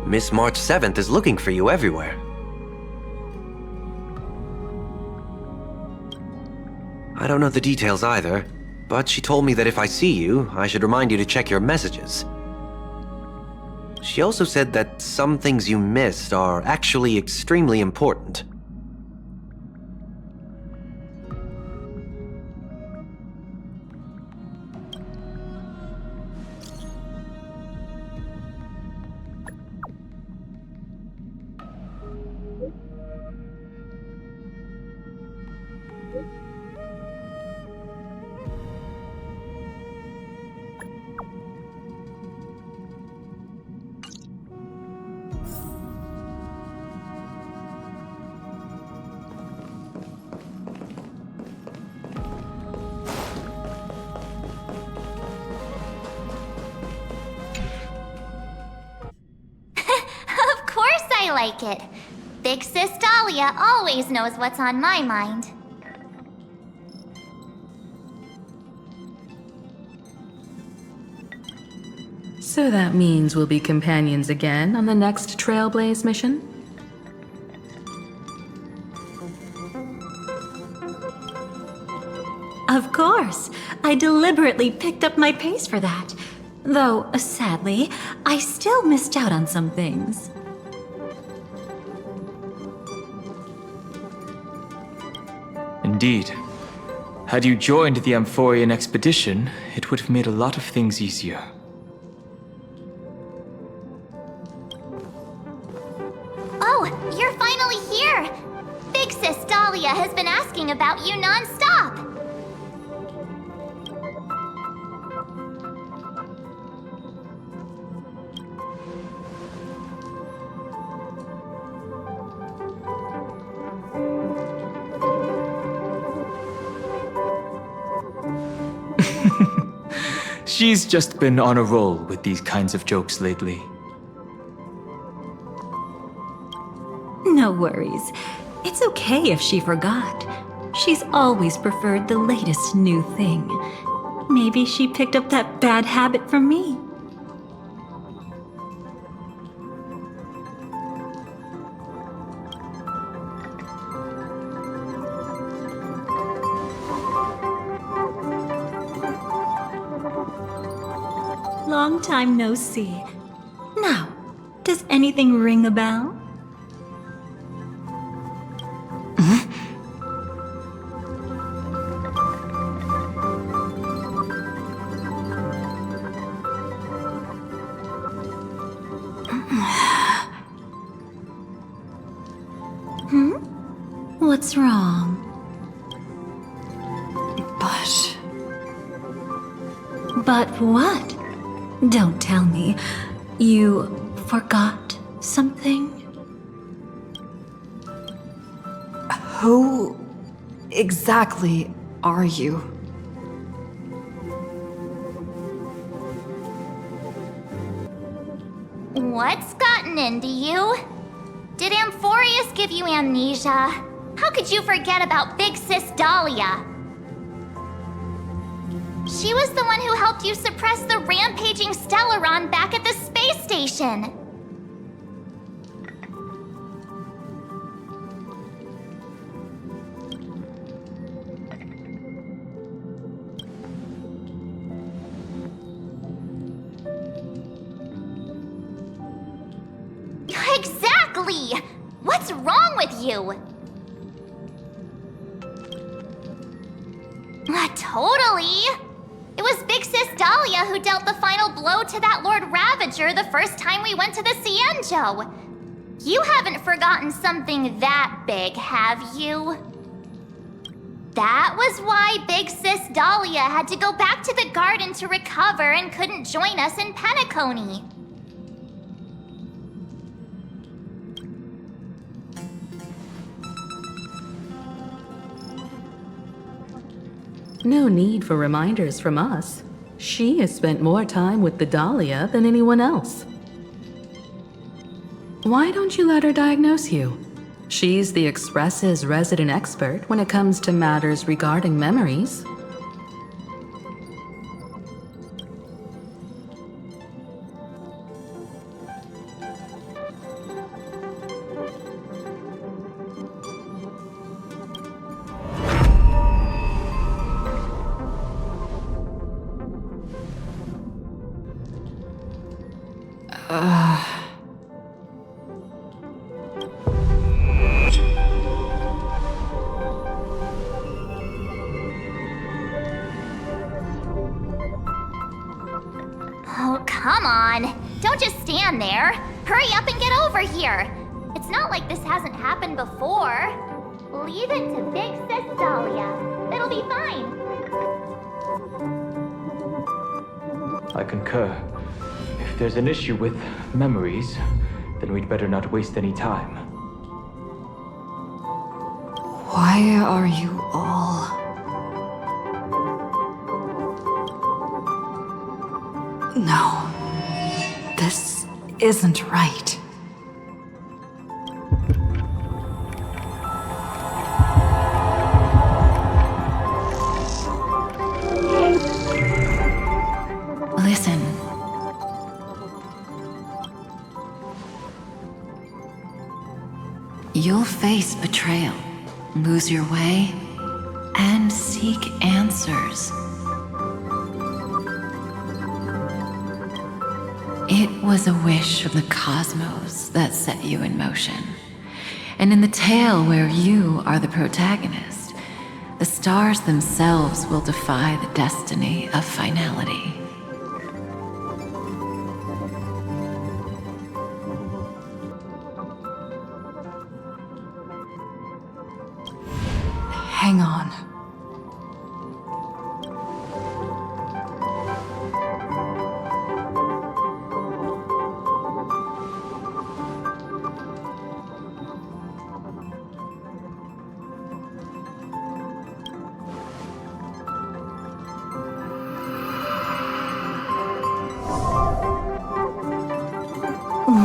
Miss March 7th is looking for you everywhere. I don't know the details either, but she told me that if I see you, I should remind you to check your messages. She also said that some things you missed are actually extremely important. I like it. Big Sis Dahlia always knows what's on my mind. So that means we'll be companions again on the next Trailblaze mission? Of course. I deliberately picked up my pace for that. Though, sadly, I still missed out on some things. Indeed. Had you joined the Amphorian expedition, it would have made a lot of things easier. Oh, you're finally here! Big Sis Dahlia has been asking about you non-stop! She's just been on a roll with these kinds of jokes lately. No worries. It's okay if she forgot. She's always preferred the latest new thing. Maybe she picked up that bad habit from me. Long time no see. Now, does anything ring a bell? What's wrong? But what? Don't tell me. You forgot something? Who exactly are you? What's gotten into you? Did Amphorius give you amnesia? How could you forget about Big Sis Dahlia? She was the one who helped you suppress the rampaging Stellaron back at the space station. Exactly! What's wrong with you? Totally! It was Big Sis Dahlia who dealt the final blow to that Lord Ravager the first time we went to the Cienjo. You haven't forgotten something that big, have you? That was why Big Sis Dahlia had to go back to the garden to recover and couldn't join us in Penacony. No need for reminders from us. She has spent more time with the Dahlia than anyone else. Why don't you let her diagnose you? She's the Express's resident expert when it comes to matters regarding memories. Oh, come on. Don't just stand there. Hurry up and get over here. It's not like this hasn't happened before. Leave it to Big Sis Dahlia. It'll be fine. I concur. If there's an issue with memories, then we'd better not waste any time. Why are you all... No. This isn't right. Listen. You'll face betrayal, lose your way, and seek answers. It was a wish from the cosmos that set you in motion. And in the tale where you are the protagonist, the stars themselves will defy the destiny of finality. Hang on.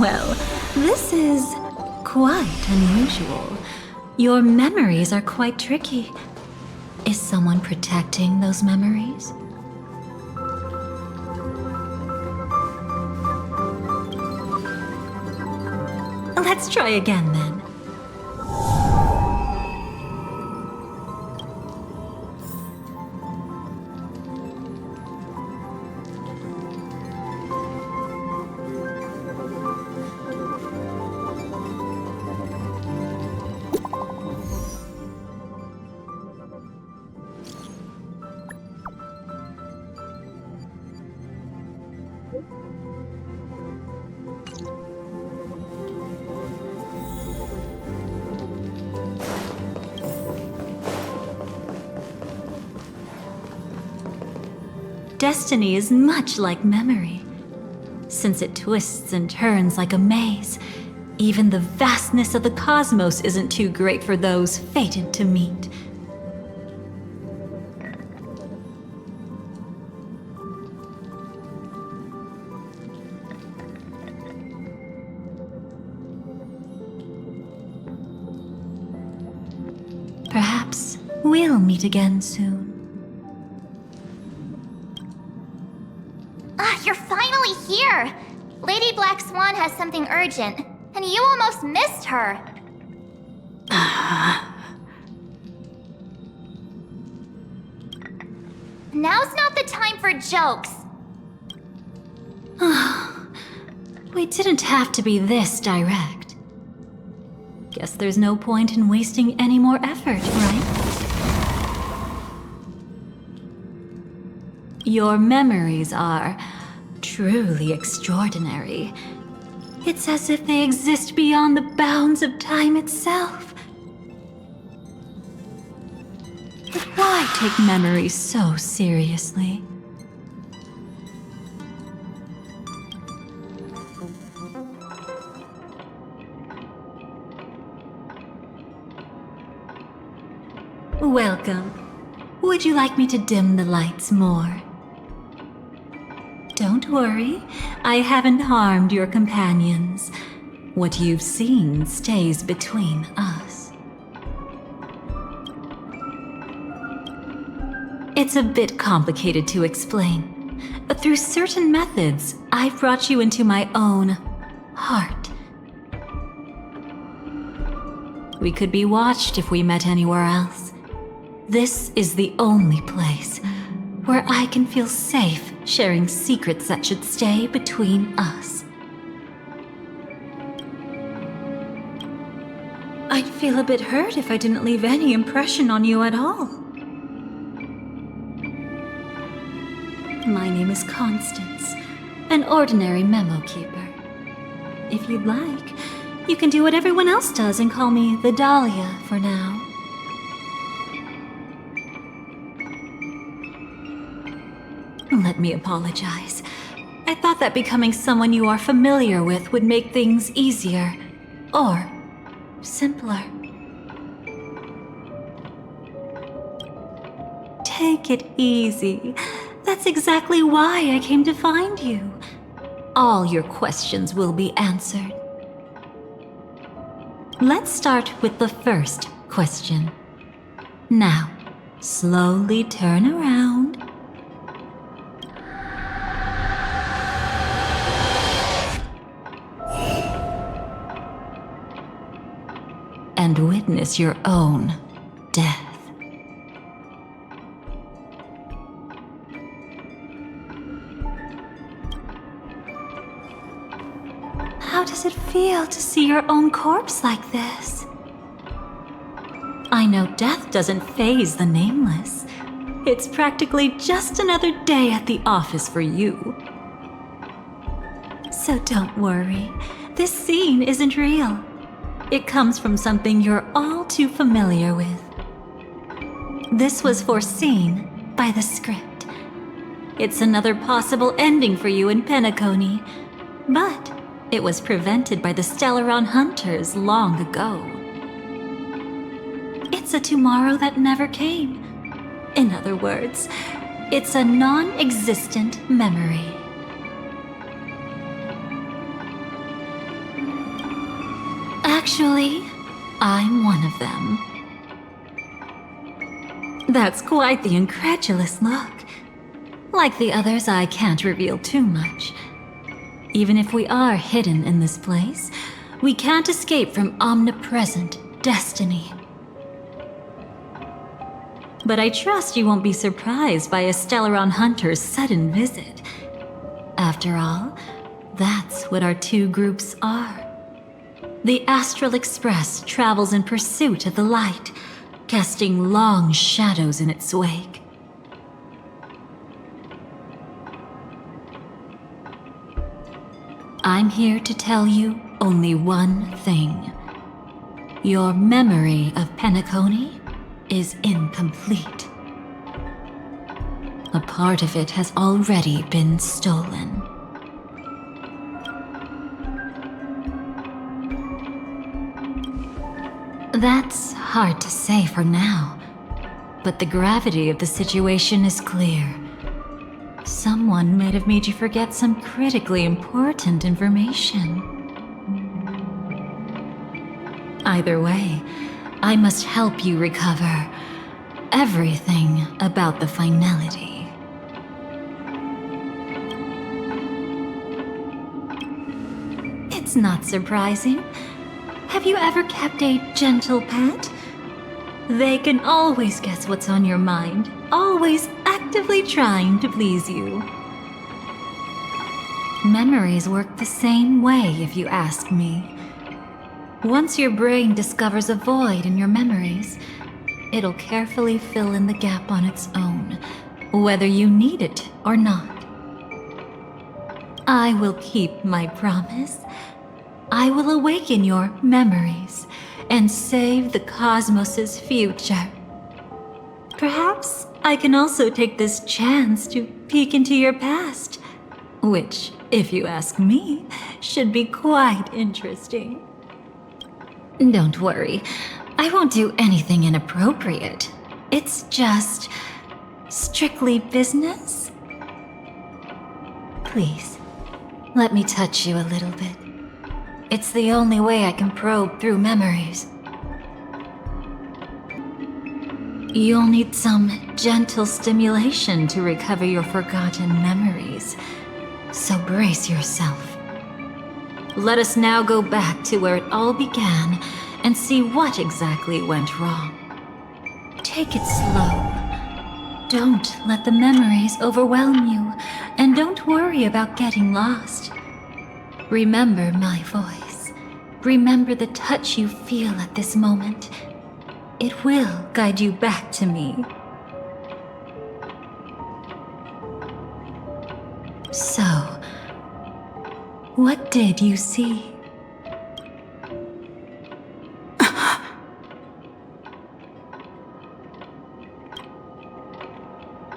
Well, this is quite unusual. Your memories are quite tricky. Is someone protecting those memories? Let's try again then. Destiny is much like memory. Since it twists and turns like a maze, even the vastness of the cosmos isn't too great for those fated to meet. Perhaps we'll meet again soon. You're finally here! Lady Black Swan has something urgent, and you almost missed her. Now's not the time for jokes. We didn't have to be this direct. Guess there's no point in wasting any more effort, right? Your memories are truly extraordinary. It's as if they exist beyond the bounds of time itself. But why take memories so seriously? Welcome. Would you like me to dim the lights more? Don't worry, I haven't harmed your companions. What you've seen stays between us. It's a bit complicated to explain, but through certain methods, I've brought you into my own heart. We could be watched if we met anywhere else. This is the only place where I can feel safe sharing secrets that should stay between us. I'd feel a bit hurt if I didn't leave any impression on you at all. My name is Constance, an ordinary memo keeper. If you'd like, you can do what everyone else does and call me the Dahlia for now. Let me apologize. I thought that becoming someone you are familiar with would make things easier. Or simpler. Take it easy. That's exactly why I came to find you. All your questions will be answered. Let's start with the first question. Now, slowly turn around. And witness your own death. How does it feel to see your own corpse like this? I know death doesn't faze the nameless. It's practically just another day at the office for you. So don't worry, this scene isn't real. It comes from something you're all too familiar with. This was foreseen by the script. It's another possible ending for you in Penacony, but it was prevented by the Stellaron Hunters long ago. It's a tomorrow that never came. In other words, it's a non-existent memory. Actually, I'm one of them. That's quite the incredulous look. Like the others, I can't reveal too much. Even if we are hidden in this place, we can't escape from omnipresent destiny. But I trust you won't be surprised by a Stellaron Hunter's sudden visit. After all, that's what our two groups are. The Astral Express travels in pursuit of the light, casting long shadows in its wake. I'm here to tell you only one thing. Your memory of Penacony is incomplete. A part of it has already been stolen. That's hard to say for now, but the gravity of the situation is clear. Someone might have made you forget some critically important information. Either way, I must help you recover everything about the finality. It's not surprising. Have you ever kept a gentle pet? They can always guess what's on your mind, always actively trying to please you. Memories work the same way, if you ask me. Once your brain discovers a void in your memories, it'll carefully fill in the gap on its own, whether you need it or not. I will keep my promise. I will awaken your memories and save the cosmos's future. Perhaps I can also take this chance to peek into your past, which, if you ask me, should be quite interesting. Don't worry, I won't do anything inappropriate. It's just strictly business. Please, let me touch you a little bit. It's the only way I can probe through memories. You'll need some gentle stimulation to recover your forgotten memories, so brace yourself. Let us now go back to where it all began and see what exactly went wrong. Take it slow. Don't let the memories overwhelm you, and don't worry about getting lost. Remember my voice. Remember the touch you feel at this moment. It will guide you back to me. So, what did you see?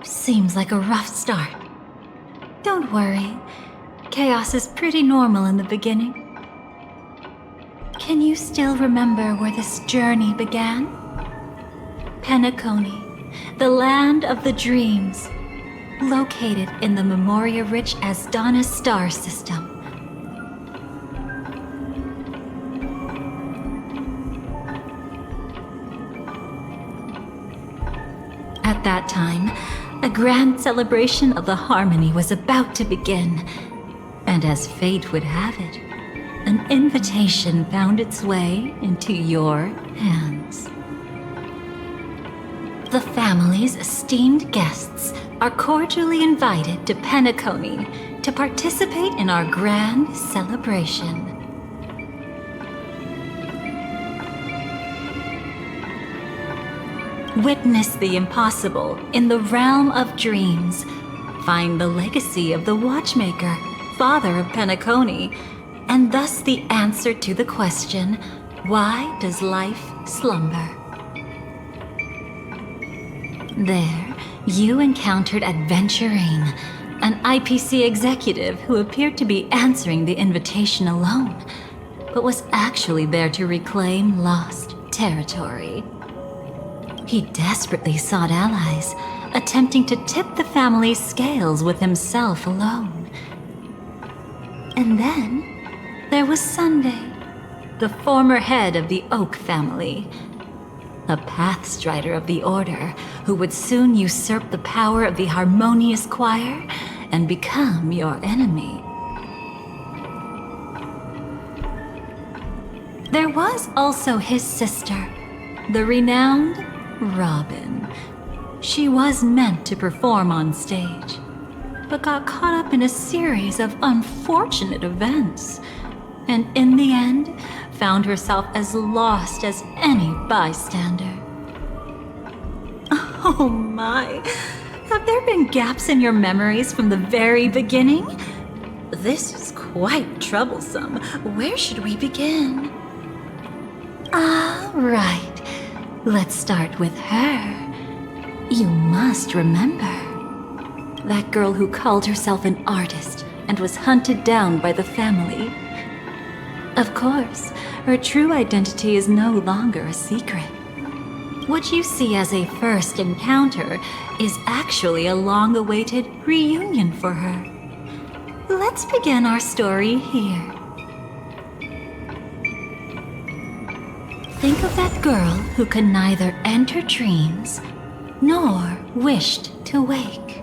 Seems like a rough start. Don't worry. Chaos is pretty normal in the beginning. Can you still remember where this journey began? Penacony, the land of the dreams, located in the Memoria-rich Asdana star system. At that time, a grand celebration of the harmony was about to begin, and as fate would have it, an invitation found its way into your hands. The family's esteemed guests are cordially invited to Penacony to participate in our grand celebration. Witness the impossible in the realm of dreams. Find the legacy of the Watchmaker, father of Penacony, and thus the answer to the question, why does life slumber? There, you encountered Adventurine, an IPC executive who appeared to be answering the invitation alone, but was actually there to reclaim lost territory. He desperately sought allies, attempting to tip the family's scales with himself alone. And then there was Sunday, the former head of the Oak family, a Pathstrider of the Order who would soon usurp the power of the Harmonious Choir and become your enemy. There was also his sister, the renowned Robin. She was meant to perform on stage, but got caught up in a series of unfortunate events, and in the end, found herself as lost as any bystander. Oh my, have there been gaps in your memories from the very beginning? This is quite troublesome. Where should we begin? Right. Let's start with her. You must remember. That girl who called herself an artist and was hunted down by the family. Of course, her true identity is no longer a secret. What you see as a first encounter is actually a long-awaited reunion for her. Let's begin our story here. Think of that girl who could neither enter dreams nor wished to wake.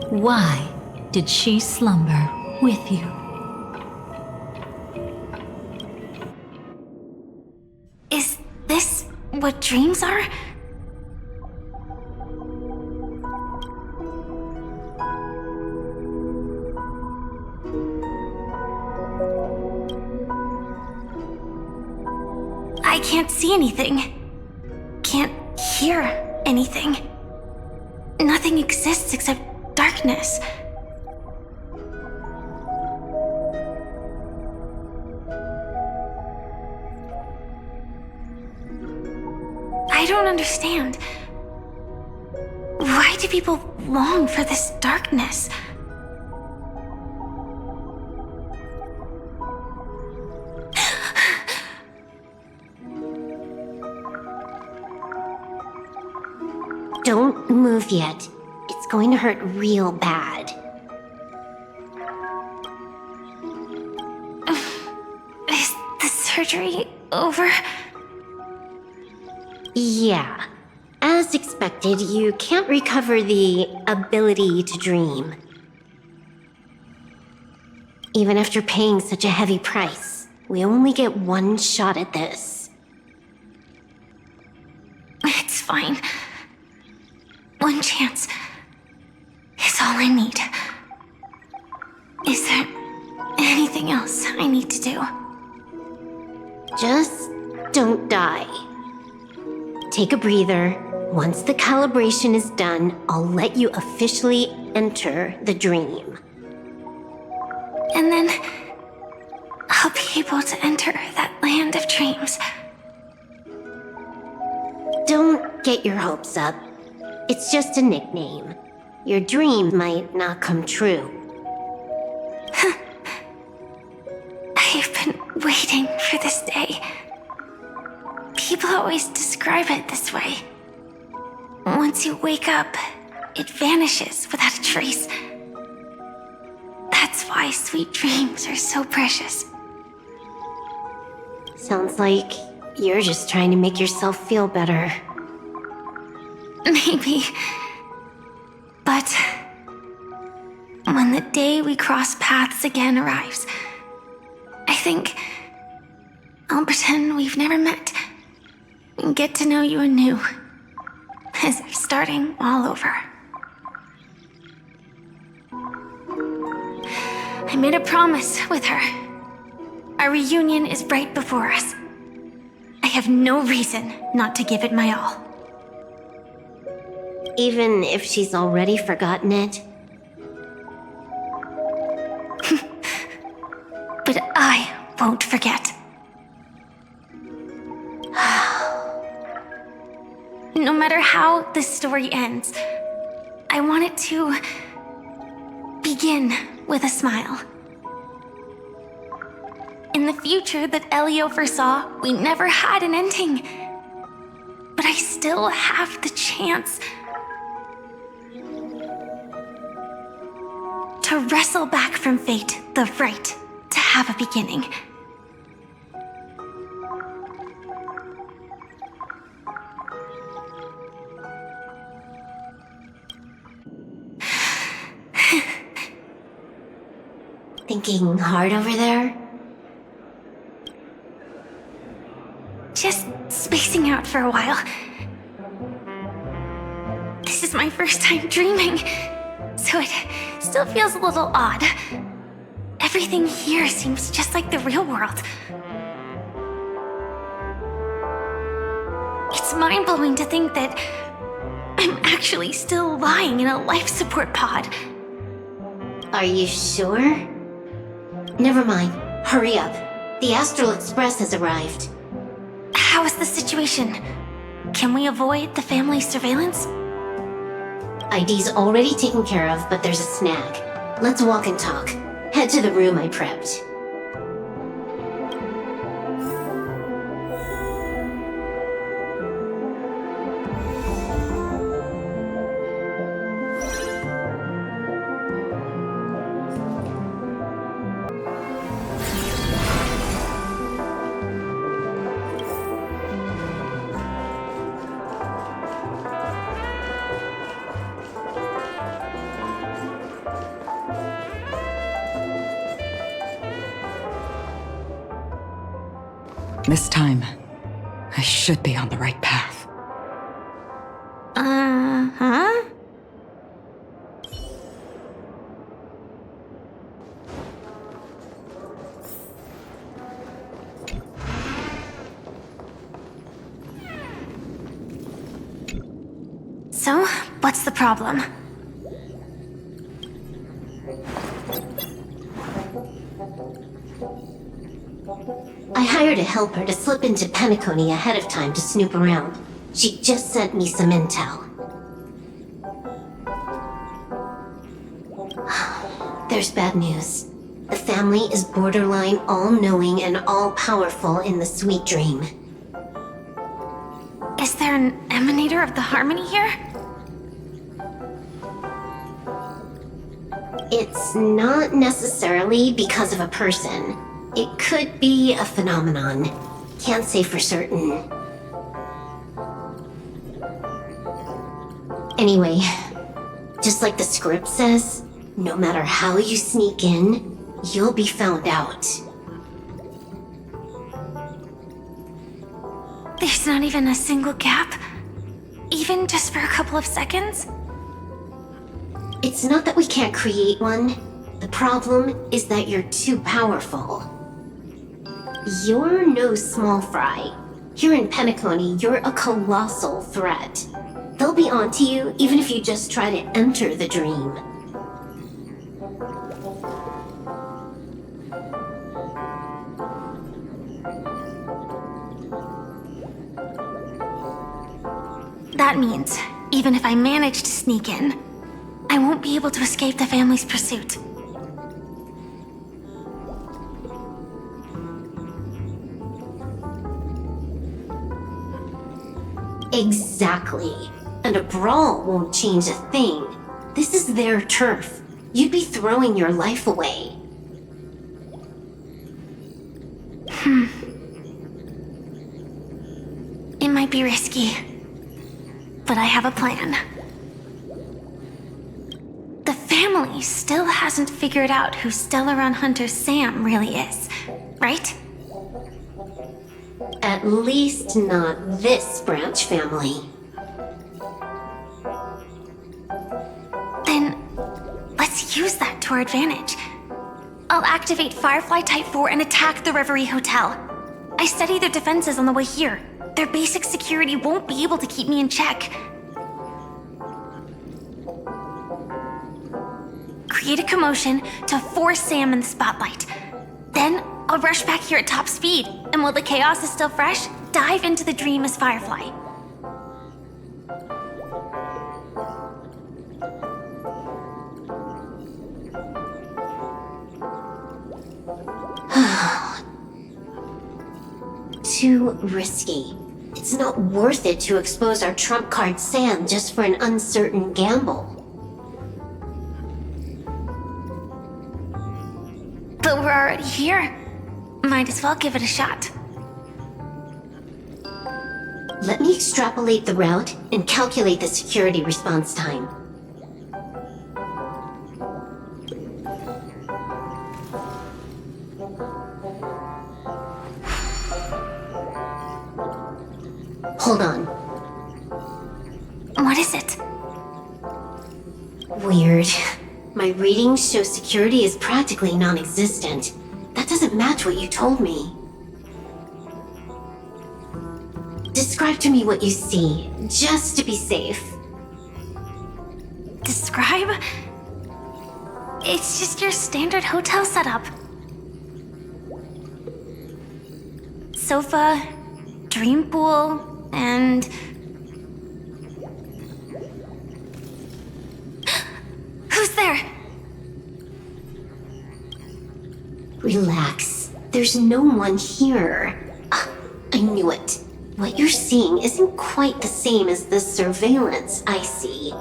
Why did she slumber with you? Is this what dreams are? I can't see anything. Can't hear anything. Nothing exists except darkness. I don't understand. Why do people long for this darkness? Don't move yet. It's going to hurt real bad. Is the surgery over? Yeah. As expected, you can't recover the ability to dream. Even after paying such a heavy price, we only get one shot at this. It's fine. One chance is all I need. Is there anything else I need to do? Just don't die. Take a breather. Once the calibration is done, I'll let you officially enter the dream. And then I'll be able to enter that land of dreams. Don't get your hopes up. It's just a nickname. Your dream might not come true. I've been waiting for this day. People always describe it this way. Once you wake up, it vanishes without a trace. That's why sweet dreams are so precious. Sounds like you're just trying to make yourself feel better. Maybe. But when the day we cross paths again arrives, I think I'll pretend we've never met and get to know you anew, as if starting all over. I made a promise with her. Our reunion is right before us. I have no reason not to give it my all. Even if she's already forgotten it? But I won't forget. No matter how this story ends, I want it to begin with a smile. In the future that Elio foresaw, we never had an ending. But I still have the chance to wrestle back from fate the right to have a beginning. Thinking hard over there? Just spacing out for a while. This is my first time dreaming, so it still feels a little odd. Everything here seems just like the real world. It's mind-blowing to think that I'm actually still lying in a life support pod. Are you sure? Never mind. Hurry up. The Astral Express has arrived. How is the situation? Can we avoid the family surveillance? ID's already taken care of, but there's a snag. Let's walk and talk. Head to the room I prepped. This time, I should be on the right path. Huh? So, what's the problem? I hired a helper to slip into Penacony ahead of time to snoop around. She just sent me some intel. There's bad news. The family is borderline all-knowing and all-powerful in the sweet dream. Is there an emanator of the harmony here? It's not necessarily because of a person. It could be a phenomenon. Can't say for certain. Anyway, just like the script says, no matter how you sneak in, you'll be found out. There's not even a single gap? Even just for a couple of seconds? It's not that we can't create one. The problem is that you're too powerful. You're no small fry. Here in Penacony, you're a colossal threat. They'll be onto you even if you just try to enter the dream. That means, even if I manage to sneak in, I won't be able to escape the family's pursuit. Exactly. And a brawl won't change a thing. This is their turf. You'd be throwing your life away. It might be risky, but I have a plan. The family still hasn't figured out who Stellaron Hunter Sam really is, right? At least not this branch family. Then, let's use that to our advantage. I'll activate Firefly Type 4 and attack the Reverie Hotel. I studied their defenses on the way here. Their basic security won't be able to keep me in check. Create a commotion to force Sam in the spotlight. Then, I'll rush back here at top speed, and while the chaos is still fresh, dive into the dream as Firefly. Too risky. It's not worth it to expose our trump card Sam just for an uncertain gamble. But we're already here. Might as well give it a shot. Let me extrapolate the route and calculate the security response time. Hold on. What is it? Weird. My readings show security is practically non-existent. That doesn't match what you told me. Describe to me what you see, just to be safe. Describe? It's just your standard hotel setup. Sofa, dream pool, and... Who's there? Relax. There's no one here. Ah, I knew it. What you're seeing isn't quite the same as the surveillance I see.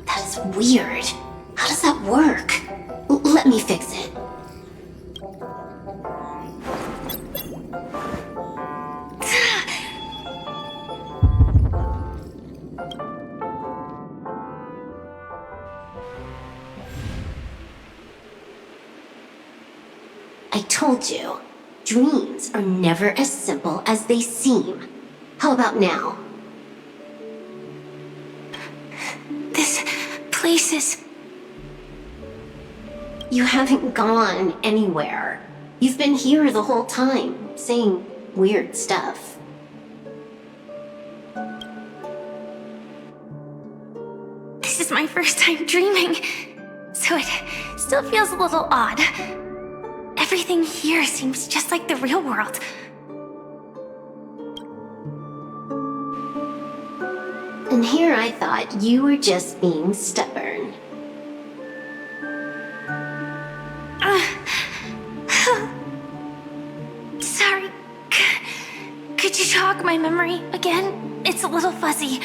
That is weird. How does that work? Let me fix it. I told you, dreams are never as simple as they seem. How about now? This place is... You haven't gone anywhere. You've been here the whole time, saying weird stuff. This is my first time dreaming, so it still feels a little odd. Everything here seems just like the real world. And here I thought you were just being stubborn. Sorry. Could you jog my memory again? It's a little fuzzy.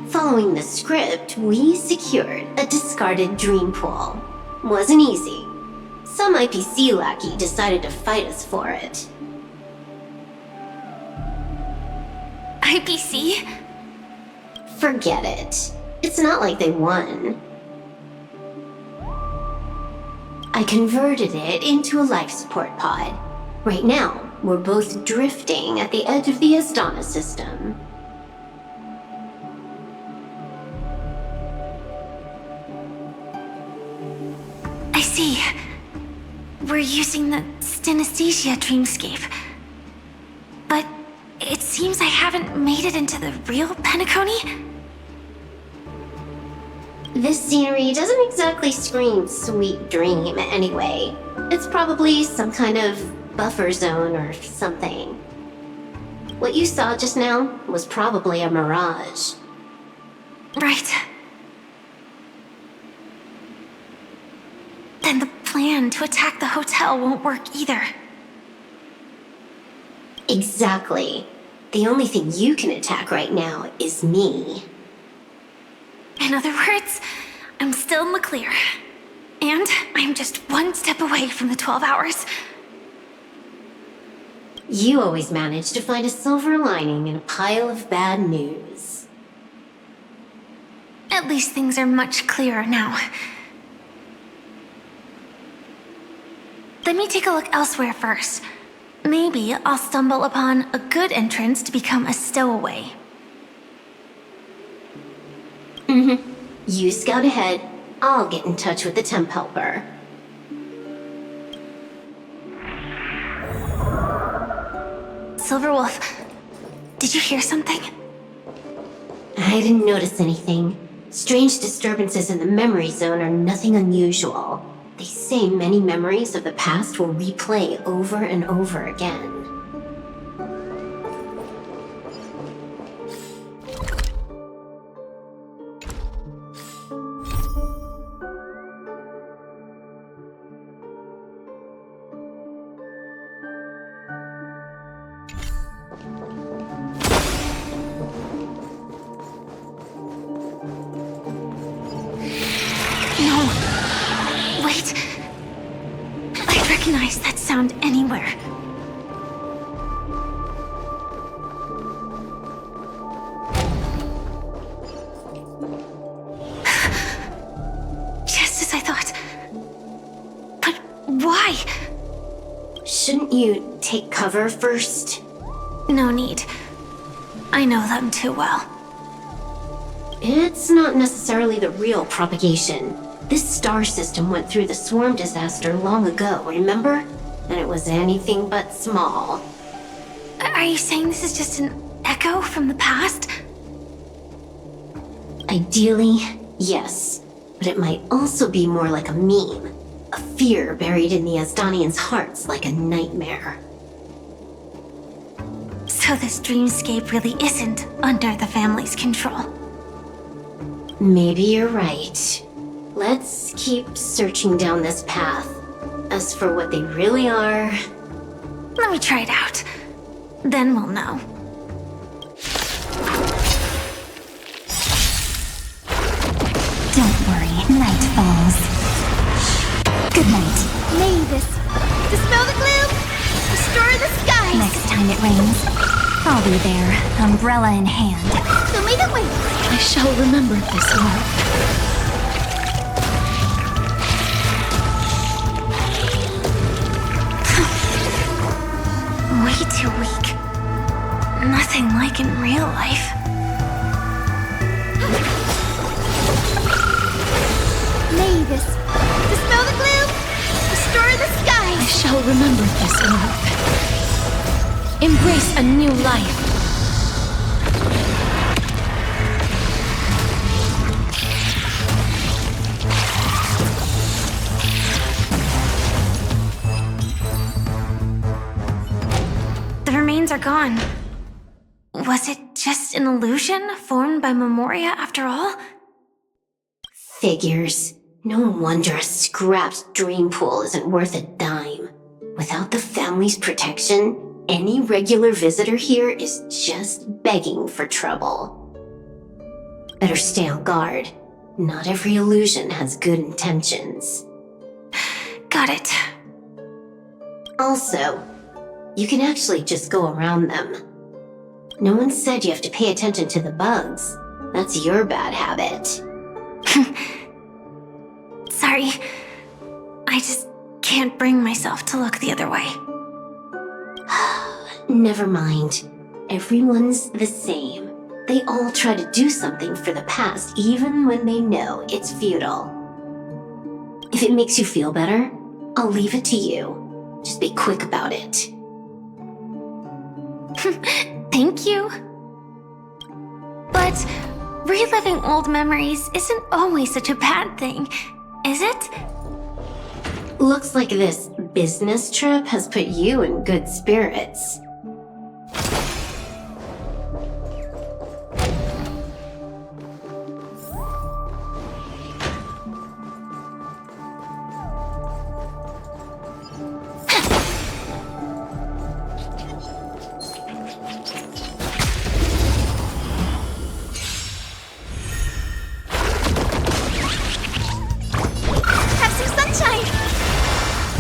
Following the script, we secured a discarded dream pool. Wasn't easy. Some IPC lackey decided to fight us for it. IPC? Forget it. It's not like they won. I converted it into a life support pod. Right now, we're both drifting at the edge of the Astana system. see. We're using the synesthesia dreamscape. But it seems I haven't made it into the real Penacony. This scenery doesn't exactly scream sweet dream anyway. It's probably some kind of buffer zone or something. What you saw just now was probably a mirage. Right. Then the plan to attack the hotel won't work either. Exactly. The only thing you can attack right now is me. In other words, I'm still in the clear. And I'm just one step away from the 12 hours. You always manage to find a silver lining in a pile of bad news. At least things are much clearer now. Let me take a look elsewhere first. Maybe I'll stumble upon a good entrance to become a stowaway. You scout ahead, I'll get in touch with the temp helper. Silverwolf, did you hear something? I didn't notice anything. Strange disturbances in the memory zone are nothing unusual. They say many memories of the past will replay over and over again. No. Wait. I'd recognize that sound anywhere. Just as I thought. But why? Shouldn't you take cover first? No need. I know them too well. It's not necessarily the real propagation. This star system went through the swarm disaster long ago, remember? And it was anything but small. Are you saying this is just an echo from the past? Ideally, yes. But it might also be more like a meme. A fear buried in the Asdanians' hearts like a nightmare. So this dreamscape really isn't under the family's control. Maybe you're right. Let's keep searching down this path. As for what they really are... Let me try it out. Then we'll know. Don't worry, night falls. Good night. Mavis, dispel the gloom, restore the skies. Next time it rains, I'll be there, umbrella in hand. Show me the way. I shall remember this love. Way too weak. Nothing like in real life. Mavis, dispel the gloom, restore the I skies. shall remember this love. Embrace a new life. The remains are gone. Was it just an illusion formed by Memoria after all? Figures. No wonder a scrapped dream pool isn't worth a dime. Without the family's protection, any regular visitor here is just begging for trouble. Better stay on guard. Not every illusion has good intentions. Got it. Also, you can actually just go around them. No one said you have to pay attention to the bugs. That's your bad habit. Sorry. I just can't bring myself to look the other way. Never mind. Everyone's the same. They all try to do something for the past even when they know it's futile. If If it makes you feel better, I'll leave it to you. Just be quick about it. Thank you. But reliving old memories isn't always such a bad thing, is it? Looks like this business trip has put you in good spirits.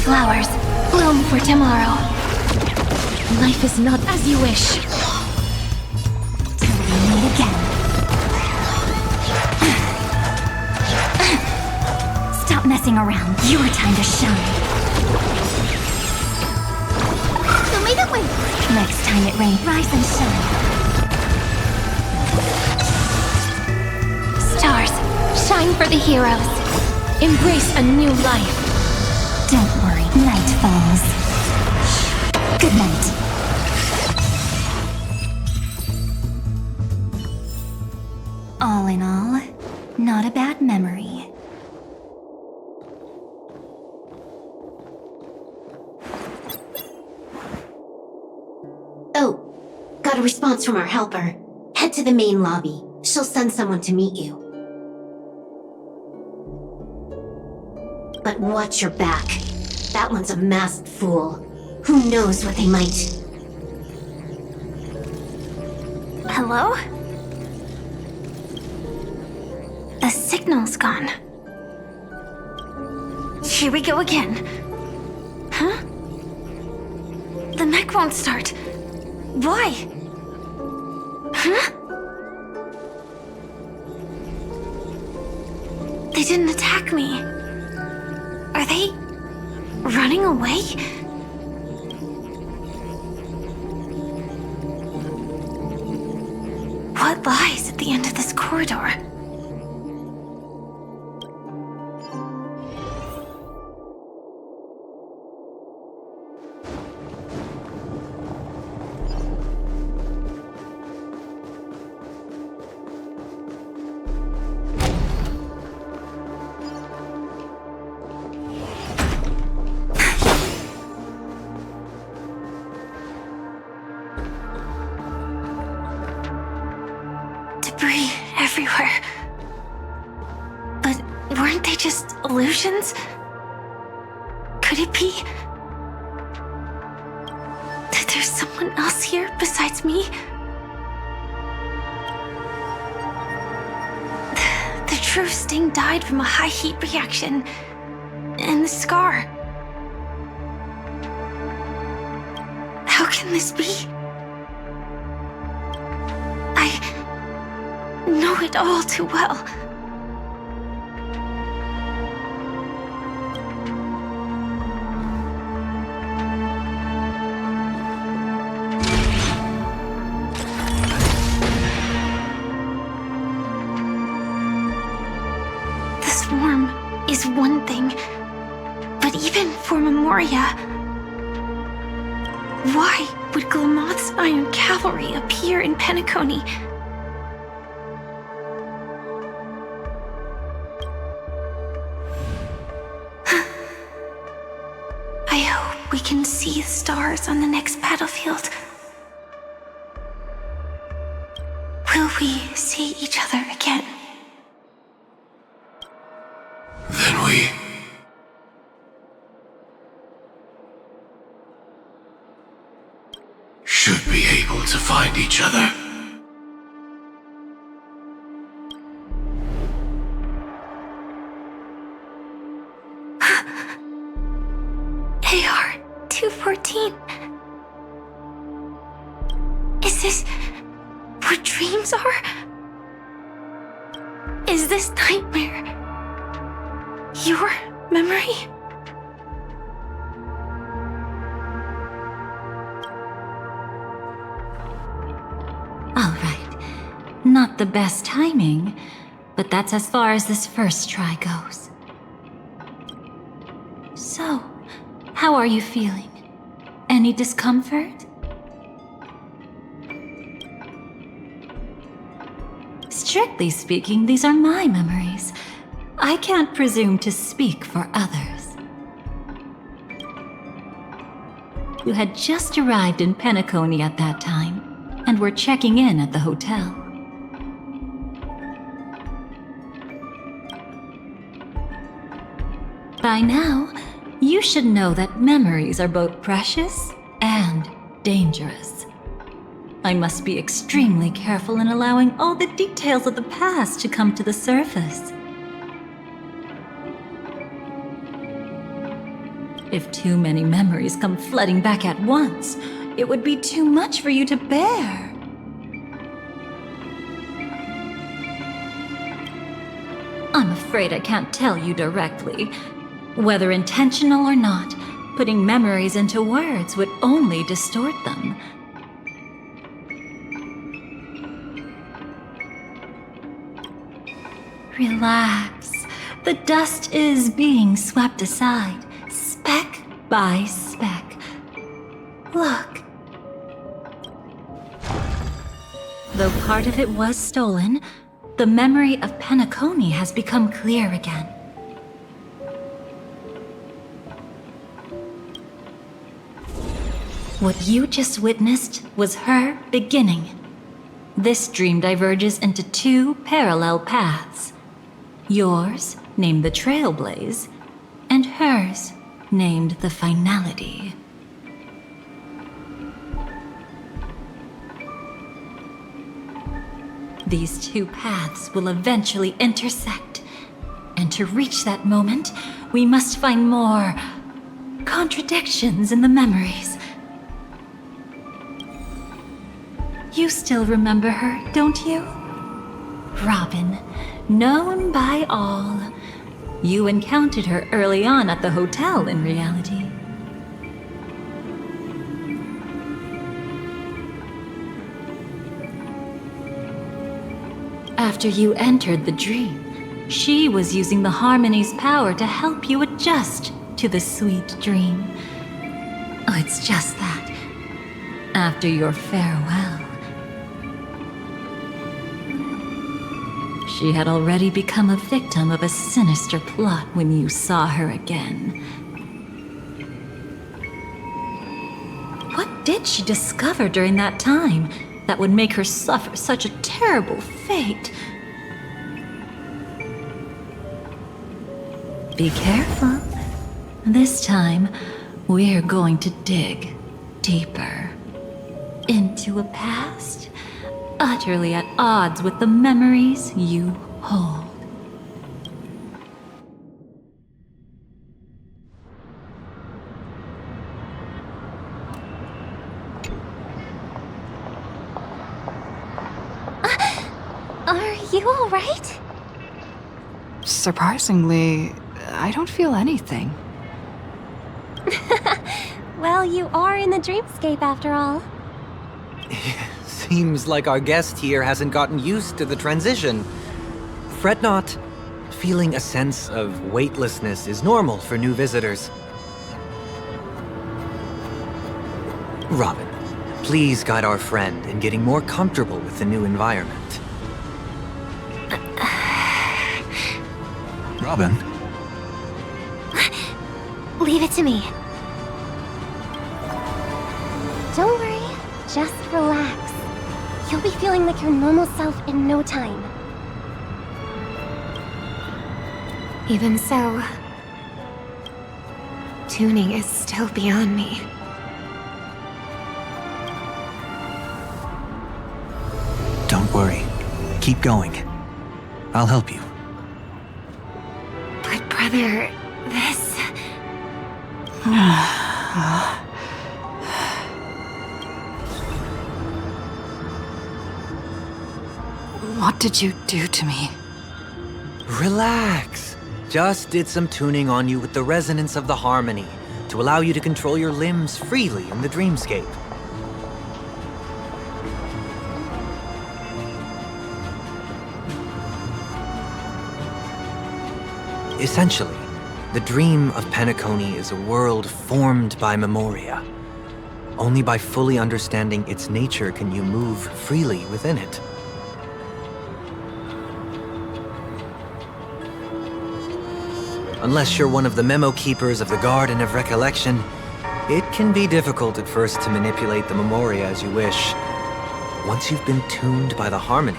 Flowers, bloom for tomorrow. Life is not as you wish. Till we meet again. Stop messing around. Your time to shine. Show me the way. Next time it rains, rise and shine. Stars, shine for the heroes. Embrace a new life. Don't worry, night falls. Good night. All in all, not a bad memory. Oh, got a response from our helper. Head to the main lobby. She'll send someone to meet you. But watch your back. That one's a masked fool. Who knows what they might... Hello? The signal's gone. Here we go again. Huh? The mech won't start. Why? Huh? They didn't attack me. Are they running away? What lies at the end of this corridor? Debris everywhere. But weren't they just illusions? Could it be that there's someone else here besides me? The true Sting died from a high heat reaction. And the scar. How can this be? I know it all too well. The swarm is one thing, but even for Memoria, why would Glamoth's Iron Cavalry appear in Penacony? I hope we can see the stars on the next battlefield. Will we see each other again? Then we... should be able to find each other. AR-214. Is this what dreams are? Is this nightmare your memory? All right. Not the best timing, but that's as far as this first try goes. How are you feeling? Any discomfort? Strictly speaking, these are my memories. I can't presume to speak for others. You had just arrived in Penacony at that time, and were checking in at the hotel. By now, you should know that memories are both precious and dangerous. I must be extremely careful in allowing all the details of the past to come to the surface. If too many memories come flooding back at once, it would be too much for you to bear. I'm afraid I can't tell you directly. Whether intentional or not, putting memories into words would only distort them. Relax. The dust is being swept aside, speck by speck. Look. Though part of it was stolen, the memory of Penacony has become clear again. What you just witnessed was her beginning. This dream diverges into two parallel paths. Yours, named the Trailblaze, and hers, named the Finality. These two paths will eventually intersect, and to reach that moment, we must find more contradictions in the memories. You still remember her, don't you? Robin, known by all. You encountered her early on at the hotel, in reality. After you entered the dream, she was using the Harmony's power to help you adjust to the sweet dream. Oh, it's just that. After your farewell, she had already become a victim of a sinister plot when you saw her again. What did she discover during that time that would make her suffer such a terrible fate? Be careful. This time, we're going to dig deeper into a past utterly at odds with the memories you hold. Are you all right? Surprisingly, I don't feel anything. Well, you are in the dreamscape after all. Seems like our guest here hasn't gotten used to the transition. Fret not. Feeling a sense of weightlessness is normal for new visitors. Robin, please guide our friend in getting more comfortable with the new environment. Robin? Leave it to me. Don't worry, just relax. You'll be feeling like your normal self in no time. Even so, tuning is still beyond me. Don't worry. Keep going. I'll help you. But brother, this... What did you do to me? Relax. Just did some tuning on you with the resonance of the harmony to allow you to control your limbs freely in the dreamscape. Essentially, The dream of Penacony is a world formed by Memoria. Only by fully understanding its nature can you move freely within it. Unless you're one of the memo keepers of the Garden of Recollection, it can be difficult at first to manipulate the Memoria as you wish. Once you've been tuned by the harmony,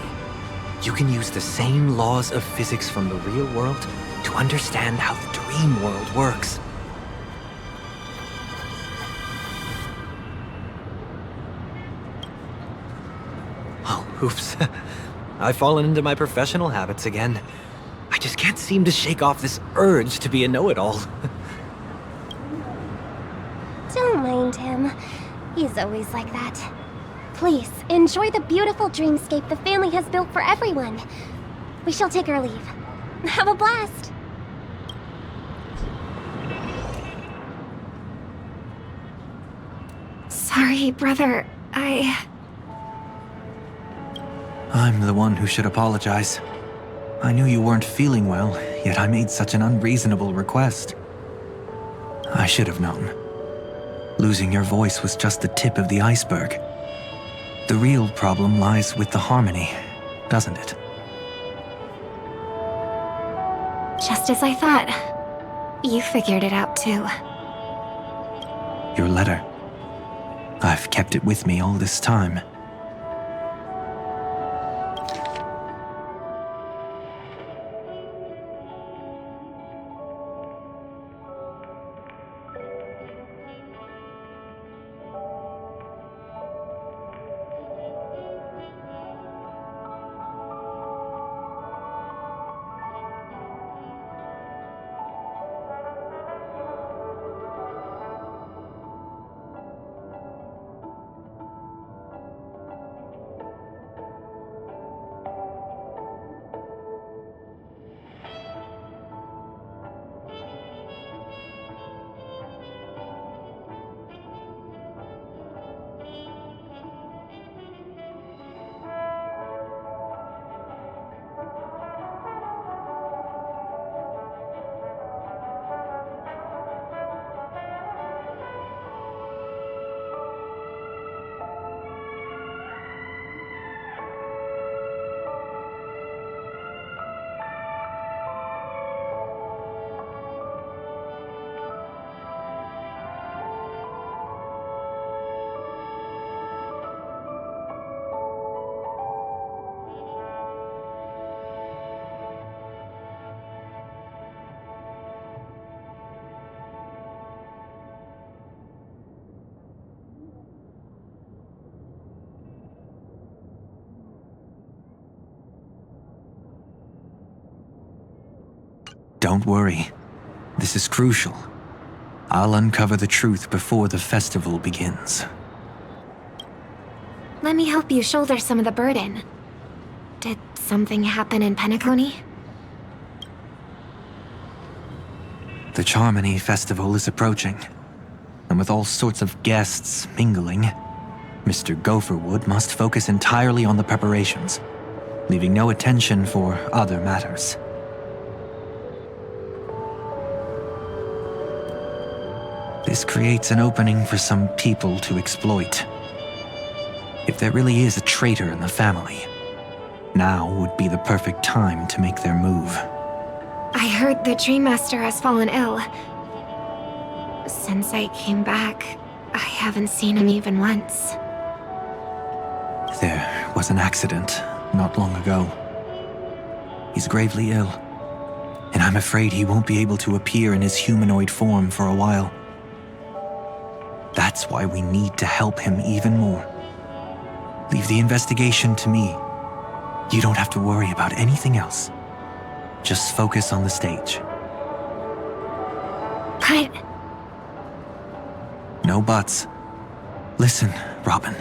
you can use the same laws of physics from the real world to understand how the dream world works. Oh, oops. I've fallen into my professional habits again. I just can't seem to shake off this urge to be a know-it-all. Don't mind him. He's always like that. Please, enjoy the beautiful dreamscape the family has built for everyone. We shall take our leave. Have a blast! Sorry, brother. I'm the one who should apologize. I knew you weren't feeling well, yet I made such an unreasonable request. I should have known. Losing your voice was just the tip of the iceberg. The real problem lies with the harmony, doesn't it? Just as I thought. You figured it out too. Your letter. I've kept it with me all this time. Don't worry. This is crucial. I'll uncover the truth before the festival begins. Let me help you shoulder some of the burden. Did something happen in Penacony? The Charmony Festival is approaching, and with all sorts of guests mingling, Mr. Gopherwood must focus entirely on the preparations, leaving no attention for other matters. This creates an opening for some people to exploit. If there really is a traitor in the family, now would be the perfect time to make their move. I heard the Dream Master has fallen ill. Since I came back, I haven't seen him even once. There was an accident not long ago. He's gravely ill, and I'm afraid he won't be able to appear in his humanoid form for a while. That's why we need to help him even more. Leave the investigation to me. You don't have to worry about anything else. Just focus on the stage. But... No buts. Listen, Robin.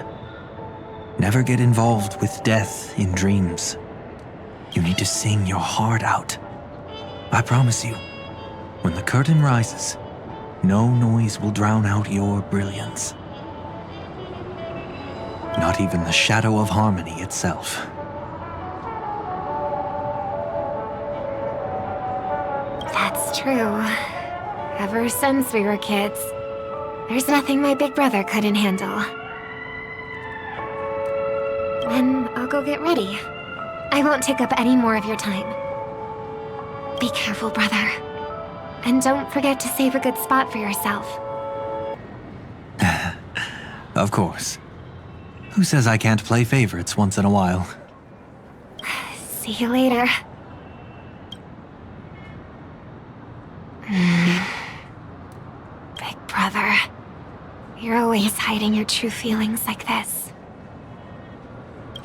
Never get involved with death in dreams. You need to sing your heart out. I promise you, when the curtain rises, no noise will drown out your brilliance. Not even the shadow of harmony itself. That's true. Ever since we were kids, there's nothing my big brother couldn't handle. Then I'll go get ready. I won't take up any more of your time. Be careful, brother. And don't forget to save a good spot for yourself. Of course. Who says I can't play favorites once in a while? See you later. Big brother, you're always hiding your true feelings like this.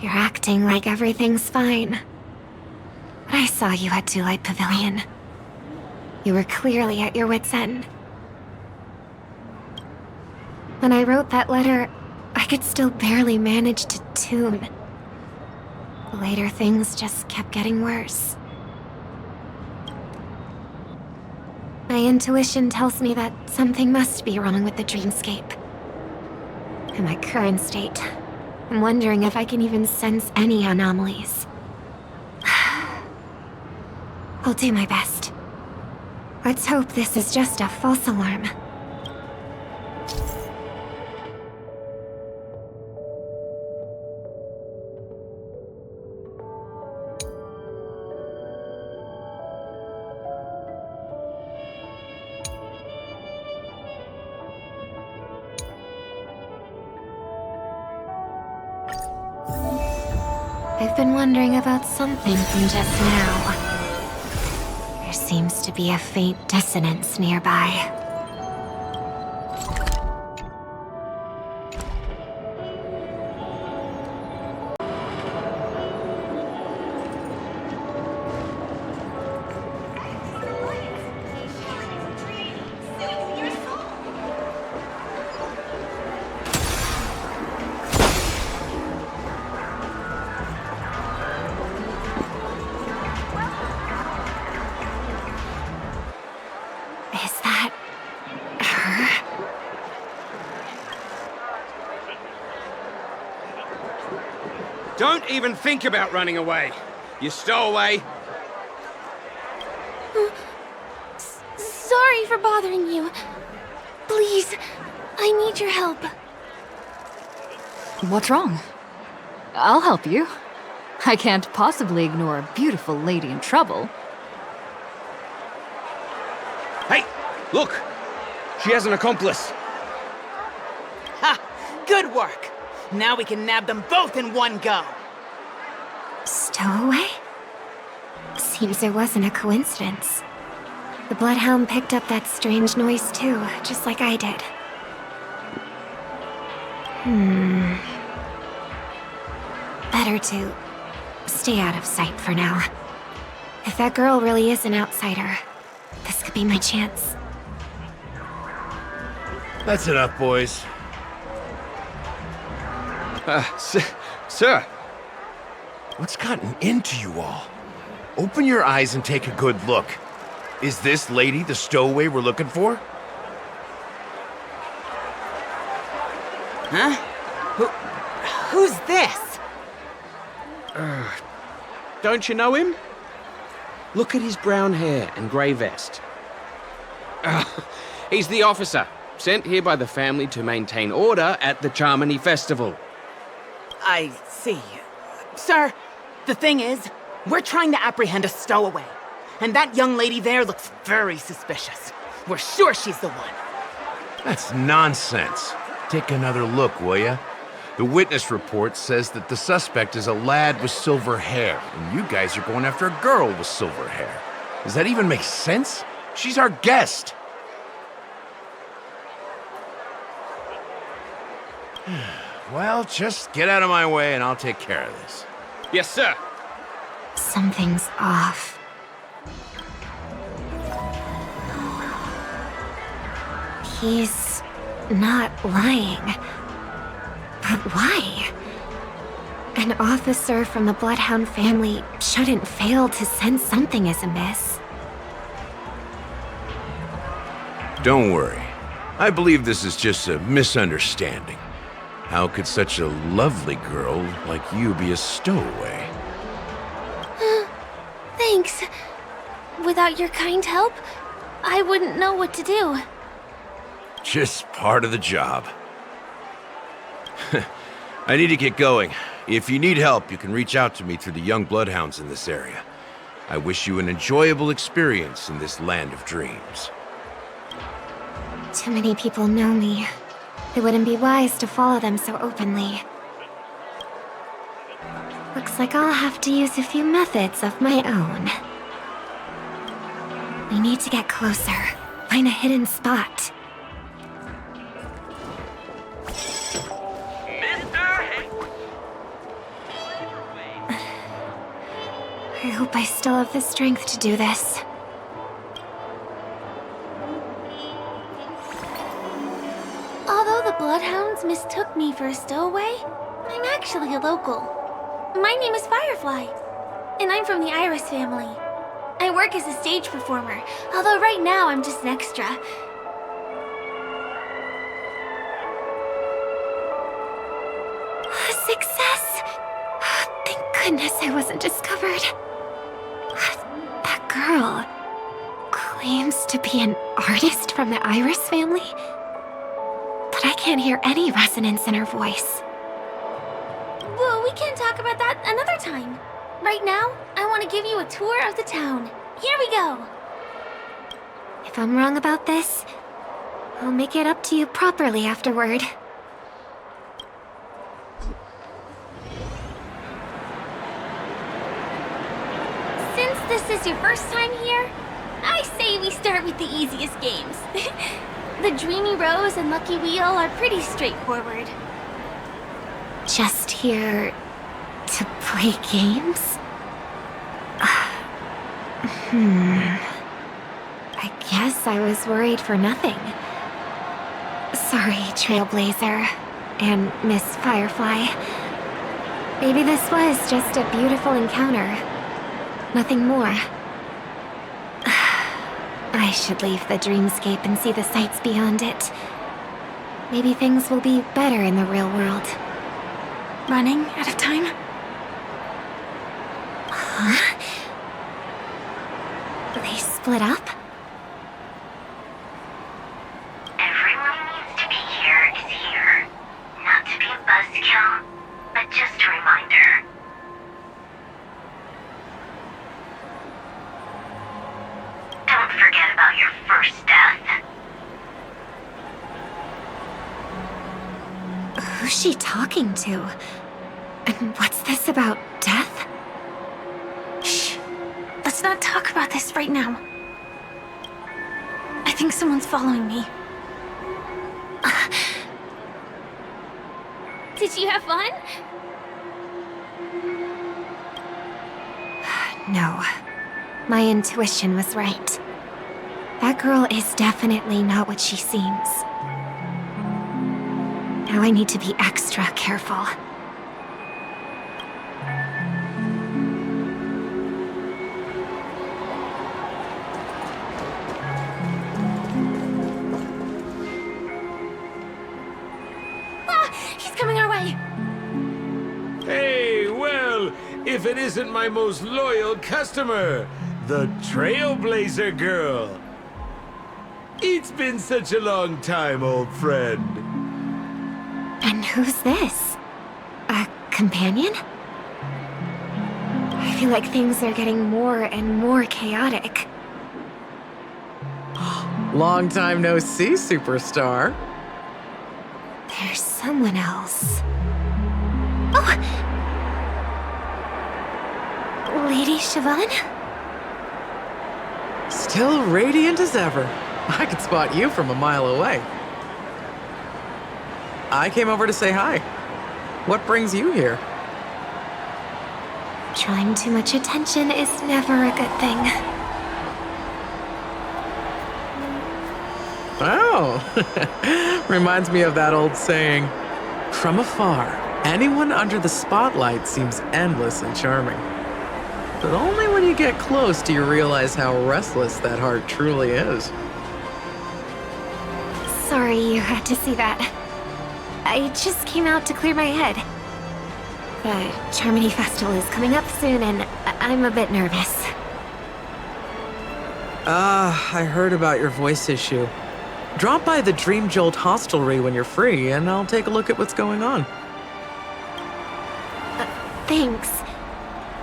You're acting like everything's fine. But I saw you at Daylight Pavilion. You were clearly at your wit's end. When I wrote that letter, I could still barely manage to tune. Later, things just kept getting worse. My intuition tells me that something must be wrong with the dreamscape. In my current state, I'm wondering if I can even sense any anomalies. I'll do my best. Let's hope this is just a false alarm. I've been wondering about something from just now. There seems to be a faint dissonance nearby. Don't even think about running away. You stowaway. Sorry for bothering you. Please, I need your help. What's wrong? I'll help you. I can't possibly ignore a beautiful lady in trouble. Hey, look! She has an accomplice. Ha! Good work! Now we can nab them both in one go! Stowaway? Seems it wasn't a coincidence. The Bloodhound picked up that strange noise too, just like I did. Better to stay out of sight for now. If that girl really is an outsider, this could be my chance. That's enough, boys. Sir. What's gotten into you all? Open your eyes and take a good look. Is this lady the stowaway we're looking for? Huh? Who's this? Don't you know him? Look at his brown hair and grey vest. He's the officer, sent here by the family to maintain order at the Charmony Festival. I see. Sir, the thing is, we're trying to apprehend a stowaway. And that young lady there looks very suspicious. We're sure she's the one. That's nonsense. Take another look, will ya? The witness report says that the suspect is a lad with silver hair, and you guys are going after a girl with silver hair. Does that even make sense? She's our guest. Well, just get out of my way and I'll take care of this. Yes, sir. Something's off. He's not lying. But why? An officer from the Bloodhound family shouldn't fail to sense something is amiss. Don't worry. I believe this is just a misunderstanding. How could such a lovely girl like you be a stowaway? Thanks. Without your kind help, I wouldn't know what to do. Just part of the job. I need to get going. If you need help, you can reach out to me through the young bloodhounds in this area. I wish you an enjoyable experience in this land of dreams. Too many people know me. It wouldn't be wise to follow them so openly. Looks like I'll have to use a few methods of my own. We need to get closer. Find a hidden spot. I hope I still have the strength to do this. Although the Bloodhounds mistook me for a stowaway, I'm actually a local. My name is Firefly, and I'm from the Iris family. I work as a stage performer, although right now I'm just an extra. Success! Thank goodness I wasn't discovered. That girl claims to be an artist from the Iris family, but I can't hear any resonance in her voice. Well, we can talk about that another time. Right now, I want to give you a tour of the town. Here we go. If I'm wrong about this, I'll make it up to you properly afterward. Since this is your first time here, I say we start with the easiest games. The Dreamy Rose and Lucky Wheel are pretty straightforward. Just here to play games? I guess I was worried for nothing. Sorry, Trailblazer and Miss Firefly. Maybe this was just a beautiful encounter. Nothing more. I should leave the dreamscape and see the sights beyond it. Maybe things will be better in the real world. Running out of time? Huh? They split up? Everyone needs to be here is here. Not to be a buzzkill, but just a reminder. Don't forget about your first death. Who's she talking to? And what's this about death? Shh. Let's not talk about this right now. I think someone's following me. Did you have fun? No. My intuition was right. That girl is definitely not what she seems. Now I need to be extra careful. He's coming our way! Hey, well, if it isn't my most loyal customer, the Trailblazer girl. It's been such a long time, old friend. And who's this? A companion? I feel like things are getting more and more chaotic. Long time no see, superstar. There's someone else. Oh! Lady Siobhan? Still radiant as ever. I could spot you from a mile away. I came over to say hi. What brings you here? Drawing too much attention is never a good thing. Oh, reminds me of that old saying, from afar, anyone under the spotlight seems endless and charming. But only when you get close do you realize how restless that heart truly is. Sorry you had to see that. I just came out to clear my head. The Charmony Festival is coming up soon and I'm a bit nervous. I heard about your voice issue. Drop by the Dream Jolt hostelry when you're free, and I'll take a look at what's going on. Thanks.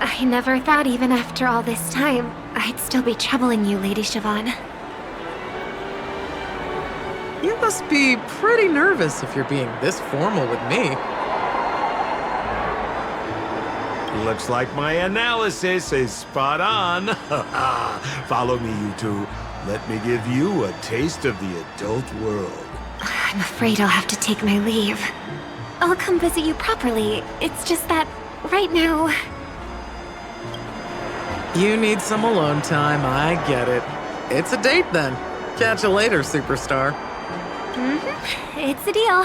I never thought even after all this time, I'd still be troubling you, Lady Siobhan. You must be pretty nervous if you're being this formal with me. Looks like my analysis is spot on. Follow me, you two. Let me give you a taste of the adult world. I'm afraid I'll have to take my leave. I'll come visit you properly. It's just that, right now... You need some alone time, I get it. It's a date then. Catch you later, superstar. Mm-hmm. It's a deal.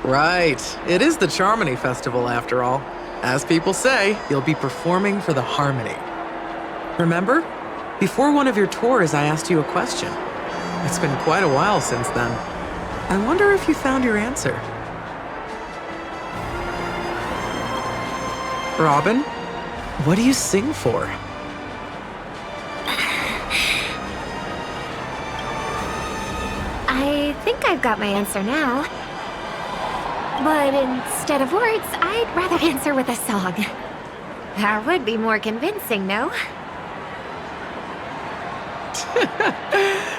Right. It is the Charmony Festival after all. As people say, you'll be performing for the Harmony. Remember? Before one of your tours, I asked you a question. It's been quite a while since then. I wonder if you found your answer. Robin, what do you sing for? I think I've got my answer now. But instead of words, I'd rather answer with a song. That would be more convincing, no?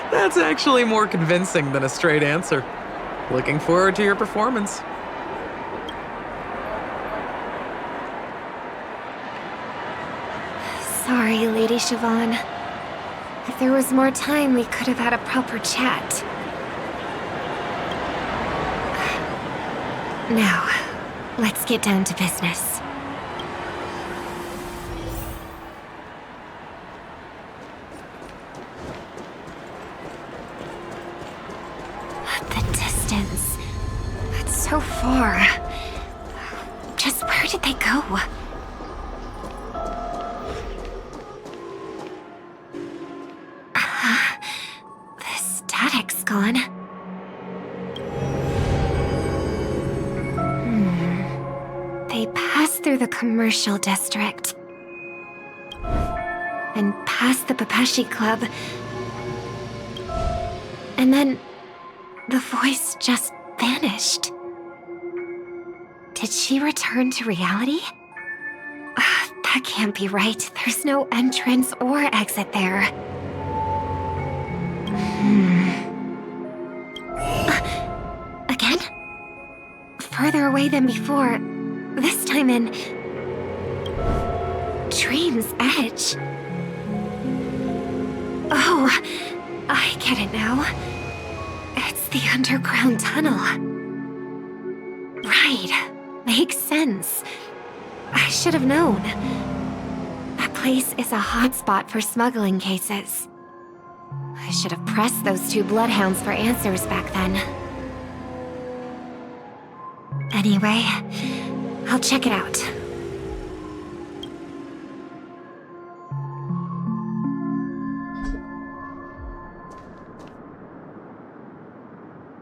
That's actually more convincing than a straight answer. Looking forward to your performance. Sorry, Lady Siobhan. If there was more time, we could have had a proper chat. Now, let's get down to business. The distance. It's so far. Just where did they go? The static's gone. They passed through the commercial district. And past the Papashi Club. And then the voice just vanished. Did she return to reality? That can't be right. There's no entrance or exit there. Again? Further away than before. This time in... Dream's Edge. Oh, I get it now. It's the underground tunnel. Right. Makes sense. I should have known. That place is a hotspot for smuggling cases. I should have pressed those two bloodhounds for answers back then. Anyway, I'll check it out.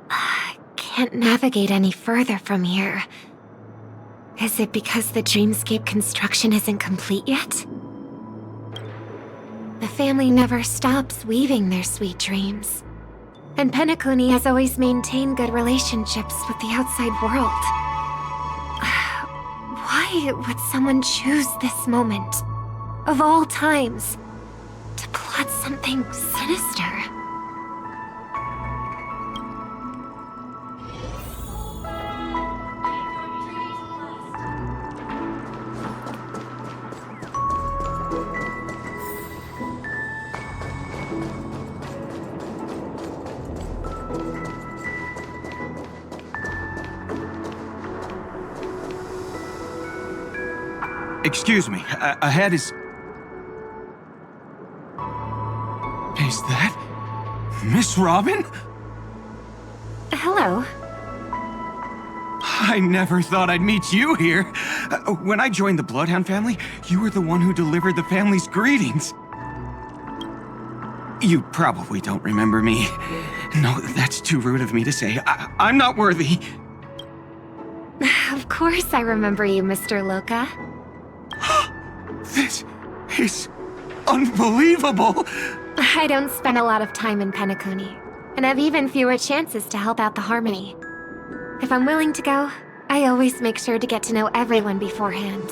I can't navigate any further from here. Is it because the dreamscape construction isn't complete yet? The family never stops weaving their sweet dreams. And Penacony has always maintained good relationships with the outside world. Why would someone choose this moment, of all times, to plot something sinister? Excuse me, ahead is... Is that... Miss Robin? Hello. I never thought I'd meet you here. When I joined the Bloodhound family, you were the one who delivered the family's greetings. You probably don't remember me. No, that's too rude of me to say. I'm not worthy. Of course I remember you, Mr. Loka. This is unbelievable! I don't spend a lot of time in Penacony, and have even fewer chances to help out the Harmony. If I'm willing to go, I always make sure to get to know everyone beforehand.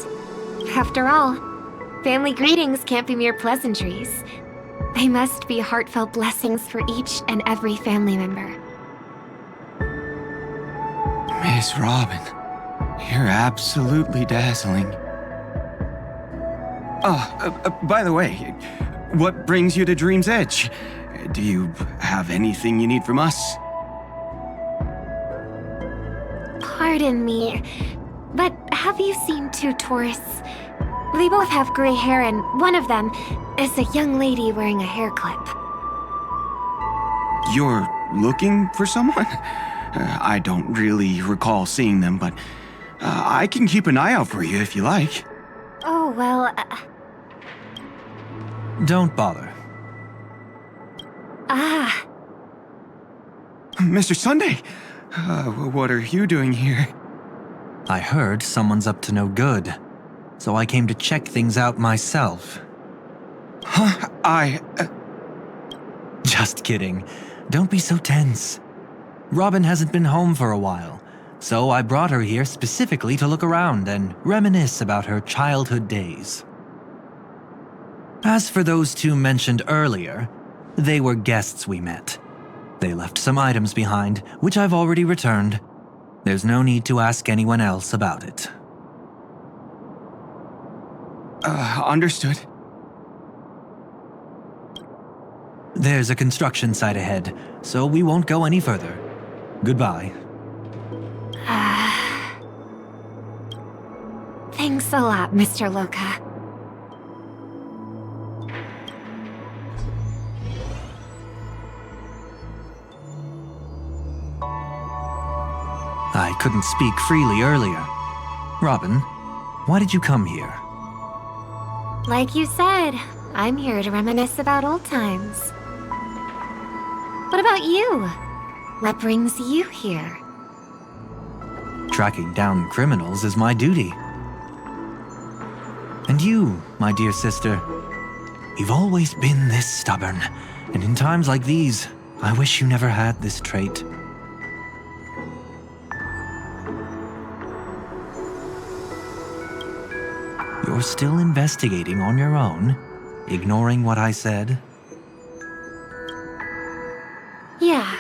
After all, family greetings can't be mere pleasantries. They must be heartfelt blessings for each and every family member. Miss Robin, you're absolutely dazzling. By the way, what brings you to Dream's Edge? Do you have anything you need from us? Pardon me, but have you seen two tourists? They both have gray hair, and one of them is a young lady wearing a hair clip. You're looking for someone? I don't really recall seeing them, but I can keep an eye out for you if you like. Oh, well... Don't bother. Ah. Mr. Sunday, what are you doing here? I heard someone's up to no good, so I came to check things out myself. Huh? Just kidding. Don't be so tense. Robin hasn't been home for a while, so I brought her here specifically to look around and reminisce about her childhood days. As for those two mentioned earlier, they were guests we met. They left some items behind, which I've already returned. There's no need to ask anyone else about it. Understood. There's a construction site ahead, so we won't go any further. Goodbye. Thanks a lot, Mr. Loka. I couldn't speak freely earlier. Robin, why did you come here? Like you said, I'm here to reminisce about old times. What about you? What brings you here? Tracking down criminals is my duty. And you, my dear sister, you've always been this stubborn, and in times like these, I wish you never had this trait. You're still investigating on your own, ignoring what I said? Yeah.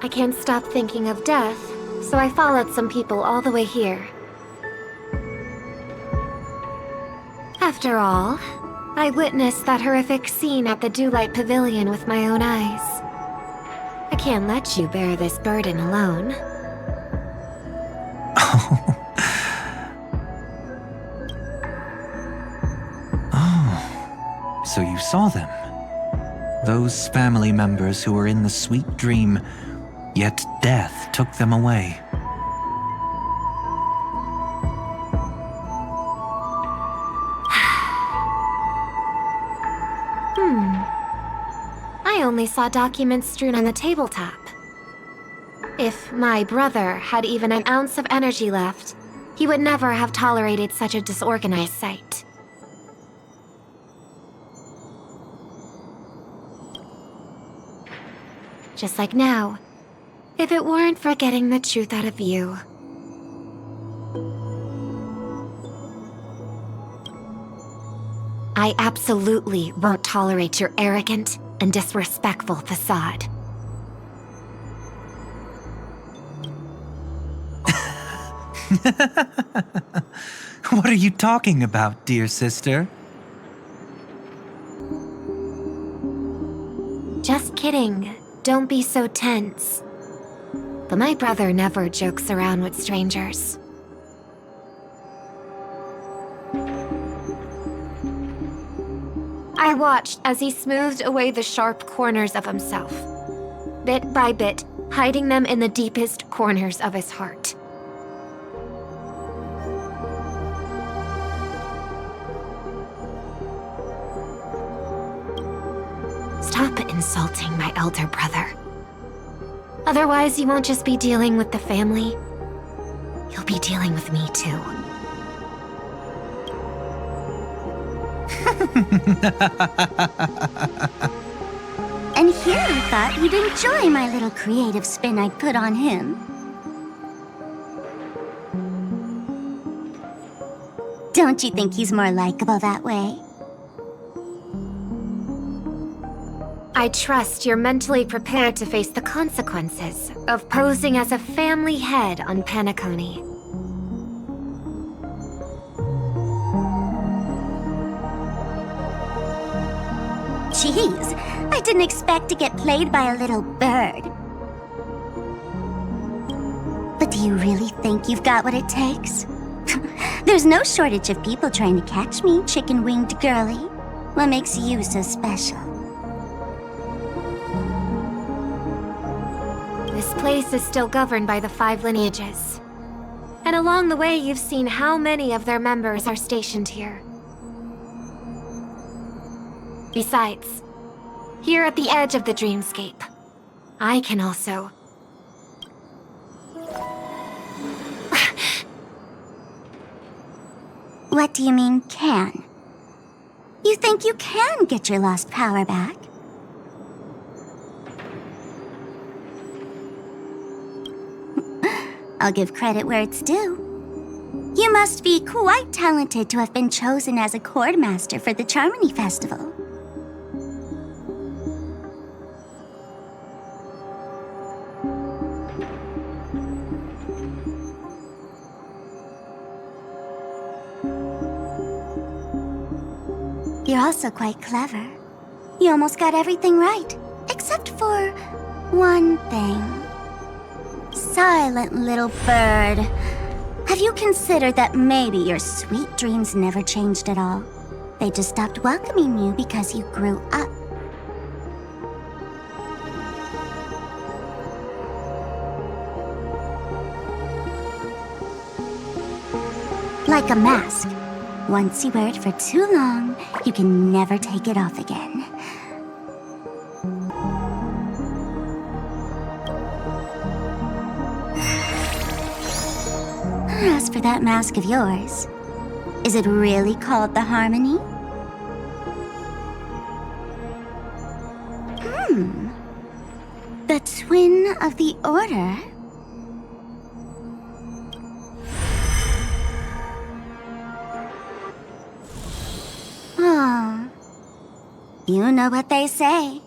I can't stop thinking of death, so I followed some people all the way here. After all, I witnessed that horrific scene at the Dewlight Pavilion with my own eyes. I can't let you bear this burden alone. So you saw them. Those family members who were in the sweet dream, yet death took them away. I only saw documents strewn on the tabletop. If my brother had even an ounce of energy left, he would never have tolerated such a disorganized sight. Just like now, if it weren't for getting the truth out of you. I absolutely won't tolerate your arrogant and disrespectful facade. What are you talking about, dear sister? Just kidding. Don't be so tense. But my brother never jokes around with strangers. I watched as he smoothed away the sharp corners of himself, bit by bit, hiding them in the deepest corners of his heart. Stop insulting my elder brother. Otherwise, you won't just be dealing with the family. You'll be dealing with me too. And here I thought you'd enjoy my little creative spin I'd put on him. Don't you think he's more likable that way? I trust you're mentally prepared to face the consequences of posing as a family head on Penacony. Jeez, I didn't expect to get played by a little bird. But do you really think you've got what it takes? There's no shortage of people trying to catch me, chicken-winged girlie. What makes you so special? This place is still governed by the 5 lineages. And along the way, you've seen how many of their members are stationed here. Besides, here at the edge of the dreamscape, I can also... What do you mean, can? You think you can get your lost power back? I'll give credit where it's due. You must be quite talented to have been chosen as a chord master for the Charmony Festival. You're also quite clever. You almost got everything right, except for one thing. Silent little bird. Have you considered that maybe your sweet dreams never changed at all? They just stopped welcoming you because you grew up. Like a mask. Once you wear it for too long, you can never take it off again. As for that mask of yours, is it really called the Harmony? The Twin of the Order? Oh. You know what they say.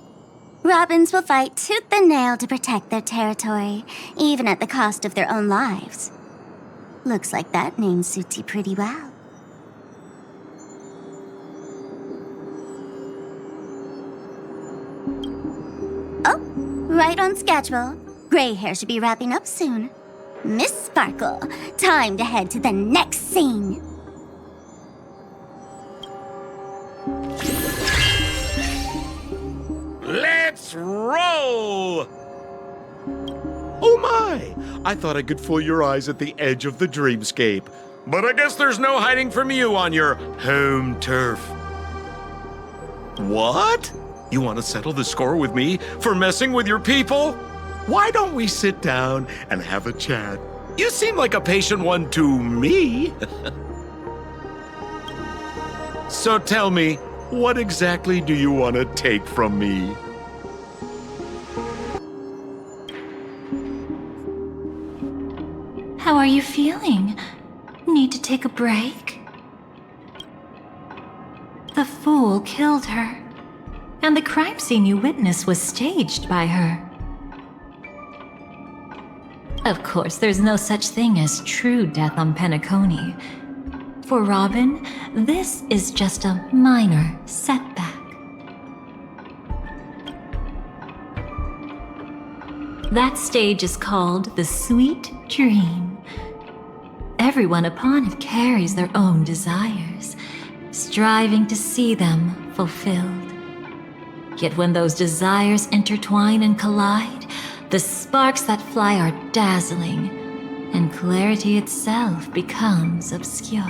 Robins will fight tooth and nail to protect their territory, even at the cost of their own lives. Looks like that name suits you pretty well. Oh, right on schedule. Gray hair should be wrapping up soon. Miss Sparkle, time to head to the next scene. Let's roll! Oh my! I thought I could fool your eyes at the edge of the dreamscape. But I guess there's no hiding from you on your home turf. What? You want to settle the score with me for messing with your people? Why don't we sit down and have a chat? You seem like a patient one to me. So tell me, what exactly do you want to take from me? How are you feeling? Need to take a break? The fool killed her, and the crime scene you witnessed was staged by her. Of course, there's no such thing as true death on Penacony. For Robin, this is just a minor setback. That stage is called the Sweet Dream. Everyone upon it carries their own desires, striving to see them fulfilled. Yet when those desires intertwine and collide, the sparks that fly are dazzling, and clarity itself becomes obscured.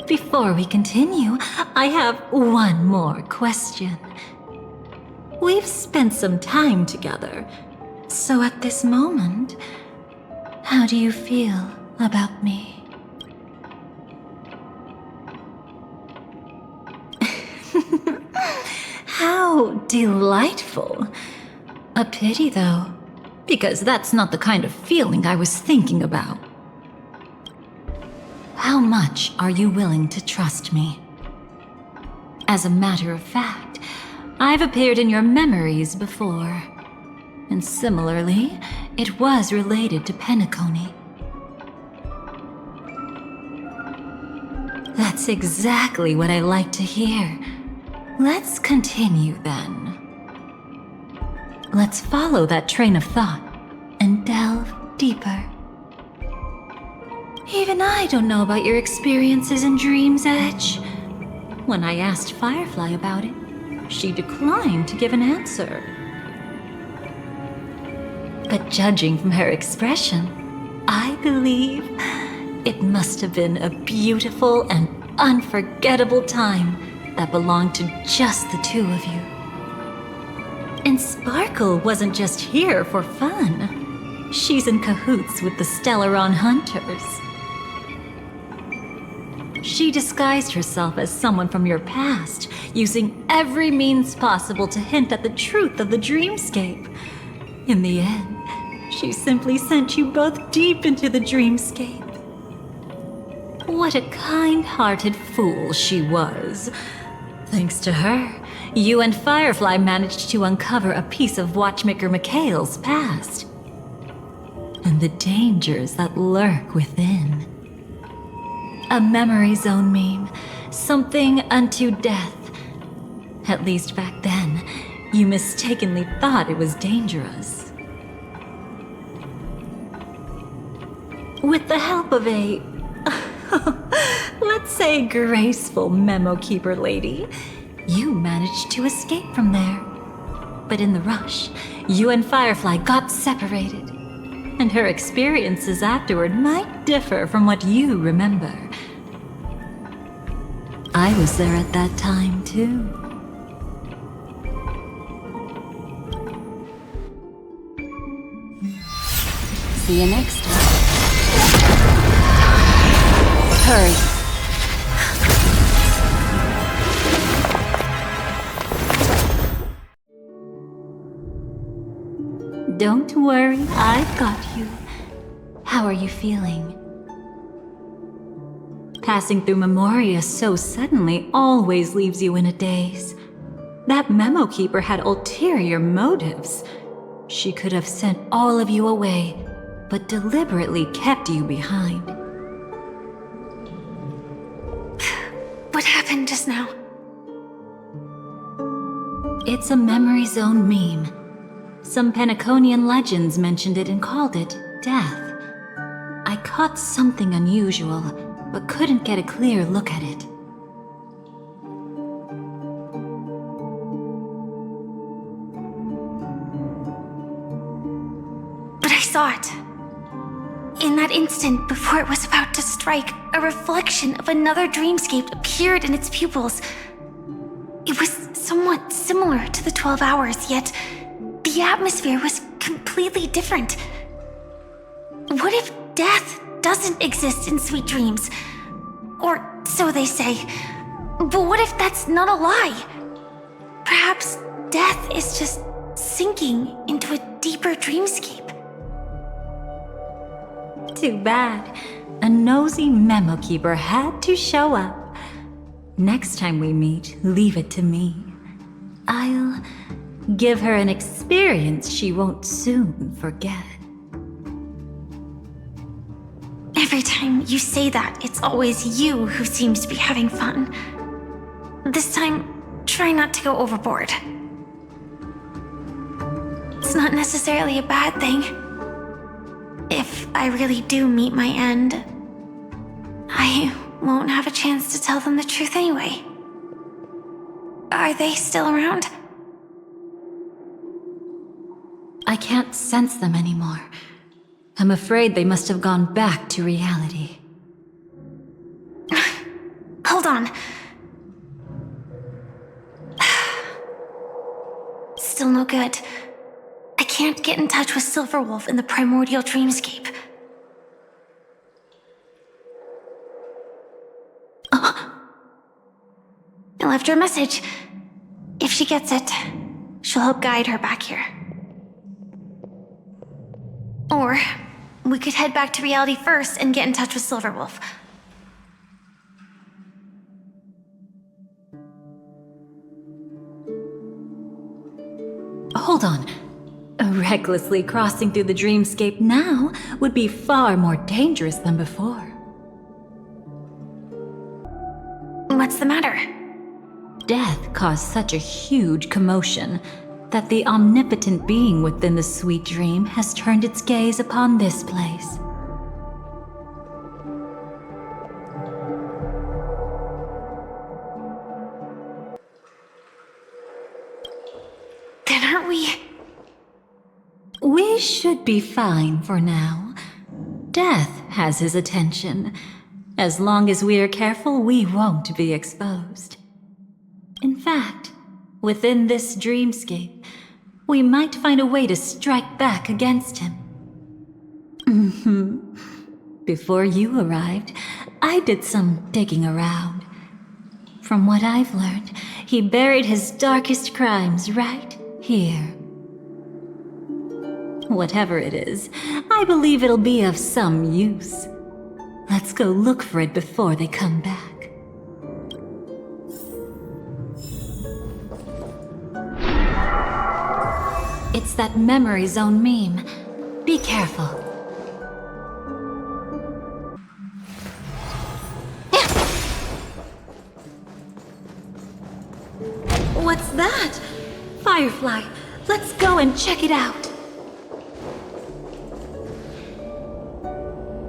Before we continue, I have one more question. We've spent some time together, so at this moment, how do you feel about me? How delightful. A pity, though, because that's not the kind of feeling I was thinking about. How much are you willing to trust me? As a matter of fact, I've appeared in your memories before. And similarly, it was related to Penacony. That's exactly what I like to hear. Let's continue then. Let's follow that train of thought and delve deeper. Even I don't know about your experiences in Dream's Edge. When I asked Firefly about it, she declined to give an answer. But judging from her expression, I believe it must have been a beautiful and unforgettable time that belonged to just the two of you. And Sparkle wasn't just here for fun. She's in cahoots with the Stellaron Hunters. She disguised herself as someone from your past, using every means possible to hint at the truth of the dreamscape. In the end, she simply sent you both deep into the dreamscape. What a kind-hearted fool she was. Thanks to her, you and Firefly managed to uncover a piece of Watchmaker Mikhail's past. And the dangers that lurk within. A memory zone meme, something unto death. At least back then, you mistakenly thought it was dangerous. With the help of a, let's say, graceful memo keeper lady, you managed to escape from there. But in the rush, you and Firefly got separated. And her experiences afterward might differ from what you remember. I was there at that time, too. See you next time. Hurry. Don't worry, I've got you. How are you feeling? Passing through Memórias so suddenly always leaves you in a daze. That memo keeper had ulterior motives. She could have sent all of you away, but deliberately kept you behind. What happened just now? It's a memory zone meme. Some Penaconian legends mentioned it and called it death. I caught something unusual, but couldn't get a clear look at it. But I saw it. In that instant, before it was about to strike, a reflection of another dreamscape appeared in its pupils. It was somewhat similar to the 12 hours, yet the atmosphere was completely different. What if death doesn't exist in sweet dreams? Or so they say. But what if that's not a lie? Perhaps death is just sinking into a deeper dreamscape. Too bad. A nosy memo keeper had to show up. Next time we meet, leave it to me. I'll give her an experience she won't soon forget. Every time you say that, it's always you who seems to be having fun. This time, try not to go overboard. It's not necessarily a bad thing. If I really do meet my end, I won't have a chance to tell them the truth anyway. Are they still around? I can't sense them anymore. I'm afraid they must have gone back to reality. hold on. Still no good. I can't get in touch with Silverwolf in the primordial dreamscape. I left her a message. If she gets it, she'll help guide her back here. Or we could head back to reality first and get in touch with Silverwolf. Hold on. Recklessly crossing through the dreamscape now would be far more dangerous than before. What's the matter? Death caused such a huge commotion that the omnipotent being within the sweet dream has turned its gaze upon this place. Then aren't we? We should be fine for now. Death has his attention. As long as we are careful, we won't be exposed. In fact, within this dreamscape, we might find a way to strike back against him. Before you arrived, I did some digging around. From what I've learned, he buried his darkest crimes right here. Whatever it is, I believe it'll be of some use. Let's go look for it before they come back. It's that memory zone meme. Be careful. What's that? Firefly, let's go and check it out.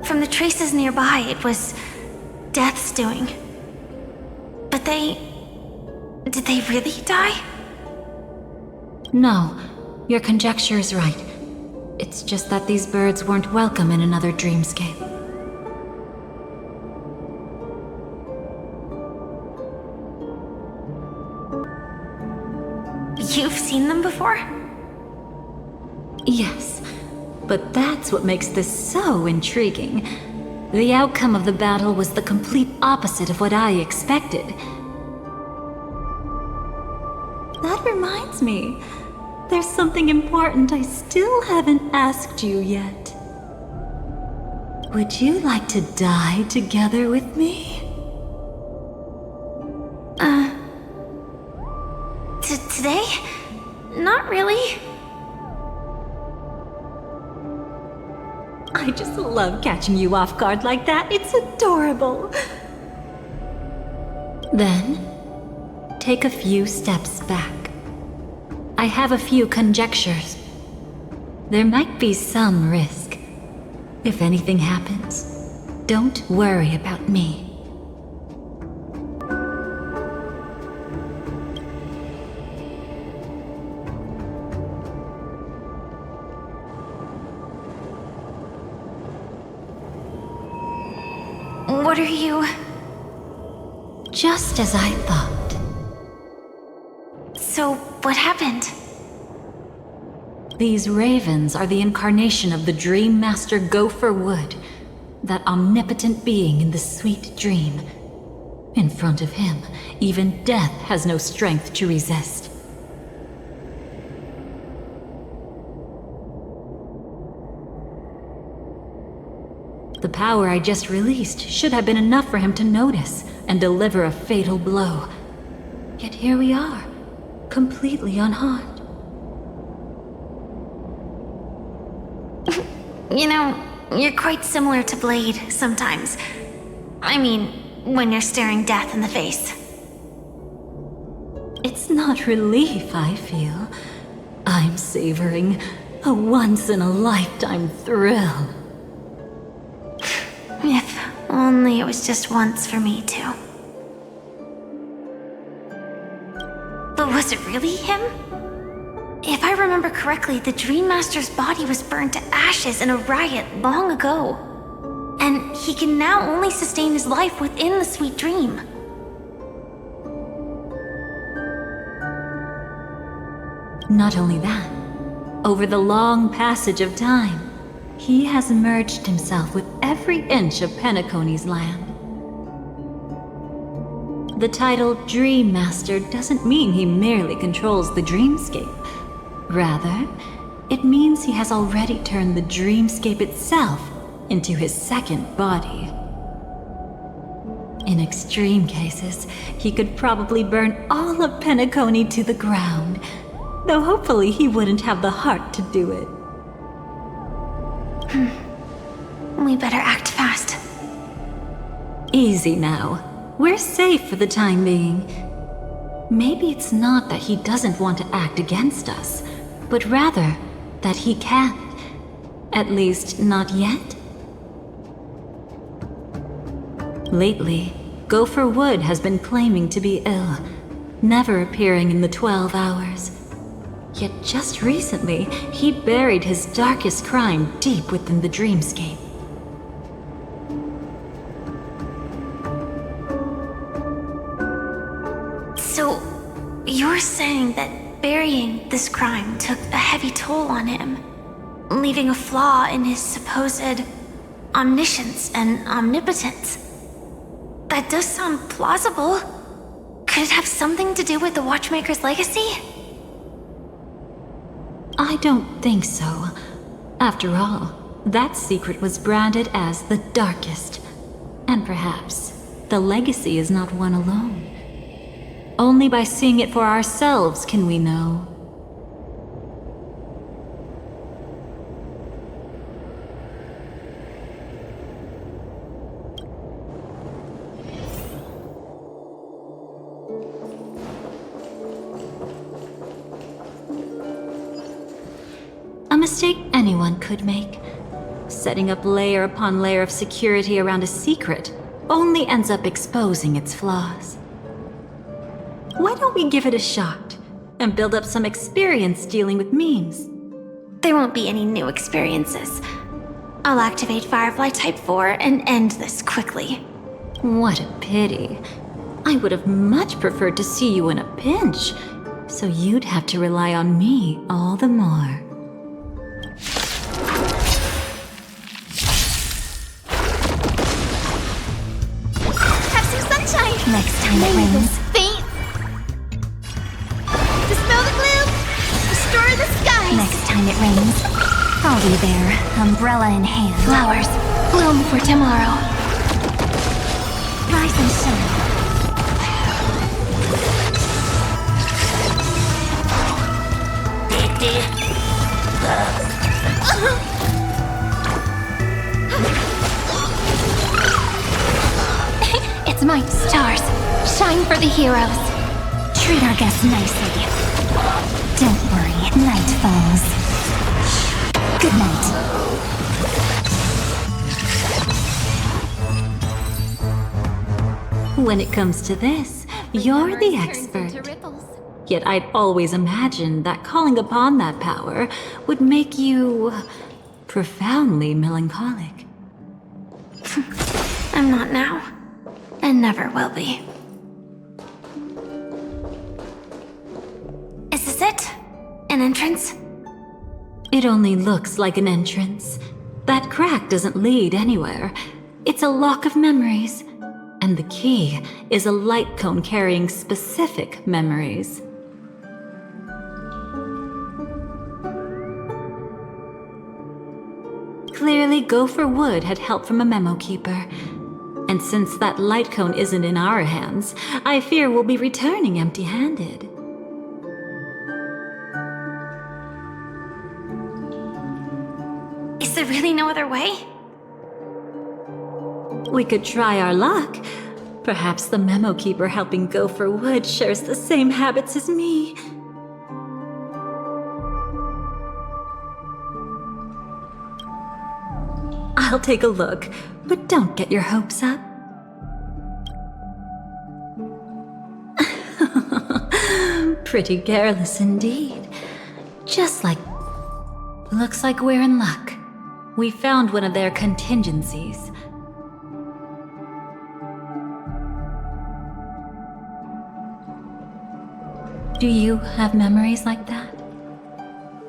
From the traces nearby, it was Death's doing. But did they really die? No, your conjecture is right. It's just that these birds weren't welcome in another dreamscape. You've seen them before? Yes, but that's what makes this so intriguing. The outcome of the battle was the complete opposite of what I expected. That reminds me, there's something important I still haven't asked you yet. Would you like to die together with me? Today? Not really. I just love catching you off guard like that. It's adorable. Then, take a few steps back. I have a few conjectures. There might be some risk. If anything happens, don't worry about me. What are you? Just as I thought. So, what happened? These ravens are the incarnation of the Dream Master Gopher Wood, that omnipotent being in the sweet dream. In front of him, even death has no strength to resist. The power I just released should have been enough for him to notice and deliver a fatal blow. Yet here we are, completely unharmed. You know, you're quite similar to Blade sometimes. I mean, when you're staring death in the face. It's not relief I feel. I'm savoring a once-in-a-lifetime thrill. If only it was just once for me, too. But was it really him? If I remember correctly, the Dream Master's body was burned to ashes in a riot long ago. And he can now only sustain his life within the sweet dream. Not only that, over the long passage of time, he has merged himself with every inch of Penacony's land. The title Dream Master doesn't mean he merely controls the dreamscape. Rather, it means he has already turned the dreamscape itself into his second body. In extreme cases, he could probably burn all of Penacony to the ground, though hopefully he wouldn't have the heart to do it. We better act fast. Easy now. We're safe for the time being. Maybe it's not that he doesn't want to act against us, but rather that he can't. At least, not yet. Lately, Gopher Wood has been claiming to be ill, never appearing in the 12 hours. Yet just recently, he buried his darkest crime deep within the dreamscape. So, you're saying that burying this crime took a heavy toll on him, leaving a flaw in his supposed omniscience and omnipotence? That does sound plausible. Could it have something to do with the Watchmaker's legacy? I don't think so. After all, that secret was branded as the darkest. And perhaps the legacy is not one alone. Only by seeing it for ourselves can we know. A mistake anyone could make. Setting up layer upon layer of security around a secret only ends up exposing its flaws. Why don't we give it a shot and build up some experience dealing with memes? There won't be any new experiences. I'll activate Firefly Type 4 and end this quickly. What a pity. I would have much preferred to see you in a pinch, so you'd have to rely on me all the more. Have some sunshine! Next time it rains. Faint. Dispel the gloom! Restore the skies! Next time it rains, I'll be there, umbrella in hand. Flowers, bloom for tomorrow. Rise and shine. It's my stars. Shine for the heroes. Treat our guests nicely. Don't worry, night falls. Good night. When it comes to this, you're the expert. Yet I'd always imagined that calling upon that power would make you profoundly melancholic. I'm not now, and never will be. Is this it? An entrance? It only looks like an entrance. That crack doesn't lead anywhere. It's a lock of memories. And the key is a light cone carrying specific memories. Clearly, Gopher Wood had help from a memo keeper. And since that light cone isn't in our hands, I fear we'll be returning empty-handed. Is there really no other way? We could try our luck. Perhaps the memo keeper helping Gopher Wood shares the same habits as me. I'll take a look, but don't get your hopes up. Pretty careless indeed. Just like... Looks like we're in luck. We found one of their contingencies. Do you have memories like that?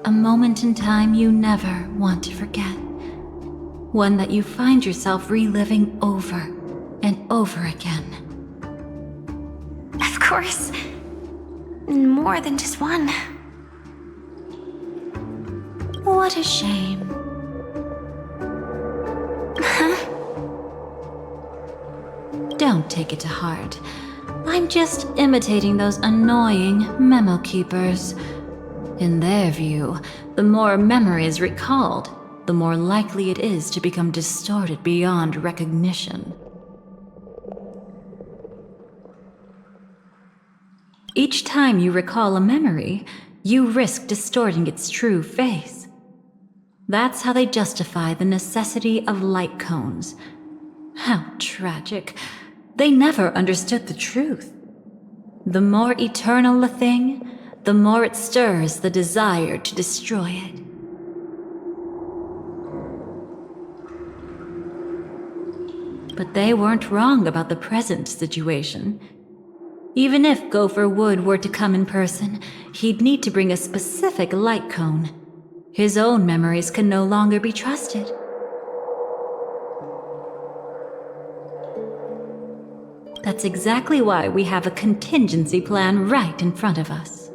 A moment in time you never want to forget. One that you find yourself reliving over and over again. Of course. More than just one. What a shame. Don't take it to heart. I'm just imitating those annoying memo keepers. In their view, the more memory is recalled, the more likely it is to become distorted beyond recognition. Each time you recall a memory, you risk distorting its true face. That's how they justify the necessity of light cones. How tragic. They never understood the truth. The more eternal a thing, the more it stirs the desire to destroy it. But they weren't wrong about the present situation. Even if Gopher Wood were to come in person, he'd need to bring a specific light cone. His own memories can no longer be trusted. That's exactly why we have a contingency plan right in front of us.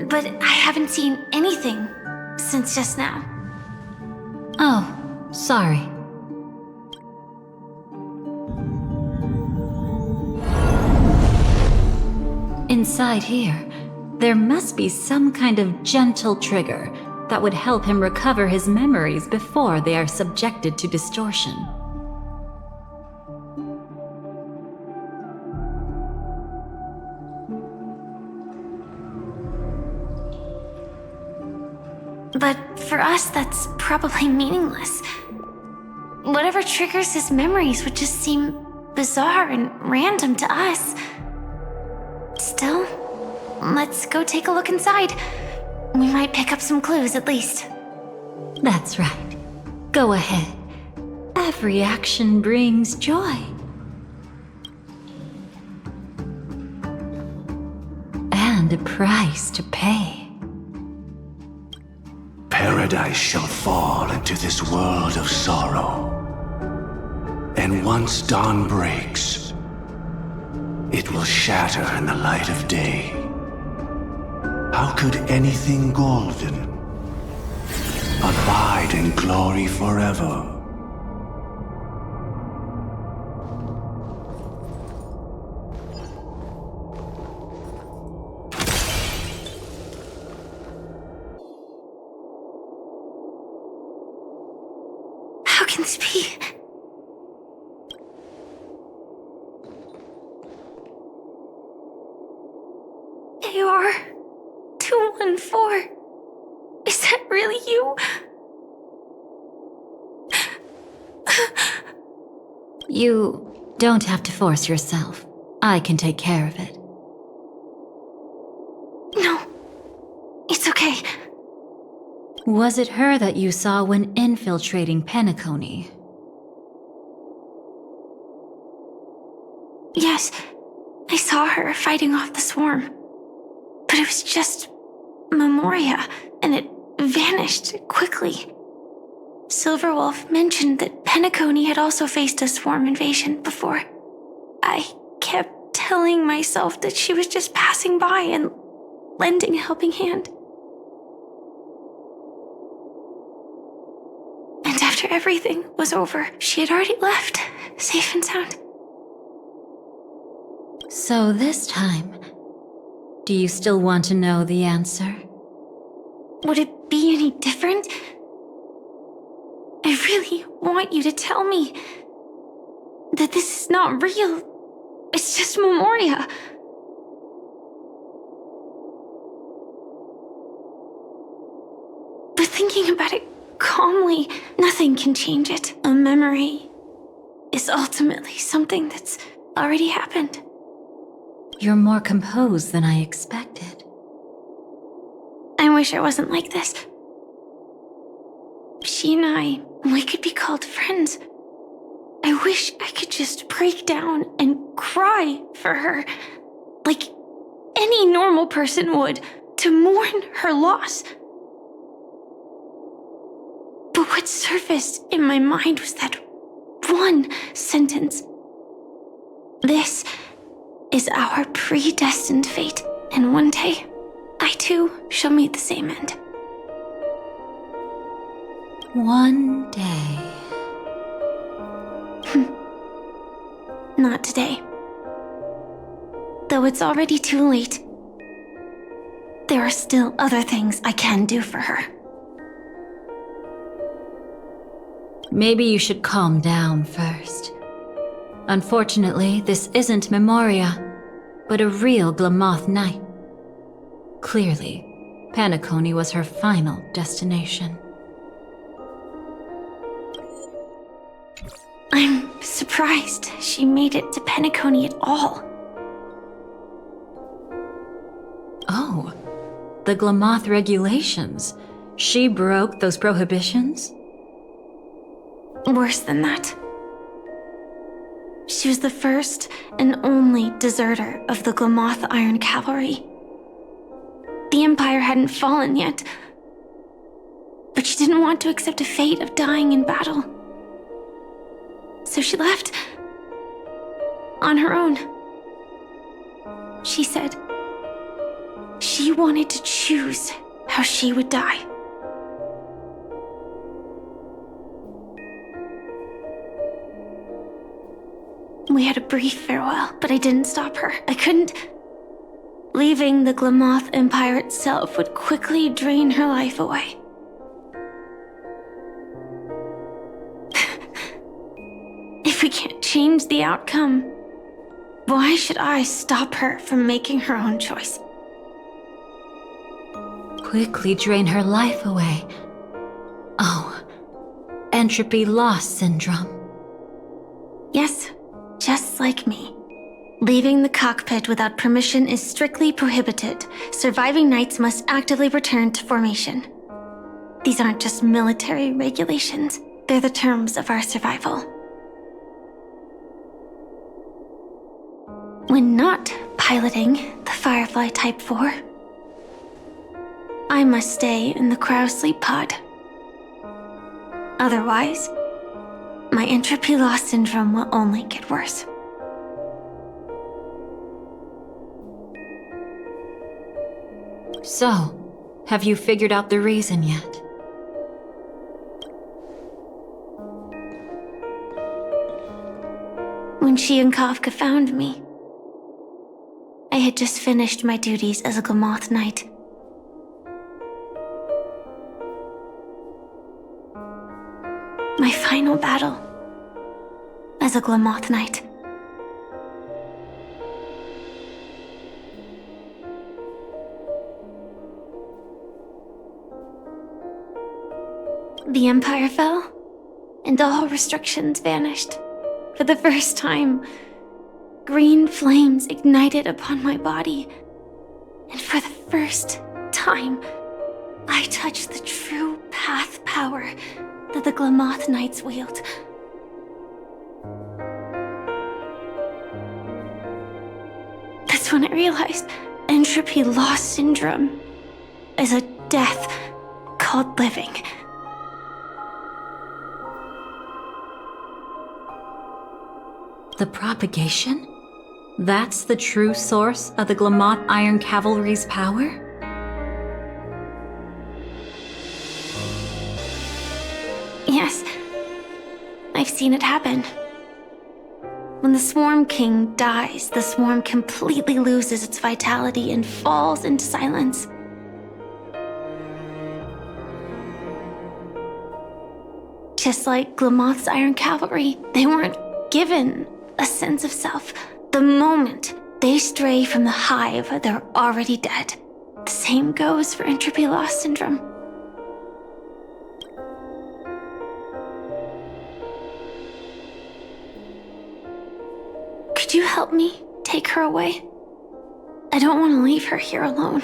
But I haven't seen anything since just now. Oh, sorry. Inside here, there must be some kind of gentle trigger that would help him recover his memories before they are subjected to distortion. But for us, that's probably meaningless. Whatever triggers his memories would just seem bizarre and random to us. Still, let's go take a look inside. We might pick up some clues at least. That's right. Go ahead. Every action brings joy. And a price to pay. Paradise shall fall into this world of sorrow. And once dawn breaks, it will shatter in the light of day. How could anything golden abide in glory forever? How can this be? AR 214. Is that really you? You don't have to force yourself. I can take care of it. No, it's okay. Was it her that you saw when infiltrating Penacony? Yes, I saw her fighting off the swarm. But it was just Memoria, and it vanished quickly. Silverwolf mentioned that Penacony had also faced a swarm invasion before. I kept telling myself that she was just passing by and lending a helping hand. And after everything was over, she had already left, safe and sound. So this time, do you still want to know the answer? Would it be any different? I really want you to tell me that this is not real. It's just Memoria. But thinking about it calmly, nothing can change it. A memory is ultimately something that's already happened. You're more composed than I expected. I wish I wasn't like this. She and I, we could be called friends. I wish I could just break down and cry for her. Like any normal person would, to mourn her loss. But what surfaced in my mind was that one sentence. This is our predestined fate, and one day, I too shall meet the same end. One day. Not today. Though it's already too late, there are still other things I can do for her. Maybe you should calm down first. Unfortunately, this isn't Memoria, but a real Glamoth night. Clearly, Penacony was her final destination. I'm surprised she made it to Penacony at all. Oh, the Glamoth regulations. She broke those prohibitions? Worse than that. She was the first and only deserter of the Glamoth Iron Cavalry. The Empire hadn't fallen yet, but she didn't want to accept a fate of dying in battle. So she left on her own. She said she wanted to choose how she would die. We had a brief farewell, but I didn't stop her. I couldn't. Leaving the Glamoth Empire itself would quickly drain her life away. If we can't change the outcome, why should I stop her from making her own choice? Quickly drain her life away. Oh, entropy loss syndrome. Yes, just like me. Leaving the cockpit without permission is strictly prohibited. Surviving knights must actively return to formation. These aren't just military regulations, they're the terms of our survival. When not piloting the Firefly Type 4, I must stay in the Crow Sleep Pod. Otherwise, my entropy loss syndrome will only get worse. So, have you figured out the reason yet? When she and Kafka found me, I had just finished my duties as a Glamoth Knight. My final battle as a Glamoth Knight. The Empire fell, and all restrictions vanished. For the first time, green flames ignited upon my body, and for the first time, I touched the true path power that the Glamoth Knights wield. That's when I realized entropy loss syndrome is a death called living. The propagation? That's the true source of the Glamoth Iron Cavalry's power? Yes, I've seen it happen. When the Swarm King dies, the Swarm completely loses its vitality and falls into silence. Just like Glamoth's Iron Cavalry, they weren't given a sense of self. The moment they stray from the hive, they're already dead. The same goes for entropy loss syndrome. Could you help me take her away? I don't want to leave her here alone.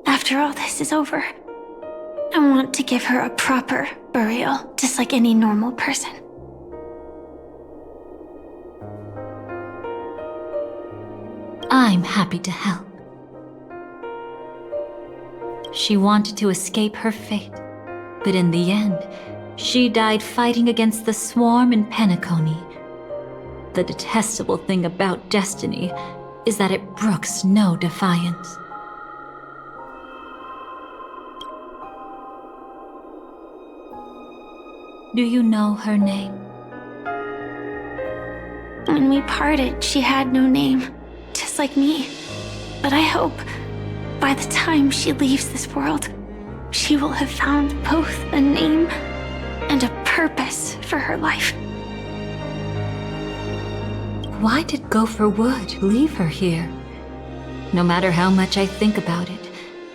After all this is over, I want to give her a proper burial, just like any normal person. I'm happy to help. She wanted to escape her fate, but in the end, she died fighting against the swarm in Penacony. The detestable thing about destiny is that it brooks no defiance. Do you know her name? When we parted, she had no name, just like me. But I hope, by the time she leaves this world, she will have found both a name and a purpose for her life. Why did Gopher Wood leave her here? No matter how much I think about it,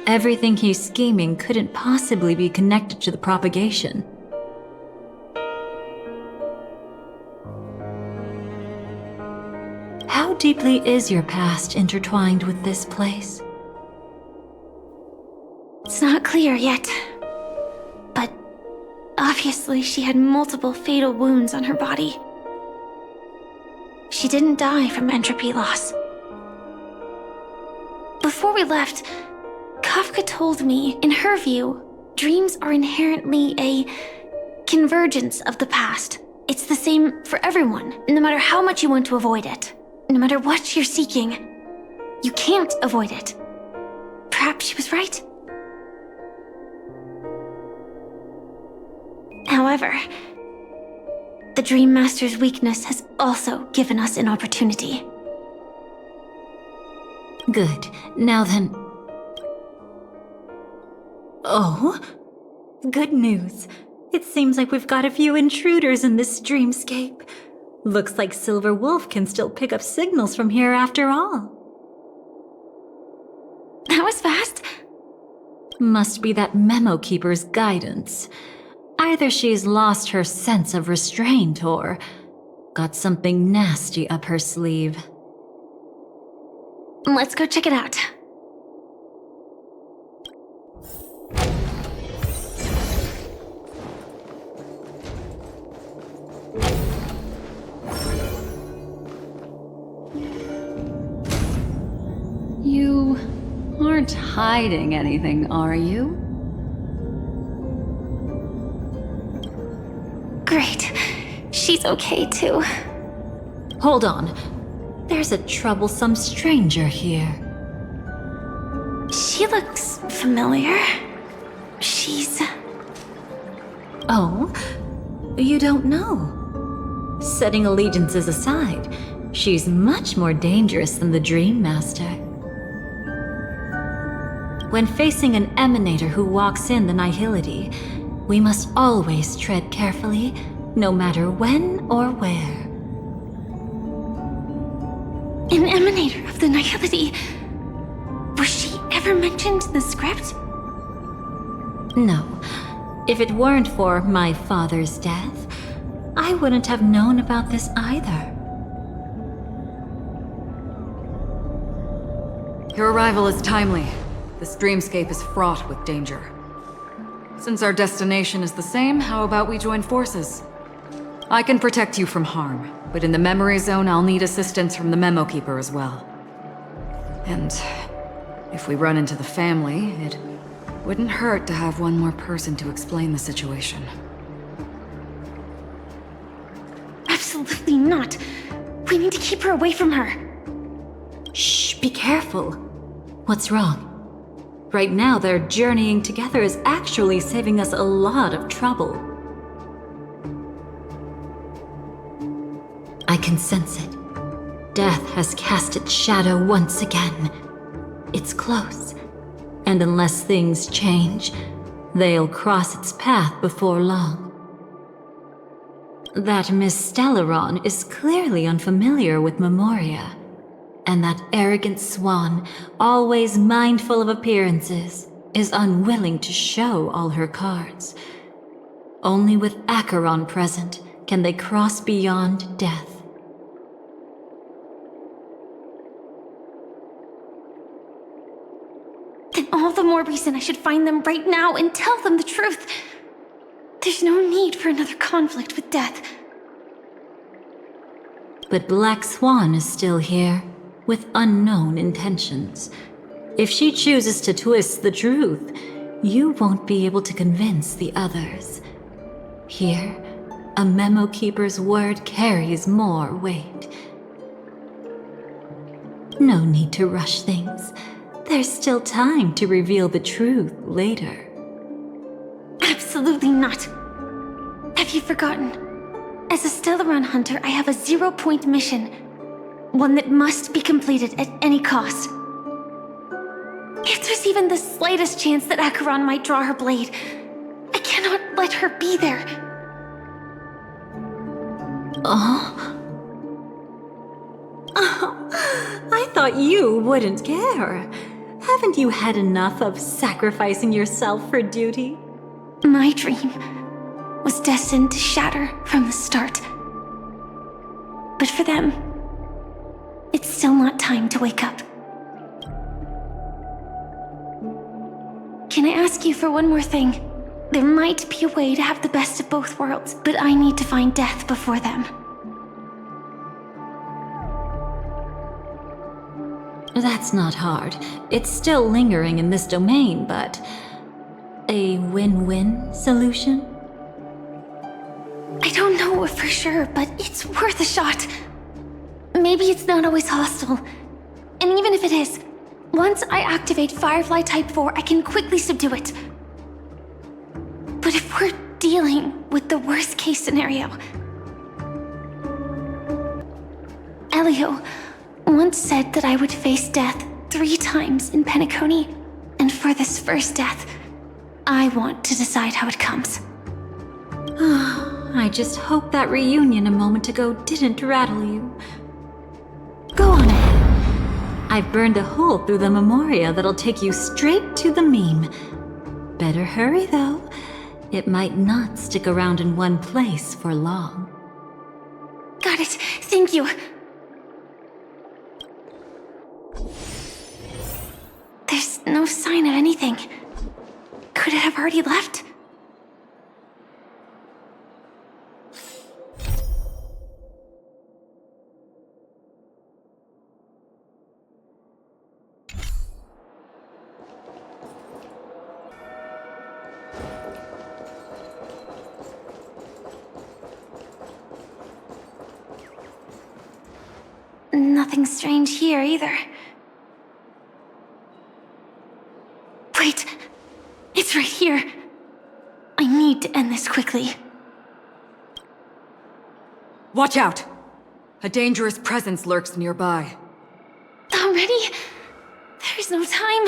everything he's scheming couldn't possibly be connected to the propagation. How deeply is your past intertwined with this place? It's not clear yet. But obviously she had multiple fatal wounds on her body. She didn't die from entropy loss. Before we left, Kafka told me, in her view, dreams are inherently a convergence of the past. It's the same for everyone, no matter how much you want to avoid it. No matter what you're seeking, you can't avoid it. Perhaps she was right. However, the Dream Master's weakness has also given us an opportunity. Good. Now then... Oh? Good news. It seems like we've got a few intruders in this dreamscape. Looks like Silver Wolf can still pick up signals from here after all. That was fast. Must be that Memo Keeper's guidance. Either she's lost her sense of restraint or got something nasty up her sleeve. Let's go check it out. You aren't hiding anything, are you? Great. She's okay too. Hold on. There's a troublesome stranger here. She looks familiar. She's... Oh? You don't know? Setting allegiances aside, she's much more dangerous than the Dream Master. When facing an emanator who walks in the nihility, we must always tread carefully, no matter when or where. An emanator of the nihility. Was she ever mentioned in the script? No. If it weren't for my father's death, I wouldn't have known about this either. Your arrival is timely. This dreamscape is fraught with danger. Since our destination is the same, how about we join forces? I can protect you from harm, but in the memory zone I'll need assistance from the Memo Keeper as well. And if we run into the family, it wouldn't hurt to have one more person to explain the situation. Absolutely not. We need to keep her away from her. Shh, be careful. What's wrong? Right now, their journeying together is actually saving us a lot of trouble. I can sense it. Death has cast its shadow once again. It's close, and unless things change, they'll cross its path before long. That Miss Stellaron is clearly unfamiliar with Memoria, and that arrogant swan, always mindful of appearances, is unwilling to show all her cards. Only with Acheron present can they cross beyond death. Then all the more reason I should find them right now and tell them the truth. There's no need for another conflict with death. But Black Swan is still here, with unknown intentions. If she chooses to twist the truth, you won't be able to convince the others. Here, a memo keeper's word carries more weight. No need to rush things. There's still time to reveal the truth later. Absolutely not. Have you forgotten? As a Stellaron hunter, I have a 0-point mission. One that must be completed at any cost. If there's even the slightest chance that Acheron might draw her blade, I cannot let her be there. I thought you wouldn't care. Haven't you had enough of sacrificing yourself for duty? My dream was destined to shatter from the start. But for them, it's still not time to wake up. Can I ask you for one more thing? There might be a way to have the best of both worlds, but I need to find death before them. That's not hard. It's still lingering in this domain, but a win-win solution? I don't know for sure, but it's worth a shot. Maybe it's not always hostile. And even if it is, once I activate Firefly Type 4, I can quickly subdue it. But if we're dealing with the worst-case scenario... Elio once said that I would face death 3 times in Penacony, and for this first death, I want to decide how it comes. I just hope that reunion a moment ago didn't rattle you. Go on ahead. I've burned a hole through the Memoria that'll take you straight to the meme. Better hurry, though. It might not stick around in one place for long. Got it. Thank you. There's no sign of anything. Could it have already left? Nothing strange here either. Wait! It's right here! I need to end this quickly. Watch out! A dangerous presence lurks nearby. Already? There's no time.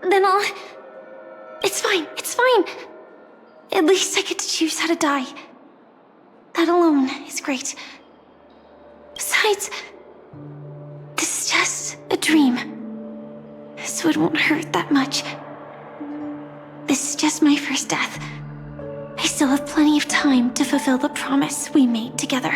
Then I'll... It's fine, it's fine. At least I get to choose how to die. That alone is great. Besides, this is just a dream. So it won't hurt that much. This is just my first death. I still have plenty of time to fulfill the promise we made together.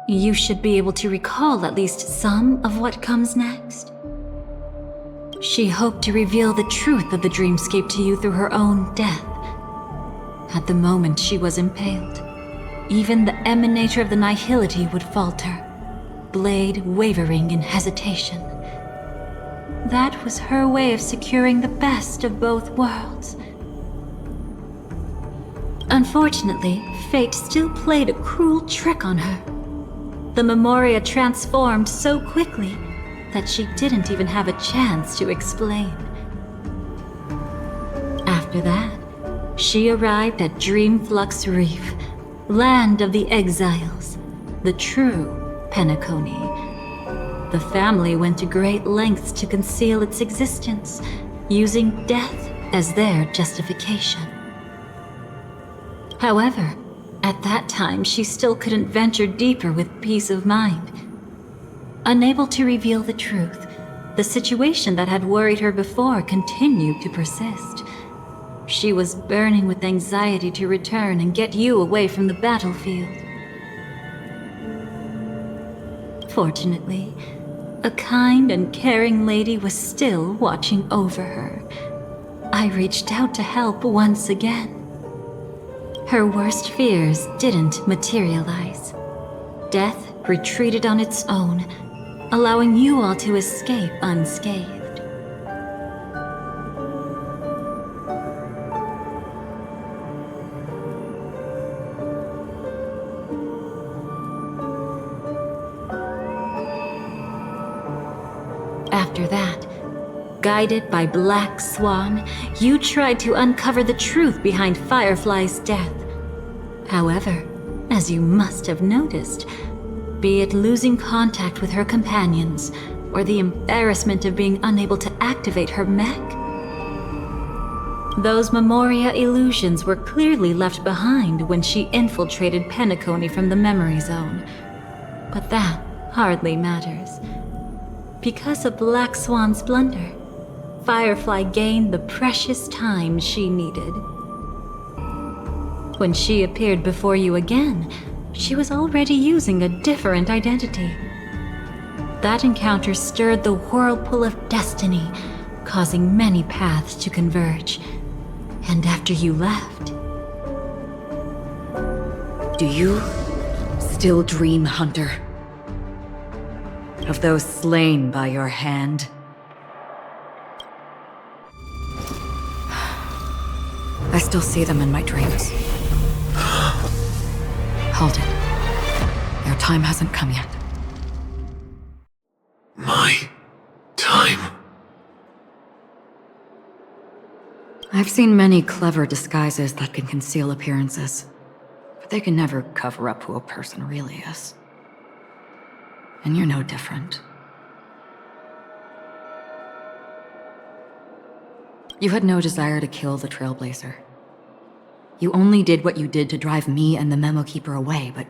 You should be able to recall at least some of what comes next. She hoped to reveal the truth of the dreamscape to you through her own death. At the moment she was impaled, even the emanator of the nihility would falter, blade wavering in hesitation. That was her way of securing the best of both worlds. Unfortunately, fate still played a cruel trick on her. The Memoria transformed so quickly that she didn't even have a chance to explain. After that, she arrived at Dreamflux Reef, land of the exiles, the true Penacony. The family went to great lengths to conceal its existence, using death as their justification. However, at that time she still couldn't venture deeper with peace of mind. Unable to reveal the truth, the situation that had worried her before continued to persist. She was burning with anxiety to return and get you away from the battlefield. Fortunately, a kind and caring lady was still watching over her. I reached out to help once again. Her worst fears didn't materialize. Death retreated on its own, allowing you all to escape unscathed. After that, guided by Black Swan, you tried to uncover the truth behind Firefly's death. However, as you must have noticed, be it losing contact with her companions, or the embarrassment of being unable to activate her mech, those Memoria illusions were clearly left behind when she infiltrated Penacony from the memory zone. But that hardly matters. Because of Black Swan's blunder, Firefly gained the precious time she needed. When she appeared before you again, she was already using a different identity. That encounter stirred the whirlpool of destiny, causing many paths to converge. And after you left... Do you still dream, Hunter? Of those slain by your hand? I still see them in my dreams. Hold it. Your time hasn't come yet. My time? I've seen many clever disguises that can conceal appearances, but they can never cover up who a person really is. And you're no different. You had no desire to kill the Trailblazer. You only did what you did to drive me and the Memo Keeper away, but...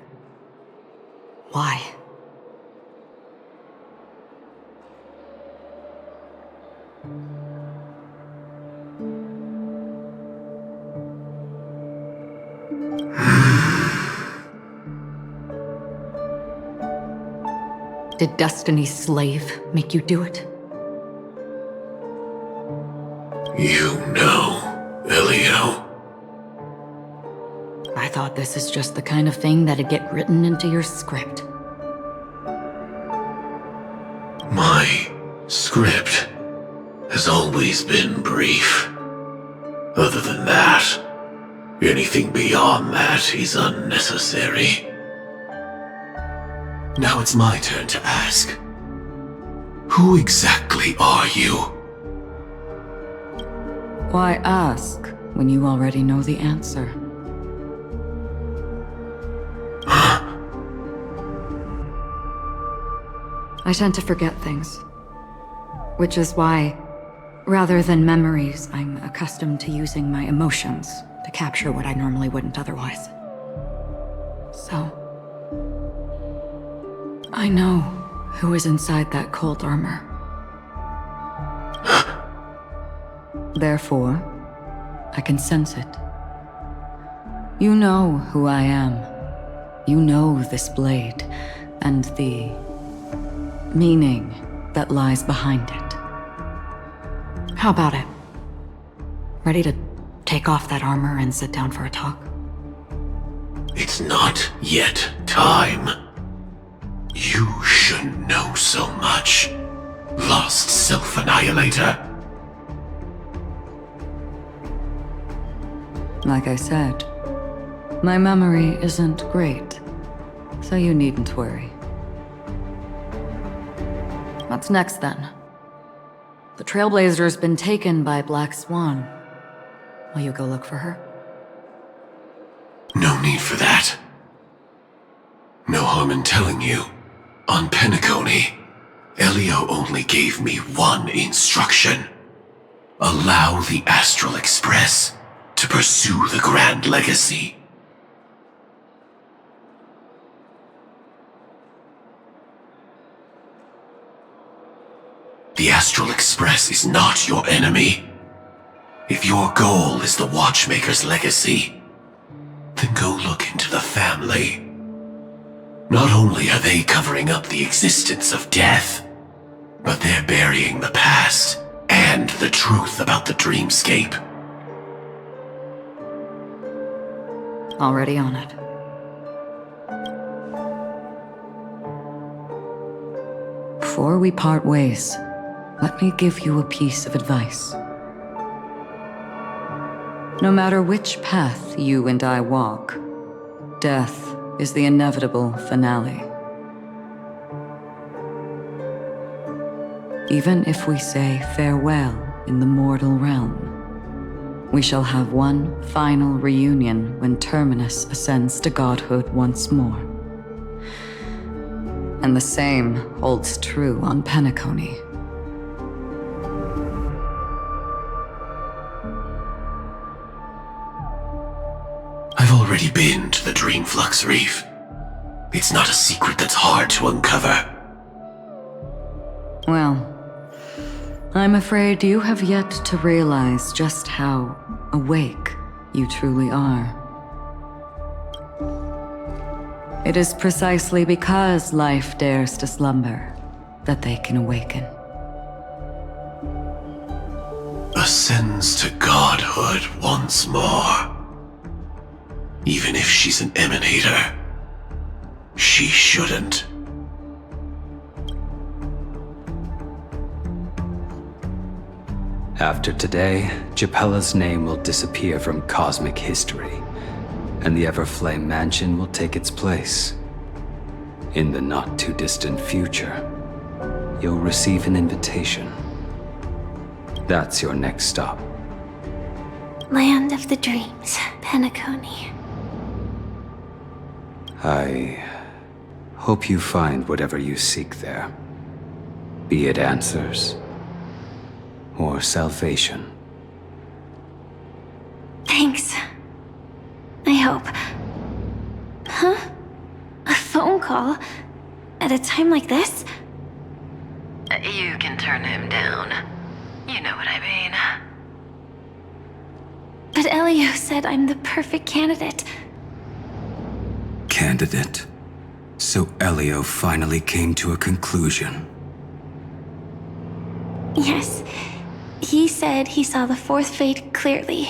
why? Did Destiny's slave make you do it? You know, Elio. I thought this is just the kind of thing that'd get written into your script. My script has always been brief. Other than that, anything beyond that is unnecessary. Now it's my turn to ask. Who exactly are you? Why ask when you already know the answer? I tend to forget things. Which is why, rather than memories, I'm accustomed to using my emotions to capture what I normally wouldn't otherwise. So... I know who is inside that cold armor. Therefore, I can sense it. You know who I am. You know this blade, and the meaning that lies behind it. How about it? Ready to take off that armor and sit down for a talk? It's not yet time. You shouldn't know so much. Lost Self-Annihilator. Like I said, my memory isn't great, so you needn't worry. What's next then? The Trailblazer's been taken by Black Swan. Will you go look for her? need for that. No harm in telling you. On Penacony, Elio only gave me one instruction. Allow the Astral Express to pursue the Grand Legacy. The Astral Express is not your enemy. If your goal is the Watchmaker's legacy, then go look into the family. Not only are they covering up the existence of death, but they're burying the past and the truth about the dreamscape. Already on it. Before we part ways, let me give you a piece of advice. No matter which path you and I walk, death is the inevitable finale. Even if we say farewell in the mortal realm, we shall have one final reunion when Terminus ascends to godhood once more. And the same holds true on Penacony. I've already been to the Dreamflux Reef. It's not a secret that's hard to uncover. Well, I'm afraid you have yet to realize just how awake you truly are. It is precisely because life dares to slumber that they can awaken. Ascends to godhood once more. Even if she's an emanator, she shouldn't. After today, Japella's name will disappear from cosmic history, and the Everflame Mansion will take its place. In the not-too-distant future, you'll receive an invitation. That's your next stop. Land of the Dreams, Penacony. I hope you find whatever you seek there. Be it answers or salvation. Thanks. I hope. Huh? A phone call? At a time like this? You can turn him down. You know what I mean. But Elio said I'm the perfect candidate. Candidate. So Elio finally came to a conclusion. Yes. He said he saw the fourth fate clearly.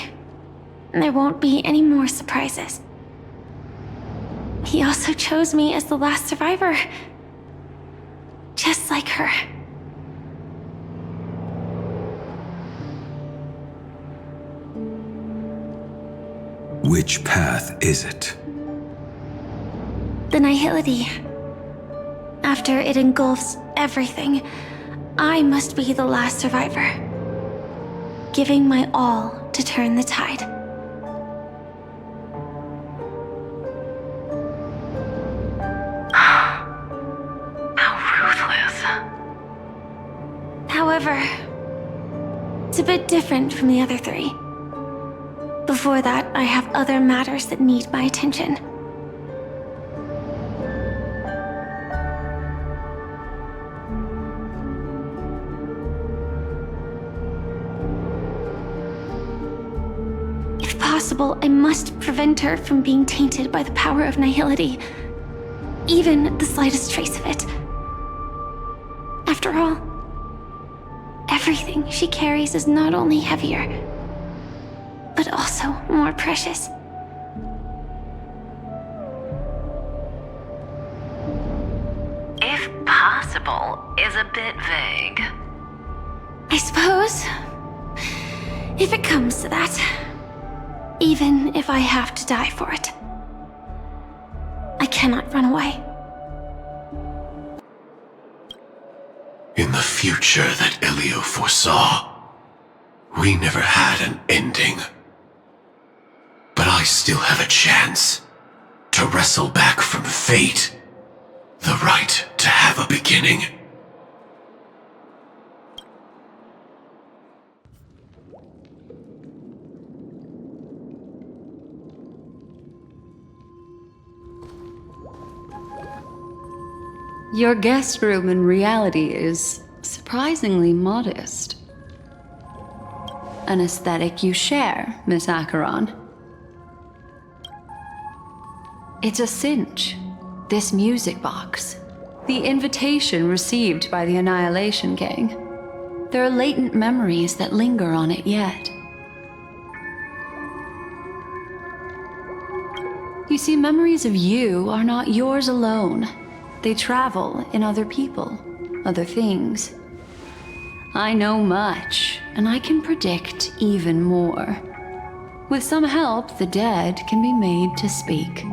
There won't be any more surprises. He also chose me as the last survivor. Just like her. Which path is it? The Nihility. After it engulfs everything, I must be the last survivor. Giving my all to turn the tide. However, it's a bit different from the other three. Before that, I have other matters that need my attention. If possible, I must prevent her from being tainted by the power of Nihility. Even the slightest trace of it. After all, everything she carries is not only heavier, but also more precious. If possible is a bit vague. I suppose, if it comes to that, even if I have to die for it, I cannot run away. In the future that Elio foresaw, we never had an ending. But I still have a chance. To wrestle back from fate. The right to have a beginning. Your guest room in reality is surprisingly modest. An aesthetic you share, Miss Acheron. It's a cinch. This music box. The invitation received by the Annihilation Gang. There are latent memories that linger on it yet. You see, memories of you are not yours alone. They travel in other people, other things. I know much, and I can predict even more. With some help, the dead can be made to speak.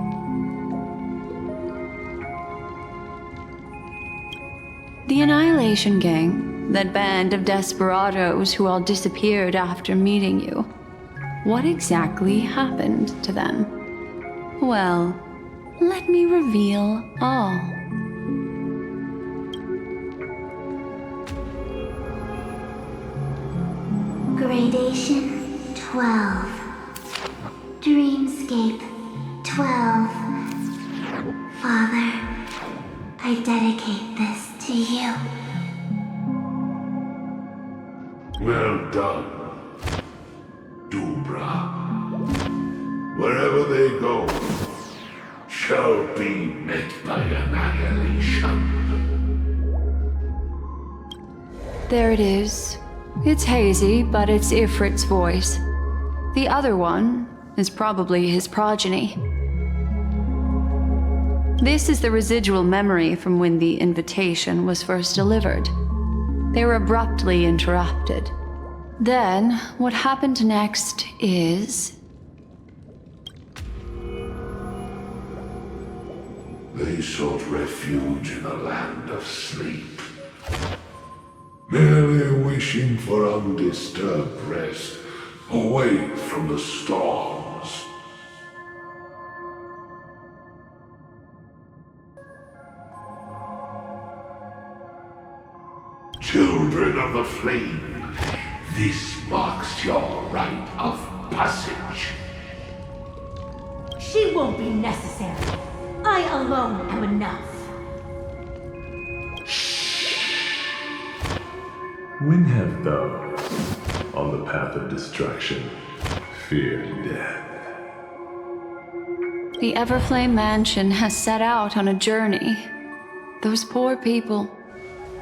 The Annihilation Gang, that band of desperados who all disappeared after meeting you. What exactly happened to them? Well, let me reveal all. Gradation 12. Dreamscape 12. Father, I dedicate this to you. Well done, Dubra. Wherever they go, shall be met by annihilation. There it is. It's hazy, but it's Ifrit's voice. The other one is probably his progeny. This is the residual memory from when the invitation was first delivered. They were abruptly interrupted. Then, what happened next is... They sought refuge in a land of sleep, merely wishing for undisturbed rest, away from the storms. Children of the Flame, this marks your rite of passage. She won't be necessary. I alone am enough. When have those on the path of destruction feared death? The Everflame Mansion has set out on a journey. Those poor people,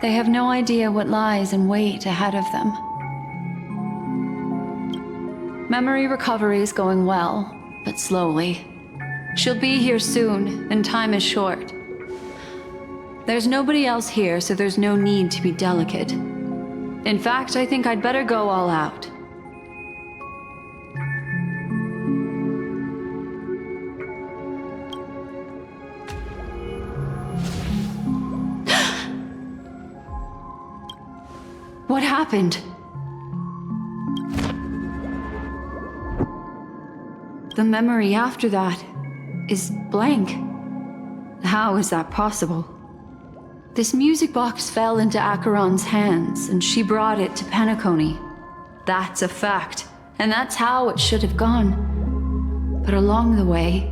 they have no idea what lies in wait ahead of them. Memory recovery is going well, but slowly. She'll be here soon, and time is short. There's nobody else here, so there's no need to be delicate. In fact, I think I'd better go all out. What happened? The memory after that is blank. How is that possible? This music box fell into Acheron's hands, and she brought it to Penacony. That's a fact, and that's how it should have gone. But along the way...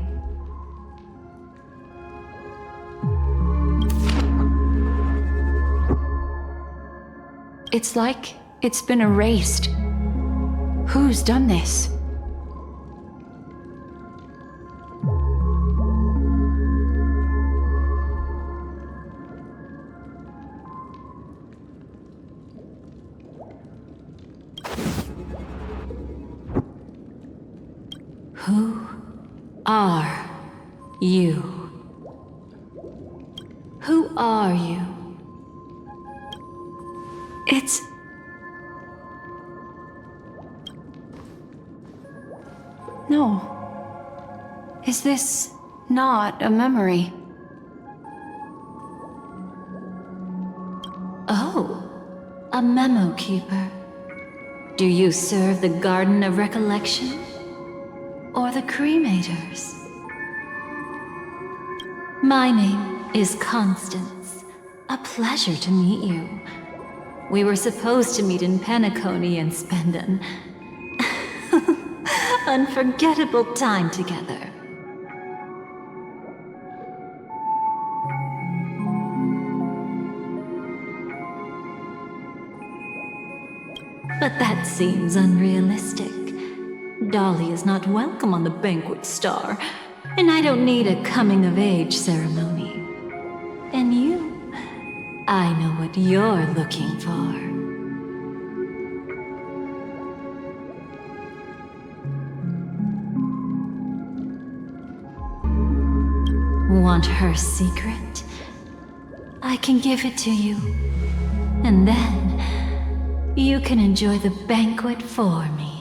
it's like it's been erased. Who's done this? Who are you? Who are you? It's... no. Is this not a memory? Oh, a memo keeper. Do you serve the Garden of Recollection? Or the Cremators? My name is Constance. A pleasure to meet you. We were supposed to meet in Penacony and spend an unforgettable time together. But that seems unrealistic. Dolly is not welcome on the banquet star, and I don't need a coming-of-age ceremony. And you, I know what you're looking for. Want her secret? I can give it to you. And then, you can enjoy the banquet for me.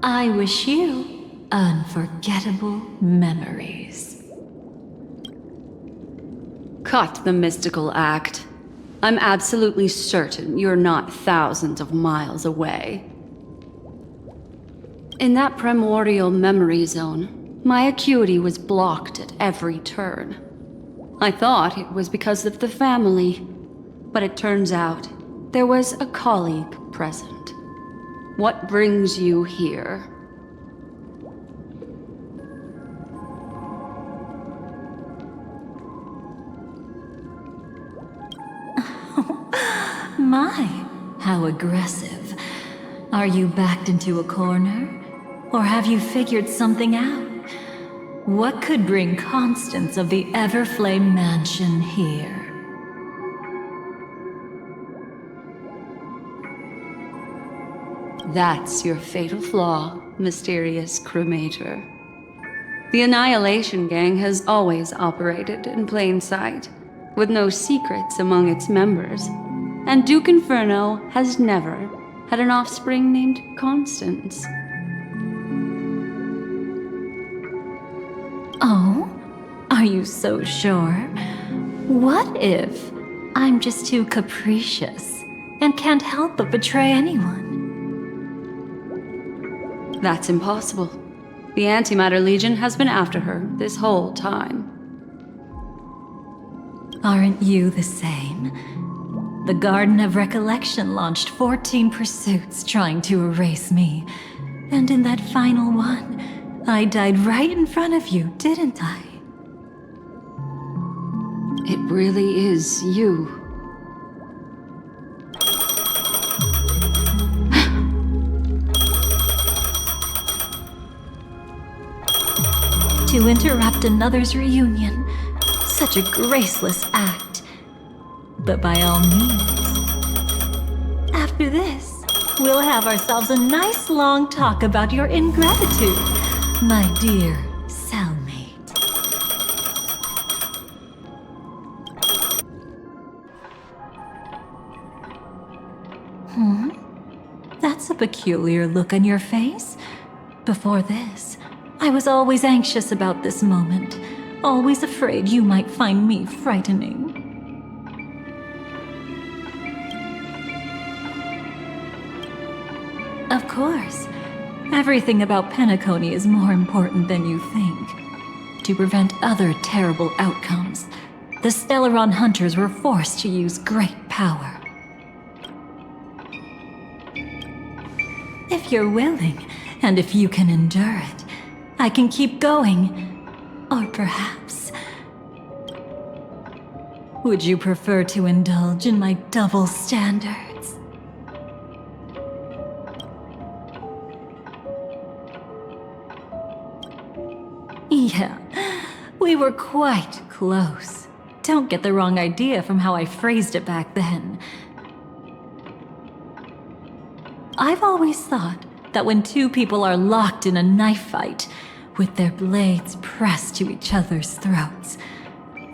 I wish you unforgettable memories. Cut the mystical act. I'm absolutely certain you're not thousands of miles away. In that primordial memory zone, my acuity was blocked at every turn. I thought it was because of the family, but it turns out there was a colleague present. What brings you here? My, how aggressive. Are you backed into a corner? Or have you figured something out? What could bring Constance of the Everflame Mansion here? That's your fatal flaw, mysterious cremator. The Annihilation Gang has always operated in plain sight, with no secrets among its members, and Duke Inferno has never had an offspring named Constance. Oh? Are you so sure? What if I'm just too capricious and can't help but betray anyone? That's impossible. The Antimatter Legion has been after her this whole time. Aren't you the same? The Garden of Recollection launched 14 pursuits trying to erase me. And in that final one, I died right in front of you, didn't I? It really is you. To interrupt another's reunion. Such a graceless act. But by all means. After this, we'll have ourselves a nice long talk about your ingratitude, my dear cellmate. That's a peculiar look on your face. Before this, I was always anxious about this moment, always afraid you might find me frightening. Of course, everything about Penacony is more important than you think. To prevent other terrible outcomes, the Stellaron hunters were forced to use great power. If you're willing, and if you can endure it, I can keep going. Or perhaps... would you prefer to indulge in my double standards? Yeah, we were quite close. Don't get the wrong idea from how I phrased it back then. I've always thought that when two people are locked in a knife fight, with their blades pressed to each other's throats,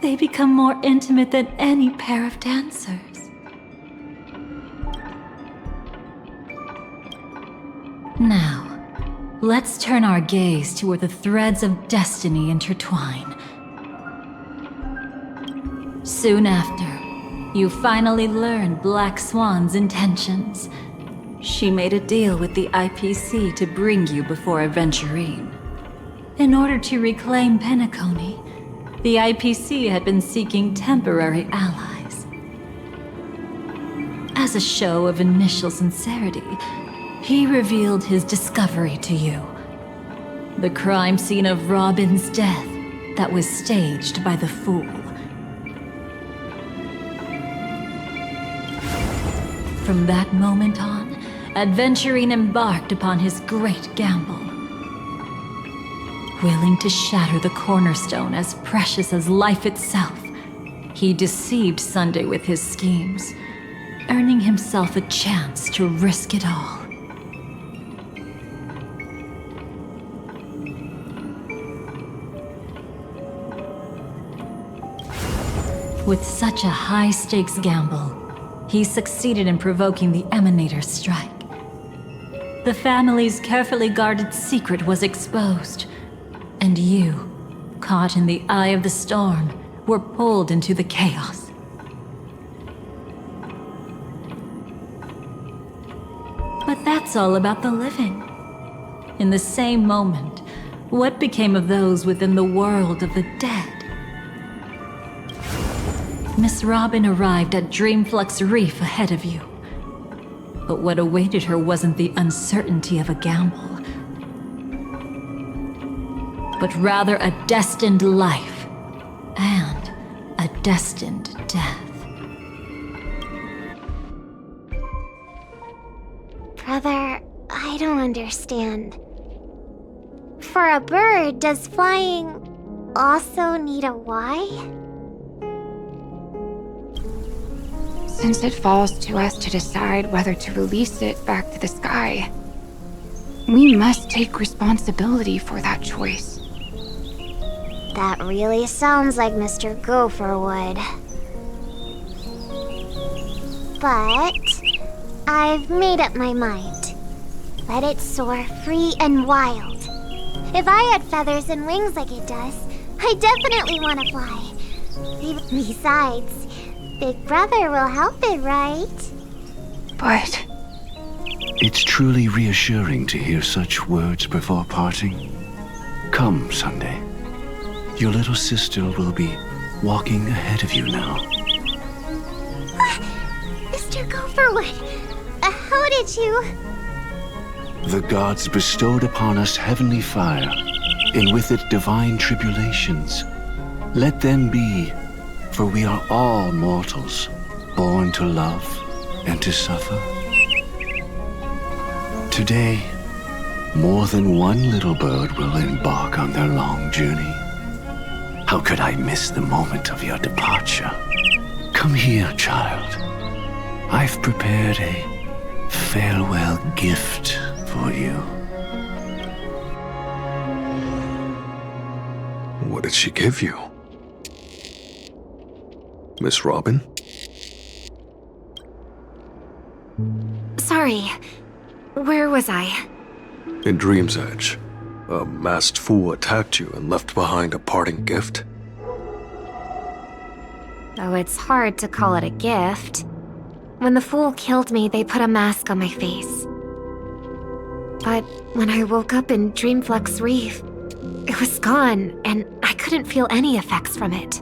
they become more intimate than any pair of dancers. Now, let's turn our gaze to where the threads of destiny intertwine. Soon after, you finally learn Black Swan's intentions. She made a deal with the IPC to bring you before Aventurine. In order to reclaim Penacony, the IPC had been seeking temporary allies. As a show of initial sincerity, he revealed his discovery to you. The crime scene of Robin's death that was staged by the Fool. From that moment on, Aventurine embarked upon his great gamble. Willing to shatter the cornerstone as precious as life itself, he deceived Sunday with his schemes, earning himself a chance to risk it all. With such a high-stakes gamble, he succeeded in provoking the Emanator's strike. The family's carefully guarded secret was exposed, and you, caught in the eye of the storm, were pulled into the chaos. But that's all about the living. In the same moment, what became of those within the world of the dead? Miss Robin arrived at Dreamflux Reef ahead of you. But what awaited her wasn't the uncertainty of a gamble, but rather a destined life and a destined death. Brother, I don't understand. For a bird, does flying also need a why? Since it falls to us to decide whether to release it back to the sky, we must take responsibility for that choice. That really sounds like Mr. Gopher would. But I've made up my mind. Let it soar free and wild. If I had feathers and wings like it does, I definitely want to fly. Besides, Big Brother will help it, right? But It's truly reassuring to hear such words before parting. Come, Sunday. Your little sister will be walking ahead of you now. Mr. Gopherwood, how did you... The gods bestowed upon us heavenly fire, and with it divine tribulations. Let them be, for we are all mortals, born to love and to suffer. Today, more than one little bird will embark on their long journey. How could I miss the moment of your departure? Come here, child. I've prepared a farewell gift for you. What did she give you? Miss Robin? sorry. Where was I? In Dream's Edge, a masked fool attacked you and left behind a parting gift. Though it's hard to call it a gift. When the fool killed me, they put a mask on my face. But when I woke up in Dreamflux Reef, it was gone, and I couldn't feel any effects from it.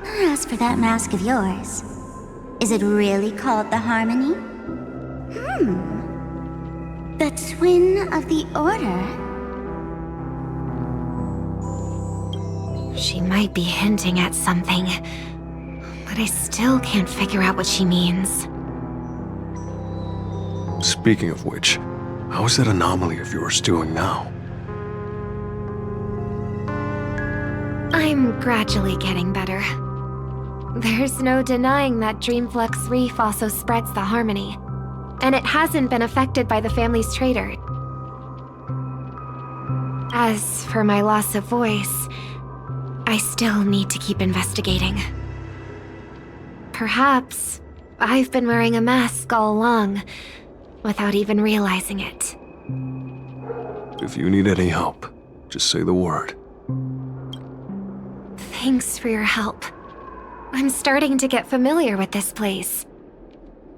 As for that mask of yours, is it really called the Harmony? The Twin of the Order? She might be hinting at something, but I still can't figure out what she means. Speaking of which, how is that anomaly of yours doing now? I'm gradually getting better. There's no denying that Dreamflux Reef also spreads the Harmony, and it hasn't been affected by the family's traitor. As for my loss of voice, I still need to keep investigating. Perhaps I've been wearing a mask all along, without even realizing it. If you need any help, just say the word. Thanks for your help. I'm starting to get familiar with this place.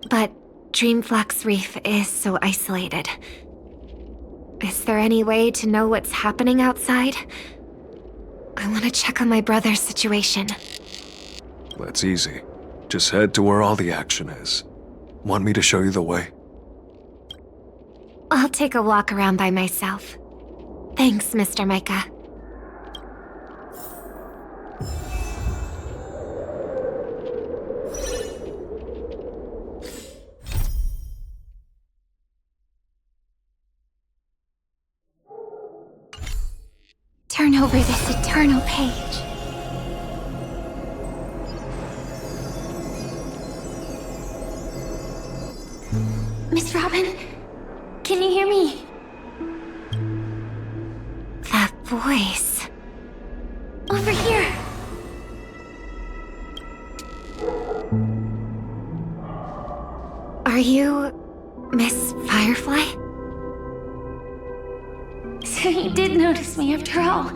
But Dreamflux Reef is so isolated. Is there any way to know what's happening outside? I want to check on my brother's situation. That's easy. Just head to where all the action is. Want me to show you the way? I'll take a walk around by myself. Thanks, Mr. Micah. Turn over this eternal page. Miss Robin, can you hear me? That voice. Over here. Are you Miss Firefly? So you did notice me after all.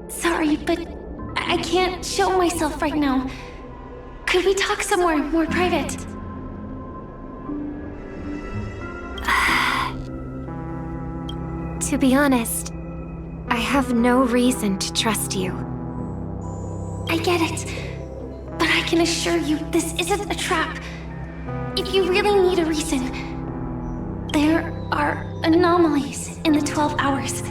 Sorry, but I can't show myself right now. Could we talk somewhere more private? To be honest, I have no reason to trust you. I get it, but I can assure you this isn't a trap. If you really need a reason, there are anomalies in the 12 hours.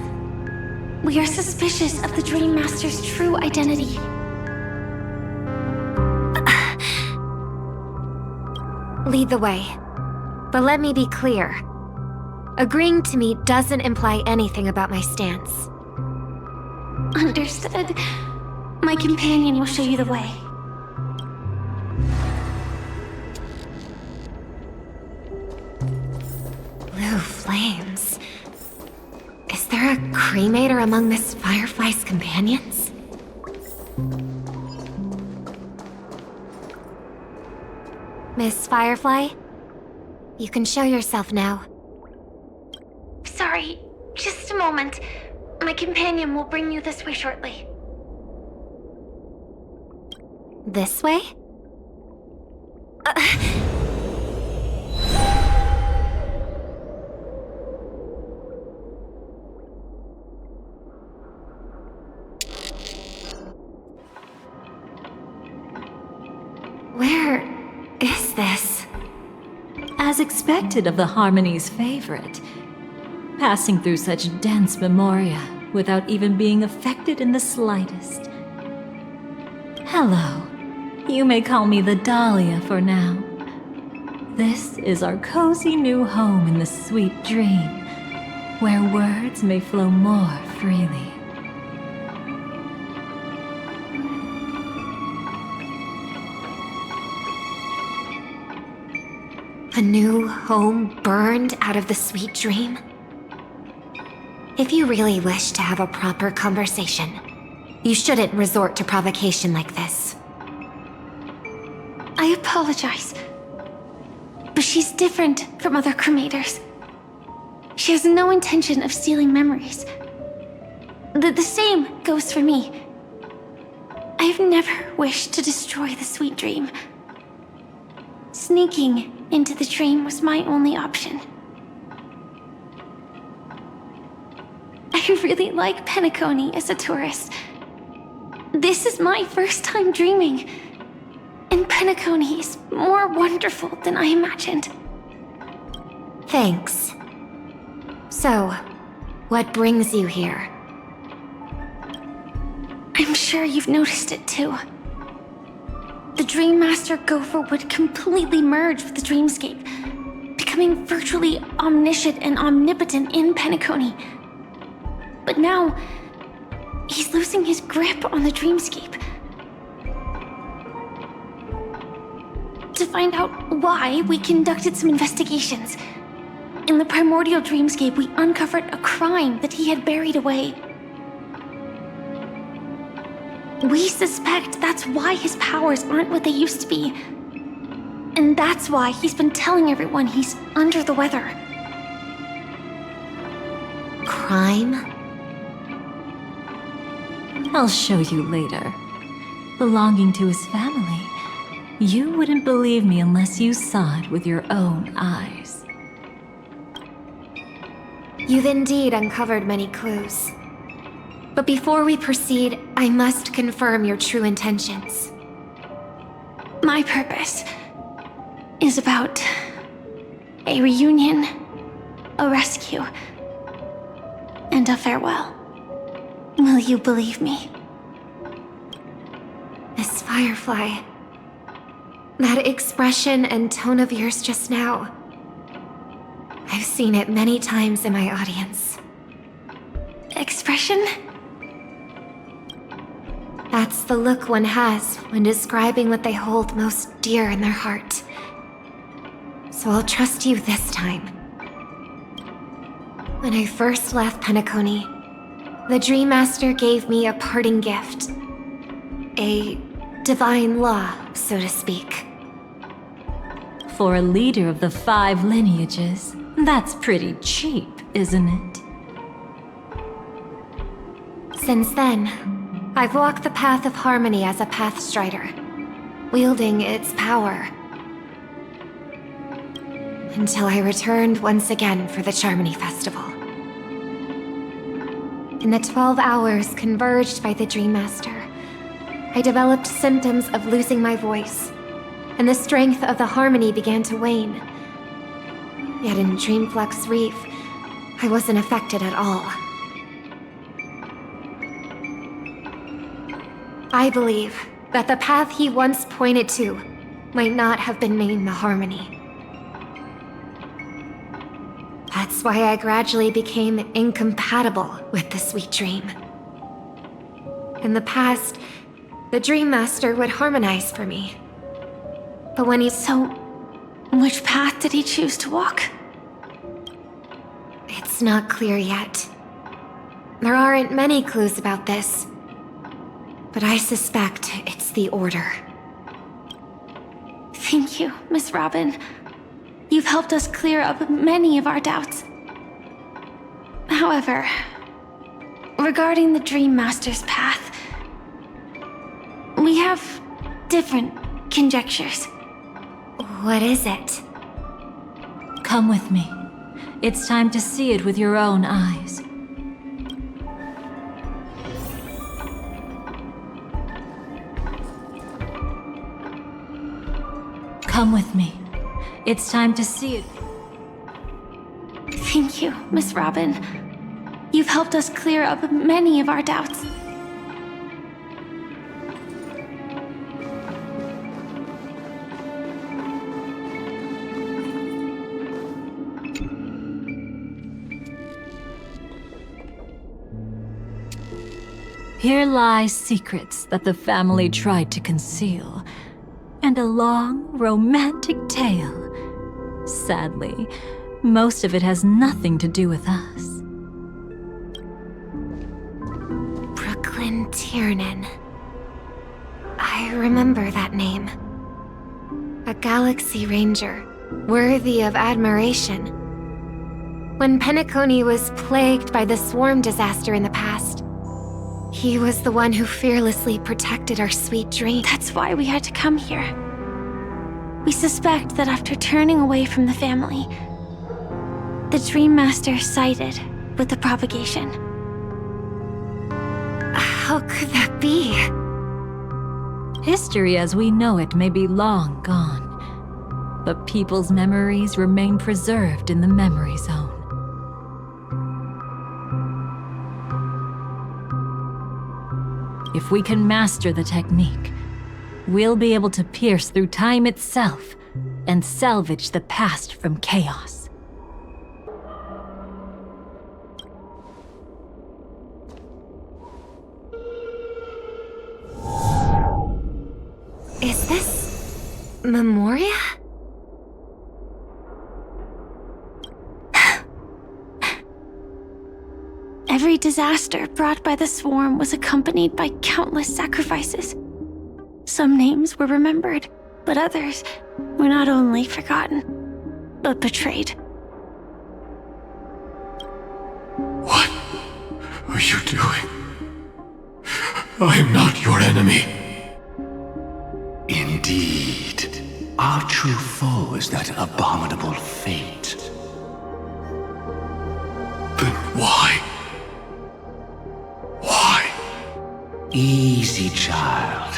We are suspicious of the Dream Master's true identity. Lead the way. But let me be clear. Agreeing to meet doesn't imply anything about my stance. Understood. My companion will show you the way. Blue flames. Is there a cremator among Miss Firefly's companions? Miss Firefly, you can show yourself now. Sorry, just a moment. My companion will bring you this way shortly. This way? Where is this? As expected of the Harmony's favorite, passing through such dense memoria without even being affected in the slightest. Hello. You may call me the Dahlia for now. This is our cozy new home in the sweet dream, where words may flow more freely. A new home burned out of the sweet dream? If you really wish to have a proper conversation, you shouldn't resort to provocation like this. I apologize. But she's different from other cremators. She has no intention of stealing memories. The same goes for me. I have never wished to destroy the sweet dream. Sneaking into the dream was my only option. I really like Penacony as a tourist. This is my first time dreaming, and Penacony is more wonderful than I imagined. Thanks. So, what brings you here? I'm sure you've noticed it too. The Dream Master Gopher would completely merge with the dreamscape, becoming virtually omniscient and omnipotent in Penacony. But now, he's losing his grip on the dreamscape. To find out why, we conducted some investigations. In the primordial dreamscape, we uncovered a crime that he had buried away. We suspect that's why his powers aren't what they used to be. And that's why he's been telling everyone he's under the weather. Crime? I'll show you later. Belonging to his family. You wouldn't believe me unless you saw it with your own eyes. You've indeed uncovered many clues. But before we proceed, I must confirm your true intentions. My purpose is about a reunion, a rescue, and a farewell. Will you believe me? Miss Firefly, that expression and tone of yours just now, I've seen it many times in my audience. Expression? That's the look one has when describing what they hold most dear in their heart. So I'll trust you this time. When I first left Penacony, the Dream Master gave me a parting gift. A divine law, so to speak. For a leader of the 5 lineages, that's pretty cheap, isn't it? Since then, I've walked the path of harmony as a Pathstrider, wielding its power. Until I returned once again for the Charmony Festival. In the 12 hours converged by the Dream Master, I developed symptoms of losing my voice, and the strength of the harmony began to wane. Yet in Dreamflux Reef, I wasn't affected at all. I believe that the path he once pointed to might not have been named the Harmony. That's why I gradually became incompatible with the sweet dream. In the past, the Dream Master would harmonize for me. But when he... So, which path did he choose to walk? It's not clear yet. There aren't many clues about this. But I suspect it's the Order. Thank you, Miss Robin. You've helped us clear up many of our doubts. However, regarding the Dream Master's path, we have different conjectures. What is it? Come with me. It's time to see it with your own eyes. Come with me. It's time to see it. Thank you, Miss Robin. You've helped us clear up many of our doubts. Here lie secrets that the family tried to conceal, and a long, romantic tale. Sadly, most of it has nothing to do with us. Brooklyn Tiernan. I remember that name. A Galaxy Ranger, worthy of admiration. When Penacony was plagued by the swarm disaster in the past, he was the one who fearlessly protected our sweet dream. That's why we had to come here. We suspect that after turning away from the family, the Dream Master sided with the propagation. How could that be? History as we know it may be long gone, but people's memories remain preserved in the memory zone. If we can master the technique, we'll be able to pierce through time itself and salvage the past from chaos. Is this... Memoria? Every disaster brought by the swarm was accompanied by countless sacrifices. Some names were remembered, but others were not only forgotten, but betrayed. What are you doing? I am not your enemy. In Indeed. Our true foe is that abominable fate. Then why? Why? Easy, child.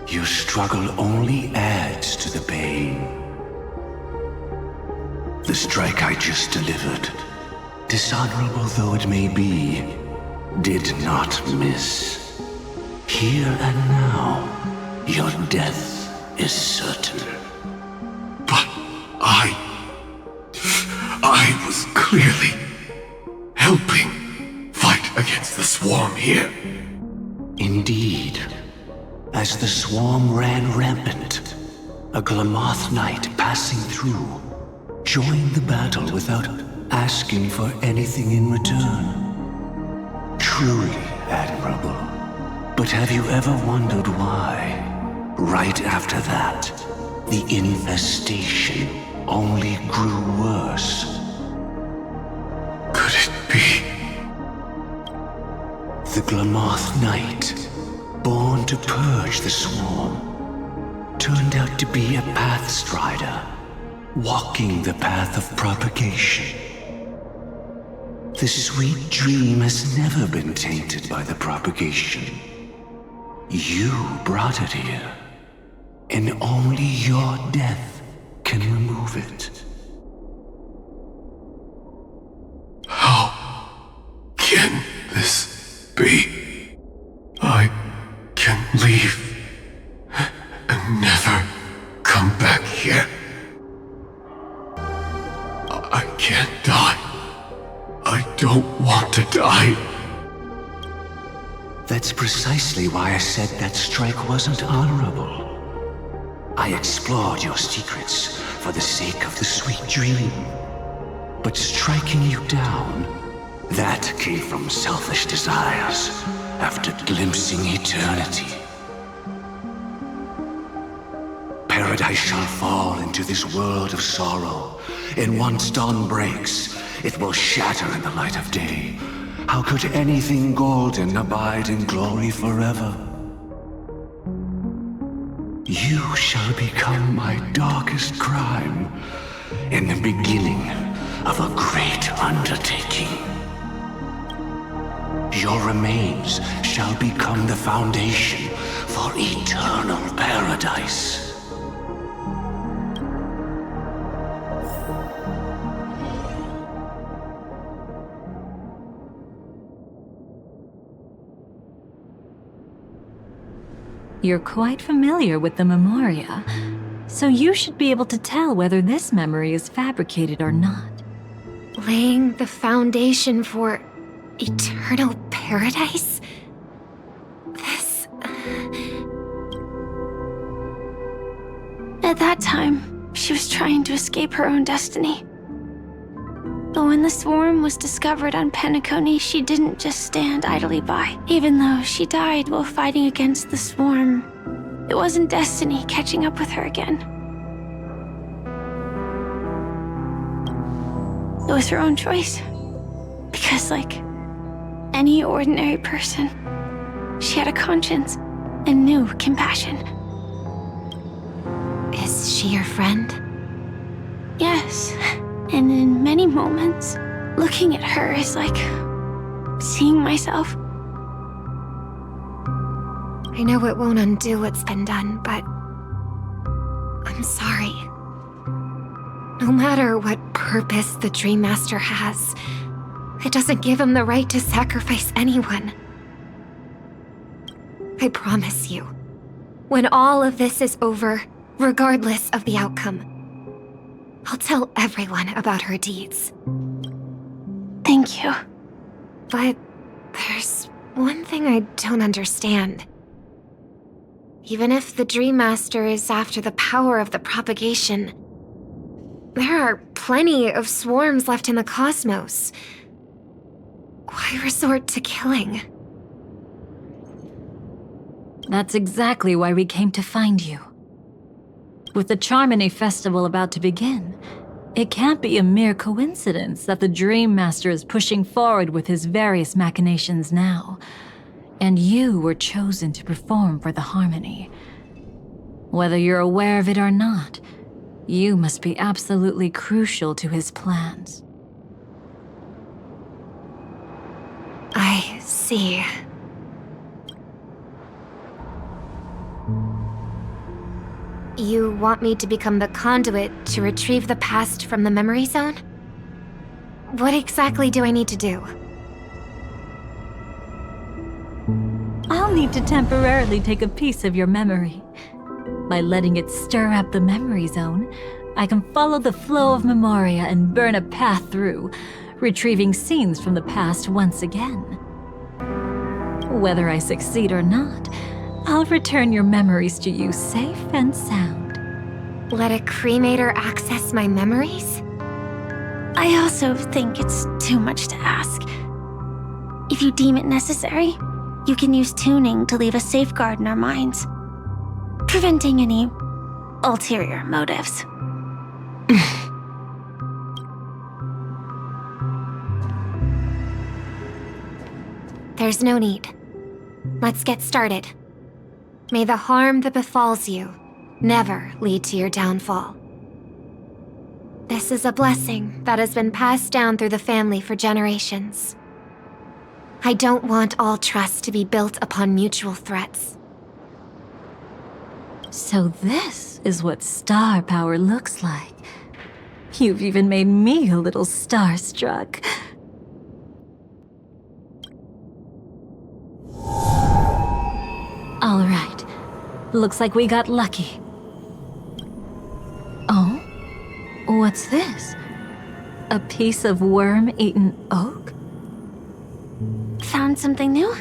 Your struggle only adds to the pain. The strike I just delivered, dishonorable though it may be, did not miss. Here and now, your death is certain. But I was clearly helping fight against the swarm here. Indeed. As the swarm ran rampant, a Glamoth knight passing through joined the battle without asking for anything in return. Truly admirable. But have you ever wondered why? Right after that, the infestation only grew worse. Could it be? The Glamoth knight, born to purge the swarm, turned out to be a pathstrider, walking the path of propagation. The sweet dream has never been tainted by the propagation. You brought it here, and only your death can remove it. How can this be? I can leave and never come back here. I can't die. I don't want to die. That's precisely why I said that strike wasn't honorable. I explored your secrets for the sake of the sweet dream. But striking you down, that came from selfish desires after glimpsing eternity. Paradise shall fall into this world of sorrow, and once dawn breaks, it will shatter in the light of day. How could anything golden abide in glory forever? You shall become my darkest crime, in the beginning of a great undertaking. Your remains shall become the foundation for eternal paradise. You're quite familiar with the Memoria, so you should be able to tell whether this memory is fabricated or not. Laying the foundation for eternal paradise? This... At that time, she was trying to escape her own destiny. But when the swarm was discovered on Penacony, she didn't just stand idly by. Even though she died while fighting against the swarm, it wasn't destiny catching up with her again. It was her own choice. Because like any ordinary person, she had a conscience and knew compassion. Is she your friend? Yes. And in many moments, looking at her is like seeing myself. I know it won't undo what's been done, but I'm sorry. No matter what purpose the Dream Master has, it doesn't give him the right to sacrifice anyone. I promise you, when all of this is over, regardless of the outcome, I'll tell everyone about her deeds. Thank you. But there's one thing I don't understand. Even if the Dream Master is after the power of the propagation, there are plenty of swarms left in the cosmos. Why resort to killing? That's exactly why we came to find you. With the Charmony Festival about to begin, it can't be a mere coincidence that the Dream Master is pushing forward with his various machinations now, and you were chosen to perform for the Harmony. Whether you're aware of it or not, you must be absolutely crucial to his plans. I see. You want me to become the conduit to retrieve the past from the memory zone? What exactly do I need to do? I'll need to temporarily take a piece of your memory. By letting it stir up the memory zone, I can follow the flow of Memoria and burn a path through, retrieving scenes from the past once again. Whether I succeed or not, I'll return your memories to you safe and sound. Let a cremator access my memories? I also think it's too much to ask. If you deem it necessary, you can use tuning to leave a safeguard in our minds, preventing any ulterior motives. There's no need. Let's get started. May the harm that befalls you never lead to your downfall. This is a blessing that has been passed down through the family for generations. I don't want all trust to be built upon mutual threats. So this is what star power looks like. You've even made me a little starstruck. All right. Looks like we got lucky. Oh? What's this? A piece of worm-eaten oak? Found something new?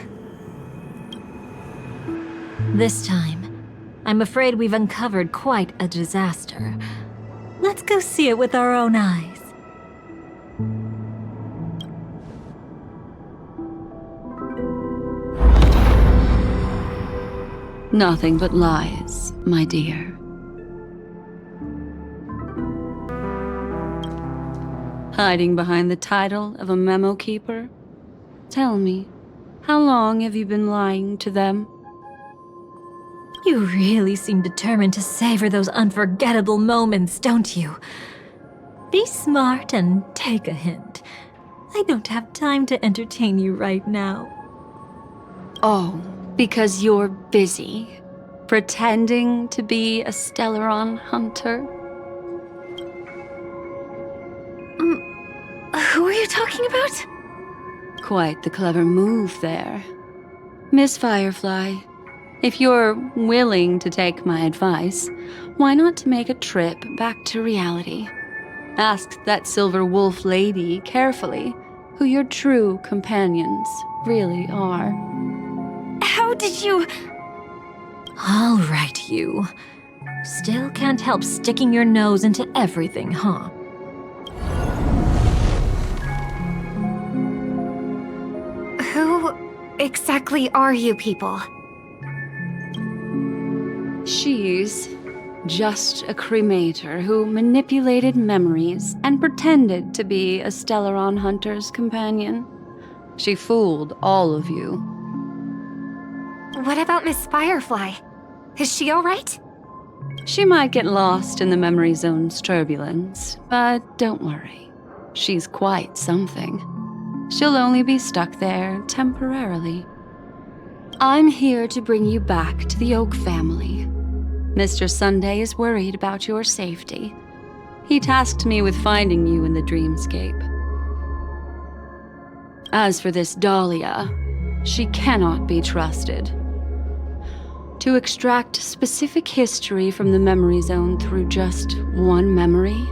This time, I'm afraid we've uncovered quite a disaster. Let's go see it with our own eyes. Nothing but lies, my dear. Hiding behind the title of a memo keeper? Tell me, how long have you been lying to them? You really seem determined to savor those unforgettable moments, don't you? Be smart and take a hint. I don't have time to entertain you right now. Oh, because you're busy, pretending to be a Stellaron hunter? Who are you talking about? Quite the clever move there. Miss Firefly, if you're willing to take my advice, why not to make a trip back to reality? Ask that Silver Wolf lady carefully who your true companions really are. How did you... All right, you. Still can't help sticking your nose into everything, huh? Who exactly are you people? She's just a cremator who manipulated memories and pretended to be a Stellaron hunter's companion. She fooled all of you. What about Miss Firefly? Is she alright? She might get lost in the memory zone's turbulence, but don't worry. She's quite something. She'll only be stuck there temporarily. I'm here to bring you back to the Oak family. Mr. Sunday is worried about your safety. He tasked me with finding you in the dreamscape. As for this Dahlia, she cannot be trusted. To extract specific history from the memory zone through just one memory?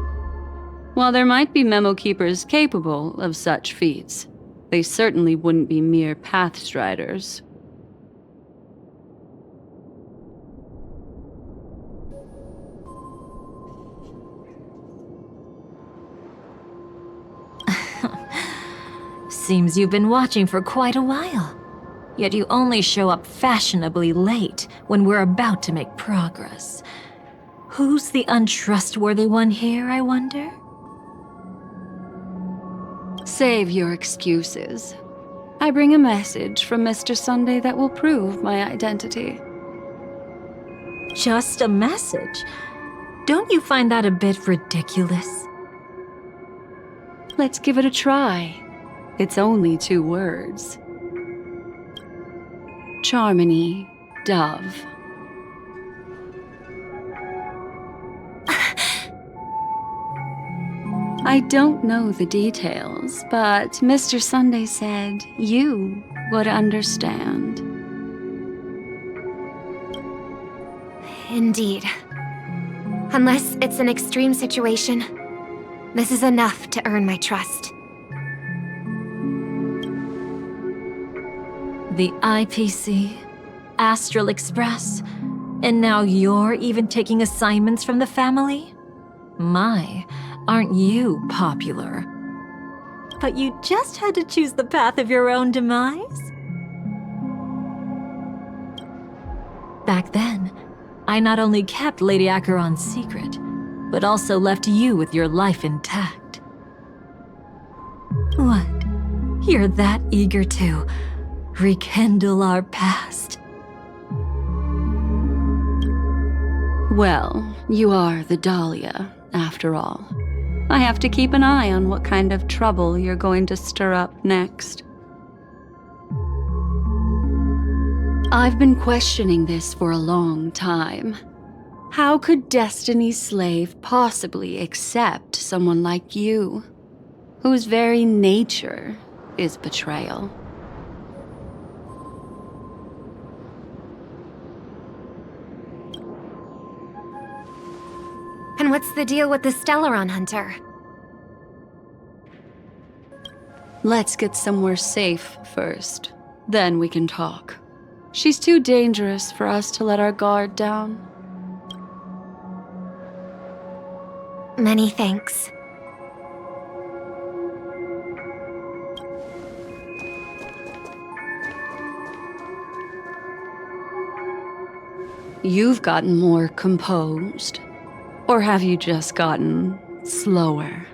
While there might be memo keepers capable of such feats, they certainly wouldn't be mere pathstriders. Seems you've been watching for quite a while. Yet you only show up fashionably late when we're about to make progress. Who's the untrustworthy one here, I wonder? Save your excuses. I bring a message from Mr. Sunday that will prove my identity. just a message. Don't you find that a bit ridiculous? Let's give it a try. It's only 2 words. Charmony, Dove. I don't know the details, but Mr. Sunday said you would understand. Indeed. Unless it's an extreme situation, this is enough to earn my trust. The IPC, Astral Express, and now you're even taking assignments from the family? My, aren't you popular? But you just had to choose the path of your own demise? Back then, I not only kept Lady Acheron's secret, but also left you with your life intact. What? You're that eager to rekindle our past? Well, you are the Dahlia, after all. I have to keep an eye on what kind of trouble you're going to stir up next. I've been questioning this for a long time. How could Destiny's slave possibly accept someone like you, whose very nature is betrayal? And what's the deal with the Stellaron Hunter? Let's get somewhere safe first. Then we can talk. She's too dangerous for us to let our guard down. Many thanks. You've gotten more composed. Or have you just gotten slower?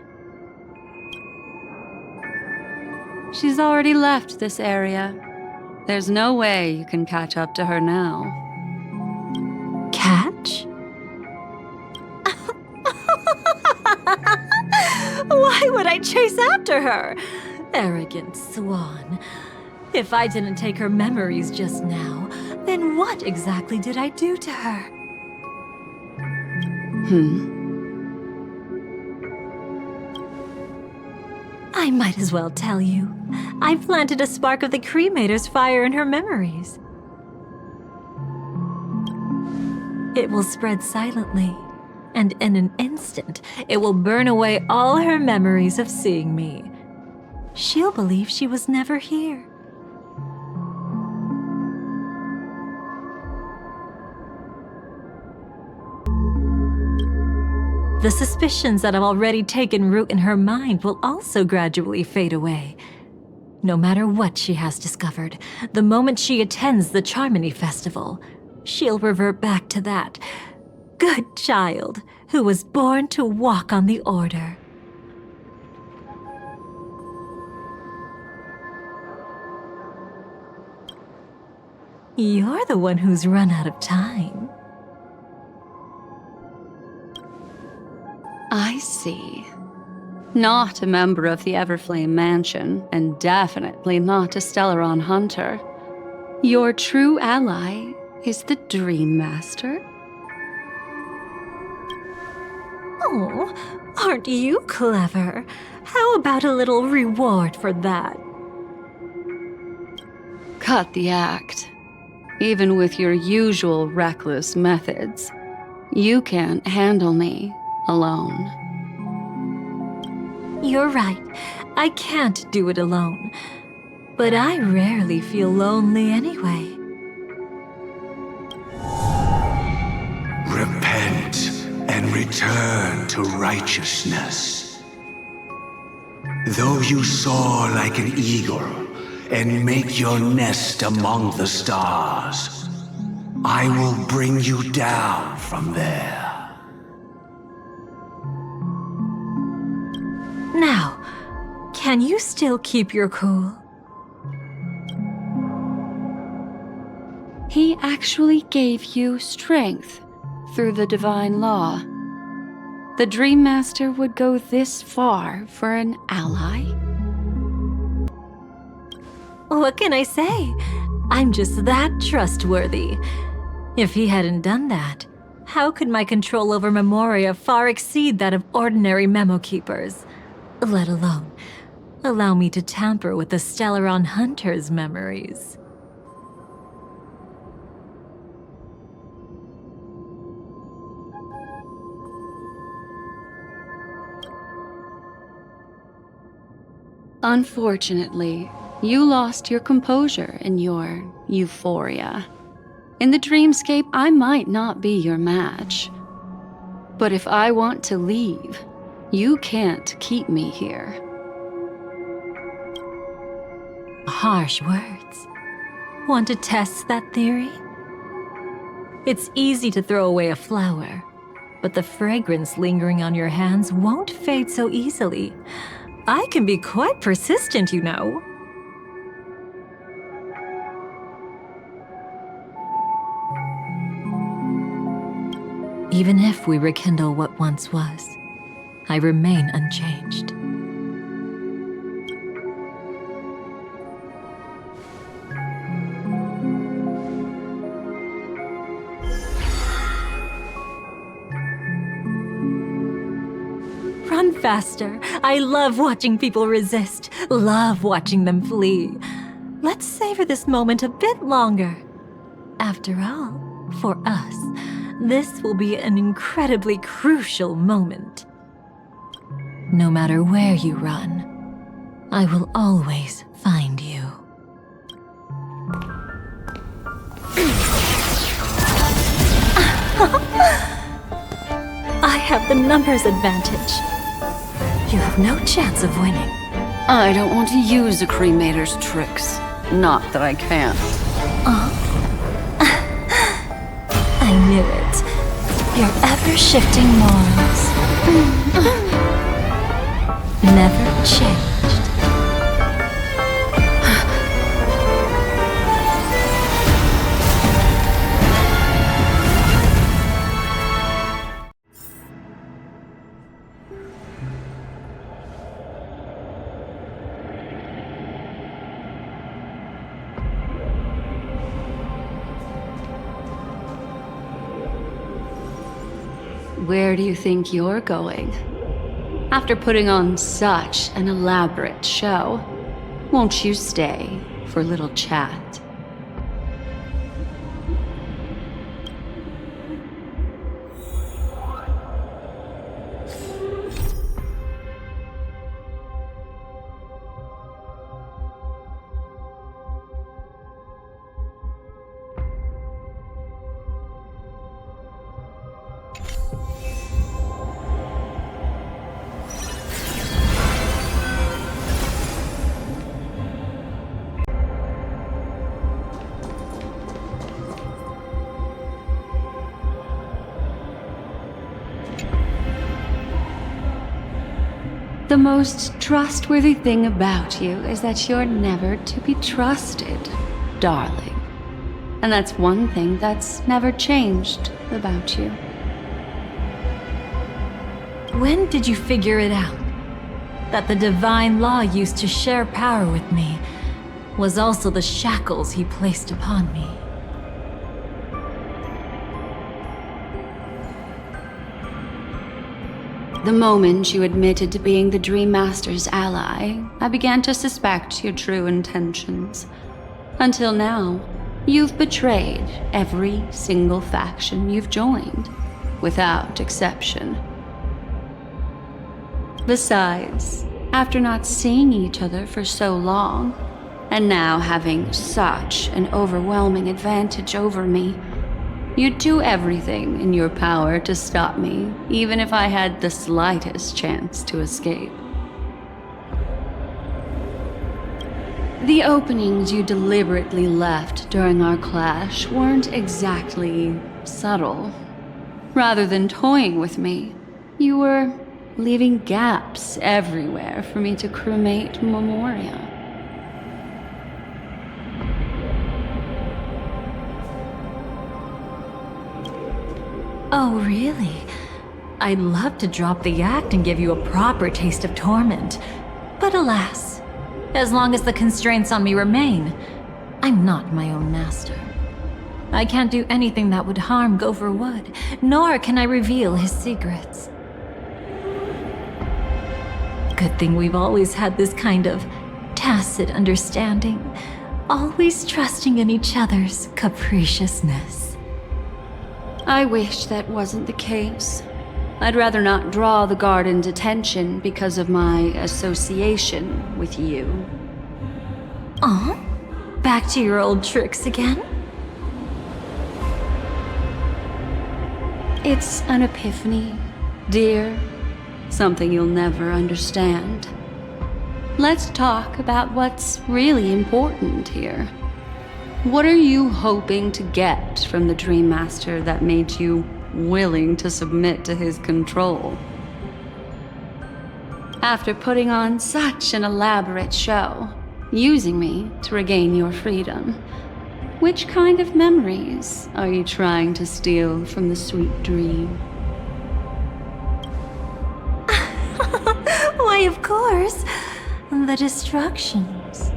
She's already left this area. There's no way you can catch up to her now. Catch? Why would I chase after her? Arrogant swan. If I didn't take her memories just now, then what exactly did I do to her? I might as well tell you. I planted a spark of the cremator's fire in her memories. It will spread silently, and in an instant, it will burn away all her memories of seeing me. She'll believe she was never here. The suspicions that have already taken root in her mind will also gradually fade away. No matter what she has discovered, the moment she attends the Charmony Festival, she'll revert back to that good child who was born to walk on the Order. You're the one who's run out of time. I see. Not a member of the Everflame Mansion, and definitely not a Stellaron Hunter. Your true ally is the Dream Master? Oh, aren't you clever? How about a little reward for that? Cut the act. Even with your usual reckless methods, you can't handle me alone. You're right. I can't do it alone. But I rarely feel lonely anyway. Repent and return to righteousness. Though you soar like an eagle and make your nest among the stars, I will bring you down from there. Now, can you still keep your cool? He actually gave you strength through the divine law. The Dream Master would go this far for an ally? What can I say? I'm just that trustworthy. If he hadn't done that, how could my control over Memoria far exceed that of ordinary memo keepers? Let alone allow me to tamper with the Stellaron Hunter's memories. Unfortunately, you lost your composure in your euphoria. In the dreamscape, I might not be your match. But if I want to leave, you can't keep me here. Harsh words. Want to test that theory? It's easy to throw away a flower, but the fragrance lingering on your hands won't fade so easily. I can be quite persistent, you know. Even if we rekindle what once was, I remain unchanged. Run faster. I love watching people resist, love watching them flee. Let's savor this moment a bit longer. After all, for us, this will be an incredibly crucial moment. No matter where you run, I will always find you. I have the numbers advantage. You have no chance of winning. I don't want to use a cremator's tricks. Not that I can't. I knew it. Your ever-shifting morals. Never changed. Where do you think you're going? After putting on such an elaborate show, won't you stay for a little chat? The most trustworthy thing about you is that you're never to be trusted, darling. And that's one thing that's never changed about you. When did you figure it out? That the divine law used to share power with me was also the shackles he placed upon me. The moment you admitted to being the Dream Master's ally, I began to suspect your true intentions. Until now, you've betrayed every single faction you've joined, without exception. Besides, after not seeing each other for so long, and now having such an overwhelming advantage over me, you'd do everything in your power to stop me, even if I had the slightest chance to escape. The openings you deliberately left during our clash weren't exactly subtle. Rather than toying with me, you were leaving gaps everywhere for me to cremate Memoria. Oh, really? I'd love to drop the act and give you a proper taste of torment. But alas, as long as the constraints on me remain, I'm not my own master. I can't do anything that would harm Gopher Wood, nor can I reveal his secrets. Good thing we've always had this kind of tacit understanding, always trusting in each other's capriciousness. I wish that wasn't the case. I'd rather not draw the garden's attention because of my association with you. Aw? Back to your old tricks again? It's an epiphany, dear. Something you'll never understand. Let's talk about what's really important here. What are you hoping to get from the Dream Master that made you willing to submit to his control? After putting on such an elaborate show, using me to regain your freedom, which kind of memories are you trying to steal from the sweet dream? Why, of course. The distractions.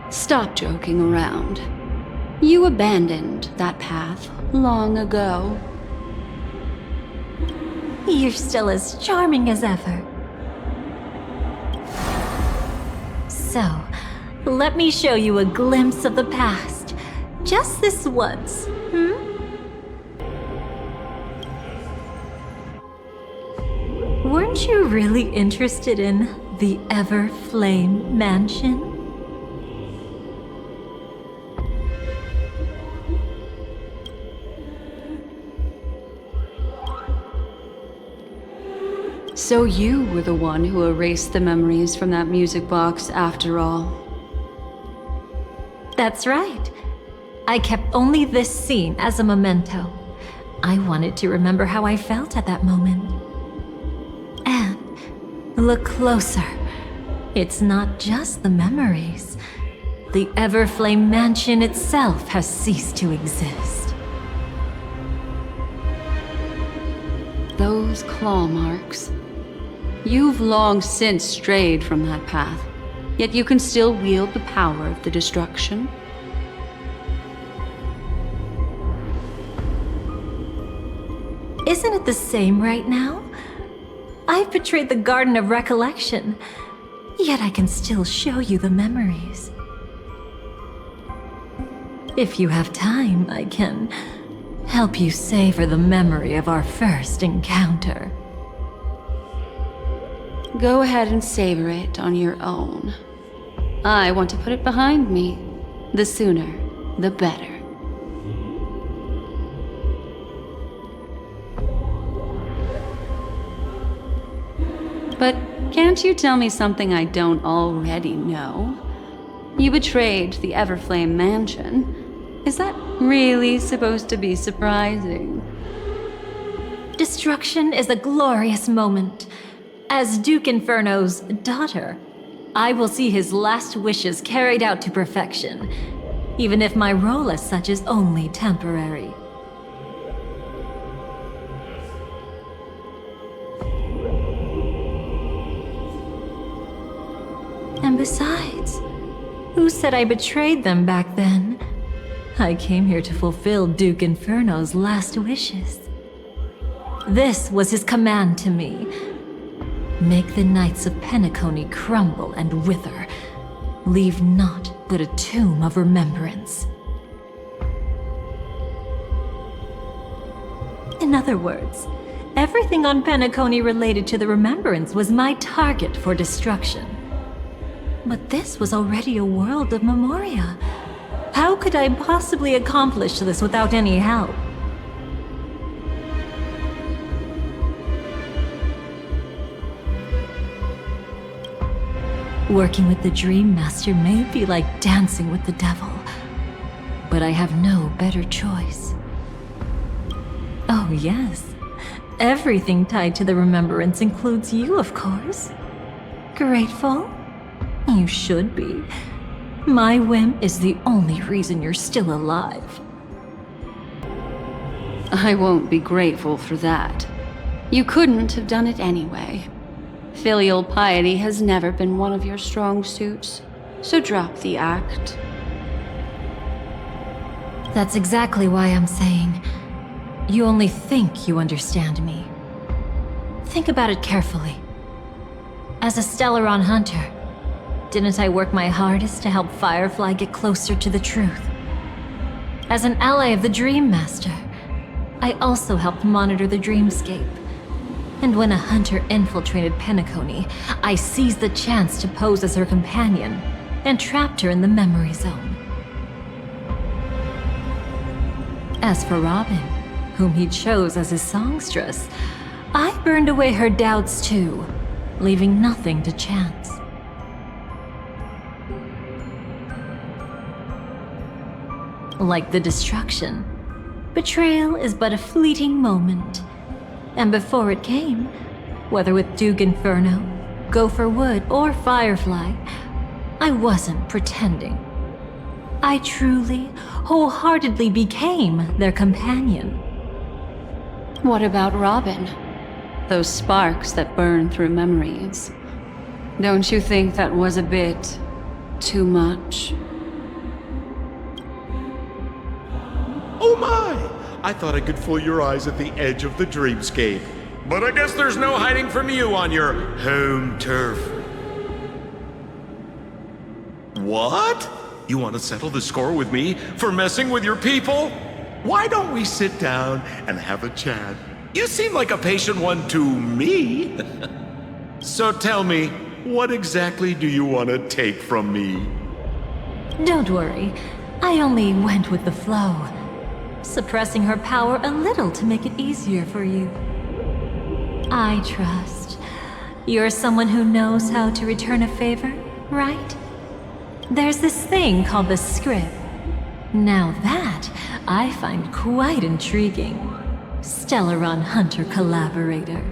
Stop joking around. You abandoned that path long ago. You're still as charming as ever. So, let me show you a glimpse of the past. Just this once, Weren't you really interested in the Everflame Mansion? So you were the one who erased the memories from that music box after all. That's right. I kept only this scene as a memento. I wanted to remember how I felt at that moment. And look closer. It's not just the memories. The Everflame Mansion itself has ceased to exist. Those claw marks. You've long since strayed from that path, yet you can still wield the power of the destruction. Isn't it the same right now? I've betrayed the Garden of Recollection, yet I can still show you the memories. If you have time, I can help you savor the memory of our first encounter. Go ahead and savor it on your own. I want to put it behind me. The sooner, the better. But can't you tell me something I don't already know? You betrayed the Everflame Mansion. Is that really supposed to be surprising? Destruction is a glorious moment. As Duke Inferno's daughter, I will see his last wishes carried out to perfection, even if my role as such is only temporary. And besides, who said I betrayed them back then? I came here to fulfill Duke Inferno's last wishes. This was his command to me. Make the Knights of Penacony crumble and wither. Leave naught but a tomb of remembrance. In other words, everything on Penacony related to the remembrance was my target for destruction. But this was already a world of Memoria. How could I possibly accomplish this without any help? Working with the Dream Master may be like dancing with the devil, but I have no better choice. Oh yes, everything tied to the remembrance includes you, of course. Grateful? You should be. My whim is the only reason you're still alive. I won't be grateful for that. You couldn't have done it anyway. Filial piety has never been one of your strong suits, so drop the act. That's exactly why I'm saying you only think you understand me. Think about it carefully. As a Stellaron hunter, didn't I work my hardest to help Firefly get closer to the truth? As an ally of the Dream Master, I also helped monitor the dreamscape. And when a hunter infiltrated Penacony, I seized the chance to pose as her companion and trapped her in the memory zone. As for Robin, whom he chose as his songstress, I burned away her doubts too, leaving nothing to chance. Like the destruction, betrayal is but a fleeting moment. And before it came, whether with Duke Inferno, Gopher Wood, or Firefly, I wasn't pretending. I truly, wholeheartedly became their companion. What about Robin? Those sparks that burn through memories. Don't you think that was a bit too much? Oh my! I thought I could fool your eyes at the edge of the dreamscape. But I guess there's no hiding from you on your home turf. What? You want to settle the score with me for messing with your people? Why don't we sit down and have a chat? You seem like a patient one to me. So tell me, what exactly do you want to take from me? Don't worry, I only went with the flow, suppressing her power a little to make it easier for you. I trust. You're someone who knows how to return a favor, right? There's this thing called the script. Now that, I find quite intriguing. Stellaron Hunter collaborator.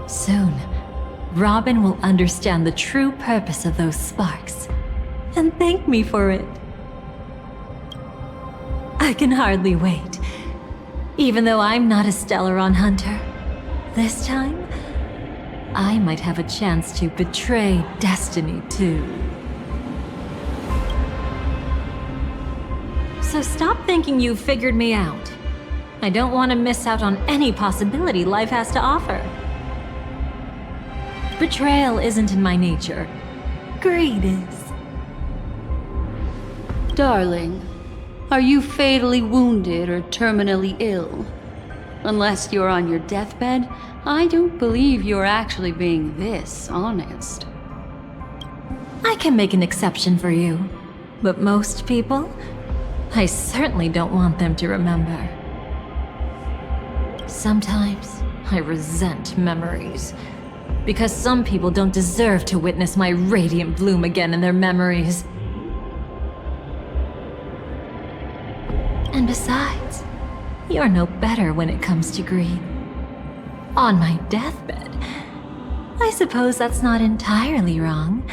Soon, Robin will understand the true purpose of those sparks, and thank me for it. I can hardly wait. Even though I'm not a Stellaron hunter, this time, I might have a chance to betray destiny too. So stop thinking you've figured me out. I don't want to miss out on any possibility life has to offer. Betrayal isn't in my nature. Greed is. Darling, are you fatally wounded or terminally ill? Unless you're on your deathbed, I don't believe you're actually being this honest. I can make an exception for you, but most people, I certainly don't want them to remember. Sometimes I resent memories, because some people don't deserve to witness my radiant bloom again in their memories. And besides, you're no better when it comes to greed. On my deathbed, I suppose that's not entirely wrong.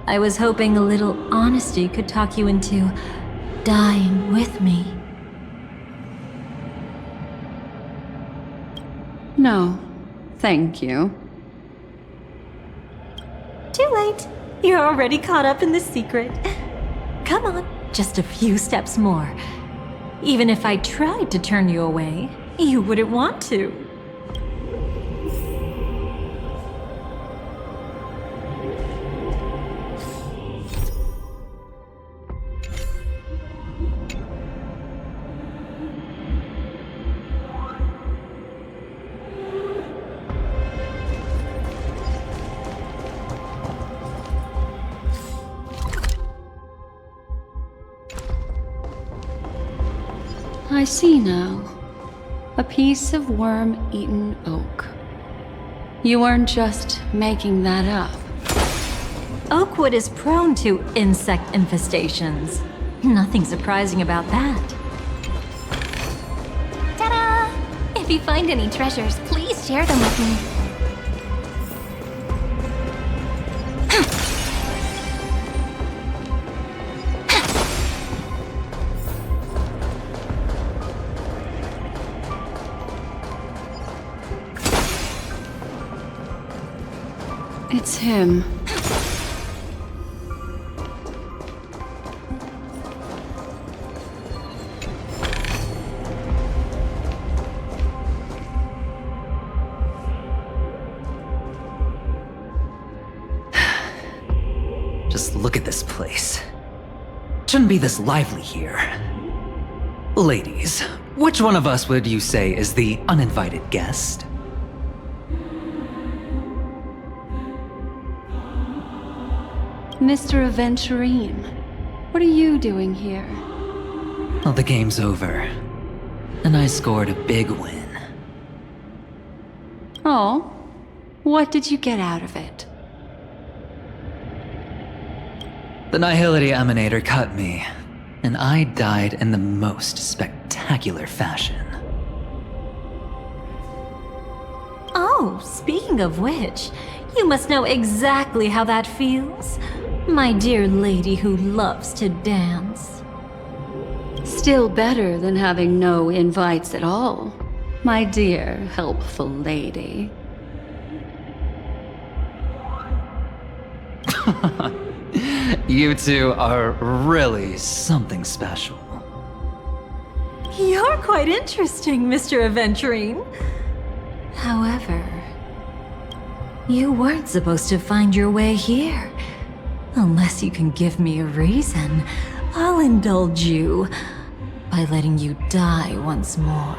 I was hoping a little honesty could talk you into dying with me. No, thank you. Too late. You're already caught up in the secret. Come on, just a few steps more. Even if I tried to turn you away, you wouldn't want to. I see now. A piece of worm-eaten oak. You weren't just making that up. Oakwood is prone to insect infestations. Nothing surprising about that. Ta-da! If you find any treasures, please share them with me. It's him. Just look at this place. Shouldn't be this lively here. Ladies, which one of us would you say is the uninvited guest? Mr. Aventurine, what are you doing here? Well, the game's over. And I scored a big win. Oh, what did you get out of it? The Nihility Emanator cut me, and I died in the most spectacular fashion. Oh, speaking of which, you must know exactly how that feels. My dear lady who loves to dance. Still better than having no invites at all, my dear helpful lady. You two are really something special. You're quite interesting, Mr. Aventurine. However, you weren't supposed to find your way here. Unless you can give me a reason, I'll indulge you by letting you die once more.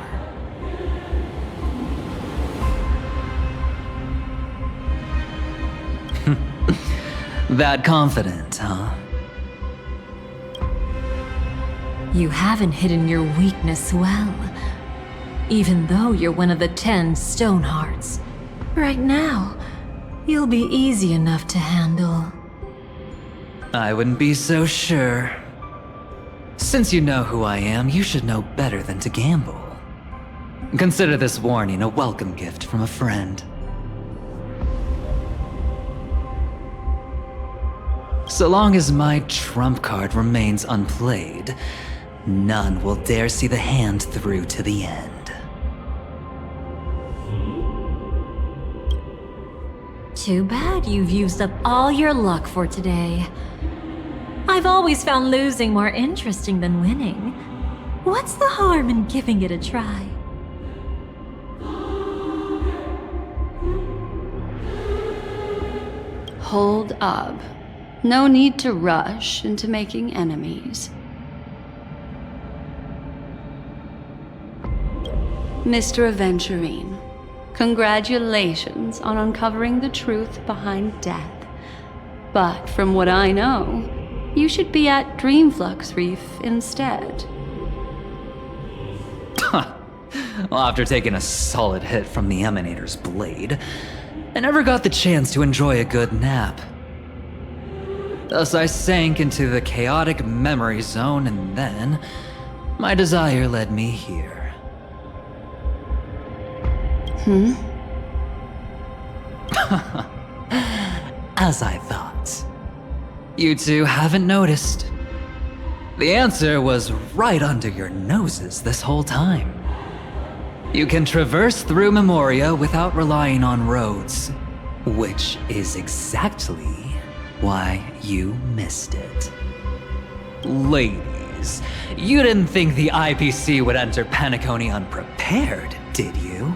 That confident, huh? You haven't hidden your weakness well, even though you're one of the 10 Stonehearts. Right now, you'll be easy enough to handle. I wouldn't be so sure. Since you know who I am, you should know better than to gamble. Consider this warning a welcome gift from a friend. So long as my trump card remains unplayed, none will dare see the hand through to the end. Too bad you've used up all your luck for today. I've always found losing more interesting than winning. What's the harm in giving it a try? Hold up. No need to rush into making enemies. Mr. Aventurine, congratulations on uncovering the truth behind death. But from what I know, you should be at Dreamflux Reef instead. Well, after taking a solid hit from the Emanator's blade, I never got the chance to enjoy a good nap. Thus I sank into the chaotic memory zone, and then my desire led me here. As I thought. You two haven't noticed. The answer was right under your noses this whole time. You can traverse through Memoria without relying on roads, which is exactly why you missed it. Ladies, you didn't think the IPC would enter Penacony unprepared, did you?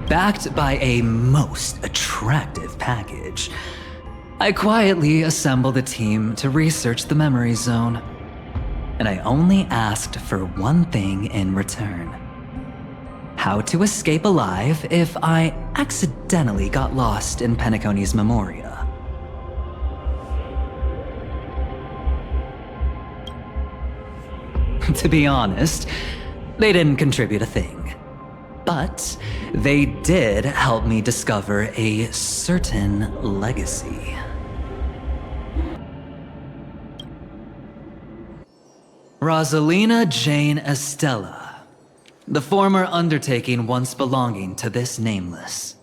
Backed by a most attractive package, I quietly assembled a team to research the memory zone. And I only asked for one thing in return. How to escape alive if I accidentally got lost in Penacony's Memoria. To be honest, they didn't contribute a thing. But they did help me discover a certain legacy. Rosalina Jane Estella, the former undertaking once belonging to this nameless.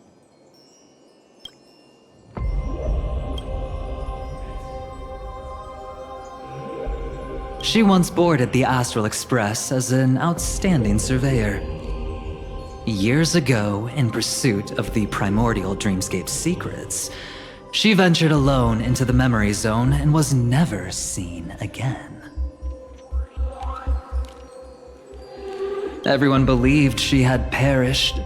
She once boarded the Astral Express as an outstanding surveyor. Years ago, in pursuit of the primordial dreamscape secrets, she ventured alone into the memory zone and was never seen again. Everyone believed she had perished,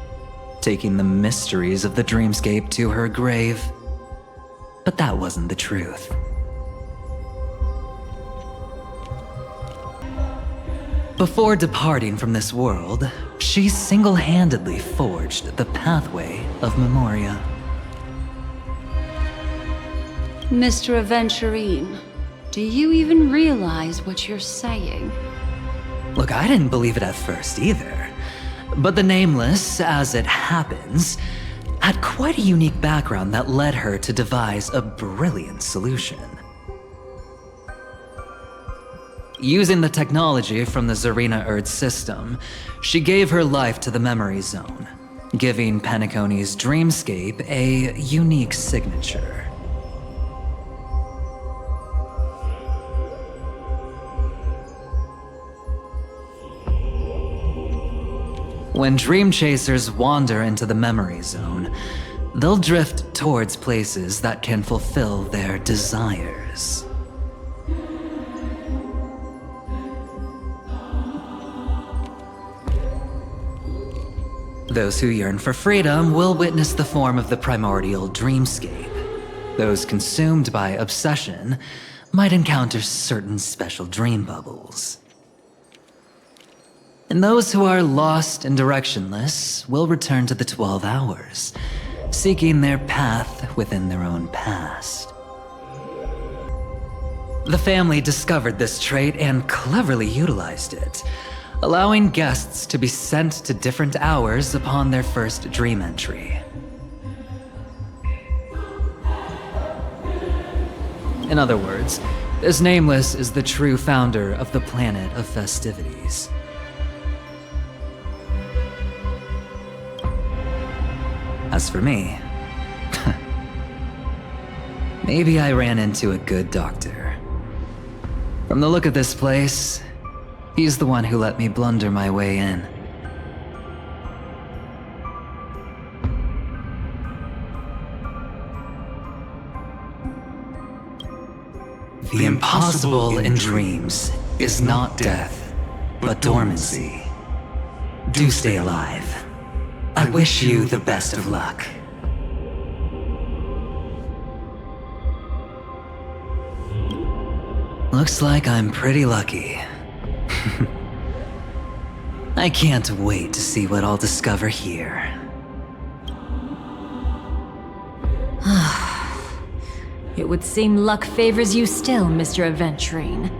taking the mysteries of the dreamscape to her grave. But that wasn't the truth. Before departing from this world, she single-handedly forged the pathway of Memoria. Mr. Aventurine, do you even realize what you're saying? Look, I didn't believe it at first either. But the Nameless, as it happens, had quite a unique background that led her to devise a brilliant solution. Using the technology from the Zarina Erd system, she gave her life to the memory zone, giving Penacony's dreamscape a unique signature. When dream chasers wander into the memory zone, they'll drift towards places that can fulfill their desires. Those who yearn for freedom will witness the form of the primordial dreamscape. Those consumed by obsession might encounter certain special dream bubbles. And those who are lost and directionless will return to the 12 hours, seeking their path within their own past. The family discovered this trait and cleverly utilized it, allowing guests to be sent to different hours upon their first dream entry. In other words, this Nameless is the true founder of the planet of festivities. As for me, maybe I ran into a good doctor. From the look of this place, he's the one who let me blunder my way in. The impossible in dreams is not death, but dormancy. Do stay alive. I wish you the best of luck. Looks like I'm pretty lucky. I can't wait to see what I'll discover here. It would seem luck favors you still, Mr. Aventurine.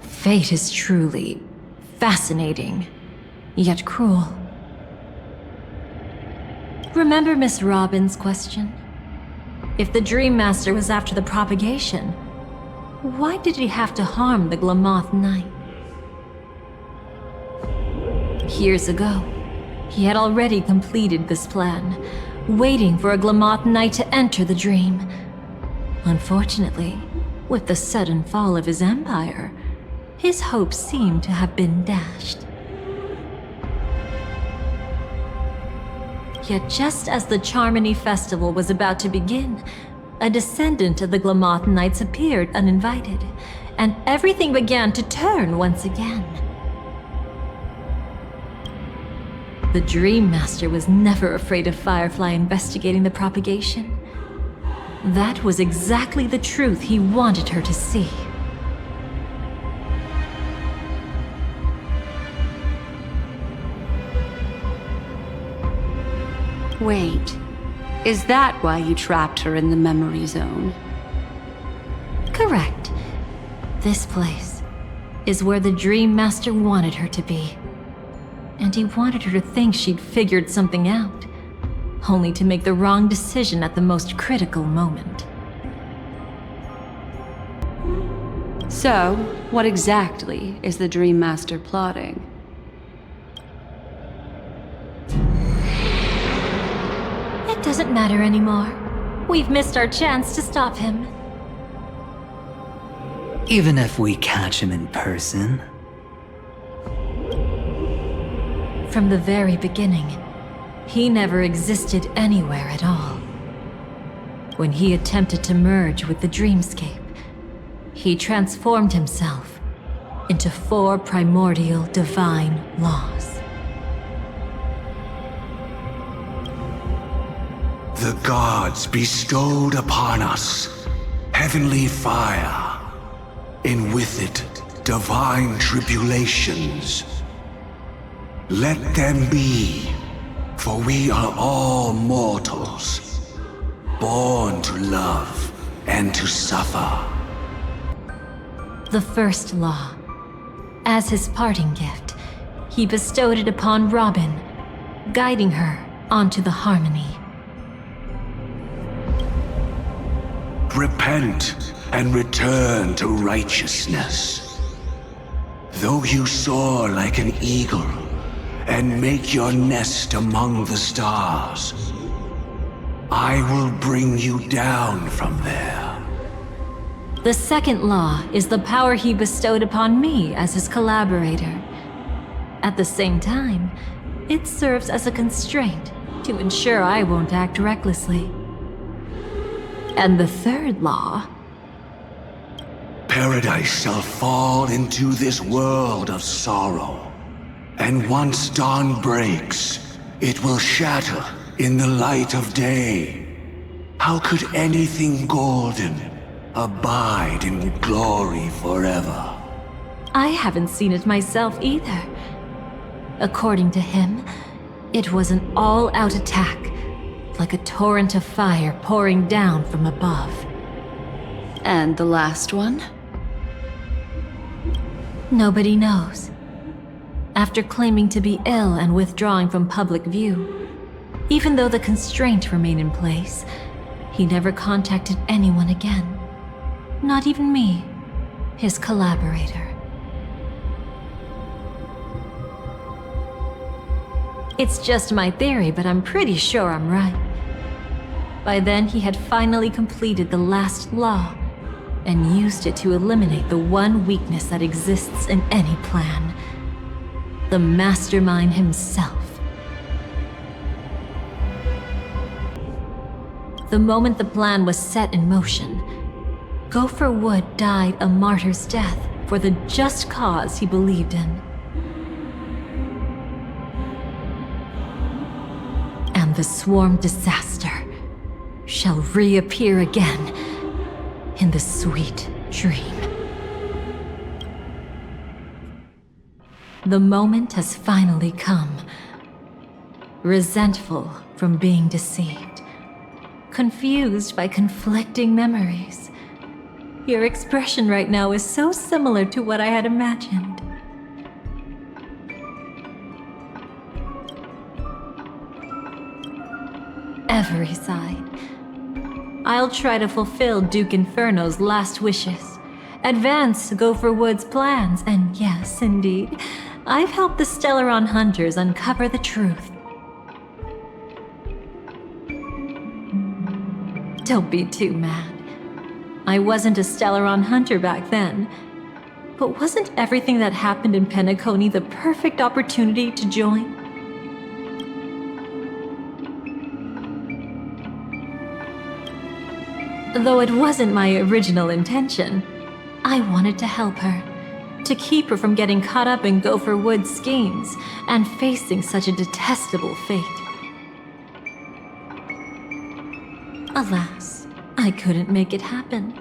Fate is truly fascinating, yet cruel. Remember Miss Robin's question? If the Dream Master was after the propagation, why did he have to harm the Glamoth Knight? Years ago, he had already completed this plan, waiting for a Glamoth Knight to enter the dream. Unfortunately, with the sudden fall of his empire, his hopes seemed to have been dashed. Yet just as the Charmony Festival was about to begin, a descendant of the Glamoth Knights appeared uninvited, and everything began to turn once again. The Dream Master was never afraid of Firefly investigating the propagation. That was exactly the truth he wanted her to see. Wait, is that why you trapped her in the memory zone? Correct. This place is where the Dream Master wanted her to be. And he wanted her to think she'd figured something out, only to make the wrong decision at the most critical moment. So, what exactly is the Dream Master plotting? It doesn't matter anymore. We've missed our chance to stop him. Even if we catch him in person? From the very beginning, he never existed anywhere at all. When he attempted to merge with the dreamscape, he transformed himself into 4 primordial divine laws. The gods bestowed upon us heavenly fire, and with it divine tribulations. Let them be, for we are all mortals, born to love and to suffer. The first law. As his parting gift, he bestowed it upon Robin, guiding her onto the harmony. Repent and return to righteousness. Though you soar like an eagle and make your nest among the stars, I will bring you down from there. The second law is the power he bestowed upon me as his collaborator. At the same time, it serves as a constraint to ensure I won't act recklessly. And the third law... Paradise shall fall into this world of sorrow, and once dawn breaks, it will shatter in the light of day. How could anything golden abide in glory forever? I haven't seen it myself either. According to him, it was an all-out attack, like a torrent of fire pouring down from above. And the last one? Nobody knows. After claiming to be ill and withdrawing from public view, even though the constraint remained in place, he never contacted anyone again. Not even me, his collaborator. It's just my theory, but I'm pretty sure I'm right. By then, he had finally completed the last law and used it to eliminate the one weakness that exists in any plan. The mastermind himself. The moment the plan was set in motion, Gopher Wood died a martyr's death for the just cause he believed in. And the swarm disaster shall reappear again in the sweet dream. The moment has finally come. Resentful from being deceived. Confused by conflicting memories. Your expression right now is so similar to what I had imagined. Every side. I'll try to fulfill Duke Inferno's last wishes. Advance Gopher Wood's plans, and yes, indeed, I've helped the Stellaron hunters uncover the truth. Don't be too mad. I wasn't a Stellaron hunter back then. But wasn't everything that happened in Penacony the perfect opportunity to join? Though it wasn't my original intention, I wanted to help her, to keep her from getting caught up in Gopher Wood's schemes and facing such a detestable fate. Alas, I couldn't make it happen.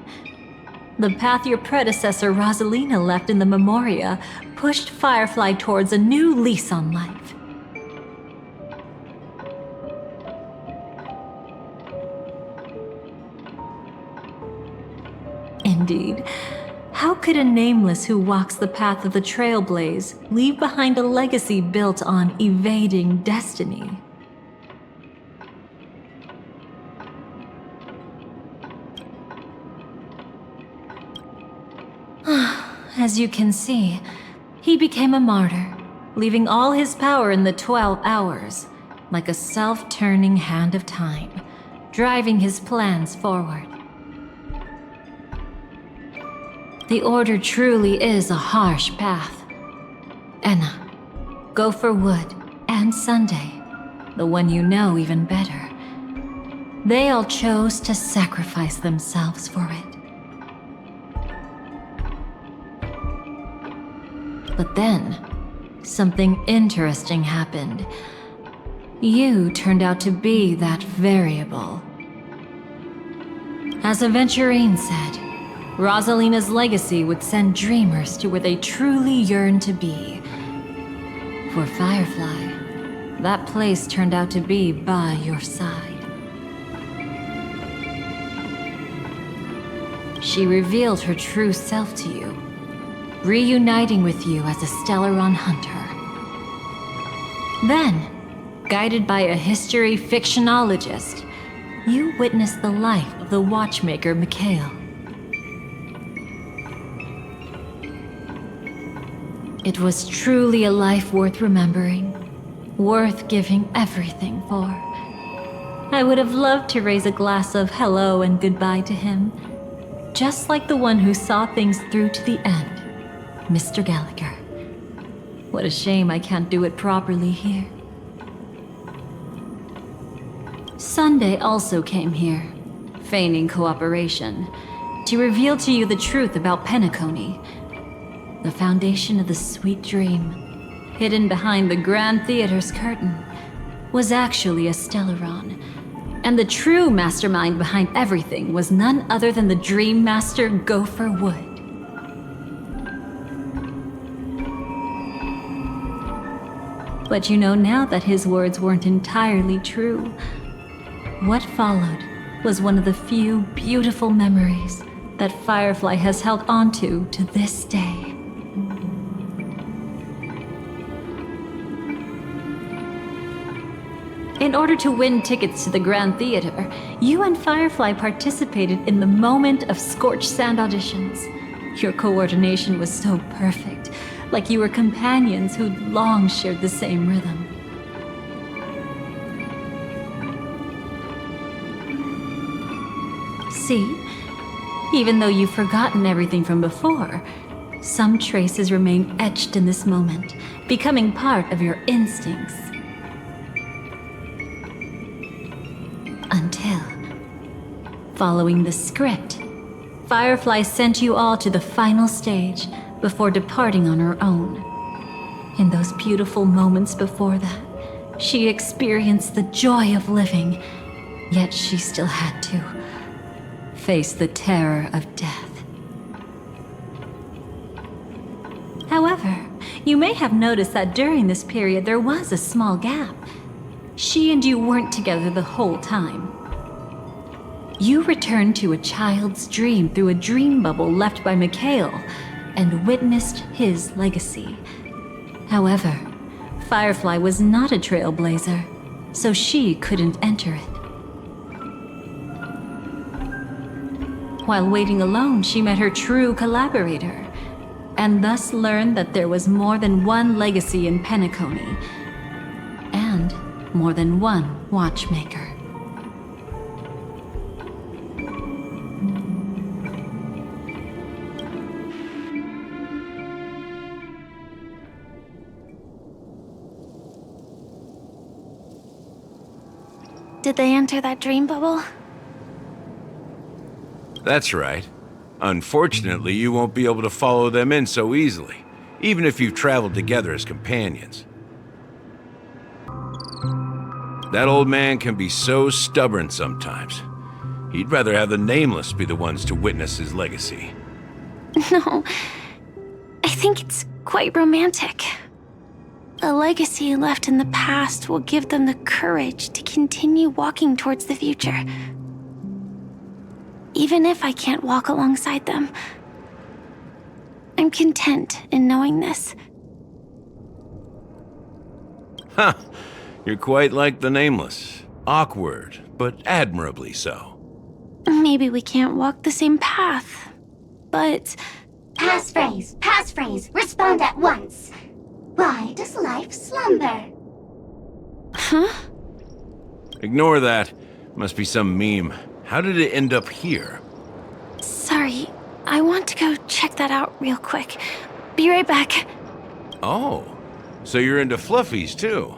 The path your predecessor Rosalina left in the Memoria pushed Firefly towards a new lease on life. Indeed, how could a nameless who walks the path of the Trailblaze leave behind a legacy built on evading destiny? As you can see, he became a martyr, leaving all his power in the 12 hours, like a self-turning hand of time, driving his plans forward. The Order truly is a harsh path. Enna, Gopher Wood, and Sunday, the one you know even better. They all chose to sacrifice themselves for it. But then, something interesting happened. You turned out to be that variable. As Aventurine said, Rosalina's legacy would send dreamers to where they truly yearn to be. For Firefly, that place turned out to be by your side. She revealed her true self to you, reuniting with you as a Stellaron hunter. Then, guided by a history fictionologist, you witnessed the life of the watchmaker Mikhail. It was truly a life worth remembering, worth giving everything for. I would have loved to raise a glass of hello and goodbye to him, just like the one who saw things through to the end, Mr. Gallagher. What a shame I can't do it properly here. Sunday also came here, feigning cooperation, to reveal to you the truth about Penacony, the foundation of the sweet dream, hidden behind the Grand Theater's curtain, was actually a Stellaron, and the true mastermind behind everything was none other than the Dream Master Gopher Wood. But you know now that his words weren't entirely true. What followed was one of the few beautiful memories that Firefly has held onto to this day. In order to win tickets to the Grand Theater, you and Firefly participated in the Moment of Scorched Sand auditions. Your coordination was so perfect, like you were companions who'd long shared the same rhythm. See? Even though you've forgotten everything from before, some traces remain etched in this moment, becoming part of your instincts. Until, following the script, Firefly sent you all to the final stage before departing on her own. In those beautiful moments before that, she experienced the joy of living, yet she still had to face the terror of death. However, you may have noticed that during this period there was a small gap. She and you weren't together the whole time. You returned to a child's dream through a dream bubble left by Mikhail and witnessed his legacy. However, Firefly was not a trailblazer, so she couldn't enter it. While waiting alone, she met her true collaborator, and thus learned that there was more than one legacy in Penacony, and more than one watchmaker. Did they enter that dream bubble? That's right. Unfortunately, you won't be able to follow them in so easily, even if you've traveled together as companions. That old man can be so stubborn sometimes. He'd rather have the Nameless be the ones to witness his legacy. No, I think it's quite romantic. A legacy left in the past will give them the courage to continue walking towards the future. Even if I can't walk alongside them, I'm content in knowing this. Huh. You're quite like the Nameless. Awkward, but admirably so. Maybe we can't walk the same path, but... Passphrase, respond at once. Why does life slumber? Huh? Ignore that. Must be some meme. How did it end up here? Sorry, I want to go check that out real quick. Be right back. Oh, so you're into fluffies too.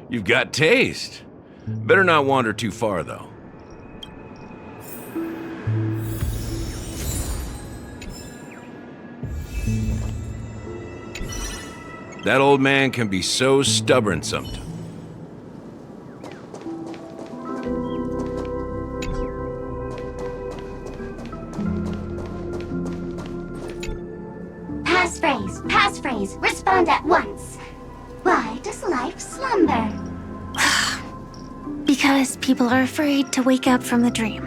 You've got taste. Better not wander too far, though. That old man can be so stubborn sometimes. Passphrase, respond at once. Why does life slumber? Because people are afraid to wake up from the dream.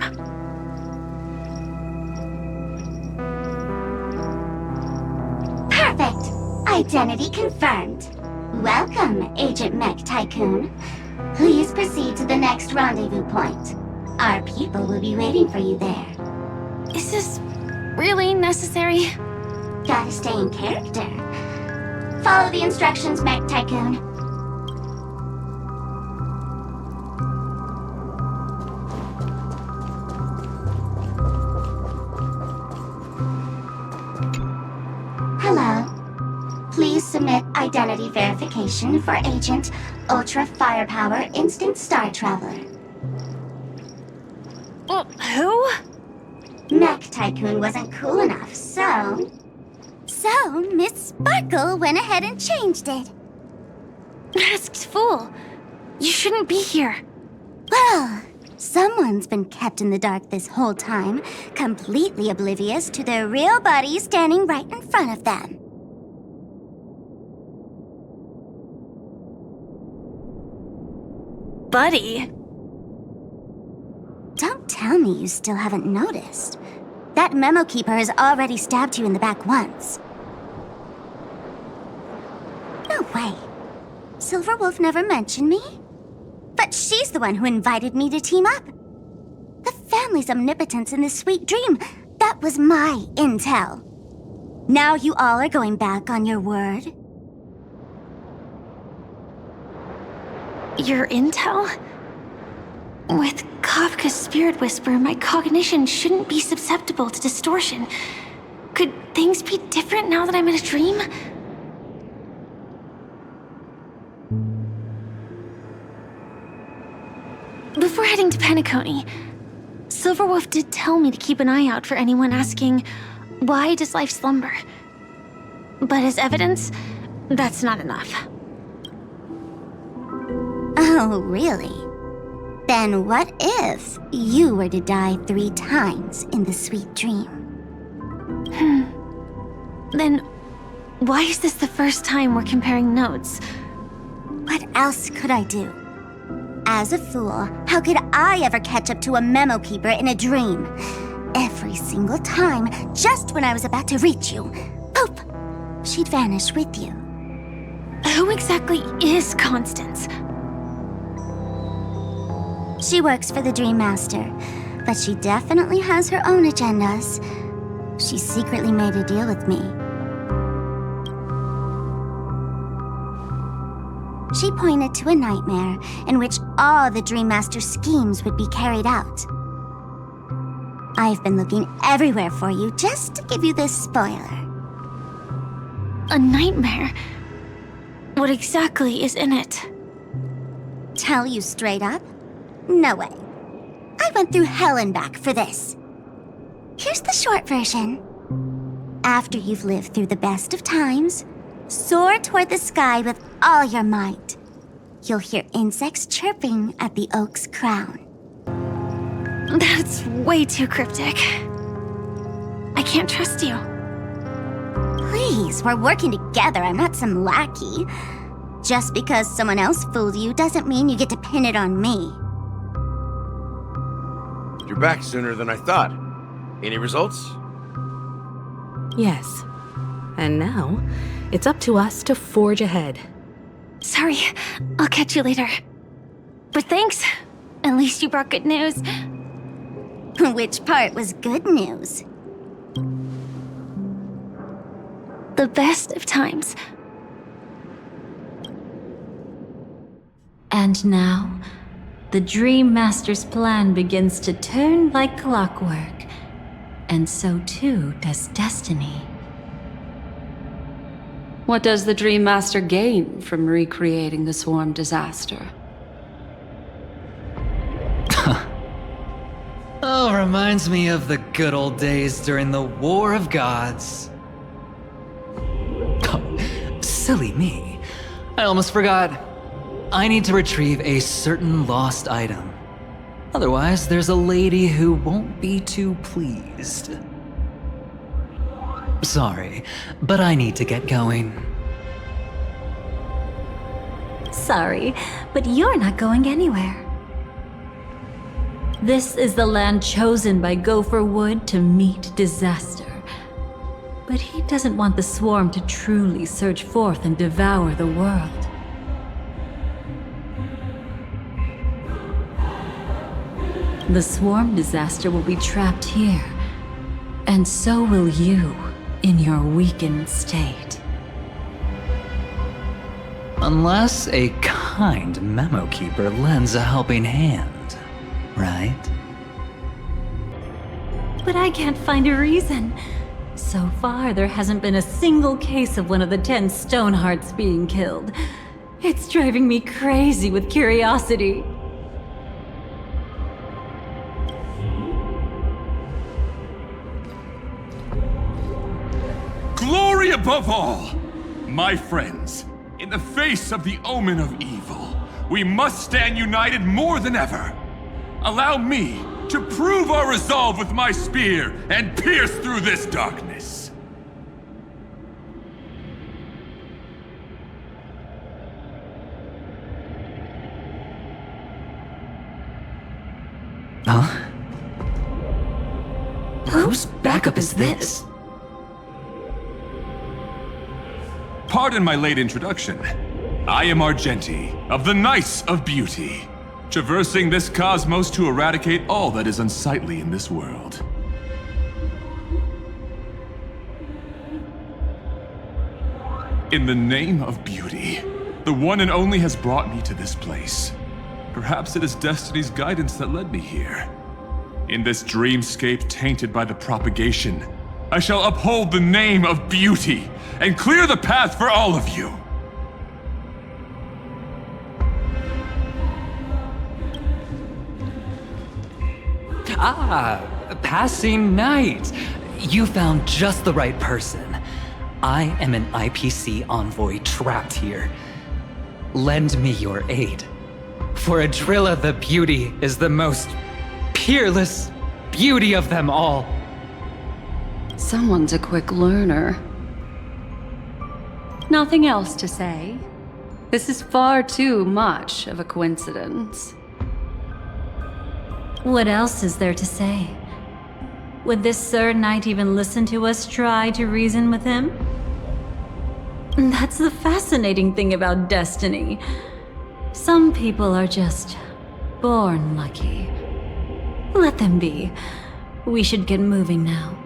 Perfect! Identity confirmed. Welcome, Agent Mech Tycoon. Please proceed to the next rendezvous point. Our people will be waiting for you there. Is this really necessary? Gotta stay in character. Follow the instructions, Mech Tycoon. Hello. Please submit identity verification for Agent Ultra Firepower Instant Star Traveler. Who? Mech Tycoon wasn't cool enough, so Miss Sparkle went ahead and changed it. Masked fool. You shouldn't be here. Well, someone's been kept in the dark this whole time, completely oblivious to their real body standing right in front of them. Buddy? Don't tell me you still haven't noticed. That memo keeper has already stabbed you in the back once. No way. Silverwolf never mentioned me. But she's the one who invited me to team up. The family's omnipotence in this sweet dream, that was my intel. Now you all are going back on your word? Your intel? With Kafka's spirit whisper, my cognition shouldn't be susceptible to distortion. Could things be different now that I'm in a dream? Before heading to Penacony, Silverwolf did tell me to keep an eye out for anyone asking, why does life slumber? But as evidence, that's not enough. Oh, really? Then what if you were to die 3 times in the sweet dream? Then why is this the first time we're comparing notes? What else could I do? As a fool, how could I ever catch up to a memo keeper in a dream? Every single time, just when I was about to reach you, poof, she'd vanish with you. Who exactly is Constance? She works for the Dream Master, but she definitely has her own agendas. She secretly made a deal with me. She pointed to a nightmare in which all the Dream Master's schemes would be carried out. I've been looking everywhere for you just to give you this spoiler. A nightmare? What exactly is in it? Tell you straight up? No way. I went through hell and back for this. Here's the short version. After you've lived through the best of times, soar toward the sky with all your might. You'll hear insects chirping at the oak's crown. That's way too cryptic. I can't trust you. Please, we're working together. I'm not some lackey. Just because someone else fooled you doesn't mean you get to pin it on me. You're back sooner than I thought. Any results? Yes. And now, it's up to us to forge ahead. Sorry, I'll catch you later. But thanks. At least you brought good news. Which part was good news? The best of times. And now, the Dream Master's plan begins to turn like clockwork. And so too does destiny. What does the Dream Master gain from recreating the swarm disaster? Oh, reminds me of the good old days during the War of Gods. Oh, silly me. I almost forgot. I need to retrieve a certain lost item. Otherwise, there's a lady who won't be too pleased. Sorry, but I need to get going. Sorry, but you're not going anywhere. This is the land chosen by Gopher Wood to meet disaster. But he doesn't want the swarm to truly surge forth and devour the world. The swarm disaster will be trapped here, and so will you in your weakened state. Unless a kind memo keeper lends a helping hand. Right? But I can't find a reason. So far, there hasn't been a single case of one of the 10 Stonehearts being killed. It's driving me crazy with curiosity. Glory above all! My friends, in the face of the omen of evil, we must stand united more than ever. Allow me to prove our resolve with my spear and pierce through this darkness. Huh? Whose backup is this? Pardon my late introduction. I am Argenti, of the Knights of Beauty, traversing this cosmos to eradicate all that is unsightly in this world. In the name of beauty, the one and only has brought me to this place. Perhaps it is destiny's guidance that led me here. In this dreamscape tainted by the propagation, I shall uphold the name of beauty and clear the path for all of you. Ah, passing knight. You found just the right person. I am an IPC envoy trapped here. Lend me your aid. For Adrilla the Beauty is the most peerless beauty of them all. Someone's a quick learner. Nothing else to say. This is far too much of a coincidence. What else is there to say? Would this Sir Knight even listen to us try to reason with him? That's the fascinating thing about destiny. Some people are just born lucky. Let them be. We should get moving now.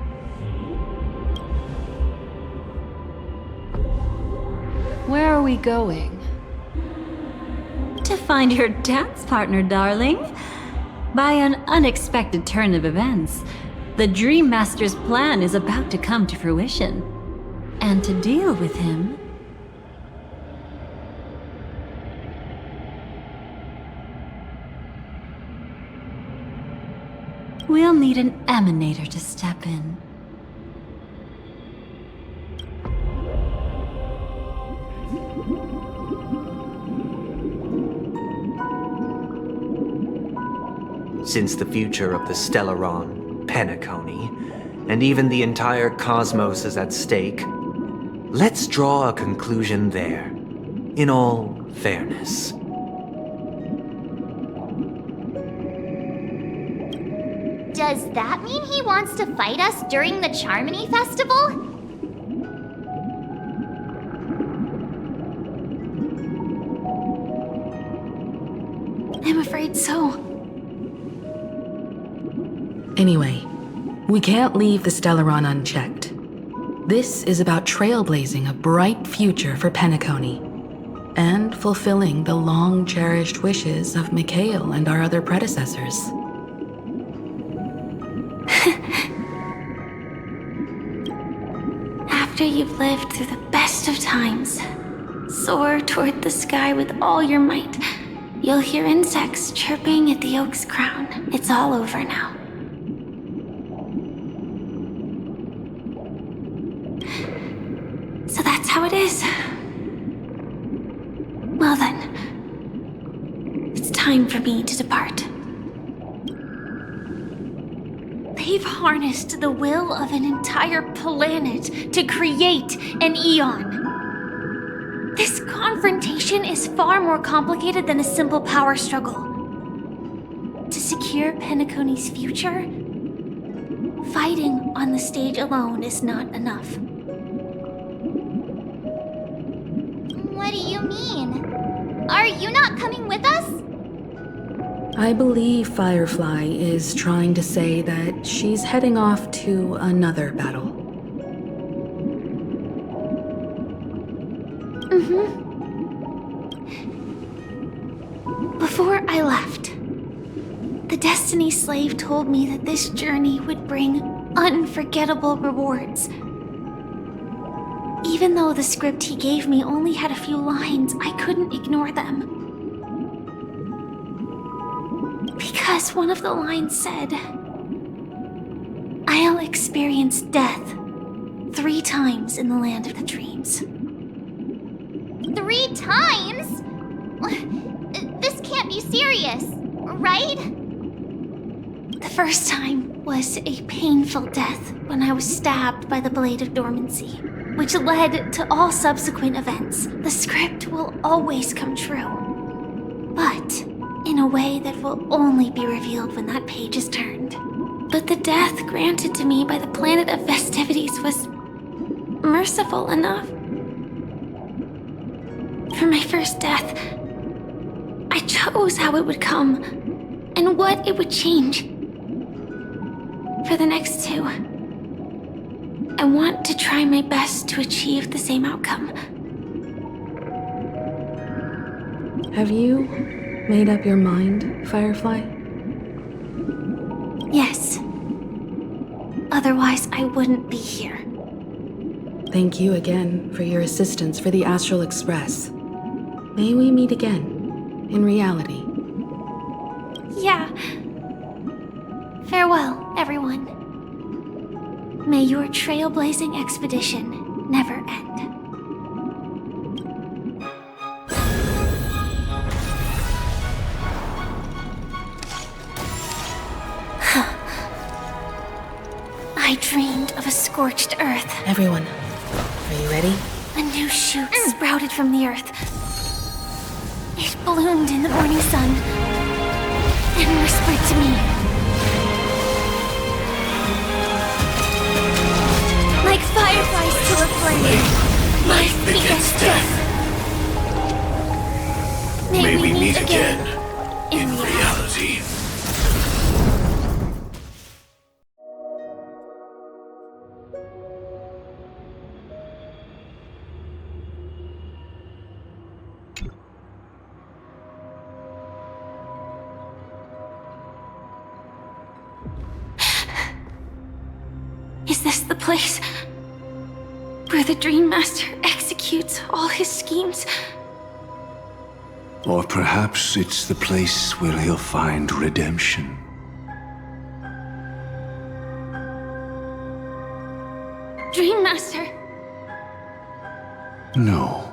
Where are we going? To find your dance partner, darling. By an unexpected turn of events, the Dream Master's plan is about to come to fruition. And to deal with him, we'll need an emanator to step in. Since the future of the Stellaron, Penacony, and even the entire cosmos is at stake, let's draw a conclusion there, in all fairness. Does that mean he wants to fight us during the Charmony Festival? I'm afraid so. Anyway, we can't leave the Stellaron unchecked. This is about trailblazing a bright future for Penacony, and fulfilling the long-cherished wishes of Mikhail and our other predecessors. After After you've lived through the best of times, soar toward the sky with all your might. You'll hear insects chirping at the oak's crown. It's all over now. So that's how it is. Well then, it's time for me to depart. They've harnessed the will of an entire planet to create an eon. This confrontation is far more complicated than a simple power struggle. To secure Penacony's future, fighting on the stage alone is not enough. What do you mean? Are you not coming with us? I believe Firefly is trying to say that she's heading off to another battle. Before I left, the Destiny Slave told me that this journey would bring unforgettable rewards. Even though the script he gave me only had a few lines, I couldn't ignore them. Because one of the lines said, "I'll experience death 3 times in the land of the dreams." 3 times? This can't be serious, right? The first time was a painful death when I was stabbed by the Blade of Dormancy, which led to all subsequent events. The script will always come true, but in a way that will only be revealed when that page is turned. But the death granted to me by the planet of festivities was merciful enough. For my first death, I chose how it would come and what it would change. For the next 2, I want to try my best to achieve the same outcome. Have you made up your mind, Firefly? Yes. Otherwise, I wouldn't be here. Thank you again for your assistance for the Astral Express. May we meet again, in reality. Yeah. Farewell, everyone. May your trailblazing expedition never end. I dreamed of a scorched earth. Everyone, are you ready? A new shoot sprouted from the earth. It bloomed in the morning sun and whispered to me. Like fireflies to a flame, life begets death. May we meet again in reality. Is this the place where the Dream Master executes all his schemes? Or perhaps it's the place where he'll find redemption. Dream Master? No.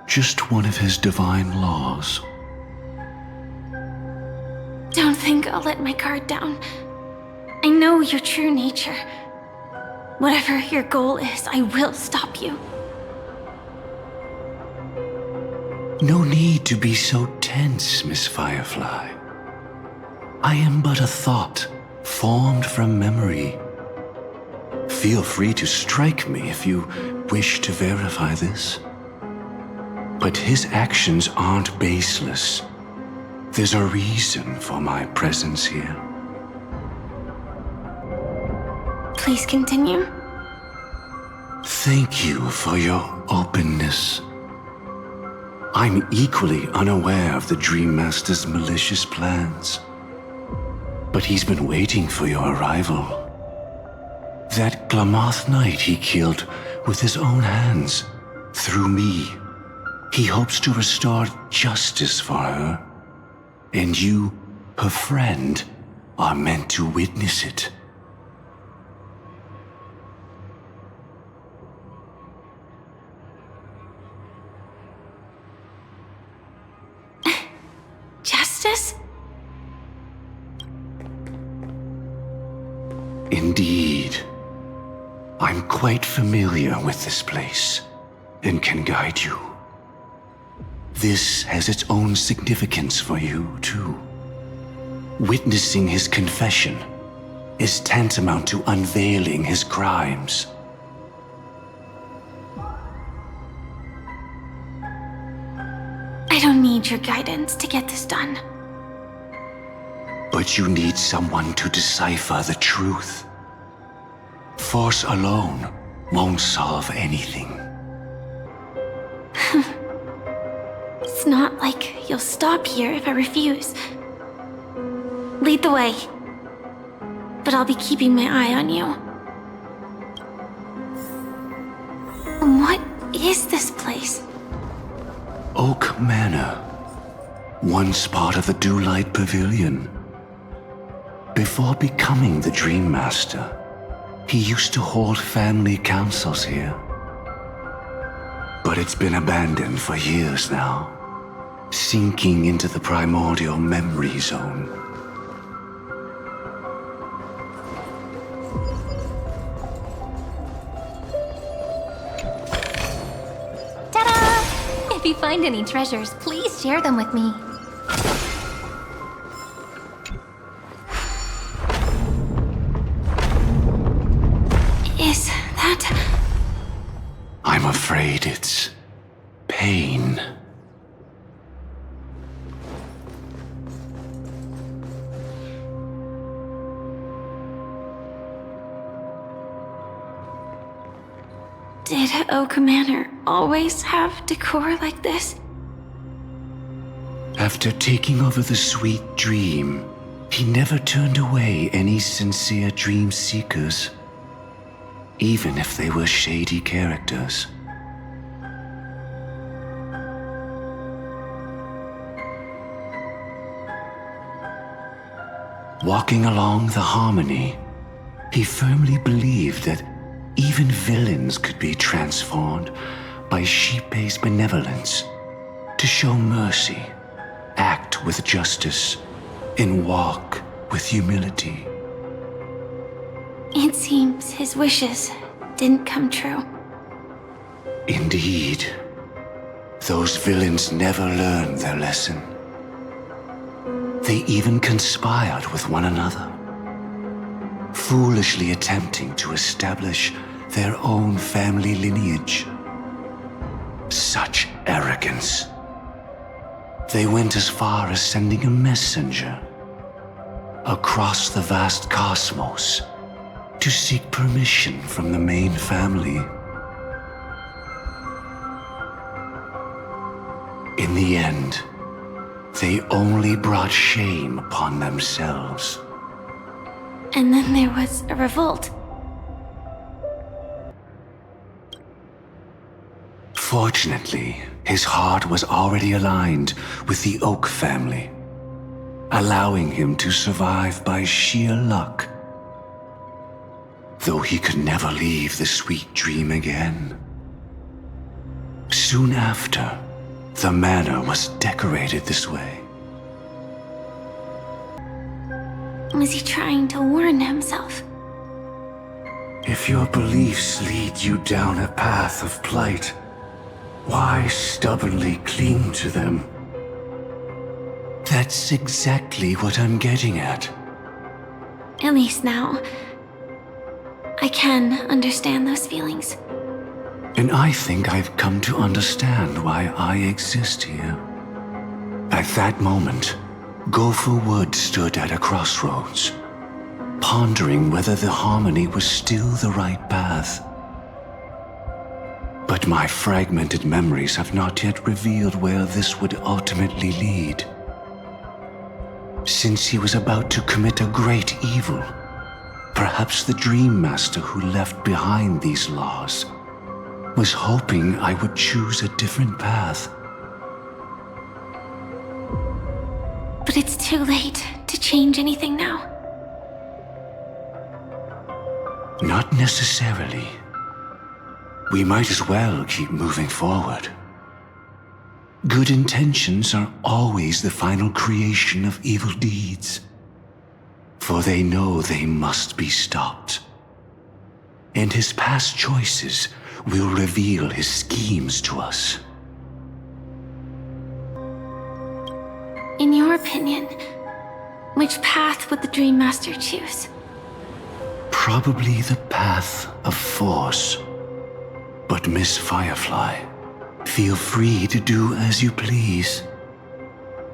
Just one of his divine laws. Don't think I'll let my guard down. I know your true nature. Whatever your goal is, I will stop you. No need to be so tense, Miss Firefly. I am but a thought, formed from memory. Feel free to strike me if you wish to verify this. But his actions aren't baseless. There's a reason for my presence here. Please continue. Thank you for your openness. I'm equally unaware of the Dream Master's malicious plans. But he's been waiting for your arrival. That Glamoth knight he killed with his own hands, through me. He hopes to restore justice for her. And you, her friend, are meant to witness it. Justice? Indeed. I'm quite familiar with this place, and can guide you. This has its own significance for you, too. Witnessing his confession is tantamount to unveiling his crimes. I don't need your guidance to get this done. But you need someone to decipher the truth. Force alone won't solve anything. It's not like you'll stop here if I refuse. Lead the way. But I'll be keeping my eye on you. What is this place? Oak Manor. Once part of the Dewlight Pavilion. Before becoming the Dream Master, he used to hold family councils here. But it's been abandoned for years now, sinking into the primordial memory zone. Ta-da! If you find any treasures, please share them with me. Is that... I'm afraid it's pain. Did Oak Manor always have decor like this? After taking over the Sweet Dream, he never turned away any sincere dream seekers, even if they were shady characters. Walking along the Harmony, he firmly believed that even villains could be transformed by Xipe's benevolence to show mercy, act with justice, and walk with humility. It seems his wishes didn't come true. Indeed, those villains never learned their lesson. They even conspired with one another, foolishly attempting to establish their own family lineage. Such arrogance. They went as far as sending a messenger across the vast cosmos to seek permission from the main family. In the end, they only brought shame upon themselves. And then there was a revolt. Fortunately, his heart was already aligned with the Oak family, allowing him to survive by sheer luck. Though he could never leave the Sweet Dream again. Soon after, the manor was decorated this way. Was he trying to warn himself? If your beliefs lead you down a path of plight, why stubbornly cling to them? That's exactly what I'm getting at. At least now, I can understand those feelings. And I think I've come to understand why I exist here. At that moment, Gopher Wood stood at a crossroads, pondering whether the Harmony was still the right path. But my fragmented memories have not yet revealed where this would ultimately lead. Since he was about to commit a great evil, Perhaps the Dream Master who left behind these laws was hoping I would choose a different path. But it's too late to change anything now. Not necessarily. We might as well keep moving forward. Good intentions are always the final creation of evil deeds, for they know they must be stopped. And his past choices will reveal his schemes to us. In your opinion, which path would the Dream Master choose? Probably the path of force. But Miss Firefly, feel free to do as you please.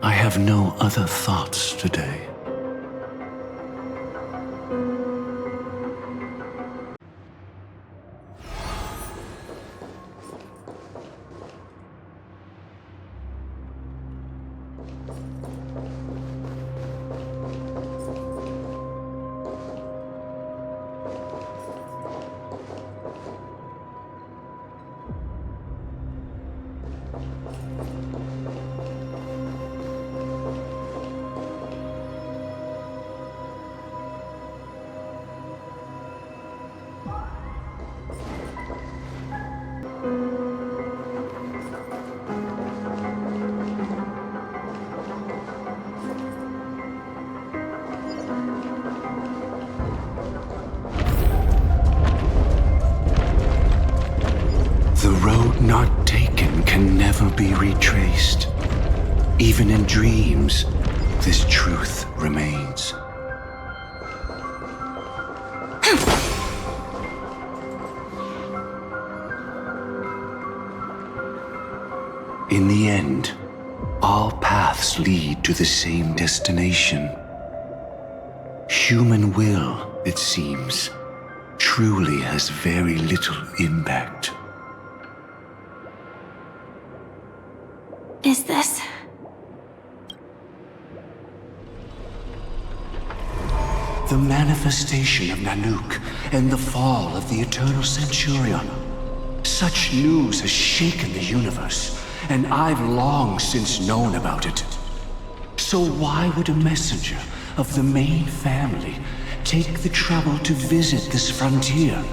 I have no other thoughts today. The road not taken can never be retraced. Even in dreams, this truth remains. In the end, all paths lead to the same destination. Human will, it seems, truly has very little impact. Is this? The manifestation of Nanook and the fall of the Eternal Centurion. Such news has shaken the universe, and I've long since known about it. So why would a messenger of the main family take the trouble to visit this frontier?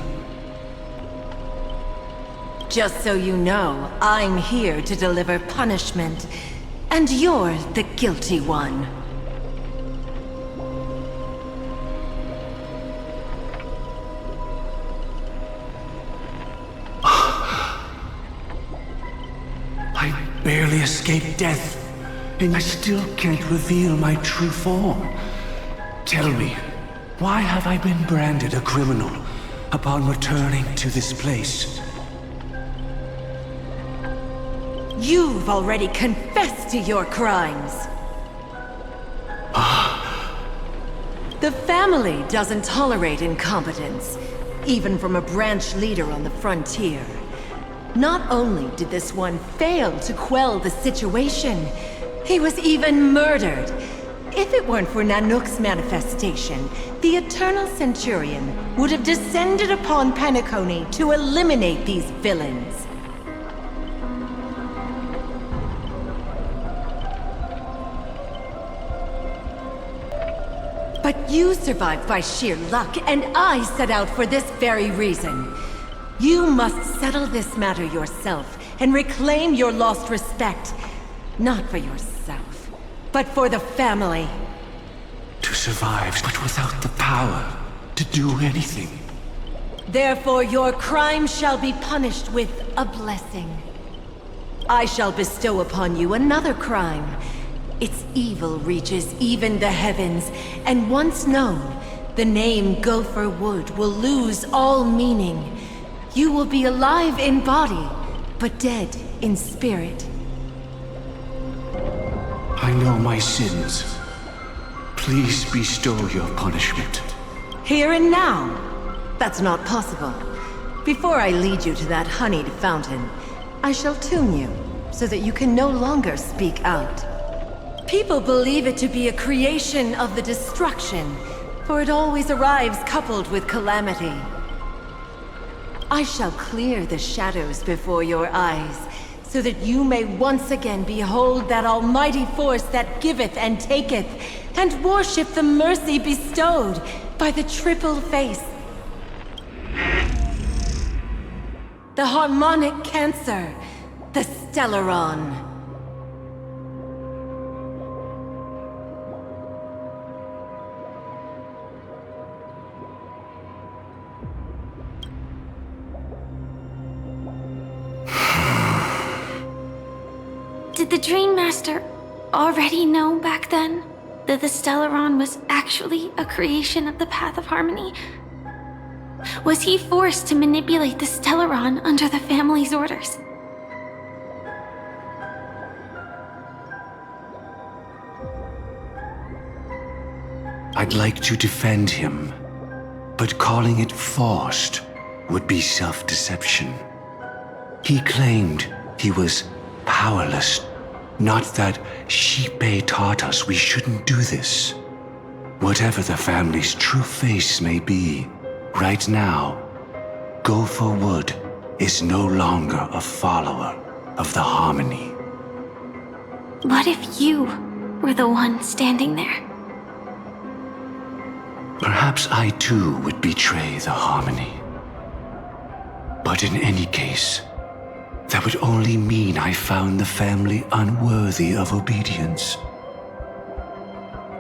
Just so you know, I'm here to deliver punishment, and you're the guilty one. I barely escaped death, and I still can't reveal my true form. Tell me, why have I been branded a criminal upon returning to this place? You've already confessed to your crimes. The family doesn't tolerate incompetence, even from a branch leader on the frontier. Not only did this one fail to quell the situation, he was even murdered. If it weren't for Nanook's manifestation, the Eternal Centurion would have descended upon Penacony to eliminate these villains. But you survived by sheer luck, and I set out for this very reason. You must settle this matter yourself and reclaim your lost respect. Not for yourself, but for the family. To survive, but without the power to do anything. Therefore, your crime shall be punished with a blessing. I shall bestow upon you another crime. Its evil reaches even the heavens, and once known, the name Gopher Wood will lose all meaning. You will be alive in body, but dead in spirit. I know my sins. Please bestow your punishment. Here and now? That's not possible. Before I lead you to that honeyed fountain, I shall tune you, so that you can no longer speak out. People believe it to be a creation of the destruction, for it always arrives coupled with calamity. I shall clear the shadows before your eyes, so that you may once again behold that almighty force that giveth and taketh, and worship the mercy bestowed by the triple face. The harmonic cancer, the Stellaron. Did the Dream Master already know back then that the Stellaron was actually a creation of the Path of Harmony? Was he forced to manipulate the Stellaron under the family's orders? I'd like to defend him, but calling it forced would be self-deception. He claimed he was powerless, not that Xipe taught us we shouldn't do this. Whatever the family's true face may be, right now, Go for Wood is no longer a follower of the Harmony. What if you were the one standing there? Perhaps I too would betray the Harmony. But in any case, that would only mean I found the family unworthy of obedience.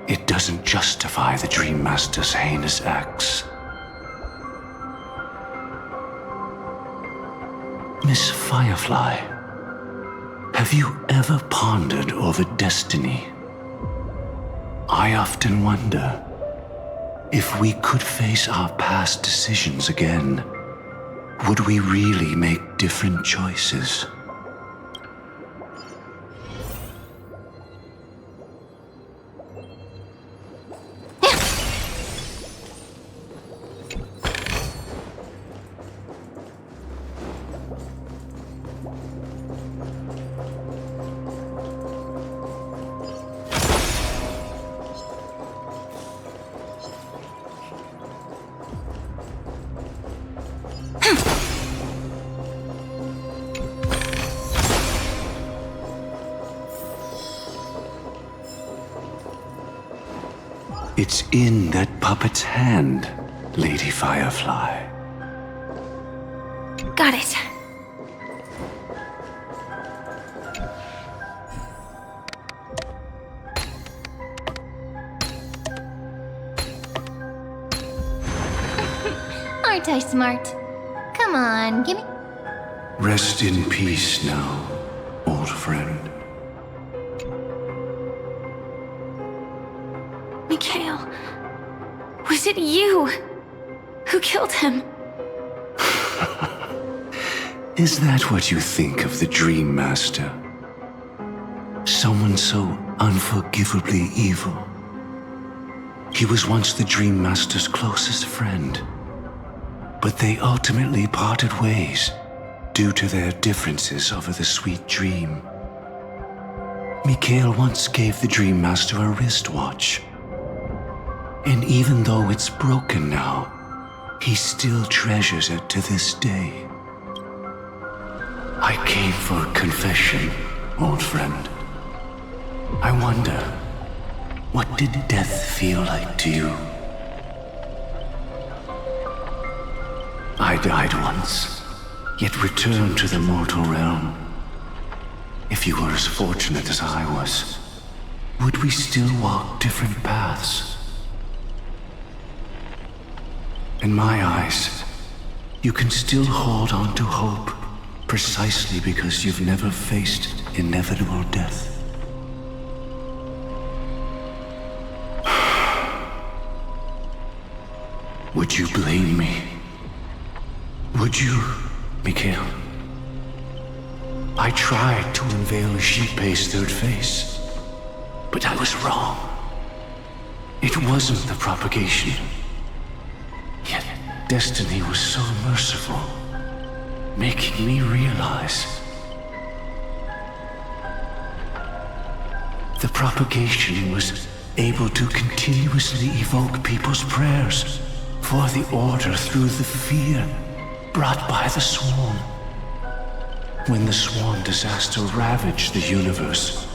It doesn't justify the Dream Master's heinous acts. Miss Firefly, have you ever pondered over destiny? I often wonder if we could face our past decisions again. Would we really make different choices? It's in that puppet's hand, Lady Firefly. Got it. Aren't I smart? Come on, gimme. Rest in peace now, old friend. Mikhail, was it you who killed him? Is that what you think of the Dream Master? Someone so unforgivably evil? He was once the Dream Master's closest friend, but they ultimately parted ways due to their differences over the sweet dream. Mikhail once gave the Dream Master a wristwatch. And even though it's broken now, he still treasures it to this day. I came for confession, old friend. I wonder, what did death feel like to you? I died once, yet returned to the mortal realm. If you were as fortunate as I was, would we still walk different paths? In my eyes, you can still hold on to hope precisely because you've never faced inevitable death. Would you blame me? Would you, Mikhail? I tried to unveil Xipe's third face, but I was wrong. It wasn't the propagation. Yet destiny was so merciful, making me realize the propagation was able to continuously evoke people's prayers for the Order through the fear brought by the Swarm. When the Swarm disaster ravaged the universe,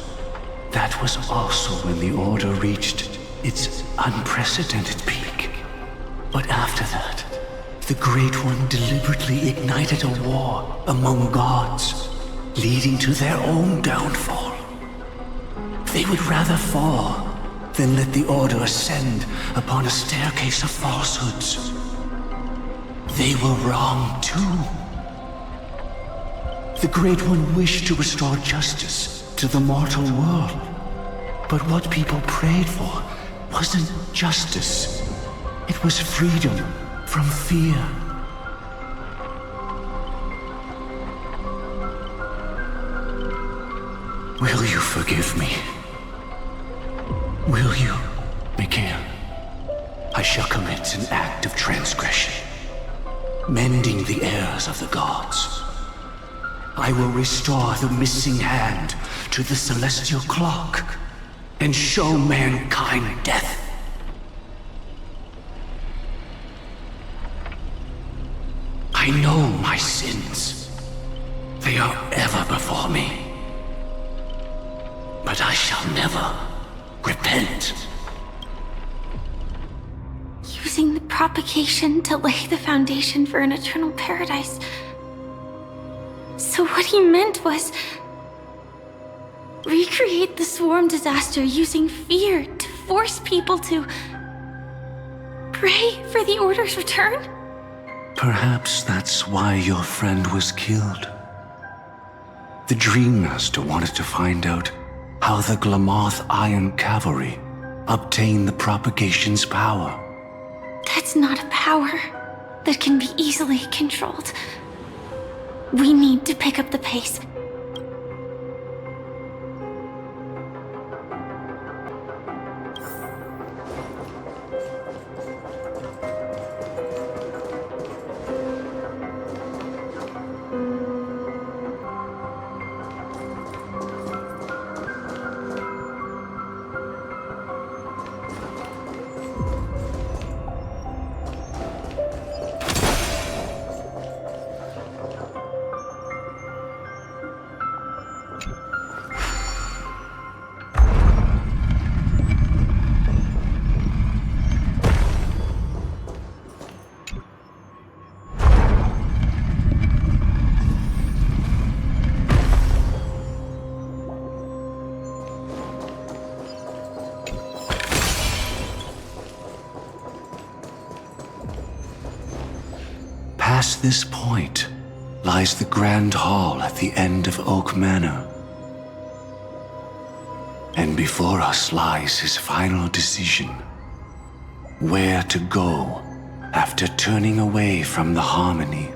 that was also when the Order reached its unprecedented peak. But after that, the Great One deliberately ignited a war among gods, leading to their own downfall. They would rather fall than let the Order ascend upon a staircase of falsehoods. They were wrong too. The Great One wished to restore justice to the mortal world. But what people prayed for wasn't justice. It was freedom from fear. Will you forgive me? Will you, Mikhail? I shall commit an act of transgression, mending the errors of the gods. I will restore the missing hand to the celestial clock and show mankind death. I know my sins. They are ever before me. But I shall never repent. Using the propagation to lay the foundation for an eternal paradise. So what he meant was recreate the Swarm disaster using fear to force people to pray for the Order's return? Perhaps that's why your friend was killed. The Dream Master wanted to find out how the Glamoth Iron Cavalry obtained the propagation's power. That's not a power that can be easily controlled. We need to pick up the pace. Past this point lies the Grand Hall at the end of Oak Manor. And before us lies his final decision. Where to go after turning away from the Harmony.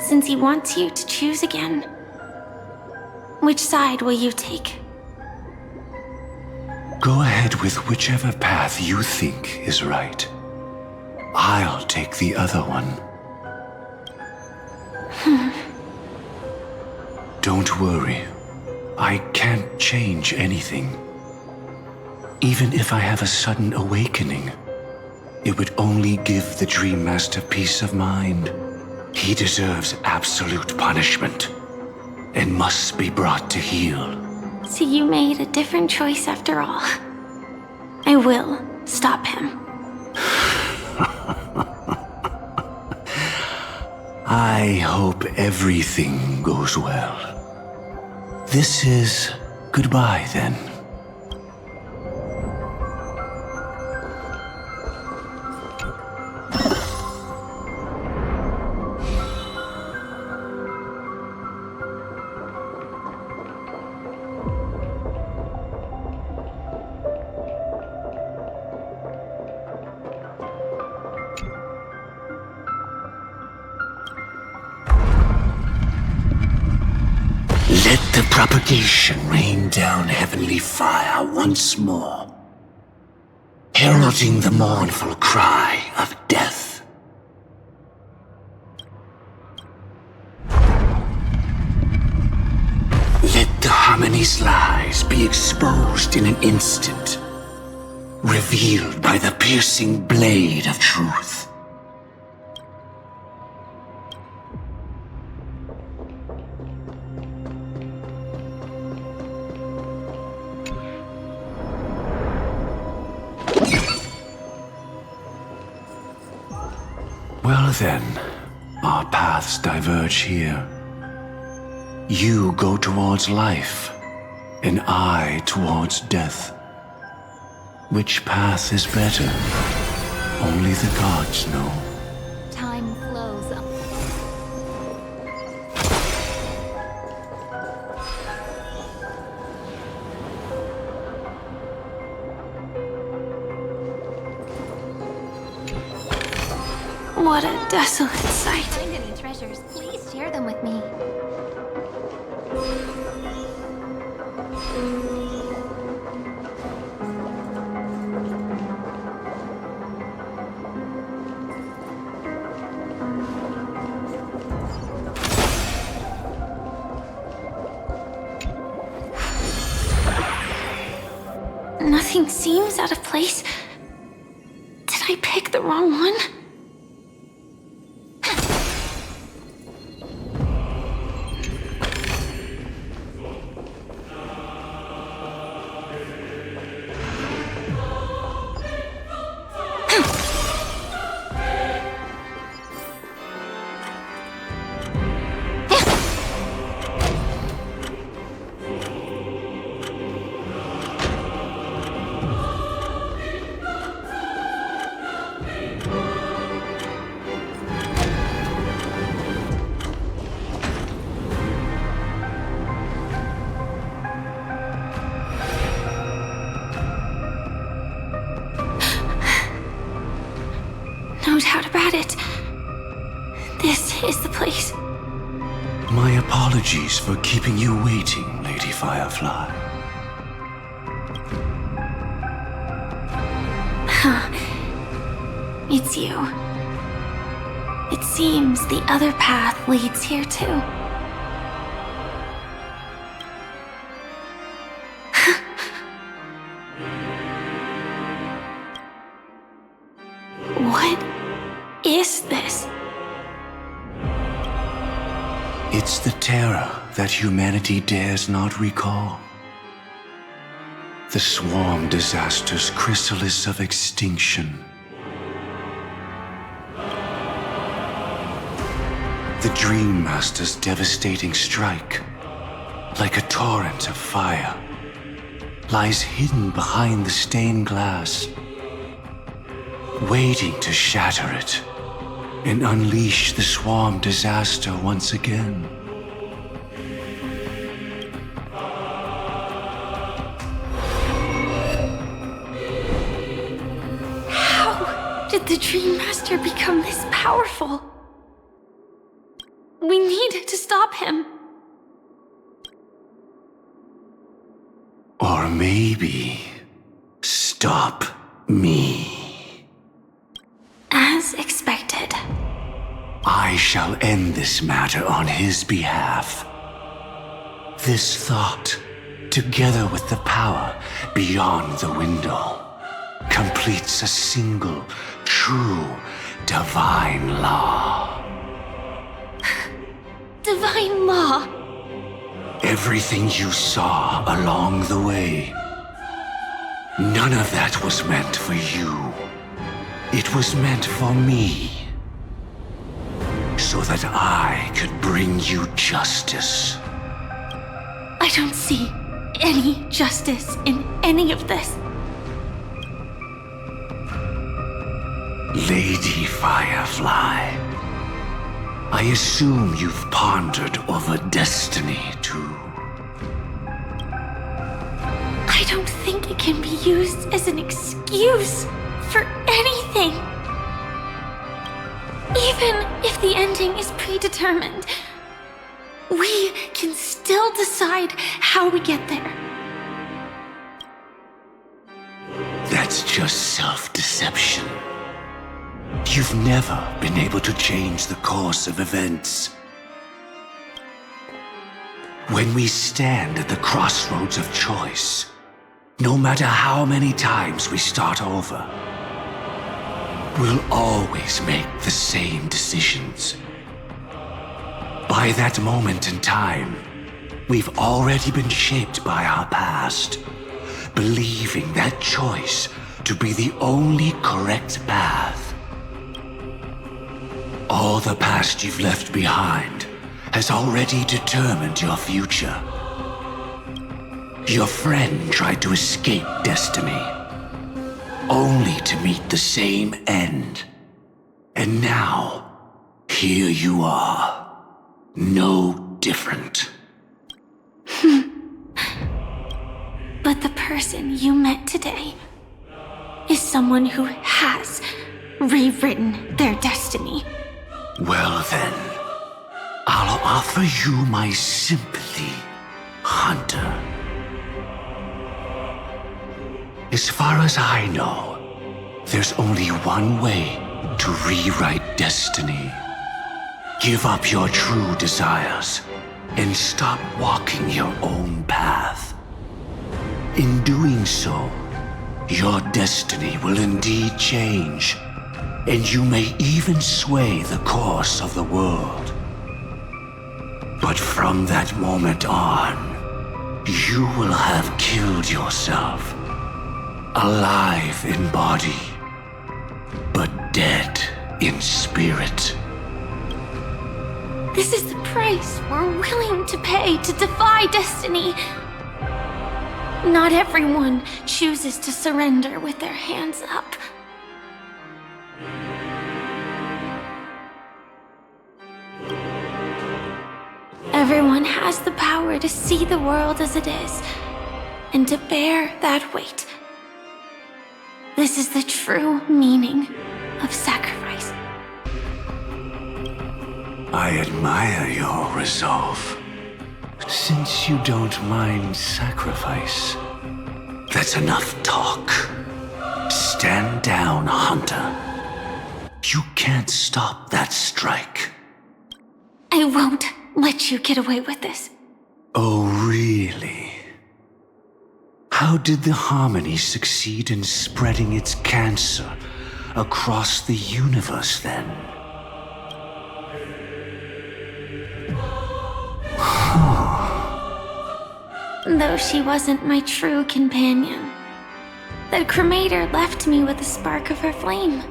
Since he wants you to choose again, which side will you take? Go ahead with whichever path you think is right. I'll take the other one. Don't worry. I can't change anything. Even if I have a sudden awakening, it would only give the Dream Master peace of mind. He deserves absolute punishment and must be brought to heel. So you made a different choice after all. I will stop him. I hope everything goes well. This is goodbye, then. Let the propagation rain down heavenly fire once more, heralding the mournful cry of death. Let the Harmony's lies be exposed in an instant, revealed by the piercing blade of truth. Well then, our paths diverge here. You go towards life, and I towards death. Which path is better? Only the gods know. Time flows up. What a desolate sight. Find any treasures, please share them with me. Nothing seems out of place. Did I pick the wrong one? No doubt about it. This is the place. My apologies for keeping you waiting, Lady Firefly. Huh. It's you. It seems the other path leads here too. What is this? It's the terror that humanity dares not recall. The swarm disaster's chrysalis of extinction. The Dream Master's devastating strike, like a torrent of fire, lies hidden behind the stained glass, waiting to shatter it and unleash the swarm disaster once again. How did the Dream Master become this powerful? We need to stop him. Or maybe stop me. As expected. I shall end this matter on his behalf. This thought, together with the power beyond the window, completes a single, true, divine law. Divine law? Everything you saw along the way, none of that was meant for you. It was meant for me. So that I could bring you justice. I don't see any justice in any of this. Lady Firefly, I assume you've pondered over destiny too. I don't think it can be used as an excuse for anything. Even if the ending is predetermined, we can still decide how we get there. That's just self-deception. You've never been able to change the course of events. When we stand at the crossroads of choice, no matter how many times we start over, we'll always make the same decisions. By that moment in time, we've already been shaped by our past, believing that choice to be the only correct path. All the past you've left behind has already determined your future. Your friend tried to escape destiny, only to meet the same end. And now, here you are, no different. But the person you met today is someone who has rewritten their destiny. Well then, I'll offer you my sympathy, Hunter. As far as I know, there's only one way to rewrite destiny. Give up your true desires and stop walking your own path. In doing so, your destiny will indeed change, and you may even sway the course of the world. But from that moment on, you will have killed yourself. Alive in body, but dead in spirit. This is the price we're willing to pay to defy destiny. Not everyone chooses to surrender with their hands up. Everyone has the power to see the world as it is, and to bear that weight. This is the true meaning of sacrifice. I admire your resolve. Since you don't mind sacrifice, that's enough talk. Stand down, Hunter. You can't stop that strike. I won't let you get away with this. Oh, really? How did the Harmony succeed in spreading its cancer across the universe, then? Though she wasn't my true companion, the cremator left me with a spark of her flame.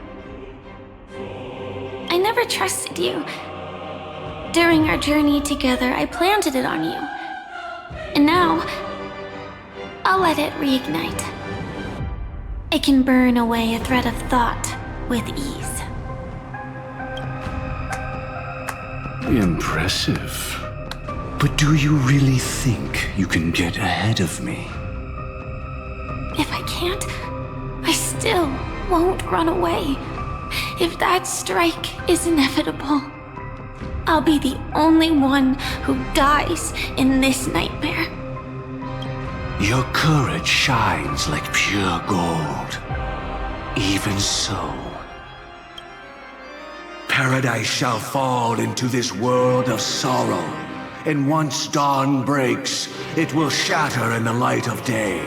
I never trusted you. During our journey together, I planted it on you. And now, I'll let it reignite. It can burn away a thread of thought with ease. Impressive. But do you really think you can get ahead of me? If I can't, I still won't run away. If that strike is inevitable, I'll be the only one who dies in this nightmare. Your courage shines like pure gold. Even so, paradise shall fall into this world of sorrow, and once dawn breaks, it will shatter in the light of day.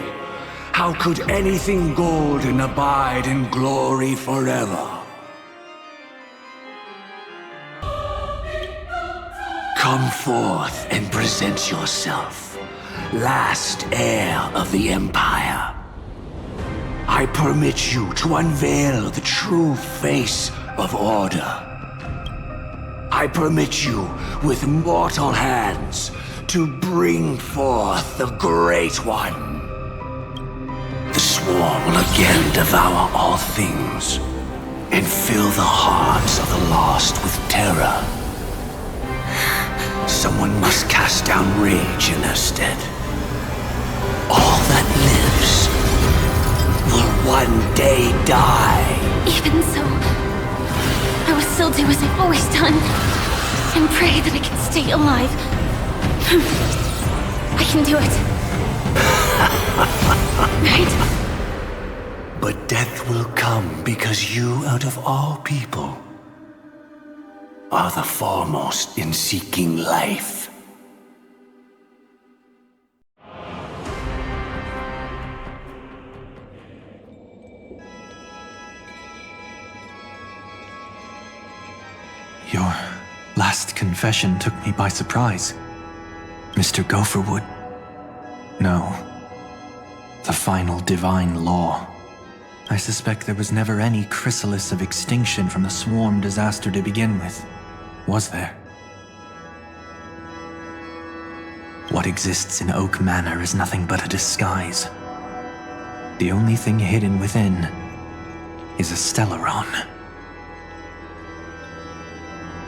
How could anything golden abide in glory forever? Come forth and present yourself, last heir of the Empire. I permit you to unveil the true face of order. I permit you, with mortal hands, to bring forth the Great One. The Swarm will again devour all things, and fill the hearts of the lost with terror. Someone must cast down rage in their stead. All that lives will one day die. Even so, I will still do as I've always done, and pray that I can stay alive. I can do it. Right? But death will come because you, out of all people, are the foremost in seeking life. Your last confession took me by surprise. Mr. Gopherwood. No. The final divine law. I suspect there was never any chrysalis of extinction from the swarm disaster to begin with. Was there? What exists in Oak Manor is nothing but a disguise. The only thing hidden within is a Stellaron.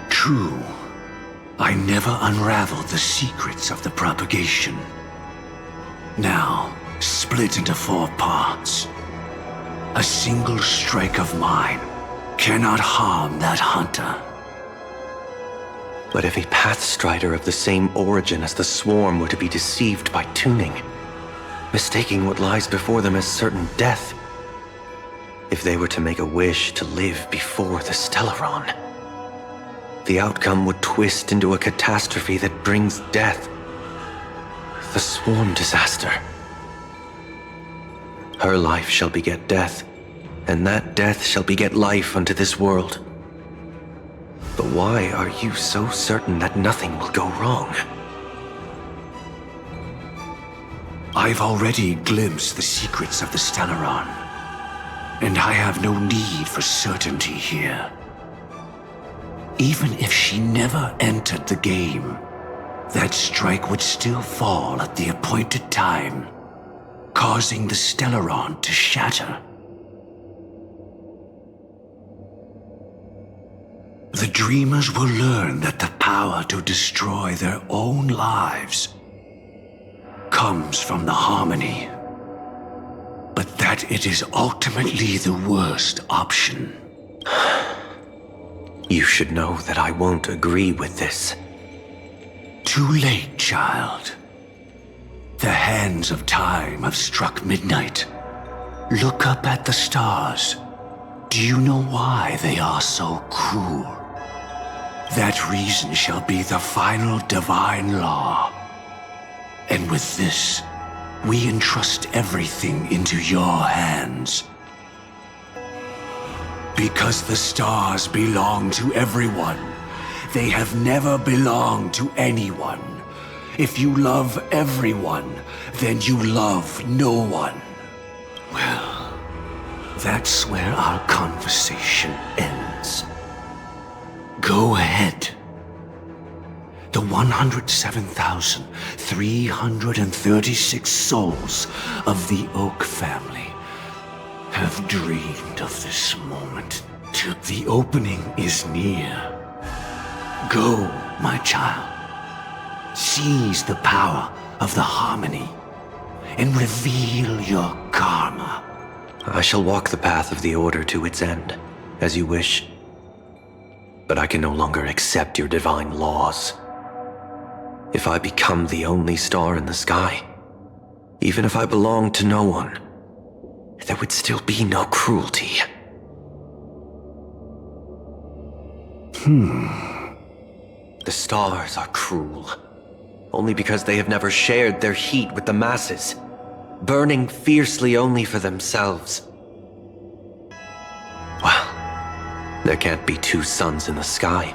True. I never unraveled the secrets of the propagation. Now, split into 4 parts. A single strike of mine cannot harm that hunter. But if a Pathstrider of the same origin as the Swarm were to be deceived by tuning, mistaking what lies before them as certain death, if they were to make a wish to live before the Stellaron, the outcome would twist into a catastrophe that brings death. The Swarm disaster. Her life shall beget death, and that death shall beget life unto this world. But why are you so certain that nothing will go wrong? I've already glimpsed the secrets of the Stellaron, and I have no need for certainty here. Even if she never entered the game, that strike would still fall at the appointed time, causing the Stellaron to shatter. The dreamers will learn that the power to destroy their own lives comes from the harmony, but that it is ultimately the worst option. You should know that I won't agree with this. Too late, child. The hands of time have struck midnight. Look up at the stars. Do you know why they are so cruel? That reason shall be the final divine law. And with this, we entrust everything into your hands. Because the stars belong to everyone, they have never belonged to anyone. If you love everyone, then you love no one. Well, that's where our conversation ends. Go ahead. The 107,336 souls of the Oak family have dreamed of this moment. The opening is near. Go, my child. Seize the power of the harmony and reveal your karma. I shall walk the path of the Order to its end, as you wish. But I can no longer accept your divine laws. If I become the only star in the sky, even if I belong to no one, there would still be no cruelty. The stars are cruel, only because they have never shared their heat with the masses, burning fiercely only for themselves. Well, there can't be 2 suns in the sky.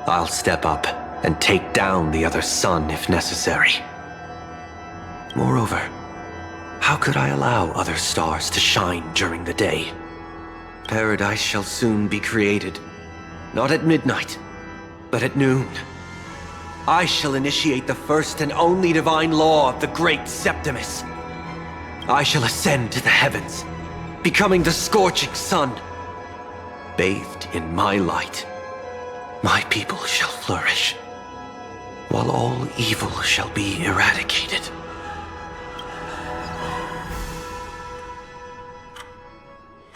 I'll step up and take down the other sun if necessary. Moreover, how could I allow other stars to shine during the day? Paradise shall soon be created, not at midnight, but at noon. I shall initiate the first and only divine law of the great Septimus. I shall ascend to the heavens, becoming the scorching sun. Bathed in my light, my people shall flourish, while all evil shall be eradicated.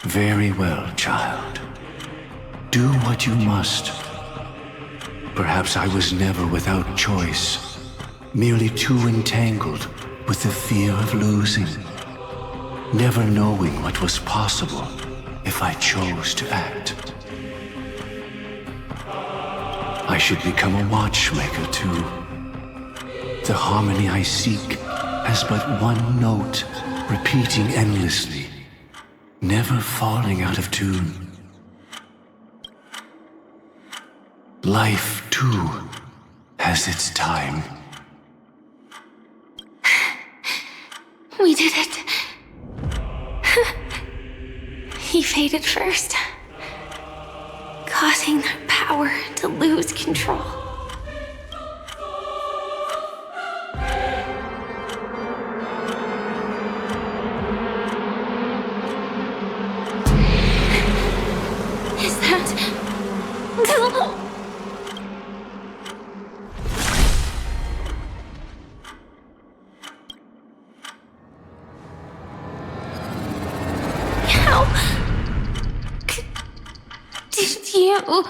Very well, child. Do what you must. Perhaps I was never without choice, merely too entangled with the fear of losing, never knowing what was possible if I chose to act. I should become a watchmaker too. The harmony I seek has but one note, repeating endlessly, never falling out of tune. Life, too, has its time. We did it. He faded first, causing the power to lose control. Is that... How did you...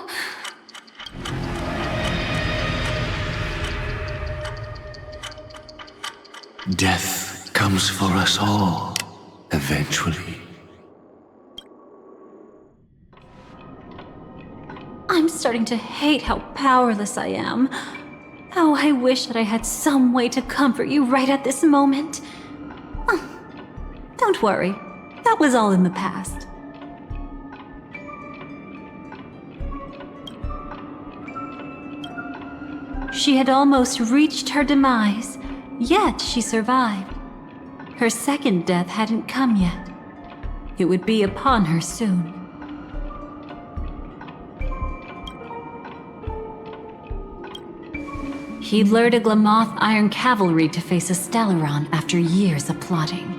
Death comes for us all, eventually. I'm starting to hate how powerless I am. How I wish that I had some way to comfort you right at this moment. Oh, don't worry, that was all in the past. She had almost reached her demise, yet she survived. Her second death hadn't come yet. It would be upon her soon. He lured a Glamoth Iron Cavalry to face a Stellaron after years of plotting.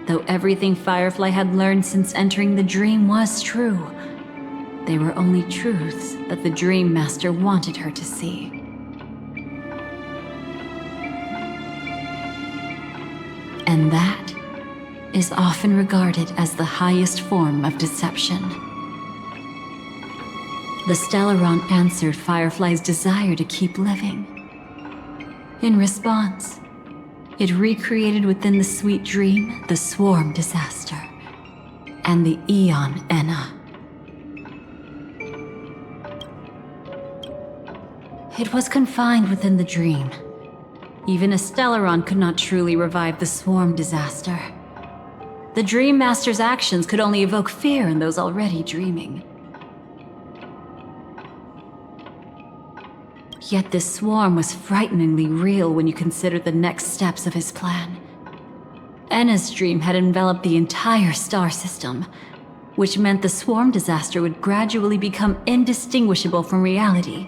Though everything Firefly had learned since entering the dream was true, they were only truths that the Dream Master wanted her to see. And that is often regarded as the highest form of deception. The Stellaron answered Firefly's desire to keep living. In response, it recreated within the sweet dream the Swarm disaster and the Eon Enna. It was confined within the dream. Even a Stellaron could not truly revive the Swarm disaster. The Dream Master's actions could only evoke fear in those already dreaming. Yet this swarm was frighteningly real when you consider the next steps of his plan. Enna's dream had enveloped the entire star system, which meant the swarm disaster would gradually become indistinguishable from reality.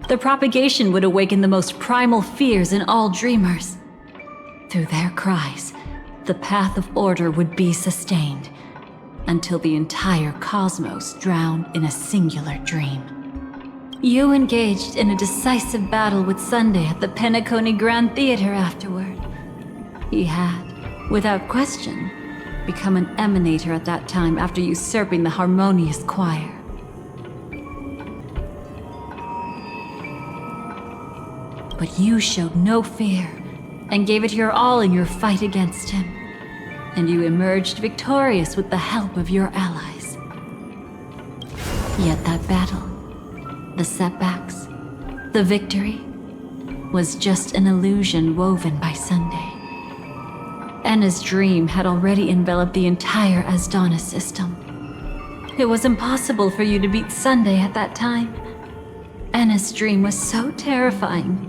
The propagation would awaken the most primal fears in all dreamers. Through their cries, the path of order would be sustained, until the entire cosmos drowned in a singular dream. You engaged in a decisive battle with Sunday at the Penacony Grand Theater afterward. He had, without question, become an emanator at that time after usurping the Harmonious Choir. But you showed no fear, and gave it your all in your fight against him. And you emerged victorious with the help of your allies. Yet that battle, the setbacks, the victory, was just an illusion woven by Sunday. Enna's dream had already enveloped the entire Asdana system. It was impossible for you to beat Sunday at that time. Enna's dream was so terrifying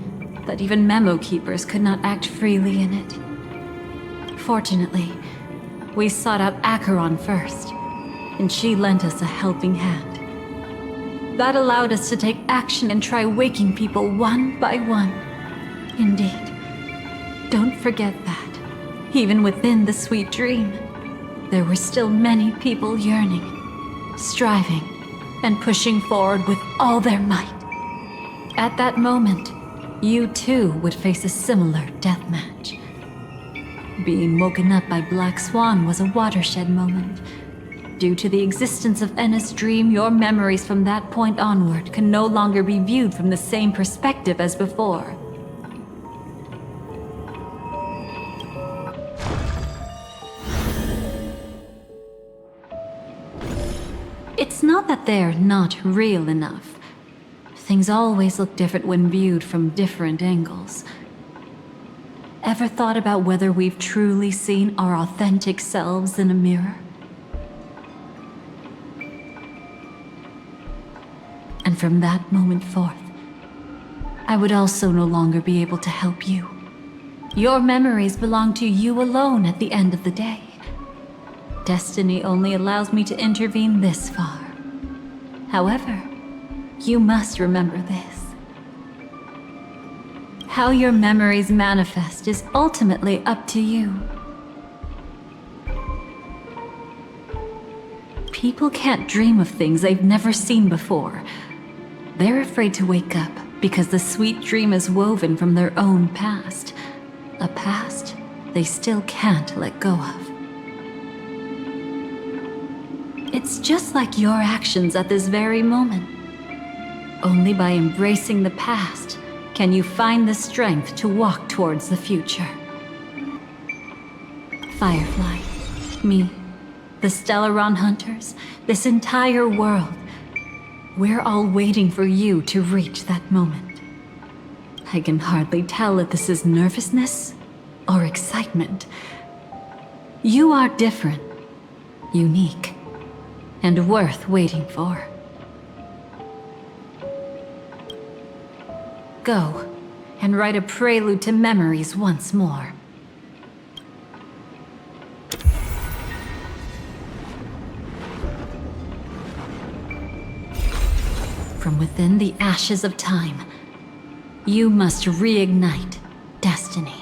that even memo keepers could not act freely in it. Fortunately, we sought out Acheron first, and she lent us a helping hand. That allowed us to take action and try waking people one by one. Indeed. Don't forget that, even within the sweet dream, there were still many people yearning, striving, and pushing forward with all their might. At that moment, you too would face a similar deathmatch. Being woken up by Black Swan was a watershed moment. Due to the existence of Enna's dream, your memories from that point onward can no longer be viewed from the same perspective as before. It's not that they're not real enough. Things always look different when viewed from different angles. Ever thought about whether we've truly seen our authentic selves in a mirror? And from that moment forth, I would also no longer be able to help you. Your memories belong to you alone at the end of the day. Destiny only allows me to intervene this far. However, you must remember this. How your memories manifest is ultimately up to you. People can't dream of things they've never seen before. They're afraid to wake up because the sweet dream is woven from their own past. A past they still can't let go of. It's just like your actions at this very moment. Only by embracing the past can you find the strength to walk towards the future. Firefly, me, the Stellaron Hunters, this entire world, we're all waiting for you to reach that moment. I can hardly tell if this is nervousness or excitement. You are different, unique, and worth waiting for. Go and write a prelude to memories once more. From within the ashes of time, you must reignite destiny.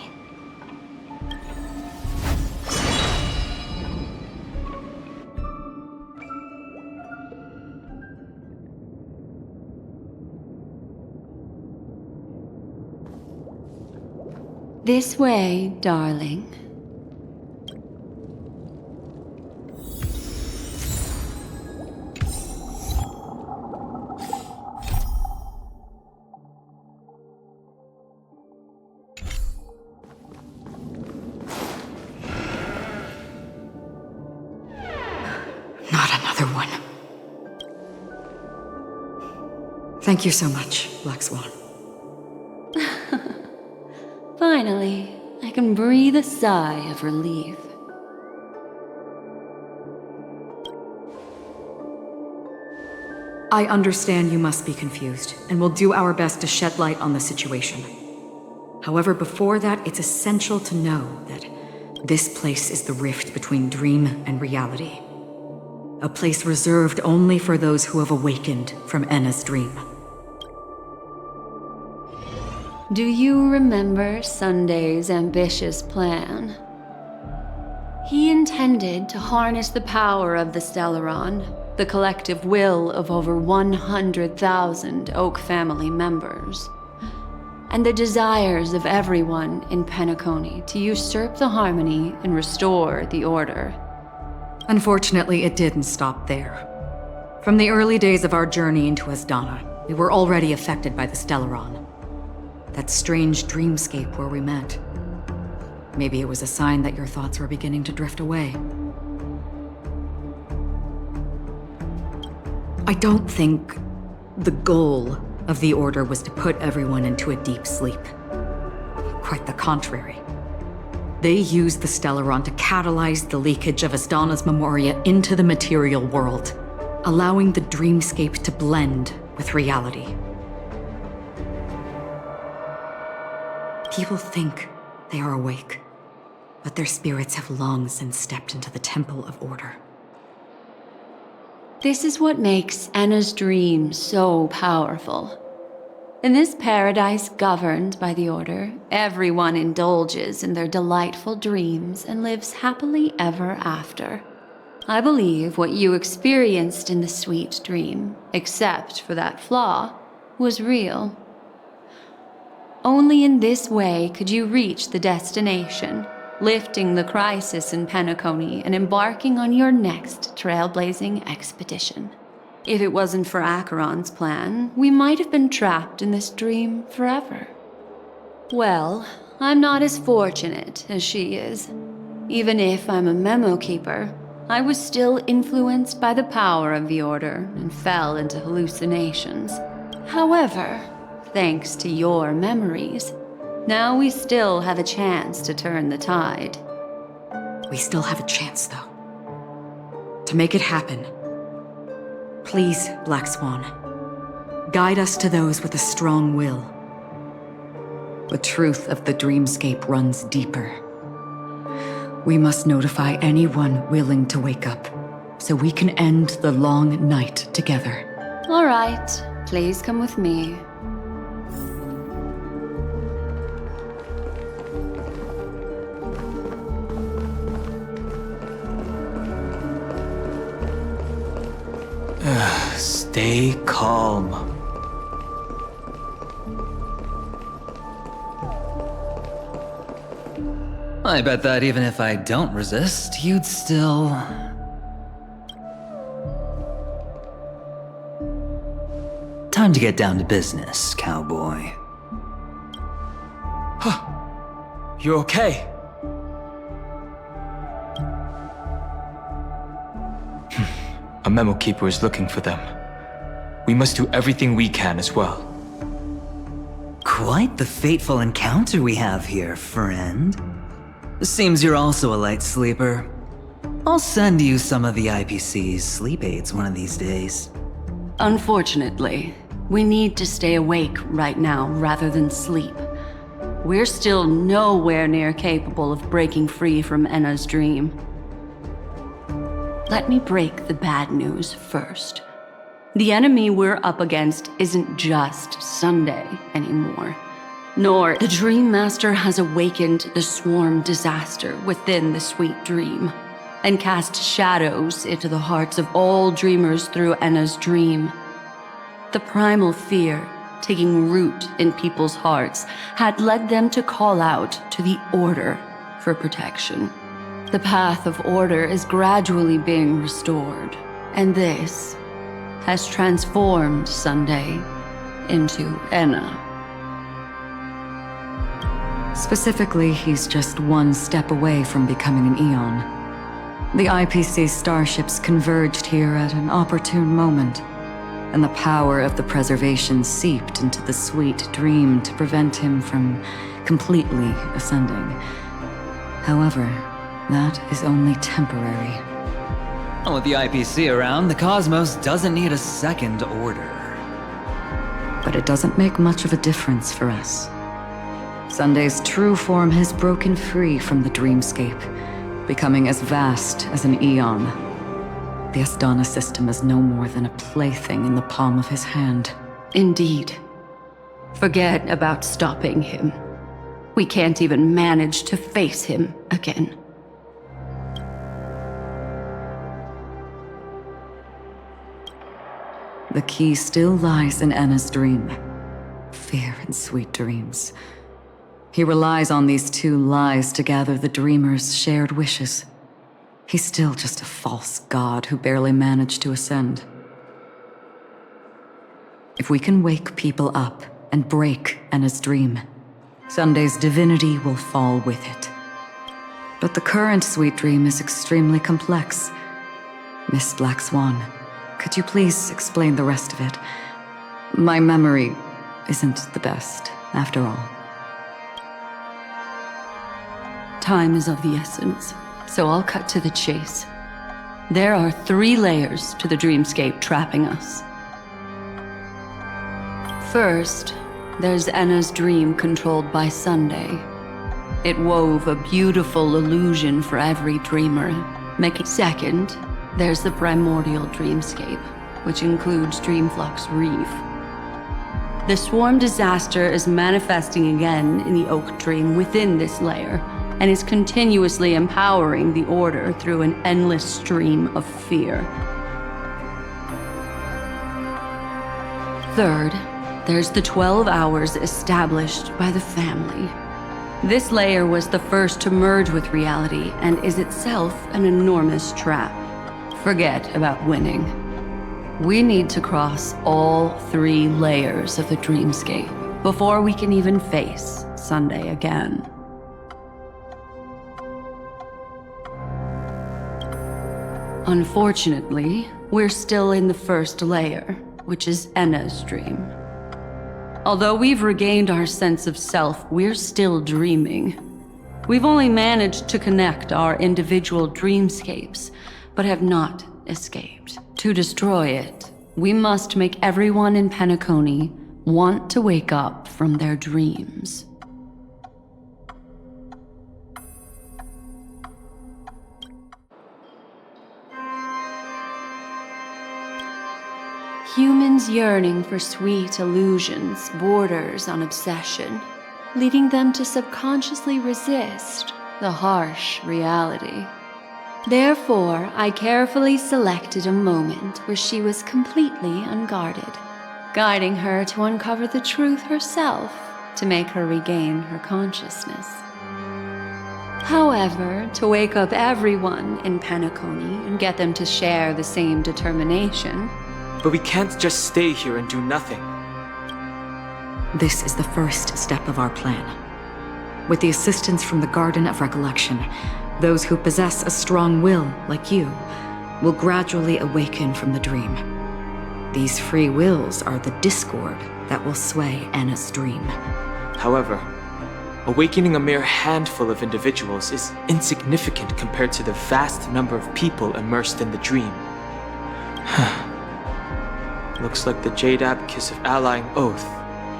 This way, darling. Not another one. Thank you so much, Black Swan. Finally, I can breathe a sigh of relief. I understand you must be confused, and will do our best to shed light on the situation. However, before that, it's essential to know that this place is the rift between dream and reality. A place reserved only for those who have awakened from Enna's dream. Do you remember Sunday's ambitious plan? He intended to harness the power of the Stellaron, the collective will of over 100,000 Oak family members, and the desires of everyone in Penacony to usurp the harmony and restore the order. Unfortunately, it didn't stop there. From the early days of our journey into Asdana, we were already affected by the Stellaron. That strange dreamscape where we met. Maybe it was a sign that your thoughts were beginning to drift away. I don't think the goal of the Order was to put everyone into a deep sleep. Quite the contrary. They used the Stellaron to catalyze the leakage of Asdana's Memoria into the material world, allowing the dreamscape to blend with reality. People think they are awake, but their spirits have long since stepped into the Temple of Order. This is what makes Enna's dream so powerful. In this paradise governed by the Order, everyone indulges in their delightful dreams and lives happily ever after. I believe what you experienced in the sweet dream, except for that flaw, was real. Only in this way could you reach the destination, lifting the crisis in Penacony and embarking on your next trailblazing expedition. If it wasn't for Acheron's plan, we might have been trapped in this dream forever. Well, I'm not as fortunate as she is. Even if I'm a memo keeper, I was still influenced by the power of the Order and fell into hallucinations. However, thanks to your memories, now we still have a chance to turn the tide. We still have a chance, though. To make it happen, please, Black Swan, Guide us to those with a strong will. The truth of the dreamscape runs deeper. We must notify anyone willing to wake up, so we can end the long night together. All right, please come with me. Stay calm. I bet that even if I don't resist, you'd still... Time to get down to business, cowboy. You okay? A memo keeper is looking for them. We must do everything we can as well. Quite the fateful encounter we have here, friend. Seems you're also a light sleeper. I'll send you some of the IPC's sleep aids one of these days. Unfortunately, we need to stay awake right now rather than sleep. We're still nowhere near capable of breaking free from Enna's dream. Let me break the bad news first. The enemy we're up against isn't just Sunday anymore, nor the Dream Master has awakened the swarm disaster within the sweet dream, and cast shadows into the hearts of all dreamers through Enna's dream. The primal fear taking root in people's hearts had led them to call out to the Order for protection. The path of order is gradually being restored, and this has transformed Sunday into Enna. Specifically, he's just one step away from becoming an Eon. The IPC starships converged here at an opportune moment, and the power of the preservation seeped into the sweet dream to prevent him from completely ascending. However, that is only temporary. With the IPC around, the cosmos doesn't need a second order. But it doesn't make much of a difference for us. Sunday's true form has broken free from the dreamscape, becoming as vast as an Eon. The Astana system is no more than a plaything in the palm of his hand. Indeed. Forget about stopping him. We can't even manage to face him again. The key still lies in Enna's dream. Fear and sweet dreams. He relies on these two lies to gather the dreamers' shared wishes. He's still just a false god who barely managed to ascend. If we can wake people up and break Enna's dream, Sunday's divinity will fall with it. But the current sweet dream is extremely complex. Miss Black Swan, could you please explain the rest of it? My memory isn't the best, after all. Time is of the essence, so I'll cut to the chase. There are 3 layers to the dreamscape trapping us. First, there's Enna's dream controlled by Sunday. It wove a beautiful illusion for every dreamer, making... Second, there's the primordial dreamscape, which includes Dreamflux Reef. The swarm disaster is manifesting again in the Oak Dream within this layer, and is continuously empowering the Order through an endless stream of fear. Third, there's the 12 hours established by the family. This layer was the first to merge with reality and is itself an enormous trap. Forget about winning. We need to cross all 3 layers of the dreamscape before we can even face Sunday again. Unfortunately, we're still in the first layer, which is Enna's dream. Although we've regained our sense of self, we're still dreaming. We've only managed to connect our individual dreamscapes, but have not escaped. To destroy it, We must make everyone in Penacony want to wake up from their dreams. Humans yearning for sweet illusions borders on obsession, leading them to subconsciously resist the harsh reality. Therefore, I carefully selected a moment where she was completely unguarded, guiding her to uncover the truth herself to make her regain her consciousness. However, to wake up everyone in Penacony and get them to share the same determination. But we can't just stay here and do nothing. This is the first step of our plan. With the assistance from the Garden of Recollection, those who possess a strong will, like you, will gradually awaken from the dream. These free wills are the discord that will sway Anna's dream. However, awakening a mere handful of individuals is insignificant compared to the vast number of people immersed in the dream. Looks like the Jade Abacus of Allying Oath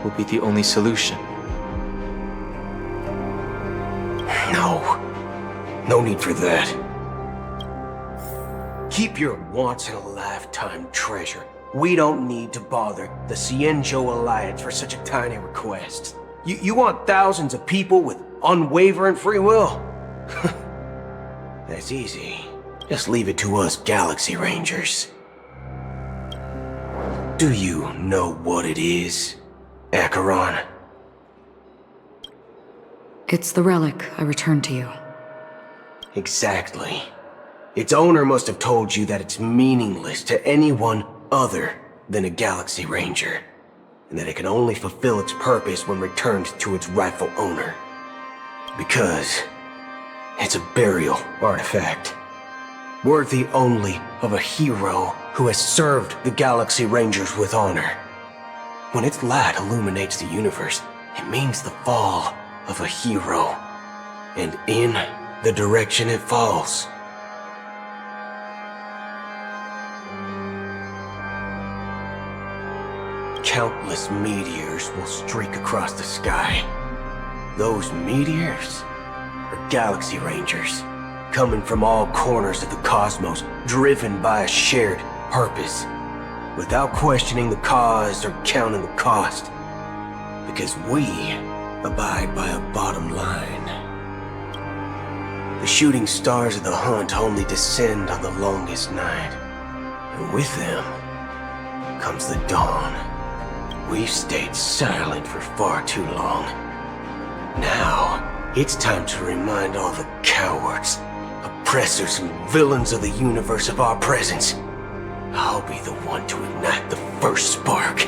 will be the only solution. No need for that. Keep your once-in-a-lifetime treasure. We don't need to bother the Cienjo Alliance for such a tiny request. You want thousands of people with unwavering free will? That's easy. Just leave it to us Galaxy Rangers. Do you know what it is, Acheron? It's the relic I returned to you. Exactly. Its owner must have told you that it's meaningless to anyone other than a Galaxy Ranger, and that it can only fulfill its purpose when returned to its rightful owner. Because it's a burial artifact, worthy only of a hero who has served the Galaxy Rangers with honor. When its light illuminates the universe, it means the fall of a hero, and in the direction it falls. Countless meteors will streak across the sky. Those meteors are Galaxy Rangers, coming from all corners of the cosmos, driven by a shared purpose, without questioning the cause or counting the cost, because we abide by a bottom line. The shooting stars of the hunt only descend on the longest night, and with them comes the dawn. We've stayed silent for far too long. Now, it's time to remind all the cowards, oppressors, and villains of the universe of our presence. I'll be the one to ignite the first spark.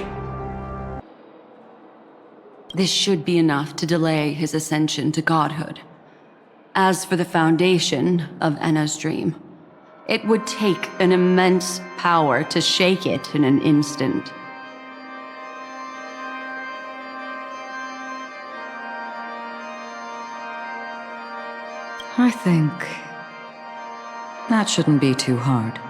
This should be enough to delay his ascension to godhood. As for the foundation of Anna's dream, it would take an immense power to shake it in an instant. I think that shouldn't be too hard.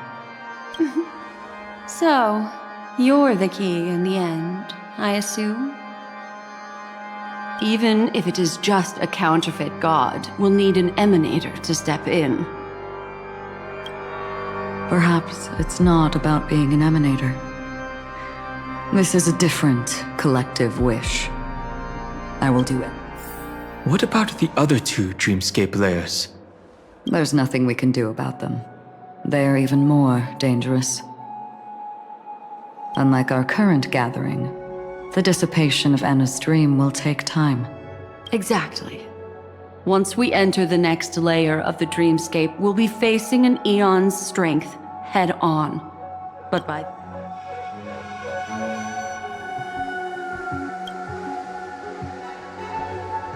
So, you're the key in the end, I assume? Even if it is just a counterfeit god, we'll need an emanator to step in. Perhaps it's not about being an emanator. This is a different collective wish. I will do it. What about the other two dreamscape layers? There's nothing we can do about them. They're even more dangerous. Unlike our current gathering, the dissipation of Anna's dream will take time. Exactly. Once we enter the next layer of the dreamscape, we'll be facing an eon's strength head on. But by...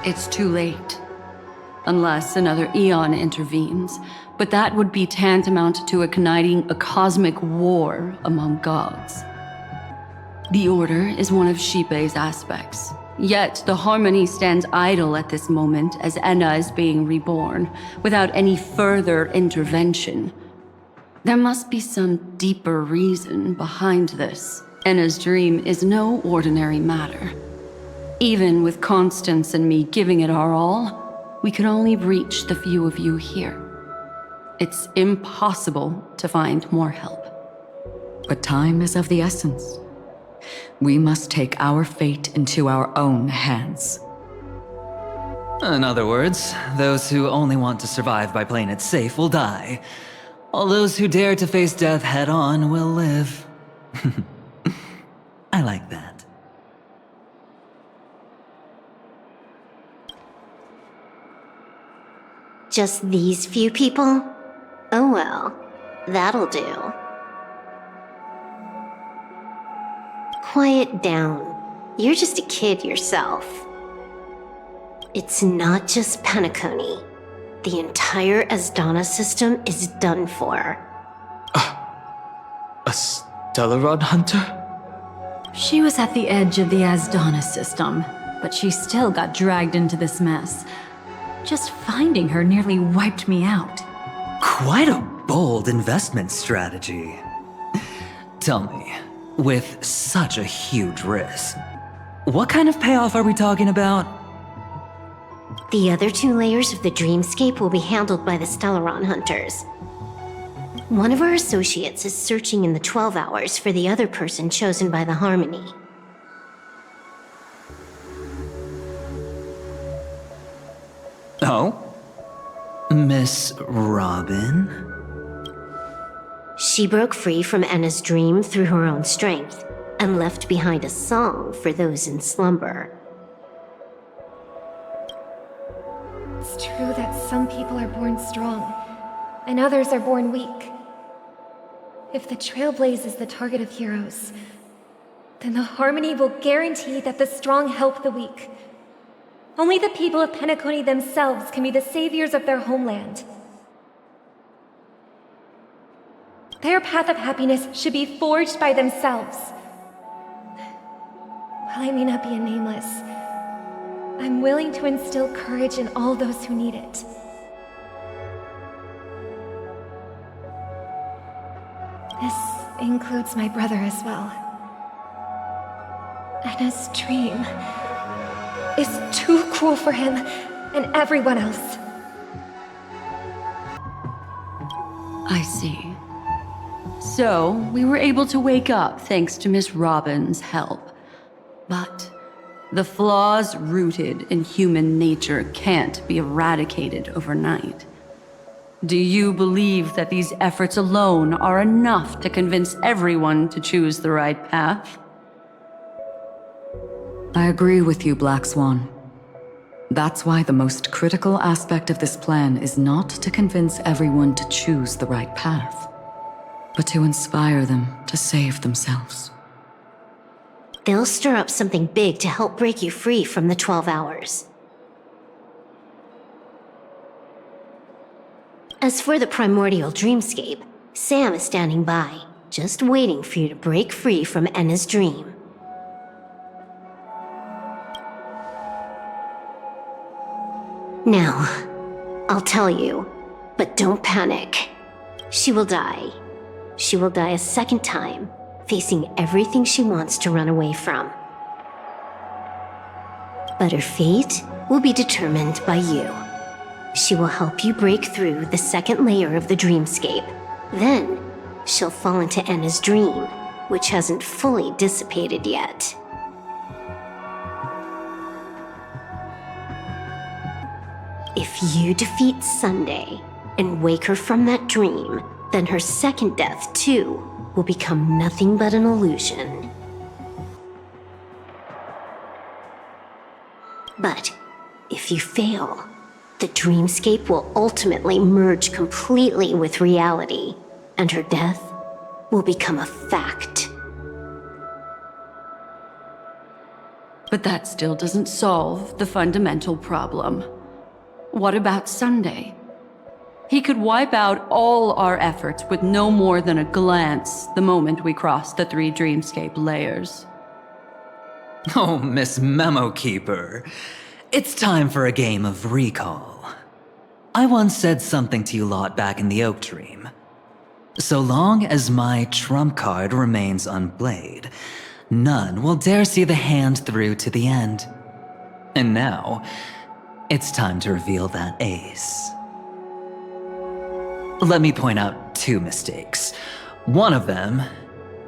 It's too late. Unless another eon intervenes. But that would be tantamount to igniting a cosmic war among gods. The Order is one of Shipei's aspects. Yet the Harmony stands idle at this moment as Enna is being reborn, without any further intervention. There must be some deeper reason behind this. Enna's dream is no ordinary matter. Even with Constance and me giving it our all, we could only reach the few of you here. It's impossible to find more help. But time is of the essence. We must take our fate into our own hands. In other words, those who only want to survive by playing it safe will die, while those who dare to face death head-on will live. I like that. Just these few people? Oh well, that'll do. Quiet down. You're just a kid yourself. It's not just Penacony. The entire Asdana system is done for. A Stellaron hunter? She was at the edge of the Asdana system, but she still got dragged into this mess. Just finding her nearly wiped me out. Quite a bold investment strategy. Tell me, with such a huge risk, what kind of payoff are we talking about? The other 2 layers of the dreamscape will be handled by the Stellaron hunters. One of our associates is searching in the 12 hours for the other person chosen by the Harmony. Oh? Miss Robin? She broke free from Enna's dream through her own strength, and left behind a song for those in slumber. It's true that some people are born strong, and others are born weak. If the Trailblaze is the target of heroes, then the Harmony will guarantee that the strong help the weak. Only the people of Penacony themselves can be the saviors of their homeland. Their path of happiness should be forged by themselves. While I may not be a nameless, I'm willing to instill courage in all those who need it. This includes my brother as well. Enna's dream is too cruel for him and everyone else. I see. So, we were able to wake up thanks to Miss Robin's help. But the flaws rooted in human nature can't be eradicated overnight. Do you believe that these efforts alone are enough to convince everyone to choose the right path? I agree with you, Black Swan. That's why the most critical aspect of this plan is not to convince everyone to choose the right path, but to inspire them to save themselves. They'll stir up something big to help break you free from the 12 hours. As for the primordial dreamscape, Sam is standing by, just waiting for you to break free from Enna's dream. Now, I'll tell you, but don't panic. She will die. She will die a second time, facing everything she wants to run away from. But her fate will be determined by you. She will help you break through the second layer of the dreamscape. Then, she'll fall into Enna's dream, which hasn't fully dissipated yet. If you defeat Sunday and wake her from that dream, then her second death, too, will become nothing but an illusion. But if you fail, the dreamscape will ultimately merge completely with reality, and her death will become a fact. But that still doesn't solve the fundamental problem. What about Sunday? He could wipe out all our efforts with no more than a glance the moment we cross the 3 dreamscape layers. Oh, Miss Memo Keeper. It's time for a game of recall. I once said something to you lot back in the Oak Dream. So long as my trump card remains unplayed, none will dare see the hand through to the end. And now, it's time to reveal that ace. Let me point out 2 mistakes. One of them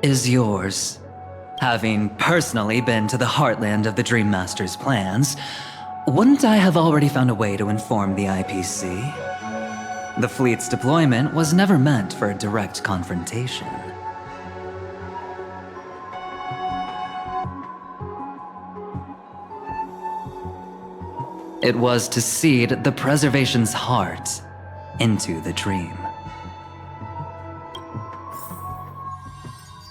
is yours. Having personally been to the heartland of the Dream Master's plans, wouldn't I have already found a way to inform the IPC? The fleet's deployment was never meant for a direct confrontation. It was to seed the preservation's heart into the dream.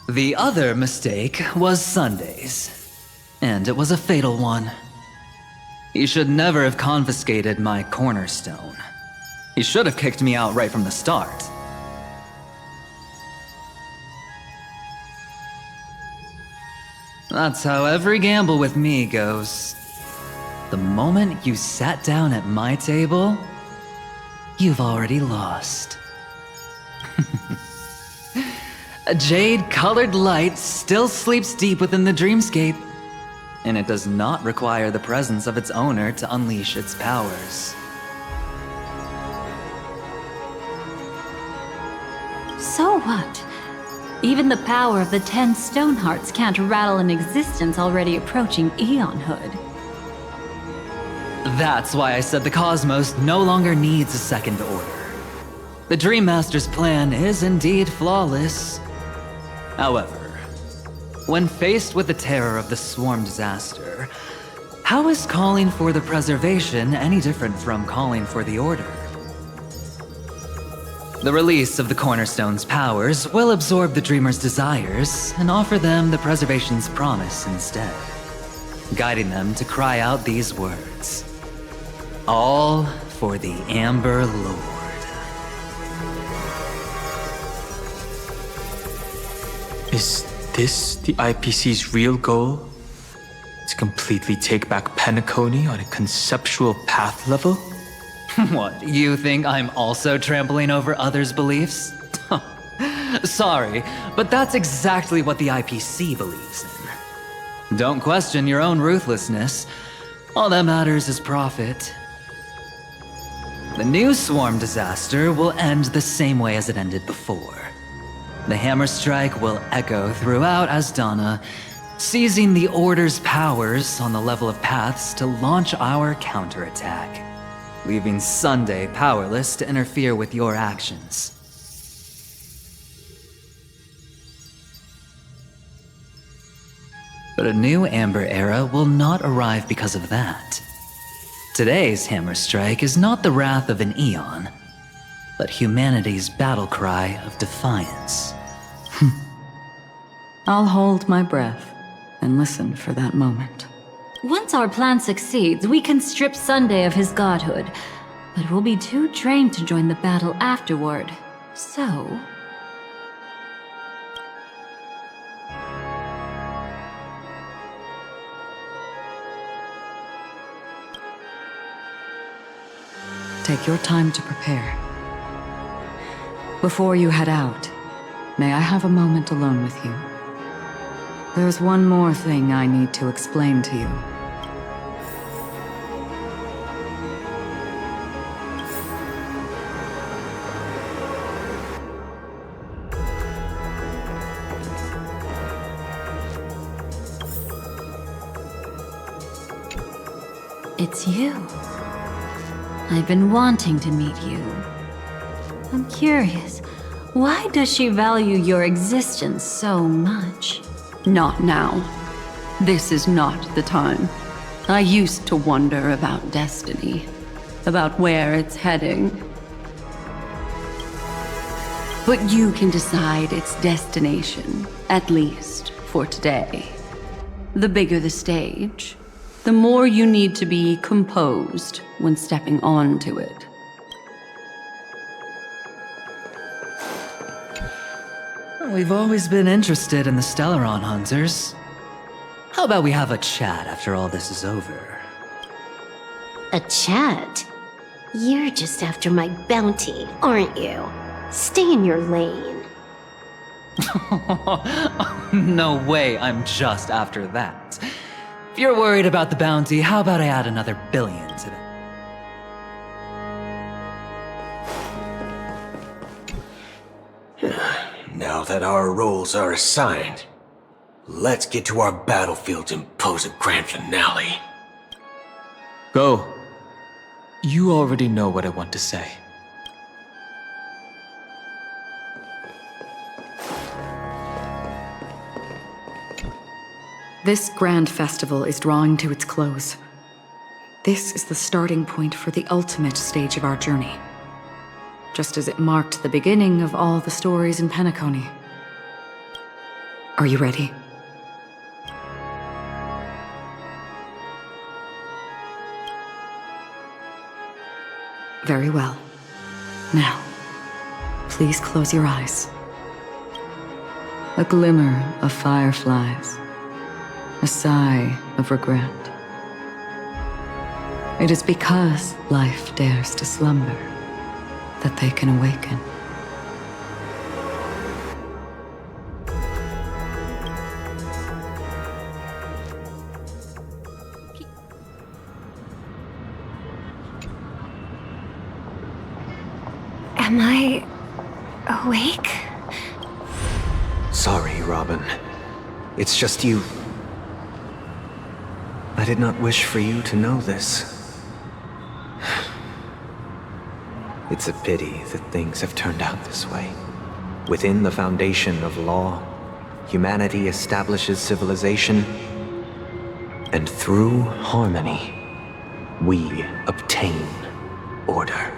The other mistake was Sundays, and it was a fatal one. He should never have confiscated my cornerstone. He should have kicked me out right from the start. That's how every gamble with me goes. The moment you sat down at my table, you've already lost. A jade-colored light still sleeps deep within the dreamscape, and it does not require the presence of its owner to unleash its powers. So what? Even the power of the 10 stone hearts can't rattle an existence already approaching eonhood. That's why I said the cosmos no longer needs a second order. The Dream Master's plan is indeed flawless. However, when faced with the terror of the swarm disaster, how is calling for the preservation any different from calling for the order? The release of the Cornerstone's powers will absorb the Dreamer's desires and offer them the preservation's promise instead, guiding them to cry out these words. All for the Amber Lord. Is this the IPC's real goal? To completely take back Penacony on a conceptual path level? What, you think I'm also trampling over others' beliefs? Sorry, but that's exactly what the IPC believes in. Don't question your own ruthlessness. All that matters is profit. The new swarm disaster will end the same way as it ended before. The hammer strike will echo throughout Asdana, seizing the Order's powers on the level of paths to launch our counterattack, leaving Sunday powerless to interfere with your actions. But a new Amber Era will not arrive because of that. Today's hammer strike is not the wrath of an eon, but humanity's battle cry of defiance. I'll hold my breath and listen for that moment. Once our plan succeeds, we can strip Sunday of his godhood, but we'll be too drained to join the battle afterward. So... take your time to prepare. Before you head out, may I have a moment alone with you? There's one more thing I need to explain to you. It's you. I've been wanting to meet you. I'm curious, why does she value your existence so much? Not now. This is not the time. I used to wonder about destiny, about where it's heading. But you can decide its destination, at least for today. The bigger the stage, the more you need to be composed when stepping onto it. We've always been interested in the Stellaron Hunters. How about we have a chat after all this is over? A chat? You're just after my bounty, aren't you? Stay in your lane. No way, I'm just after that. If you're worried about the bounty, how about I add another billion to that? Now that our roles are assigned, let's get to our battlefields and pose a grand finale. Go. You already know what I want to say. This grand festival is drawing to its close. This is the starting point for the ultimate stage of our journey. Just as it marked the beginning of all the stories in Penacony. Are you ready? Very well. Now, please close your eyes. A glimmer of fireflies. A sigh of regret. It is because life dares to slumber that they can awaken. Am I awake? Sorry, Robin. It's just you. I did not wish for you to know this. It's a pity that things have turned out this way. Within the foundation of law, humanity establishes civilization, and through harmony, we obtain order.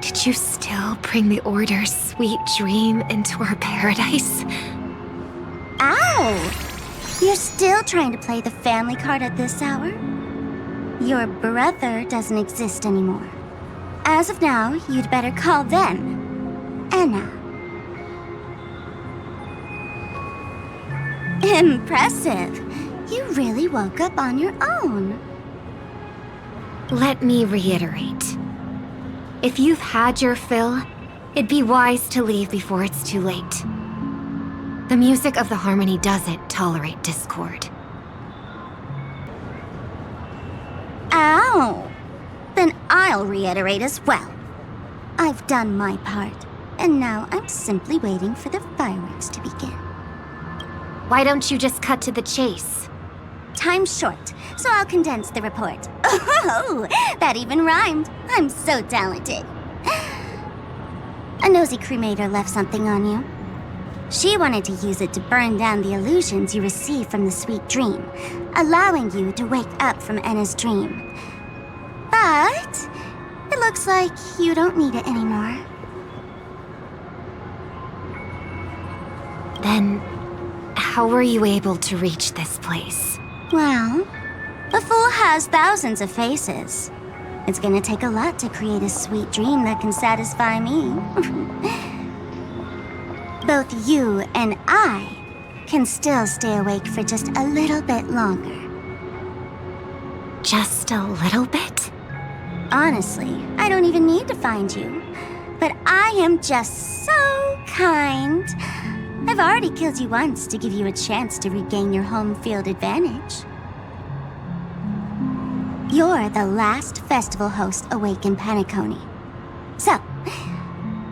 Did you still bring the Order's sweet dream into our paradise? Ow! You're still trying to play the family card at this hour? Your brother doesn't exist anymore. As of now, you'd better call them Anna. Impressive. You really woke up on your own. Let me reiterate. If you've had your fill, it'd be wise to leave before it's too late. The music of the harmony doesn't tolerate discord. Ow! Then I'll reiterate as well. I've done my part, and now I'm simply waiting for the fireworks to begin. Why don't you just cut to the chase? Time's short, so I'll condense the report. Oh, that even rhymed. I'm so talented. A nosy cremator left something on you. She wanted to use it to burn down the illusions you received from the sweet dream, allowing you to wake up from Enna's dream. But it looks like you don't need it anymore. Then, how were you able to reach this place? Well, a fool has thousands of faces. It's gonna take a lot to create a sweet dream that can satisfy me. Both you and I can still stay awake for just a little bit longer. Just a little bit? Honestly, I don't even need to find you. But I am just so kind. I've already killed you once to give you a chance to regain your home field advantage. You're the last festival host awake in Penacony. So,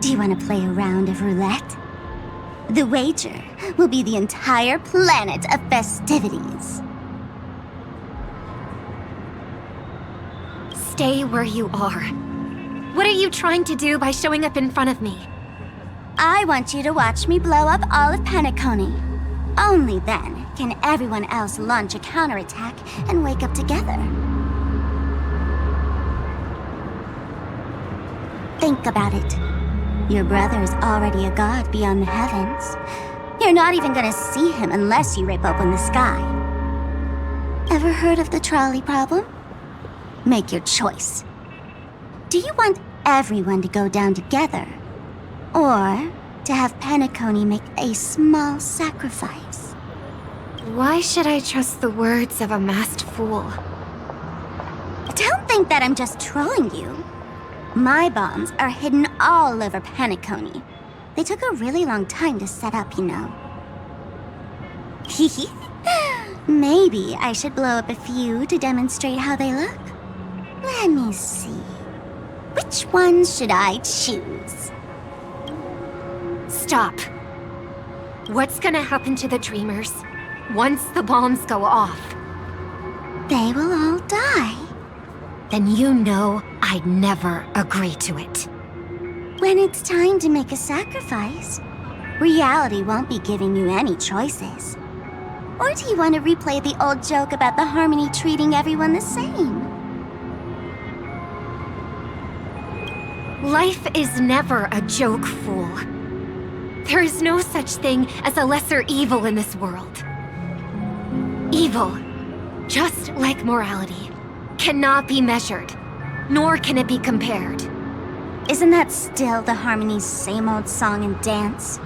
do you want to play a round of roulette? The wager will be the entire planet of festivities. Stay where you are. What are you trying to do by showing up in front of me? I want you to watch me blow up all of Penacony. Only then can everyone else launch a counterattack and wake up together. Think about it. Your brother is already a god beyond the heavens. You're not even gonna see him unless you rip open the sky. Ever heard of the trolley problem? Make your choice. Do you want everyone to go down together? Or to have Penacony make a small sacrifice? Why should I trust the words of a masked fool? Don't think that I'm just trolling you. My bombs are hidden all over Penacony. They took a really long time to set up, you know. Maybe I should blow up a few to demonstrate how they look. Let me see. Which ones should I choose? Stop. What's gonna happen to the Dreamers once the bombs go off? They will all die. Then you know I'd never agree to it. When it's time to make a sacrifice, reality won't be giving you any choices. Or do you want to replay the old joke about the Harmony treating everyone the same? Life is never a joke, fool. There is no such thing as a lesser evil in this world. Evil, just like morality, cannot be measured, nor can it be compared. Isn't that still the Harmony's same old song and dance?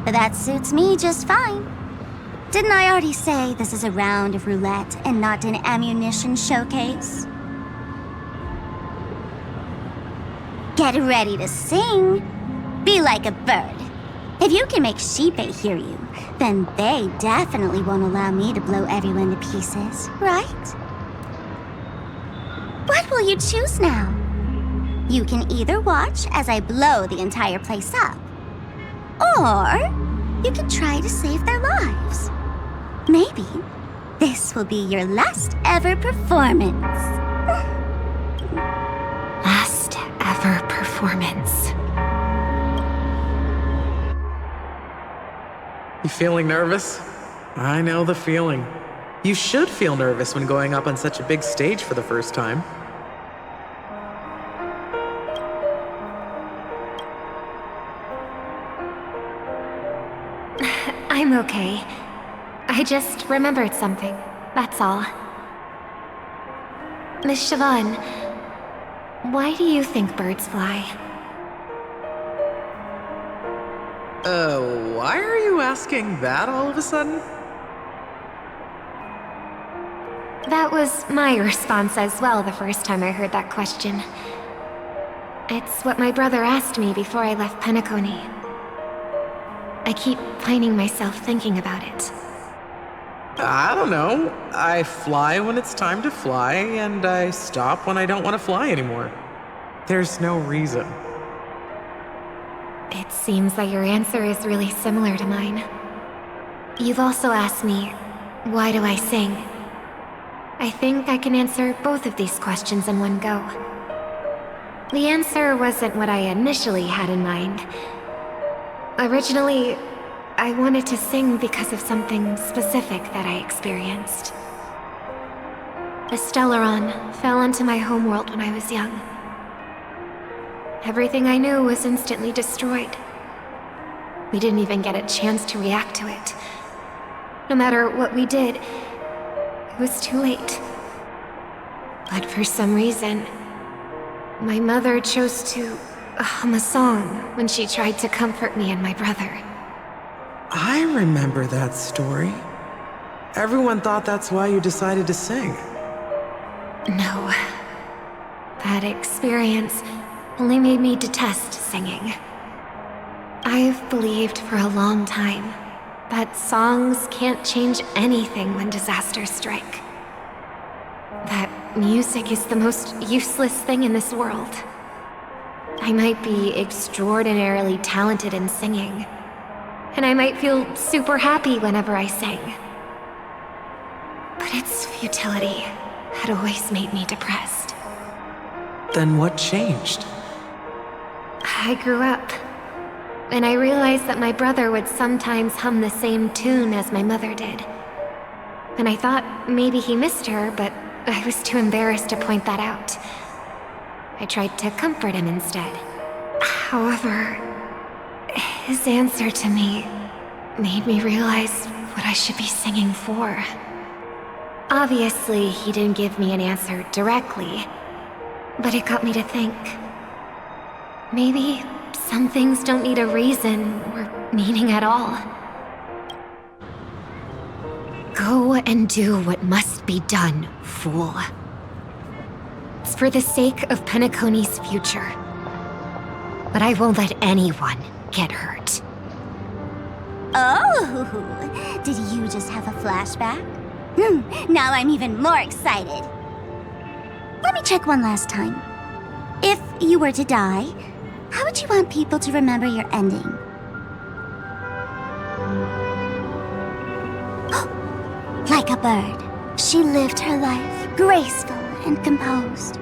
But that suits me just fine. Didn't I already say this is a round of roulette and not an ammunition showcase? Get ready to sing. Be like a bird. If you can make Sheepei hear you, then they definitely won't allow me to blow everyone to pieces, right? What will you choose now? You can either watch as I blow the entire place up, or you can try to save their lives. Maybe this will be your last ever performance. Last ever performance. You feeling nervous? I know the feeling. You should feel nervous when going up on such a big stage for the first time. I'm okay. I just remembered something, that's all. Miss Siobhan, why do you think birds fly? Why are you asking that all of a sudden? That was my response as well the first time I heard that question. It's what my brother asked me before I left Penacony. I keep finding myself thinking about it. I don't know. I fly when it's time to fly, and I stop when I don't want to fly anymore. There's no reason. It seems that your answer is really similar to mine. You've also asked me, why do I sing? I think I can answer both of these questions in one go. The answer wasn't what I initially had in mind. Originally, I wanted to sing because of something specific that I experienced. The Stellaron fell into my homeworld when I was young. Everything I knew was instantly destroyed. We didn't even get a chance to react to it. No matter what we did, it was too late. But for some reason, my mother chose to hum a song when she tried to comfort me and my brother. I remember that story. Everyone thought that's why you decided to sing. No. That experience only made me detest singing. I've believed for a long time that songs can't change anything when disasters strike. That music is the most useless thing in this world. I might be extraordinarily talented in singing, and I might feel super happy whenever I sing. But its futility had always made me depressed. Then what changed? I grew up, and I realized that my brother would sometimes hum the same tune as my mother did. And I thought maybe he missed her, but I was too embarrassed to point that out. I tried to comfort him instead. However, his answer to me made me realize what I should be singing for. Obviously, he didn't give me an answer directly, but it got me to think. Maybe some things don't need a reason or meaning at all. Go and do what must be done, fool. It's for the sake of Penacony's future. But I won't let anyone get hurt. Oh, did you just have a flashback? Now I'm even more excited. Let me check one last time. If you were to die, how would you want people to remember your ending? Like a bird, she lived her life graceful and composed.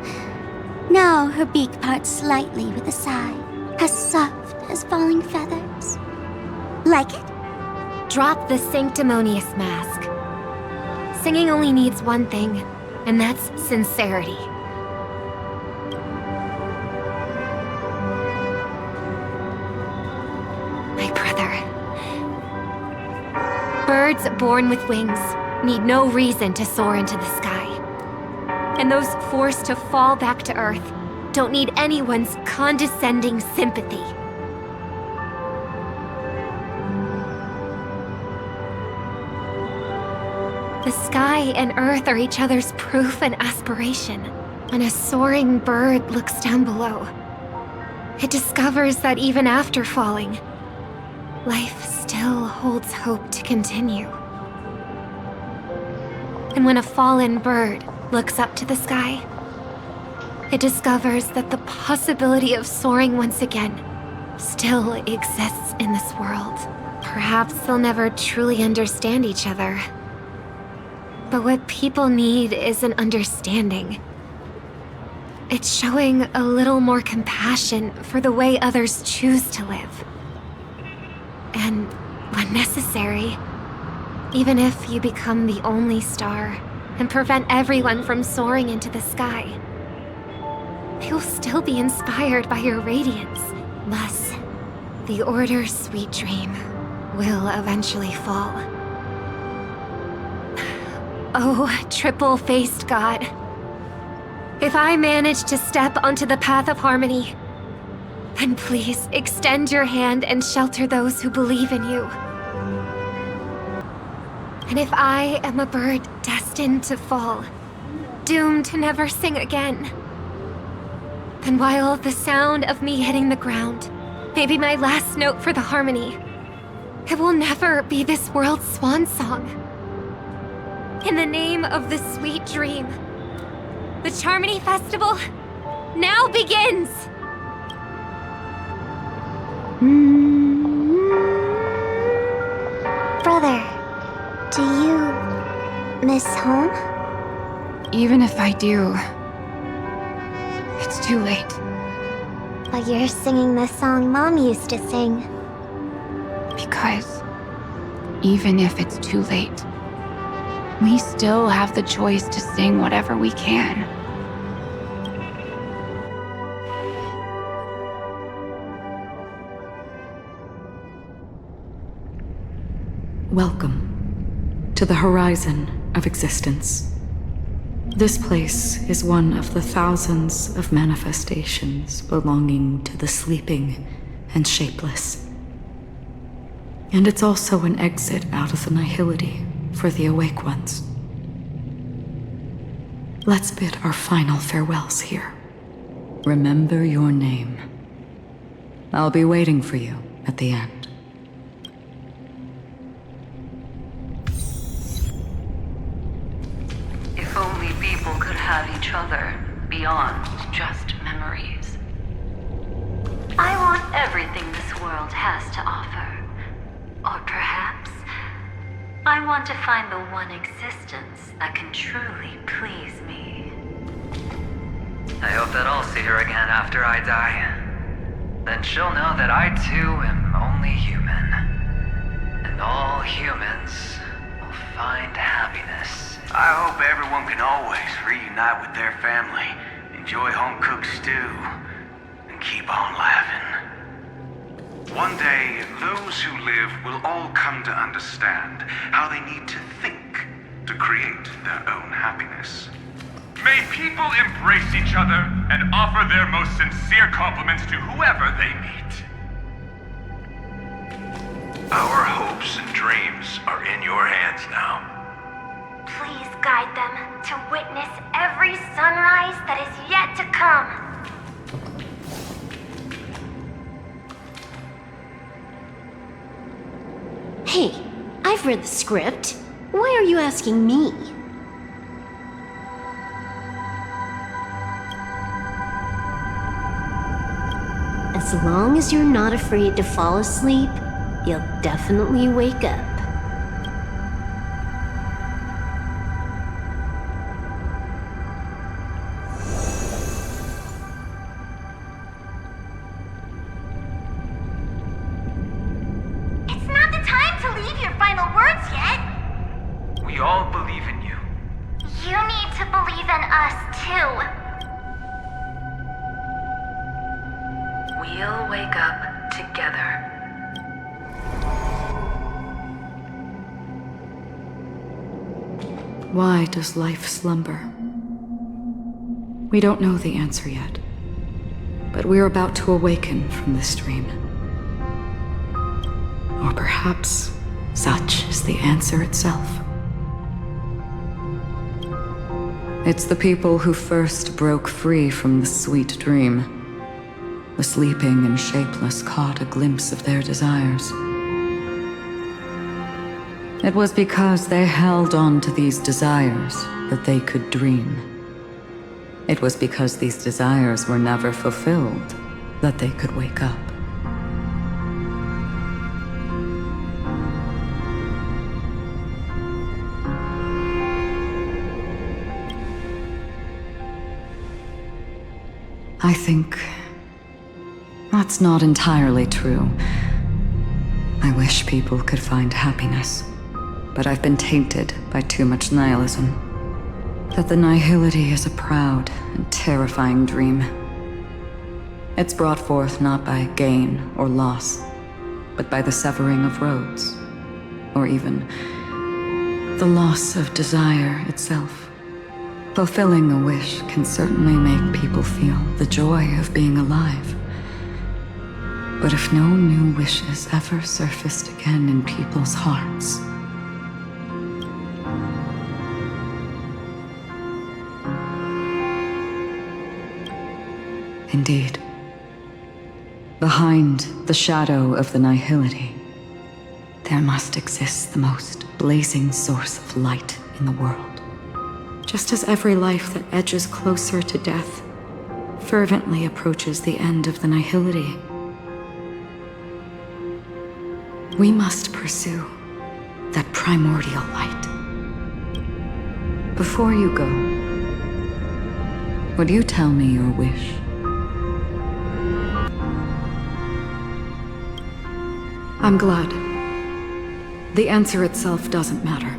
Now her beak parts slightly with a sigh, as soft as falling feathers. Like it? Drop the sanctimonious mask. Singing only needs one thing, and that's sincerity. My brother. Birds born with wings need no reason to soar into the sky. And those forced to fall back to Earth don't need anyone's condescending sympathy. The sky and Earth are each other's proof and aspiration. When a soaring bird looks down below, it discovers that even after falling, life still holds hope to continue. And when a fallen bird looks up to the sky, it discovers that the possibility of soaring once again still exists in this world. Perhaps they'll never truly understand each other. But what people need is an understanding. It's showing a little more compassion for the way others choose to live. And when necessary, even if you become the only star and prevent everyone from soaring into the sky, they will still be inspired by your radiance. Thus, the Order's sweet dream will eventually fall. Oh, triple-faced God. If I manage to step onto the path of harmony, then please extend your hand and shelter those who believe in you. And if I am a bird destined to fall, doomed to never sing again, then while the sound of me hitting the ground may be my last note for the harmony, it will never be this world's swan song. In the name of the sweet dream, the Charmony Festival now begins! Brother, do you miss home? Even if I do, it's too late. But you're singing the song Mom used to sing. Because even if it's too late, we still have the choice to sing whatever we can. Welcome to the horizon of existence. This place is one of the thousands of manifestations belonging to the sleeping and shapeless. And it's also an exit out of the nihility for the awake ones. Let's bid our final farewells here. Remember your name. I'll be waiting for you at the end. If only people could have each other beyond just memories. I want everything this world has to offer. Or perhaps I want to find the one existence that can truly please me. I hope that I'll see her again after I die. Then she'll know that I too am only human. And all humans will find happiness. I hope everyone can always reunite with their family, enjoy home-cooked stew, and keep on laughing. One day, those who live will all come to understand how they need to think to create their own happiness. May people embrace each other and offer their most sincere compliments to whoever they meet. Our hopes and dreams are in your hands now. Please guide them to witness every sunrise that is yet to come. Hey, I've read the script. Why are you asking me? As long as you're not afraid to fall asleep, you'll definitely wake up. It's not the time to leave your final words yet. We all believe in you. You need to believe in us, too. We'll wake up together. Why does life slumber? We don't know the answer yet, but we're about to awaken from this dream. Or perhaps such is the answer itself. It's the people who first broke free from the sweet dream. The sleeping and shapeless caught a glimpse of their desires. It was because they held on to these desires that they could dream. It was because these desires were never fulfilled that they could wake up. I think that's not entirely true. I wish people could find happiness, but I've been tainted by too much nihilism. That the nihility is a proud and terrifying dream. It's brought forth not by gain or loss, but by the severing of roads, or even the loss of desire itself. Fulfilling a wish can certainly make people feel the joy of being alive. But if no new wishes ever surfaced again in people's hearts, indeed, behind the shadow of the nihility, there must exist the most blazing source of light in the world. Just as every life that edges closer to death fervently approaches the end of the nihility, we must pursue that primordial light. Before you go, would you tell me your wish? I'm glad. The answer itself doesn't matter.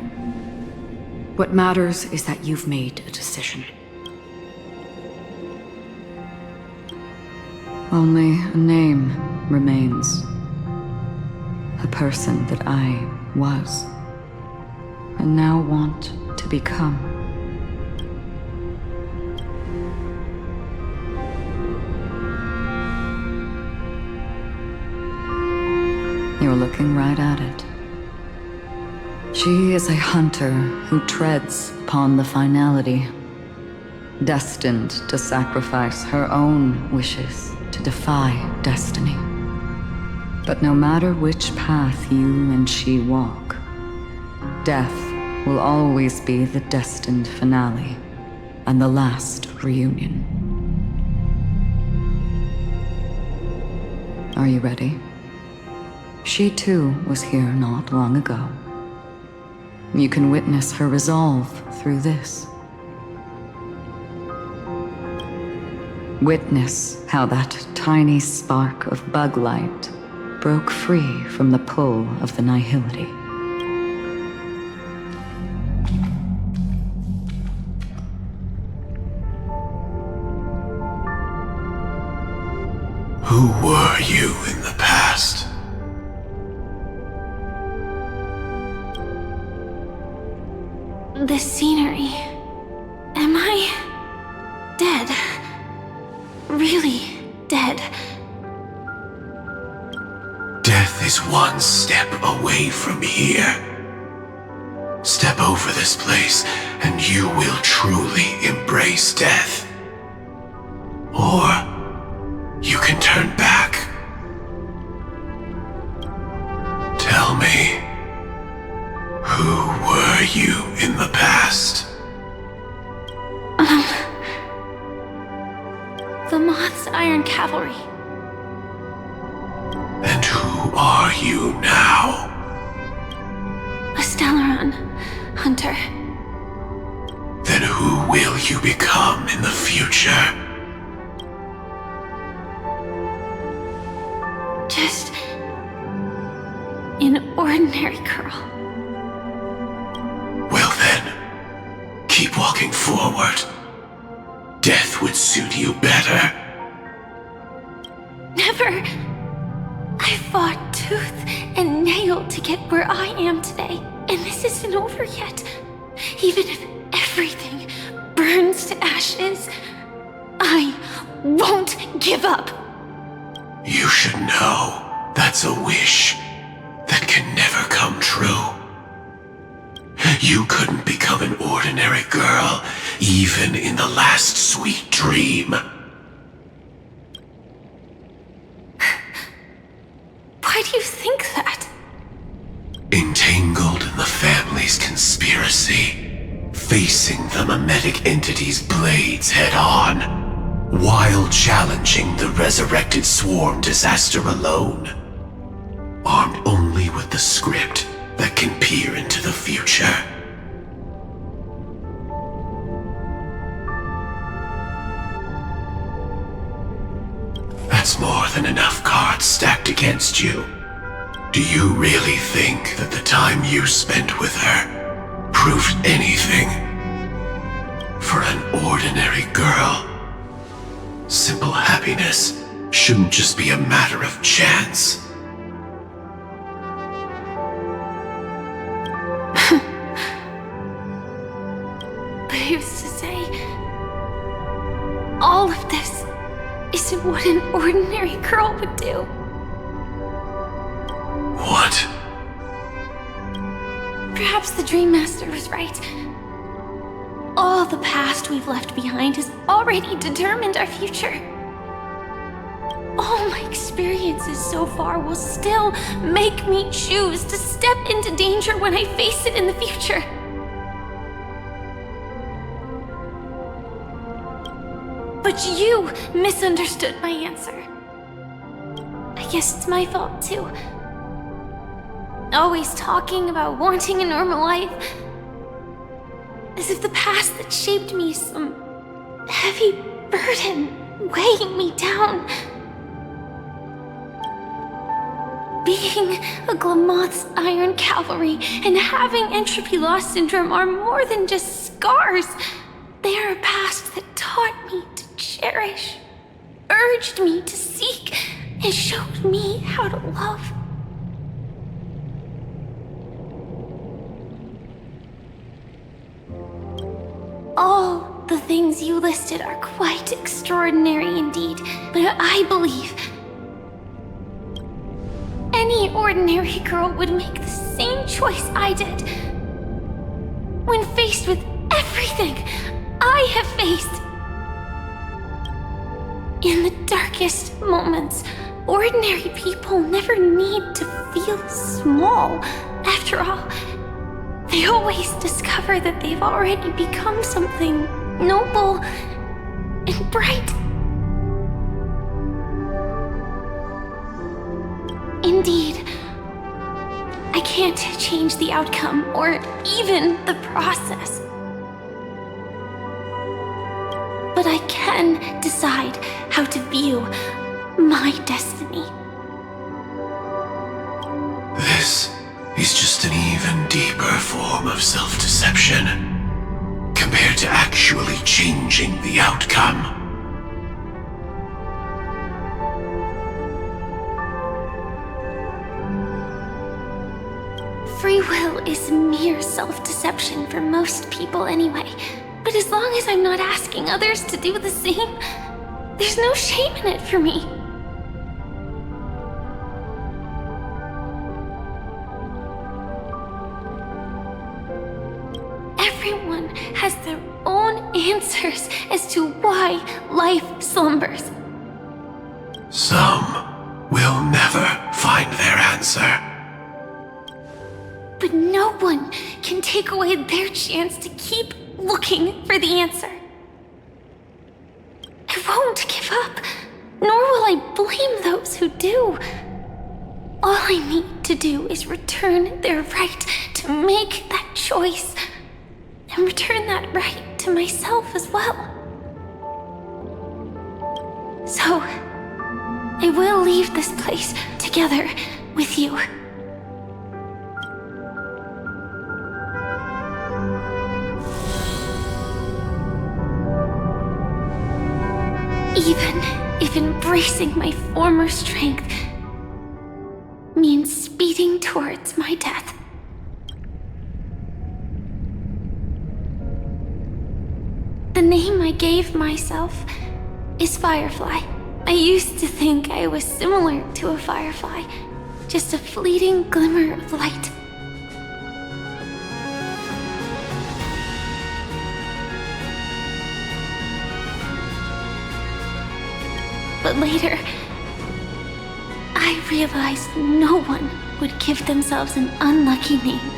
What matters is that you've made a decision. Only a name remains. A person that I was, and now want to become. You're looking right at it. She is a hunter who treads upon the finality, destined to sacrifice her own wishes to defy destiny. But no matter which path you and she walk, death will always be the destined finale and the last reunion. Are you ready? She too was here not long ago. You can witness her resolve through this. Witness how that tiny spark of bug light broke free from the pull of the nihility. Who were you in the past? The scenery. Am I dead? Really dead? Death is one step away from here. Step over this place, and you will truly embrace death. Or you can turn back. Tell me, who were you in the past? The Moth's Iron Cavalry. And who are you now? A Stellaron hunter. Then who will you become in the future? Just an ordinary girl. Well then, keep walking forward. Death would suit you better. Never. I fought tooth and nail to get where I am today, and this isn't over yet. Even if everything burns to ashes, I won't give up. You should know that's a wish that can never come true. You couldn't become an ordinary girl, even in the last sweet dream. Why do you think that? Entangled in the family's conspiracy, facing the mimetic entity's blades head-on, while challenging the resurrected swarm disaster alone, armed only with the script that can peer into the future. That's more than enough cards stacked against you. Do you really think that the time you spent with her proved anything? For an ordinary girl, simple happiness shouldn't just be a matter of chance. But I used to say, all of this isn't what an ordinary girl would do. What? Perhaps the Dream Master was right. All the past we've left behind has already determined our future. All my experiences so far will still make me choose to step into danger when I face it in the future. But you misunderstood my answer. I guess it's my fault too. Always talking about wanting a normal life, as if the past that shaped me is some heavy burden weighing me down. Being a Glamoth's Iron Cavalry and having entropy loss syndrome are more than just scars. They are a past that taught me to cherish, urged me to seek, and showed me how to love. All the things you listed are quite extraordinary indeed, but I believe any ordinary girl would make the same choice I did. When faced with everything I have faced. In the darkest moments, ordinary people never need to feel small. After all, they always discover that they've already become something noble and bright. Indeed, I can't change the outcome or even the process. But I can decide how to view my destiny. This is just an even deeper form of self-deception compared to actually changing the outcome. Free will is mere self-deception for most people anyway. But as long as I'm not asking others to do the same, there's no shame in it for me. answers as to why life slumbers. Some will never find their answer. But no one can take away their chance to keep looking for the answer. I won't give up, nor will I blame those who do. All I need to do is return their right to make that choice, and return that right to myself as well. So, I will leave this place together with you. Even if embracing my former strength means speeding towards my death. The name I gave myself is Firefly. I used to think I was similar to a firefly, just a fleeting glimmer of light. But later, I realized no one would give themselves an unlucky name.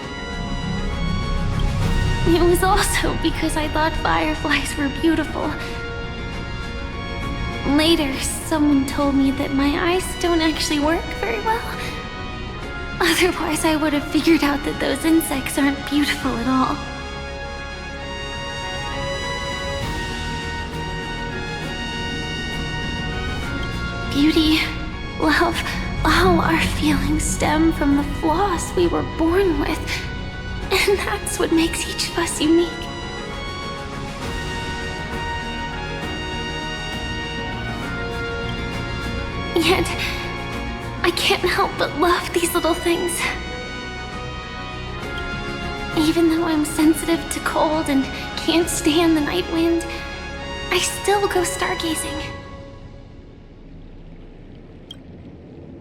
It was also because I thought fireflies were beautiful. Later, someone told me that my eyes don't actually work very well. Otherwise, I would have figured out that those insects aren't beautiful at all. Beauty, love, all our feelings stem from the flaws we were born with. And that's what makes each of us unique. Yet, I can't help but love these little things. Even though I'm sensitive to cold and can't stand the night wind, I still go stargazing.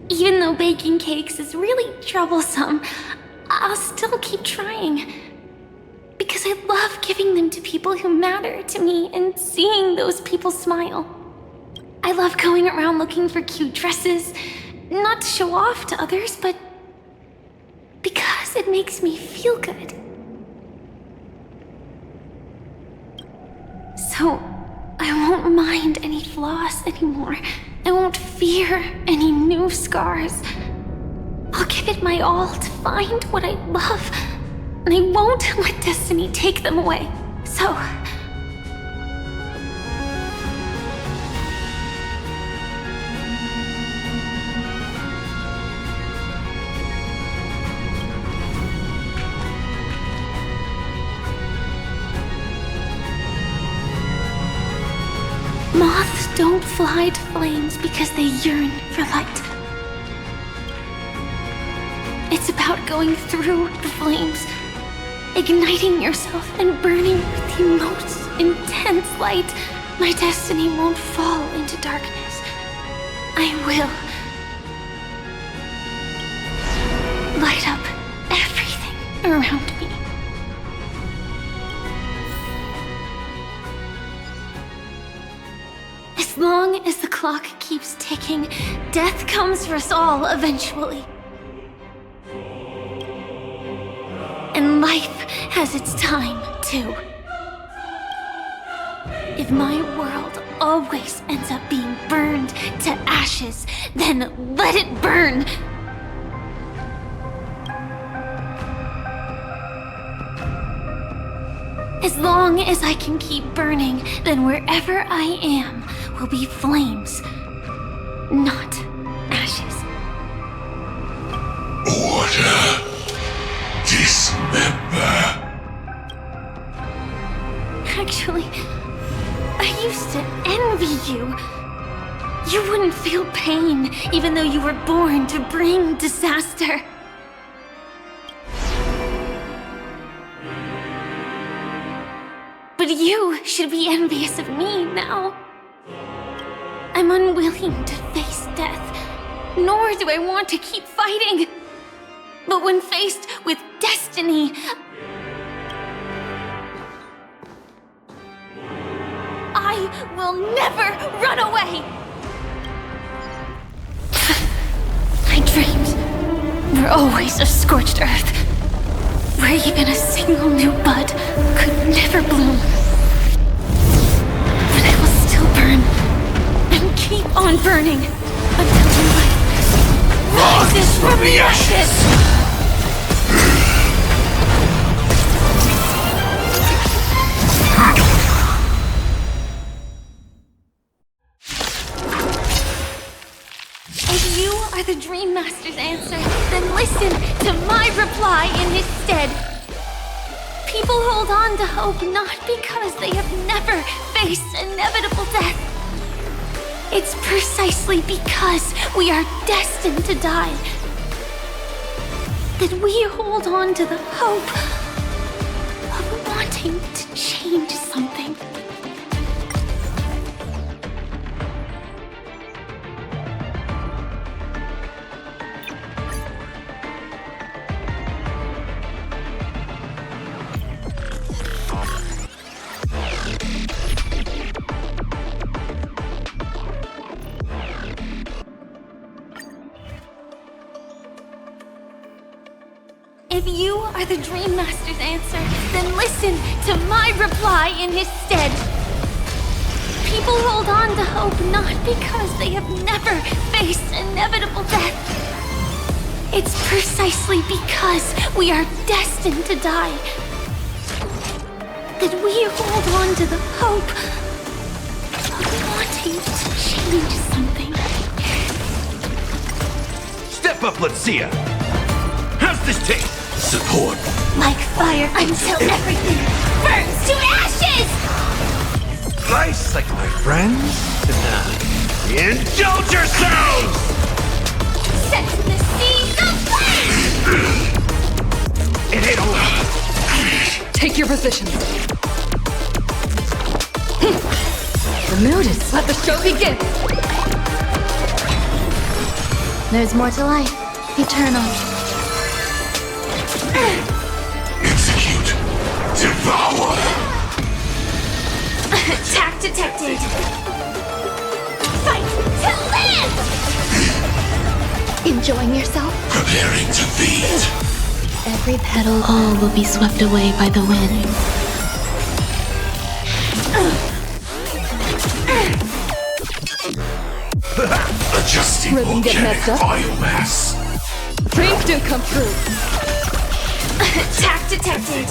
Even though baking cakes is really troublesome, I'll still keep trying. Because I love giving them to people who matter to me and seeing those people smile. I love going around looking for cute dresses, not to show off to others, but because it makes me feel good. So, I won't mind any flaws anymore. I won't fear any new scars. I'll give it my all to find what I love, and I won't let destiny take them away. So, moths don't fly to flames because they yearn for light. It's about going through the flames, igniting yourself and burning with the most intense light. My destiny won't fall into darkness. I will light up everything around me. As long as the clock keeps ticking, death comes for us all eventually. And life has its time, too. If my world always ends up being burned to ashes, then let it burn! As long as I can keep burning, then wherever I am will be flames, not ashes. Order. Dismember. Actually, I used to envy you. You wouldn't feel pain, even though you were born to bring disaster. But you should be envious of me now. I'm unwilling to face death, nor do I want to keep fighting. But when faced with destiny, I will never run away! My dreams were always of scorched earth, where even a single new bud could never bloom. But I will still burn, and keep on burning, until new life rises from the ashes! If you are the Dream Master's answer, then listen to my reply in his stead. People hold on to hope not because they have never faced inevitable death. It's precisely because we are destined to die that we hold on to the hope of wanting to change something. If you are the Dream Master's answer, then listen to my reply in his stead. People hold on to hope not because they have never faced inevitable death. It's precisely because we are destined to die that we hold on to the hope of wanting to change something. Step up, let's see ya! How's this taste? Support. Like fire until everything burns to ashes! Nice, like my friends. Indulge yourselves! Set to the seas of flame! It ain't over. Take your positions. The mood is... Let the show begin! There's more to life. Eternal. Execute. Devour. Attack detected. Fight to live! Enjoying yourself? Preparing to feed. Every petal, all will be swept away by the wind. Adjusting Rhythm get volcanic messed up? biomass. Dreams do come true. Attack detected.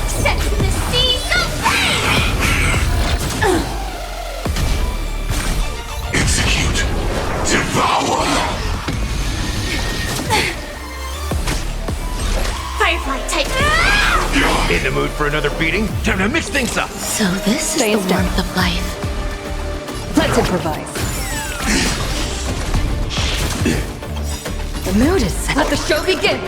Set to the seas of flame! Execute. Devour. Firefly type. In the mood for another beating? Time to mix things up. So this is the warmth of life. Let's improvise. The mood is set. Let the show begin!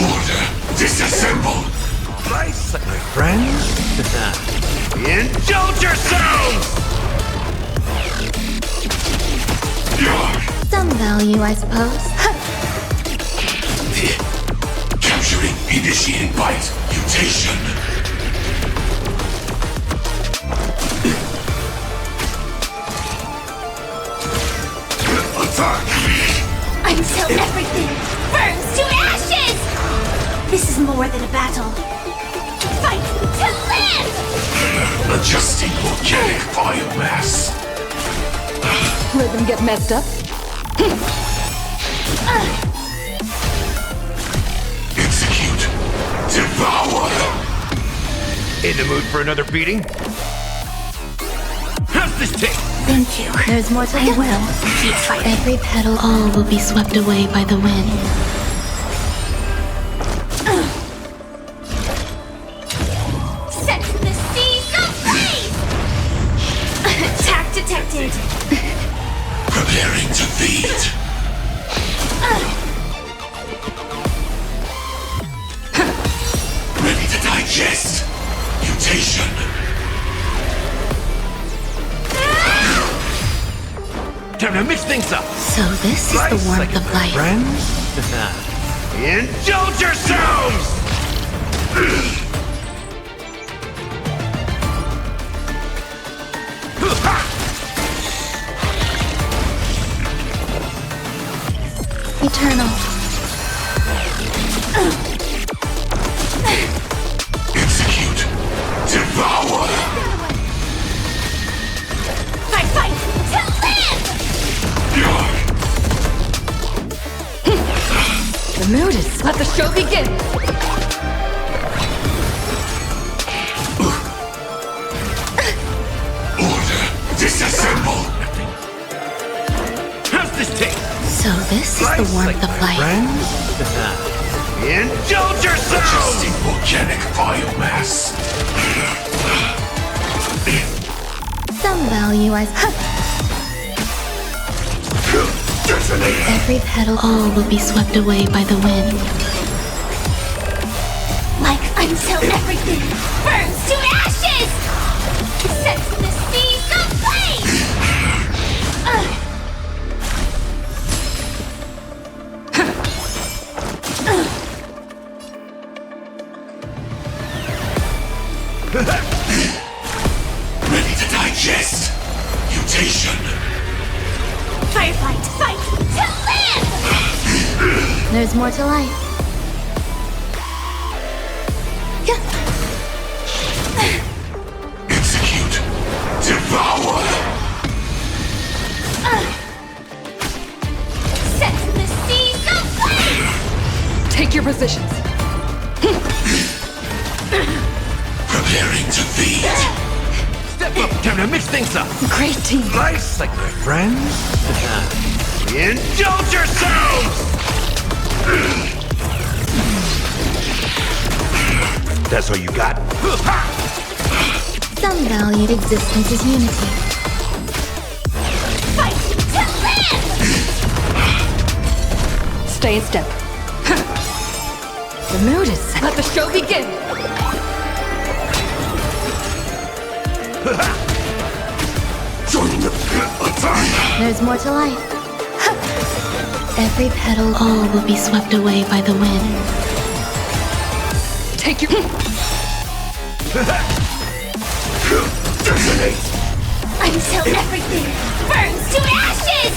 Order. Disassemble. Nice, like my friends. Indulge yourselves! Some value, I suppose. Capturing. Initiating bite. Mutation. Attack. Until everything burns to ashes! This is more than a battle. Fight to live! Adjusting volcanic biomass. Rhythm get messed up? Execute. Devour. In the mood for another beating? How's this taste? Thank you. There's more to I will keep fighting. Every petal, all will be swept away by the wind. Set to the seas of flame! Attack detected. Preparing to feed. Ready to digest. Mutation. Time to mix things up. So this is the warmth of life. Friends? Indulge yourselves! Eternal. Execute. Devour. Fight, fight, to live! The mood is. Let the show begin! Order. Disassemble. How's this taste? So this is the warmth of life. Indulge yourselves! Adjusting volcanic biomass. Some value as Detonate. every petal. All will be swept away by the wind. Like until everything burns to ashes! Sets the seas aflame! Ready to digest. Mutation. Firefight, fight, to live! There's more to life. Execute. Devour. Sets the seas aflame! Take your positions. Preparing to feed. Step up! Time to mix things up. Great team. Slice like my friends. Indulge yourselves! That's all you got? Some valued existence is unity. Fight to live! Stay in step. The mood is set. Let the show begin! Joining the attack. There's more to life. Every petal. All will be swept away by the wind. Take your. Detonate. Until everything burns to ashes!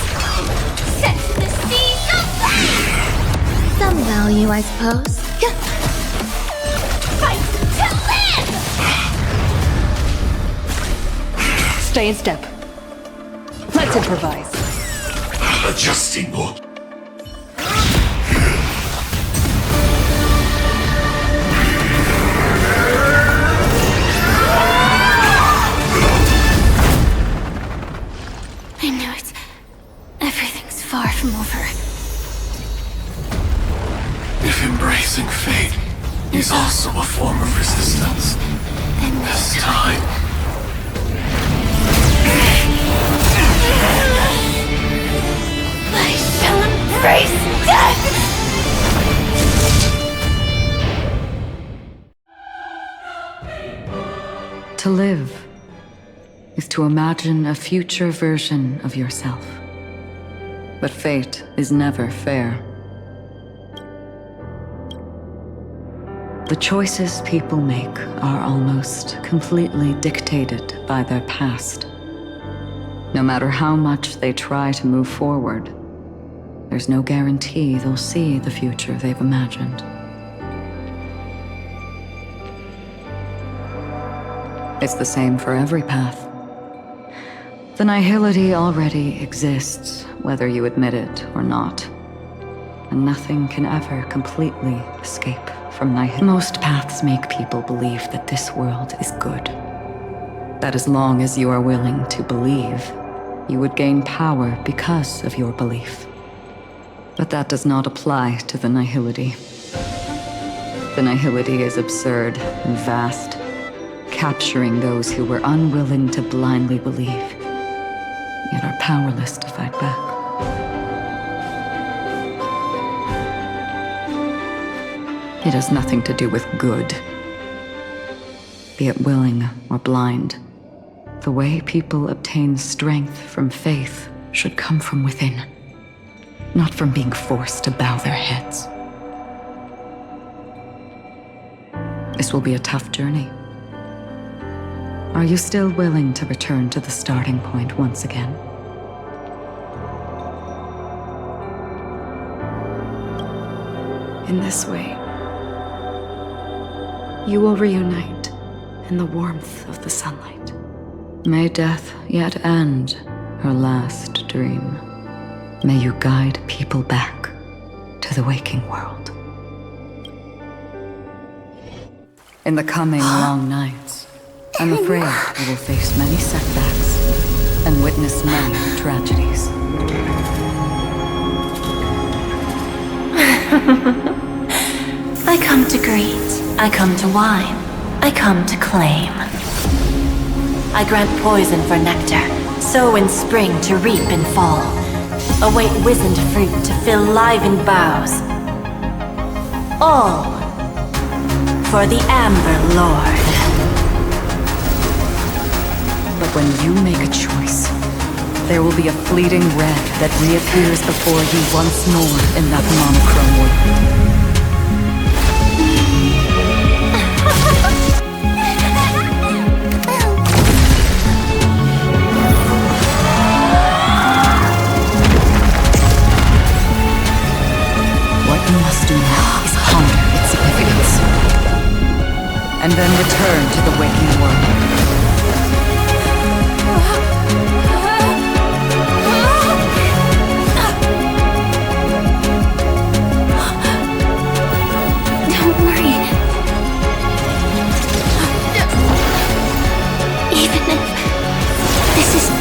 Sets the seas aflame! Some value, I suppose. Fight to live! Stay in step. Let's improvise. Adjusting book. I knew it. Everything's far from over. If embracing fate is also a form of resistance, Then this time. I shall embrace death! To live is to imagine a future version of yourself. But fate is never fair. The choices people make are almost completely dictated by their past. No matter how much they try to move forward, there's no guarantee they'll see the future they've imagined. It's the same for every path. The nihility already exists, whether you admit it or not. And nothing can ever completely escape from nihility. Most paths make people believe that this world is good. That as long as you are willing to believe, you would gain power because of your belief. But that does not apply to the nihility. The nihility is absurd and vast, capturing those who were unwilling to blindly believe, yet are powerless to fight back. It has nothing to do with good, be it willing or blind. The way people obtain strength from faith should come from within, not from being forced to bow their heads. This will be a tough journey. Are you still willing to return to the starting point once again? In this way, you will reunite in the warmth of the sunlight. May death yet end her last dream. May you guide people back to the waking world. In the coming long nights, I'm afraid you will face many setbacks and witness many tragedies. I come to greet, I come to whine, I come to claim. I grant poison for nectar, sow in spring to reap in fall. Await wizened fruit to fill livened boughs. All for the Amber Lord. But when you make a choice, there will be a fleeting red that reappears before you once more in that monochrome world. What you must do now is ponder its significance, and then return to the waking world.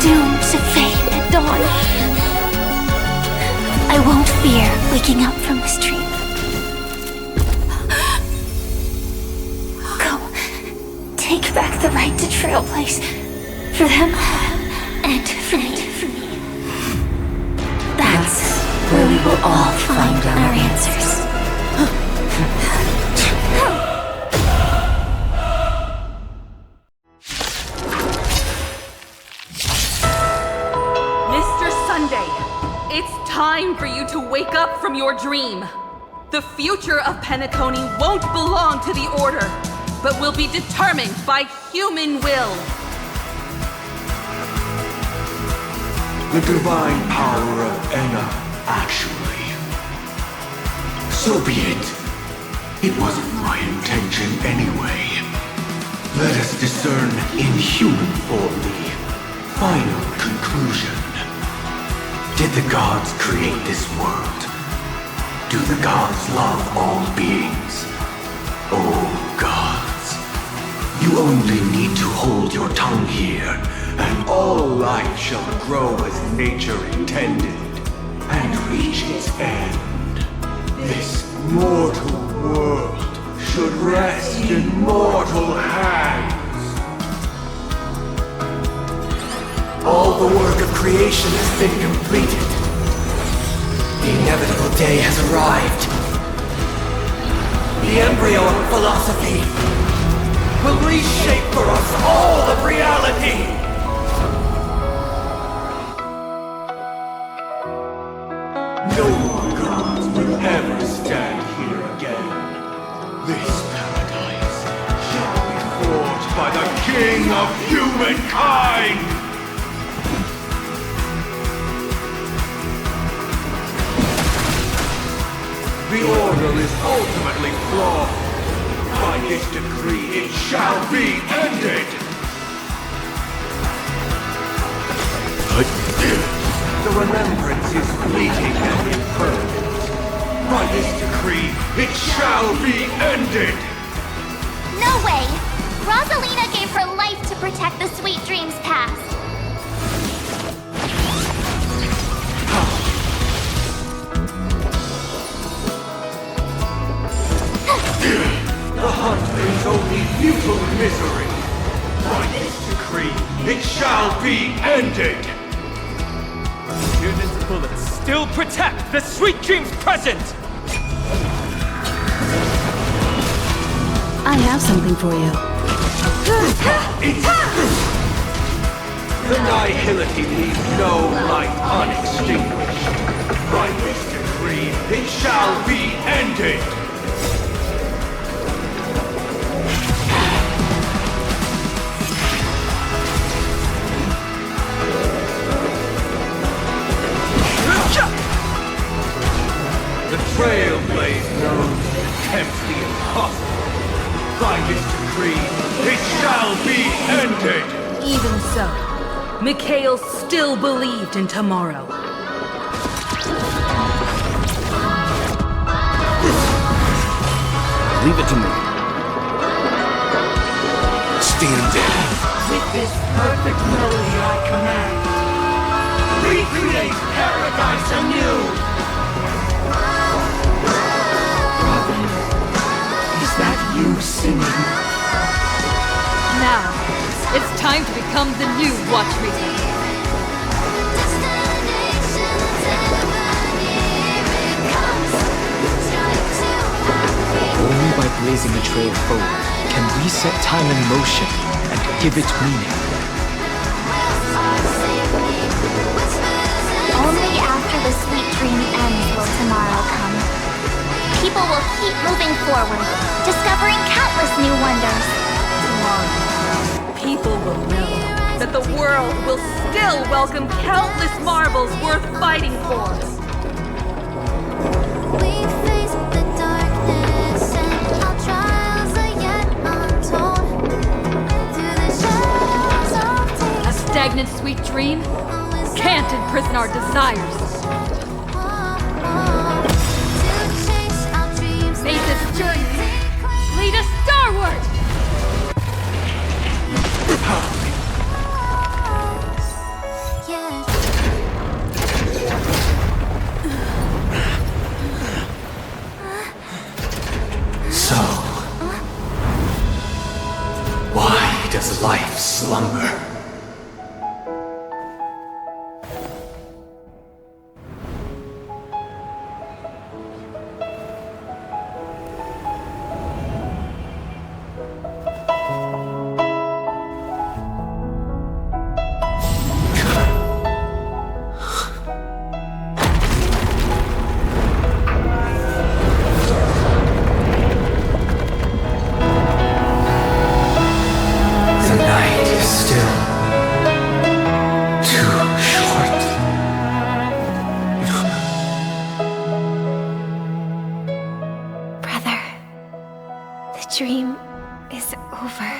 Doomed to fade at dawn. I won't fear waking up from this dream. Go. Take back the right to trailblaze. For them and for me. That's where we will all find our answers. Time for you to wake up from your dream. The future of Penacony won't belong to the Order, but will be determined by human will. The divine power of Enna, actually. So be it. It wasn't my intention anyway. Let us discern in human form the final conclusion. Did the gods create this world? Do the gods love all beings? Oh gods, you only need to hold your tongue here, and all life shall grow as nature intended, and reach its end. This mortal world should rest in mortal hands. All the work of creation has been completed. The inevitable day has arrived. The embryo of philosophy will reshape for us all of reality. No more gods will ever stand here again. This paradise shall be forged by the King of humankind. The Order is ultimately flawed. By this decree, it shall be ended! The remembrance is fleeting and impermanent. By this decree, it shall be ended! No way! Rosalina gave her life to protect the sweet dreams past. The hunt brings only futile misery. By this decree, it shall be ended! Union's bullets still protect the sweet dreams present! I have something for you. The nihility leaves no light unextinguished. By this decree, it shall be ended! The Trailblaze knows and attempts the impossible. By this decree, it shall be ended! Even so, Mikhail still believed in tomorrow. Leave it to me. Stand down. With this perfect melody I command, recreate paradise anew! Robin, is that you singing? Now, it's time to become the new Watchmaker. Only by blazing a trail forward can we set time in motion and give it meaning. Only after the sweet dream ends will tomorrow come. People will keep moving forward, discovering countless new wonders. Tomorrow, people will know that the world will still welcome countless marvels worth fighting for. We face the darkness and our trials are yet untold. Through the shadows of day. A stagnant sweet dream can't imprison our desires. May this journey lead us starward! So, why does life slumber? Dream is over.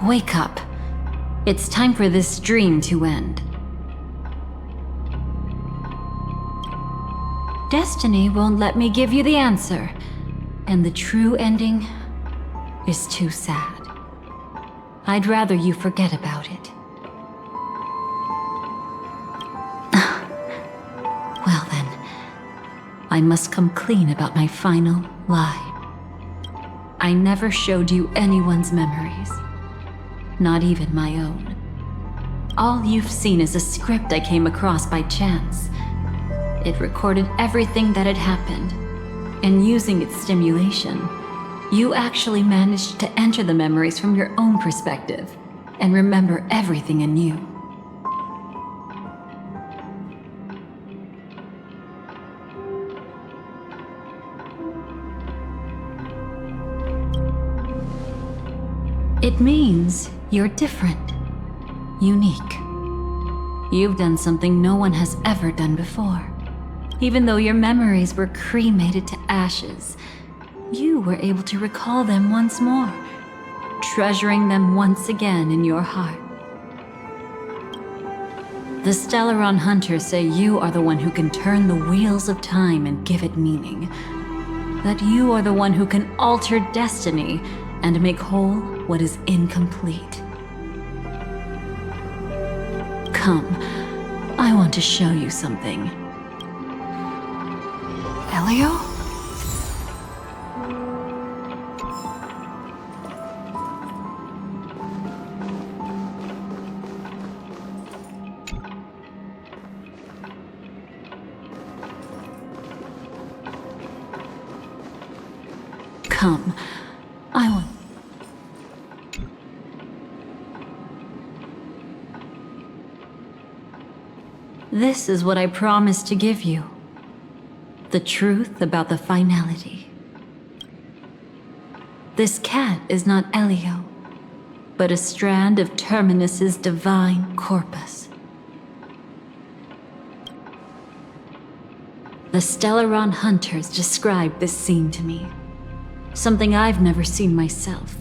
Wake up. It's time for this dream to end. Destiny won't let me give you the answer, and the true ending is too sad. I'd rather you forget about it. Well then, I must come clean about my final lie. I never showed you anyone's memories. Not even my own. All you've seen is a script I came across by chance. It recorded everything that had happened, and using its stimulation, you actually managed to enter the memories from your own perspective and remember everything anew. It means You're different. Unique. You've done something no one has ever done before. Even though your memories were cremated to ashes, you were able to recall them once more, treasuring them once again in your heart. The Stellaron Hunters say you are the one who can turn the wheels of time and give it meaning. That you are the one who can alter destiny and make whole what is incomplete. Come, I want to show you something. Elio? Come, I want... This is what I promised to give you. The truth about the finality. This cat is not Elio, but a strand of Terminus's divine corpus. The Stellaron Hunters described this scene to me. Something I've never seen myself.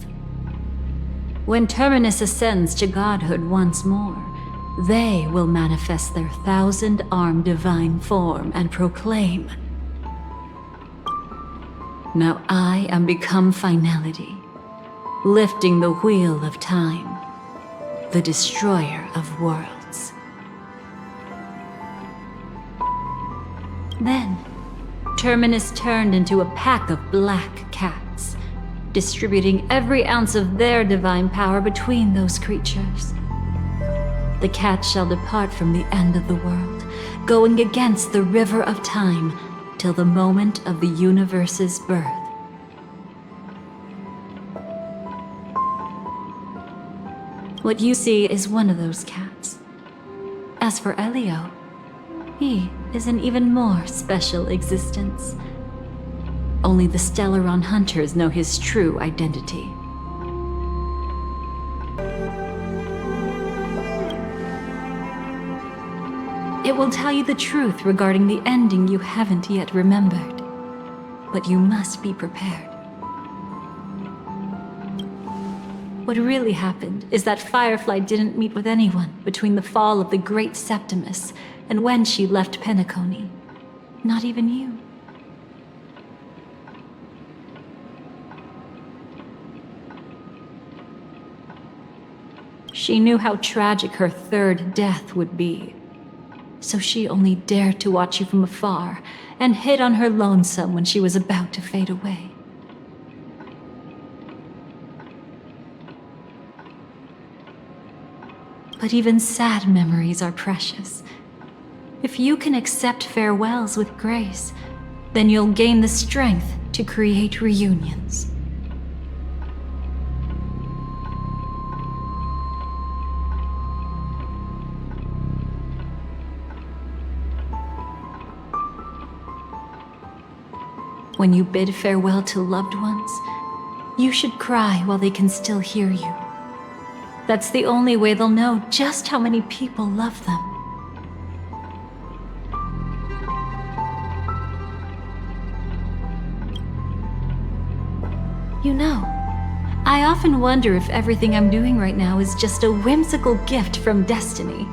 When Terminus ascends to godhood once more, they will manifest their 1,000-armed divine form and proclaim, "Now I am become finality, lifting the wheel of time, the destroyer of worlds." Then, Terminus turned into a pack of black cats, distributing every ounce of their divine power between those creatures. The cats shall depart from the end of the world, going against the river of time till the moment of the universe's birth. What you see is one of those cats. As for Elio, he is an even more special existence. Only the Stellaron Hunters know his true identity. It will tell you the truth regarding the ending you haven't yet remembered. But you must be prepared. What really happened is that Firefly didn't meet with anyone between the fall of the Great Septimus and when she left Penacony. Not even you. She knew how tragic her third death would be. So she only dared to watch you from afar and hid on her lonesome when she was about to fade away. But even sad memories are precious. If you can accept farewells with grace, then you'll gain the strength to create reunions. When you bid farewell to loved ones, you should cry while they can still hear you. That's the only way they'll know just how many people love them. You know, I often wonder if everything I'm doing right now is just a whimsical gift from destiny.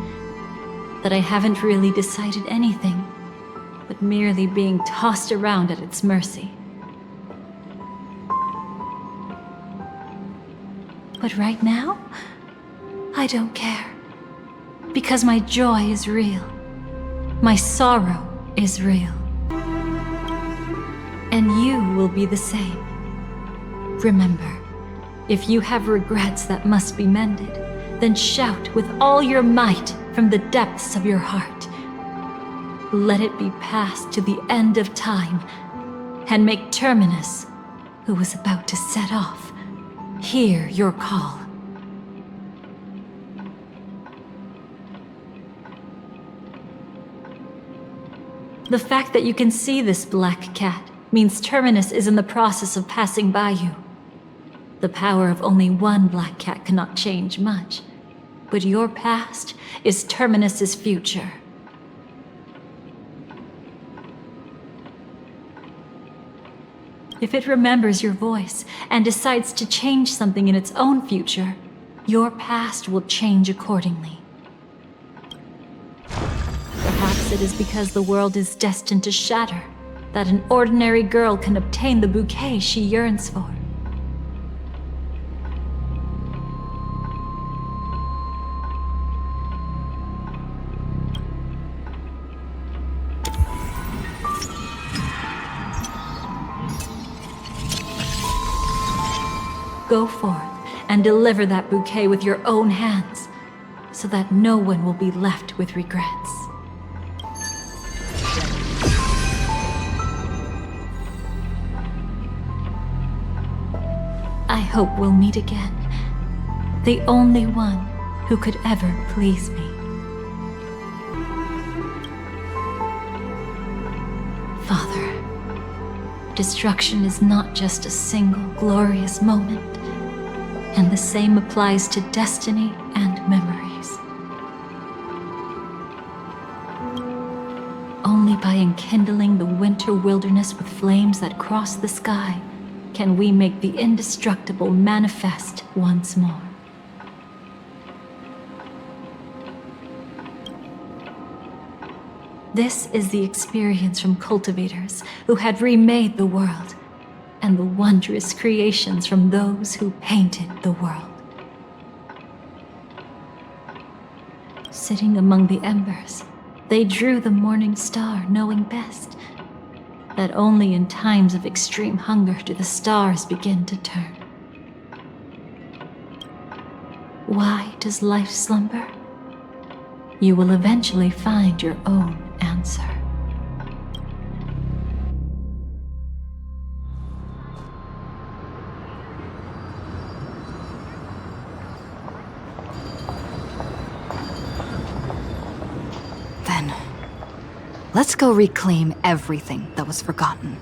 That I haven't really decided anything, but merely being tossed around at its mercy. But right now, I don't care. Because my joy is real. My sorrow is real. And you will be the same. Remember, if you have regrets that must be mended, then shout with all your might from the depths of your heart. Let it be passed to the end of time, and make Terminus, who was about to set off, hear your call. The fact that you can see this black cat means Terminus is in the process of passing by you. The power of only one black cat cannot change much. But your past is Terminus's future. If it remembers your voice and decides to change something in its own future, your past will change accordingly. Perhaps it is because the world is destined to shatter that an ordinary girl can obtain the bouquet she yearns for. Go forth and deliver that bouquet with your own hands, so that no one will be left with regrets. I hope we'll meet again. The only one who could ever please me. Father, destruction is not just a single glorious moment, and the same applies to destiny and memories. Only by enkindling the winter wilderness with flames that cross the sky can we make the indestructible manifest once more. This is the experience from cultivators who had remade the world, and the wondrous creations from those who painted the world. Sitting among the embers, they drew the morning star, knowing best that only in times of extreme hunger do the stars begin to turn. Why does life slumber? You will eventually find your own answer. Then, let's go reclaim everything that was forgotten.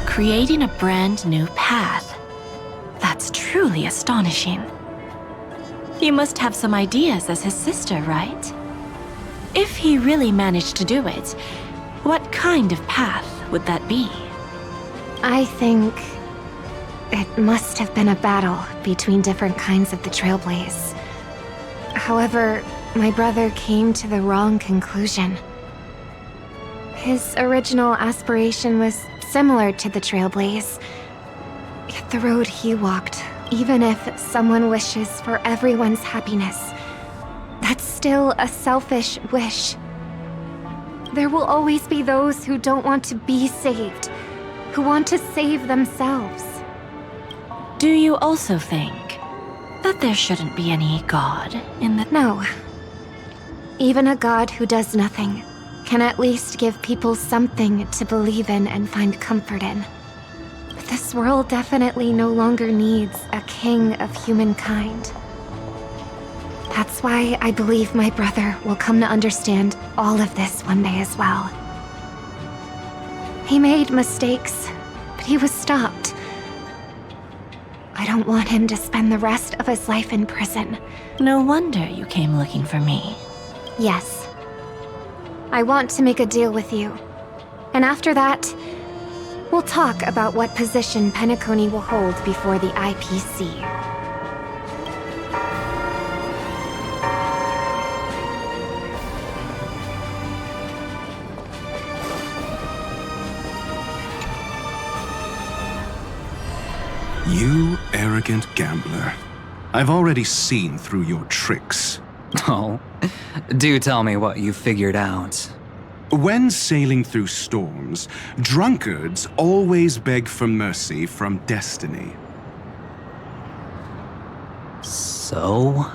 Creating a brand new path. That's truly astonishing. You must have some ideas as his sister, right? If he really managed to do it, what kind of path would that be? I think it must have been a battle between different kinds of the Trailblaze. However, my brother came to the wrong conclusion. His original aspiration was similar to the Trailblaze. Yet the road he walked, even if someone wishes for everyone's happiness, that's still a selfish wish. There will always be those who don't want to be saved, who want to save themselves. Do you also think that there shouldn't be any god in the— No. Even a god who does nothing can at least give people something to believe in and find comfort in. But this world definitely no longer needs a king of humankind. That's why I believe my brother will come to understand all of this one day as well. He made mistakes, but he was stopped. I don't want him to spend the rest of his life in prison. No wonder you came looking for me. Yes. I want to make a deal with you. And after that, we'll talk about what position Penacony will hold before the IPC. You arrogant gambler. I've already seen through your tricks. Oh, do tell me what you figured out. When sailing through storms, drunkards always beg for mercy from destiny. So?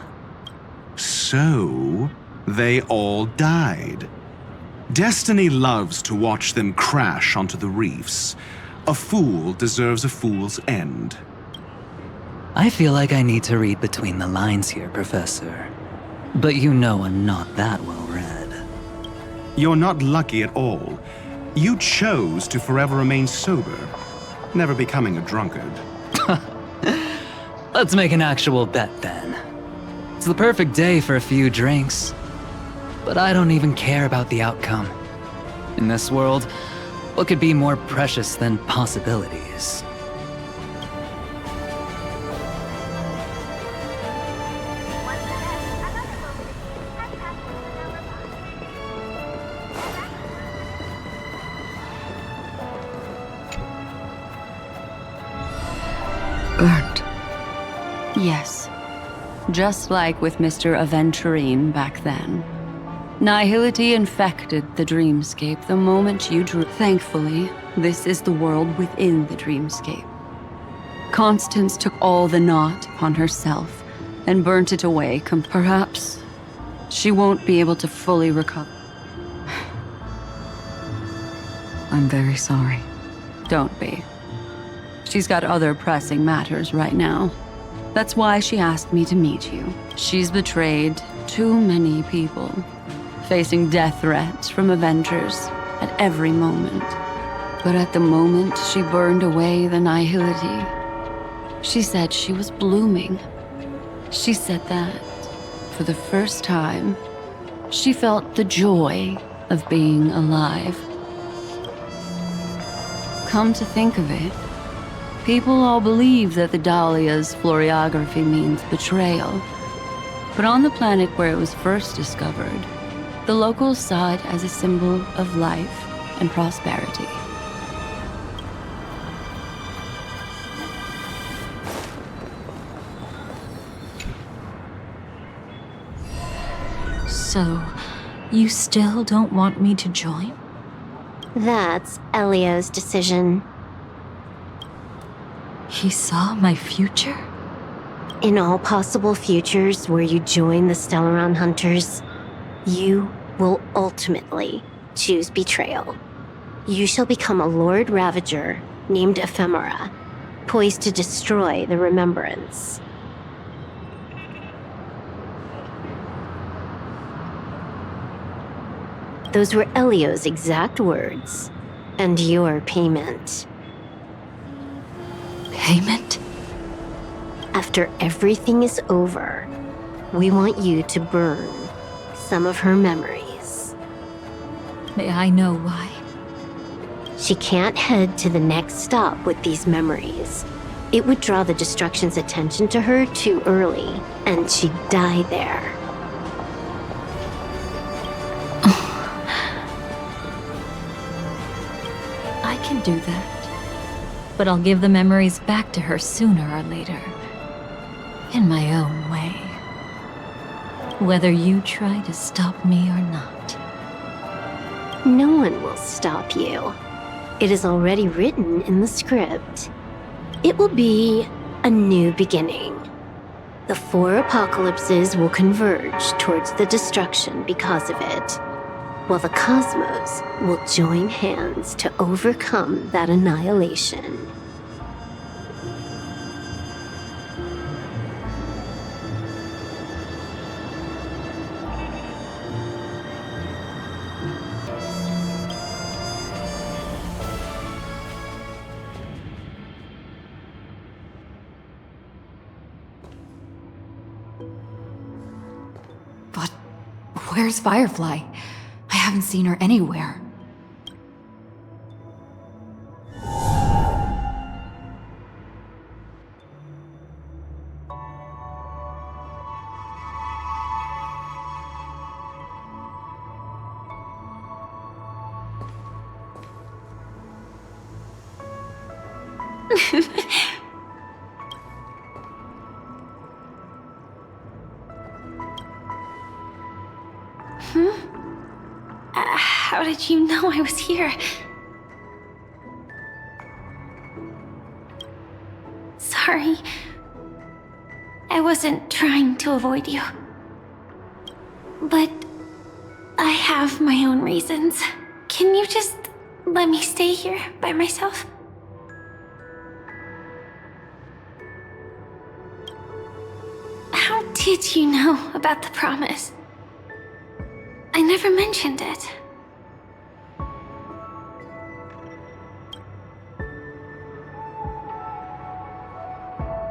So, they all died. Destiny loves to watch them crash onto the reefs. A fool deserves a fool's end. I feel like I need to read between the lines here, Professor. But you know I'm not that well read. You're not lucky at all. You chose to forever remain sober, never becoming a drunkard. Let's make an actual bet then. It's the perfect day for a few drinks. But I don't even care about the outcome. In this world, what could be more precious than possibilities? Burnt. Yes. Just like with Mr. Aventurine back then. Nihility infected the dreamscape the moment you drew. Thankfully, this is the world within the dreamscape. Constance took all the knot upon herself and burnt it away. Perhaps she won't be able to fully recover. I'm very sorry. Don't be. She's got other pressing matters right now. That's why she asked me to meet you. She's betrayed too many people, facing death threats from Avengers at every moment. But at the moment she burned away the nihility, she said she was blooming. She said that, for the first time, she felt the joy of being alive. Come to think of it, people all believe that the Dahlia's floriography means betrayal. But on the planet where it was first discovered, the locals saw it as a symbol of life and prosperity. So, you still don't want me to join? That's Elio's decision. He saw my future? In all possible futures where you join the Stellaron Hunters, you will ultimately choose betrayal. You shall become a Lord Ravager named Ephemera, poised to destroy the Remembrance. Those were Elio's exact words, and your payment. Payment? After everything is over, we want you to burn some of her memories. May I know why? She can't head to the next stop with these memories. It would draw the Destruction's attention to her too early, and she'd die there. I can do that. But I'll give the memories back to her sooner or later. In my own way. Whether you try to stop me or not. No one will stop you. It is already written in the script. It will be a new beginning. The 4 apocalypses will converge towards the destruction because of it, while the cosmos will join hands to overcome that annihilation. Where's Firefly? I haven't seen her anywhere. How did you know I was here? Sorry. I wasn't trying to avoid you. But I have my own reasons. Can you just let me stay here by myself? did you know about the promise? I never mentioned it.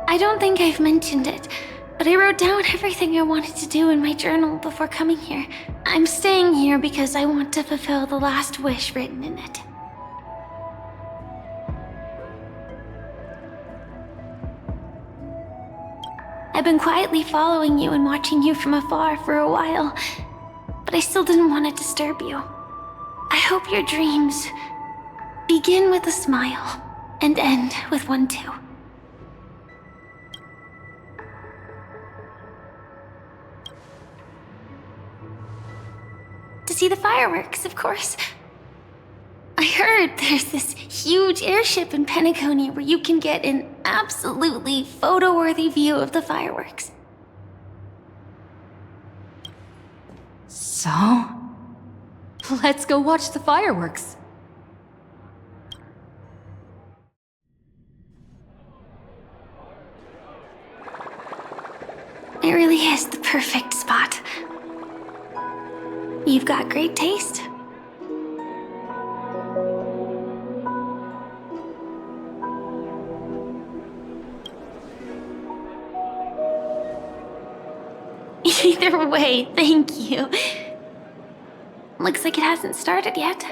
I don't think I've mentioned it, but I wrote down everything I wanted to do in my journal before coming here. I'm staying here because I want to fulfill the last wish written in it. I've been quietly following you and watching you from afar for a while, but I still didn't want to disturb you. I hope your dreams begin with a smile and end with one too. To see the fireworks, of course. I heard there's this huge airship in Penacony where you can get an absolutely photo-worthy view of the fireworks. So? Let's go watch the fireworks. It really is the perfect spot. You've got great taste. Either way, thank you. Looks like it hasn't started yet.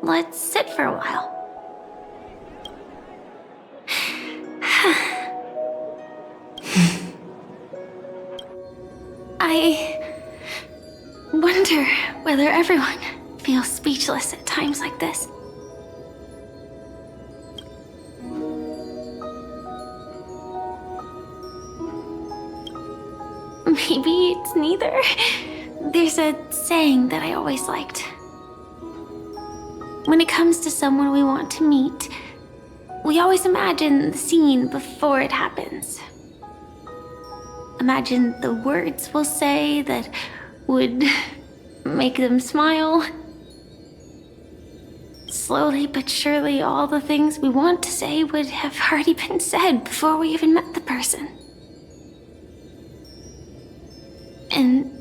Let's sit for a while. I wonder whether everyone feels speechless at times like this. Maybe it's neither. There's a saying that I always liked. When it comes to someone we want to meet, we always imagine the scene before it happens. Imagine the words we'll say that would make them smile. Slowly but surely, all the things we want to say would have already been said before we even met the person. And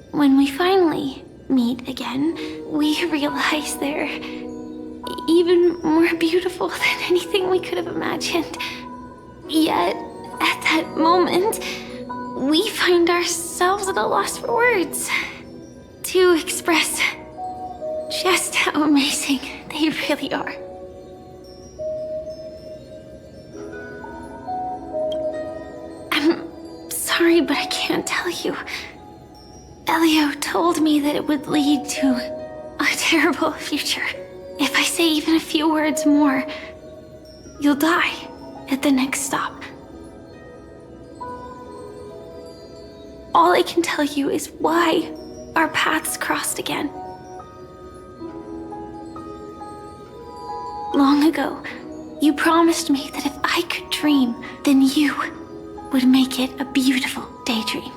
when we finally meet again, we realize they're even more beautiful than anything we could have imagined. Yet, at that moment, we find ourselves at a loss for words to express just how amazing they really are. I'm sorry, but I can't tell you. Elio told me that it would lead to a terrible future. If I say even a few words more, you'll die at the next stop. All I can tell you is why our paths crossed again. Long ago, you promised me that if I could dream, then you would make it a beautiful daydream.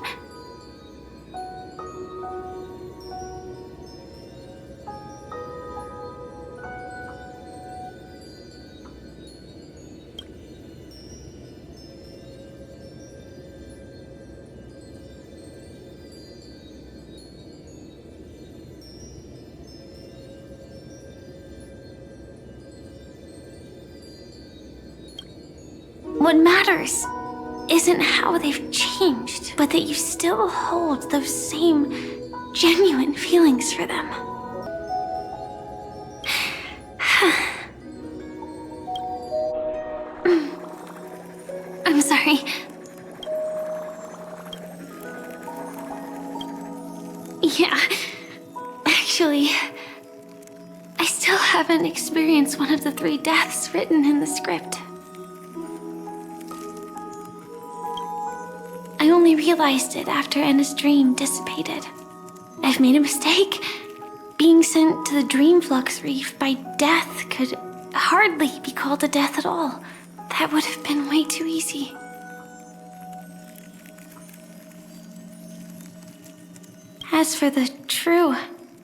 What matters isn't how they've changed, but that you still hold those same genuine feelings for them. I'm sorry. Yeah, actually, I still haven't experienced one of the 3 deaths written in the script. I only realized it after Anna's dream dissipated. I've made a mistake. Being sent to the Dream Flux Reef by death could hardly be called a death at all. That would have been way too easy. As for the true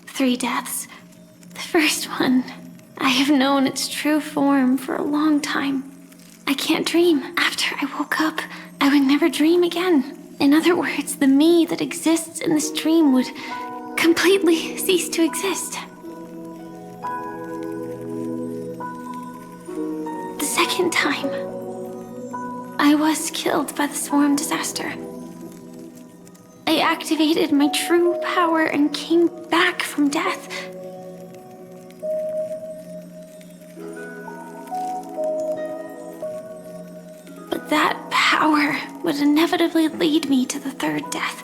3 deaths, the first one, I have known its true form for a long time. I can't dream. After I woke up, I would never dream again. In other words, the me that exists in this dream would completely cease to exist. The second time, I was killed by the swarm disaster. I activated my true power and came back from death. But that power would inevitably lead me to the third death.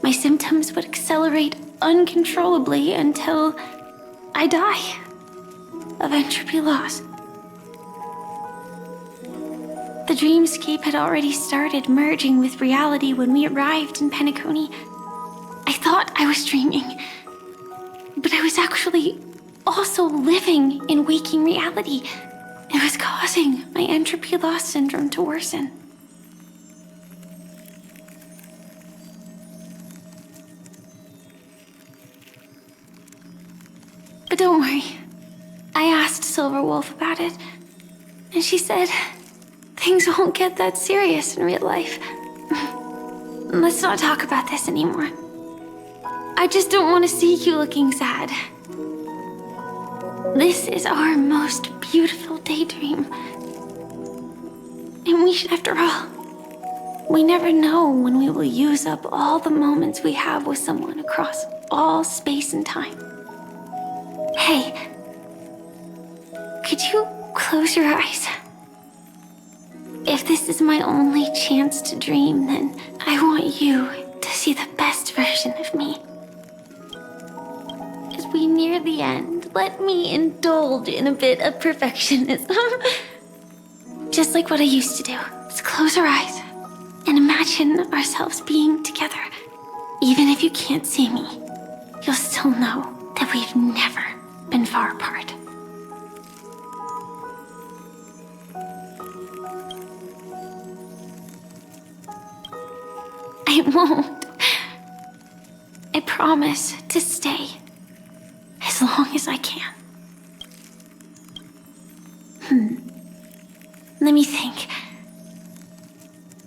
My symptoms would accelerate uncontrollably until I die of entropy loss. The dreamscape had already started merging with reality when we arrived in Penacony. I thought I was dreaming, but I was actually also living in waking reality. It was causing my entropy loss syndrome to worsen. But don't worry. I asked Silver Wolf about it, and she said things won't get that serious in real life. Let's not talk about this anymore. I just don't want to see you looking sad. This is our most beautiful daydream. And we should, after all, we never know when we will use up all the moments we have with someone across all space and time. Hey, could you close your eyes? If this is my only chance to dream, then I want you to see the best version of me. As we near the end, let me indulge in a bit of perfectionism. Just like what I used to do. Let's close our eyes and imagine ourselves being together. Even if you can't see me, you'll still know that we've never been far apart. I won't. I promise to stay as long as I can. Let me think.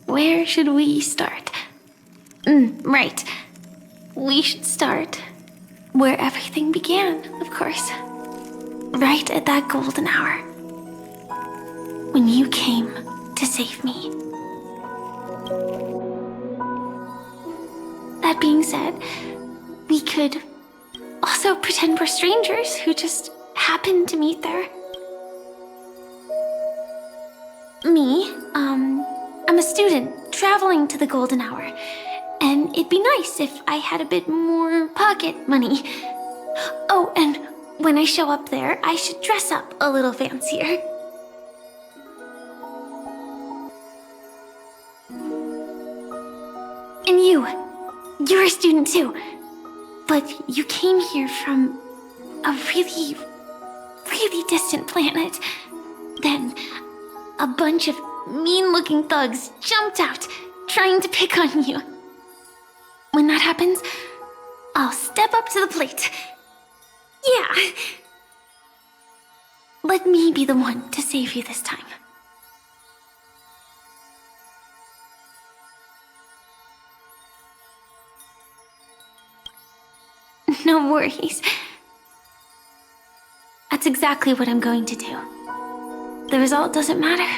Where should we start? Right. We should start where everything began, of course. Right at that golden hour. When you came to save me. That being said, we could also pretend we're strangers who just happened to meet there. Me, I'm a student traveling to the golden hour, and it'd be nice if I had a bit more pocket money. Oh, and when I show up there, I should dress up a little fancier. And you're a student too, but you came here from a really, really distant planet. Then a bunch of mean-looking thugs jumped out, trying to pick on you. When that happens, I'll step up to the plate. Yeah. Let me be the one to save you this time. No worries. That's exactly what I'm going to do. The result doesn't matter.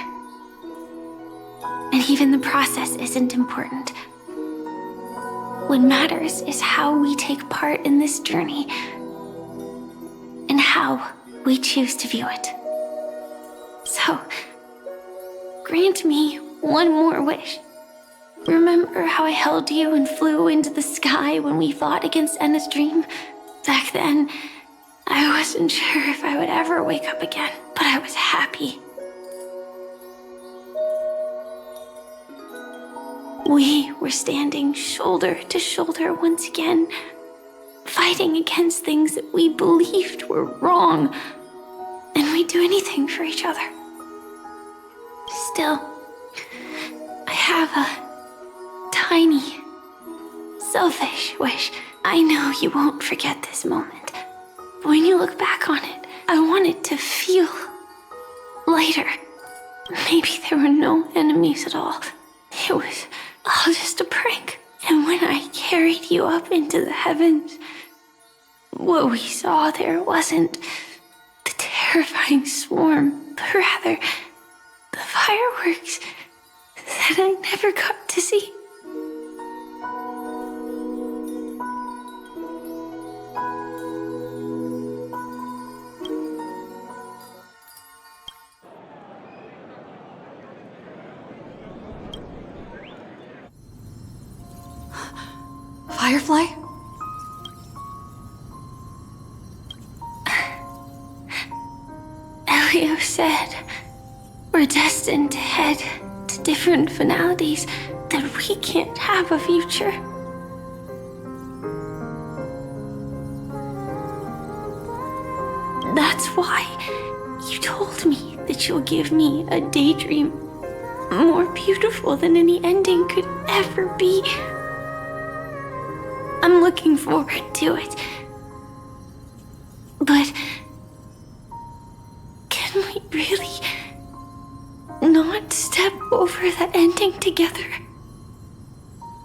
And even the process isn't important. What matters is how we take part in this journey and how we choose to view it. So, grant me one more wish. Remember how I held you and flew into the sky when we fought against Enna's dream? Back then, I wasn't sure if I would ever wake up again, but I was happy. We were standing shoulder to shoulder once again, fighting against things that we believed were wrong, and we'd do anything for each other. Still, I have a tiny, selfish wish. I know you won't forget this moment, but when you look back on it, I want it to feel lighter. Maybe there were no enemies at all. It was all just a prank. And when I carried you up into the heavens, what we saw there wasn't the terrifying swarm, but rather the fireworks that I never got to see. Firefly? Elio said we're destined to head to different finalities, that we can't have a future. That's why you told me that you'll give me a daydream more beautiful than any ending could ever be. I'm looking forward to it. But can we really not step over the ending together?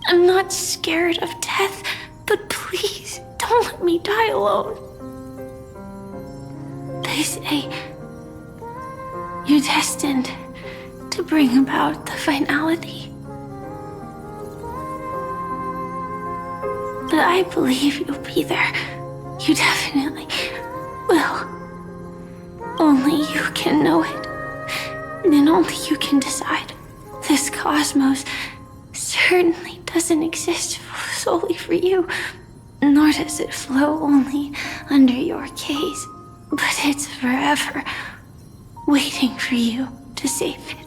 I'm not scared of death, but please don't let me die alone. They say you're destined to bring about the finality. But I believe you'll be there. You definitely will. Only you can know it. And only you can decide. This cosmos certainly doesn't exist solely for you, nor does it flow only under your gaze. But it's forever waiting for you to save it.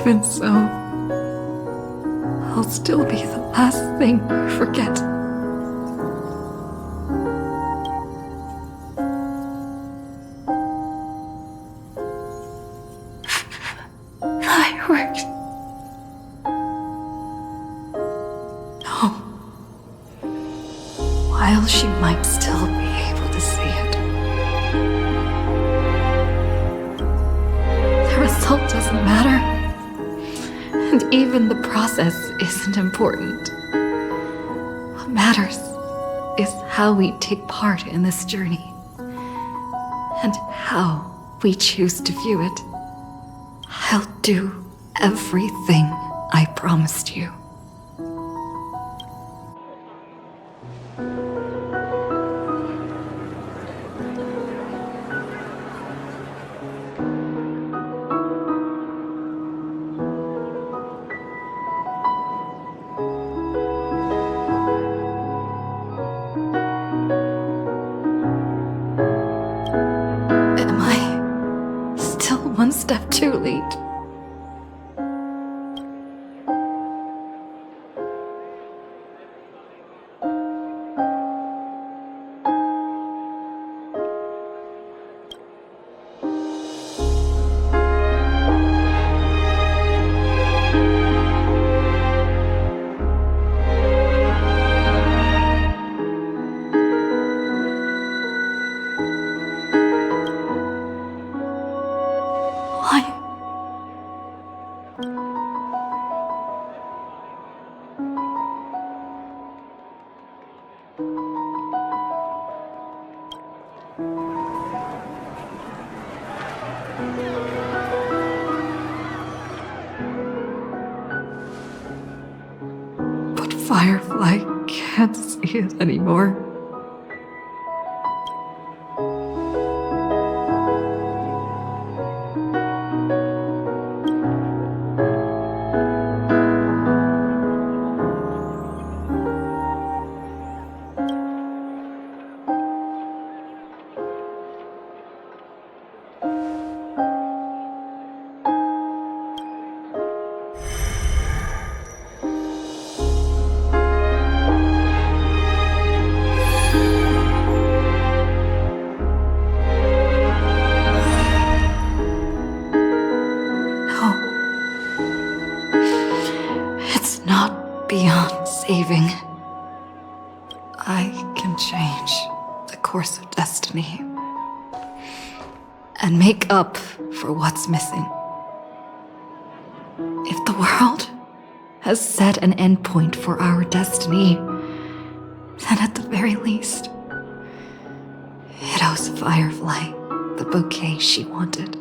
Even so, I'll still be the last thing you forget. Fireworks. No. While she might still be able to see it, the result doesn't matter. And even the process isn't important. What matters is how we take part in this journey, and how we choose to view it. I'll do everything I promised you. One step too late. But Firefly can't see it anymore. I can change the course of destiny and make up for what's missing. If the world has set an endpoint for our destiny, then at the very least, it owes Firefly the bouquet she wanted.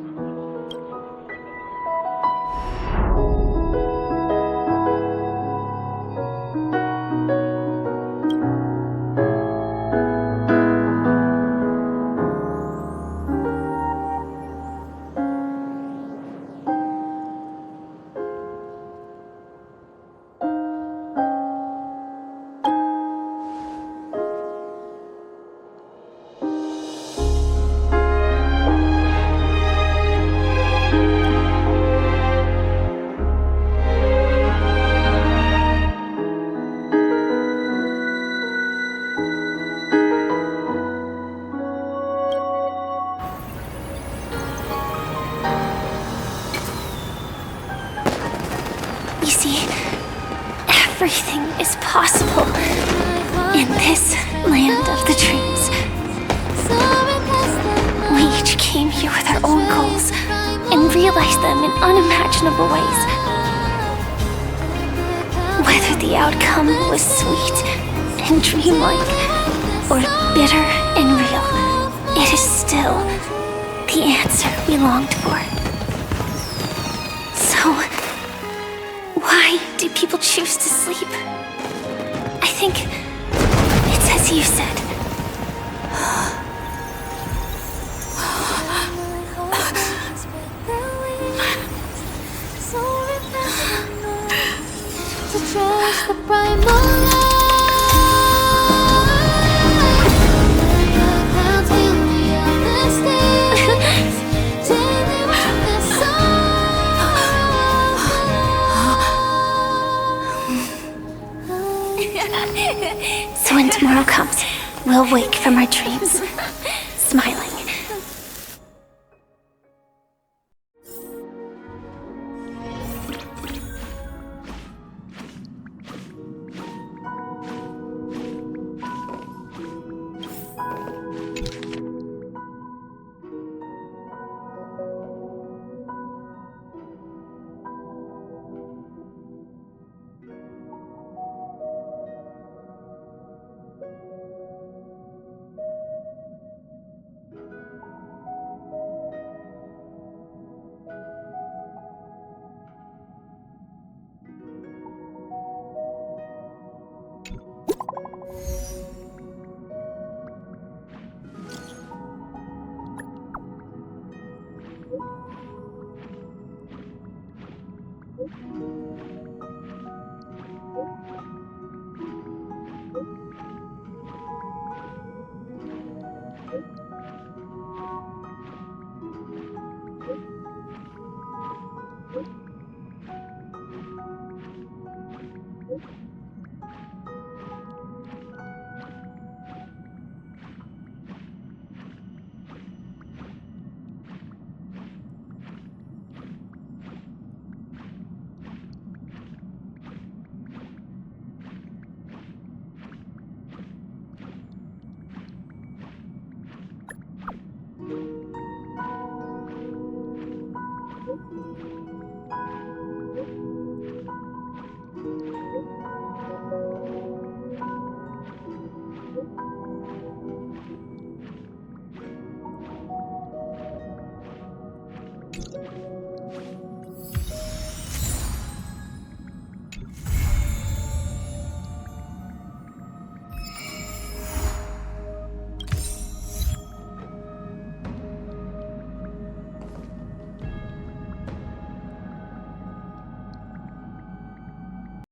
You see, everything is possible in this land of the dreams. We each came here with our own goals and realized them in unimaginable ways. Whether the outcome was sweet and dreamlike or bitter and real, it is still the answer we longed for. So, why do people choose to sleep? I think it's as you said. So when tomorrow comes, we'll wake from our dreams, smiling.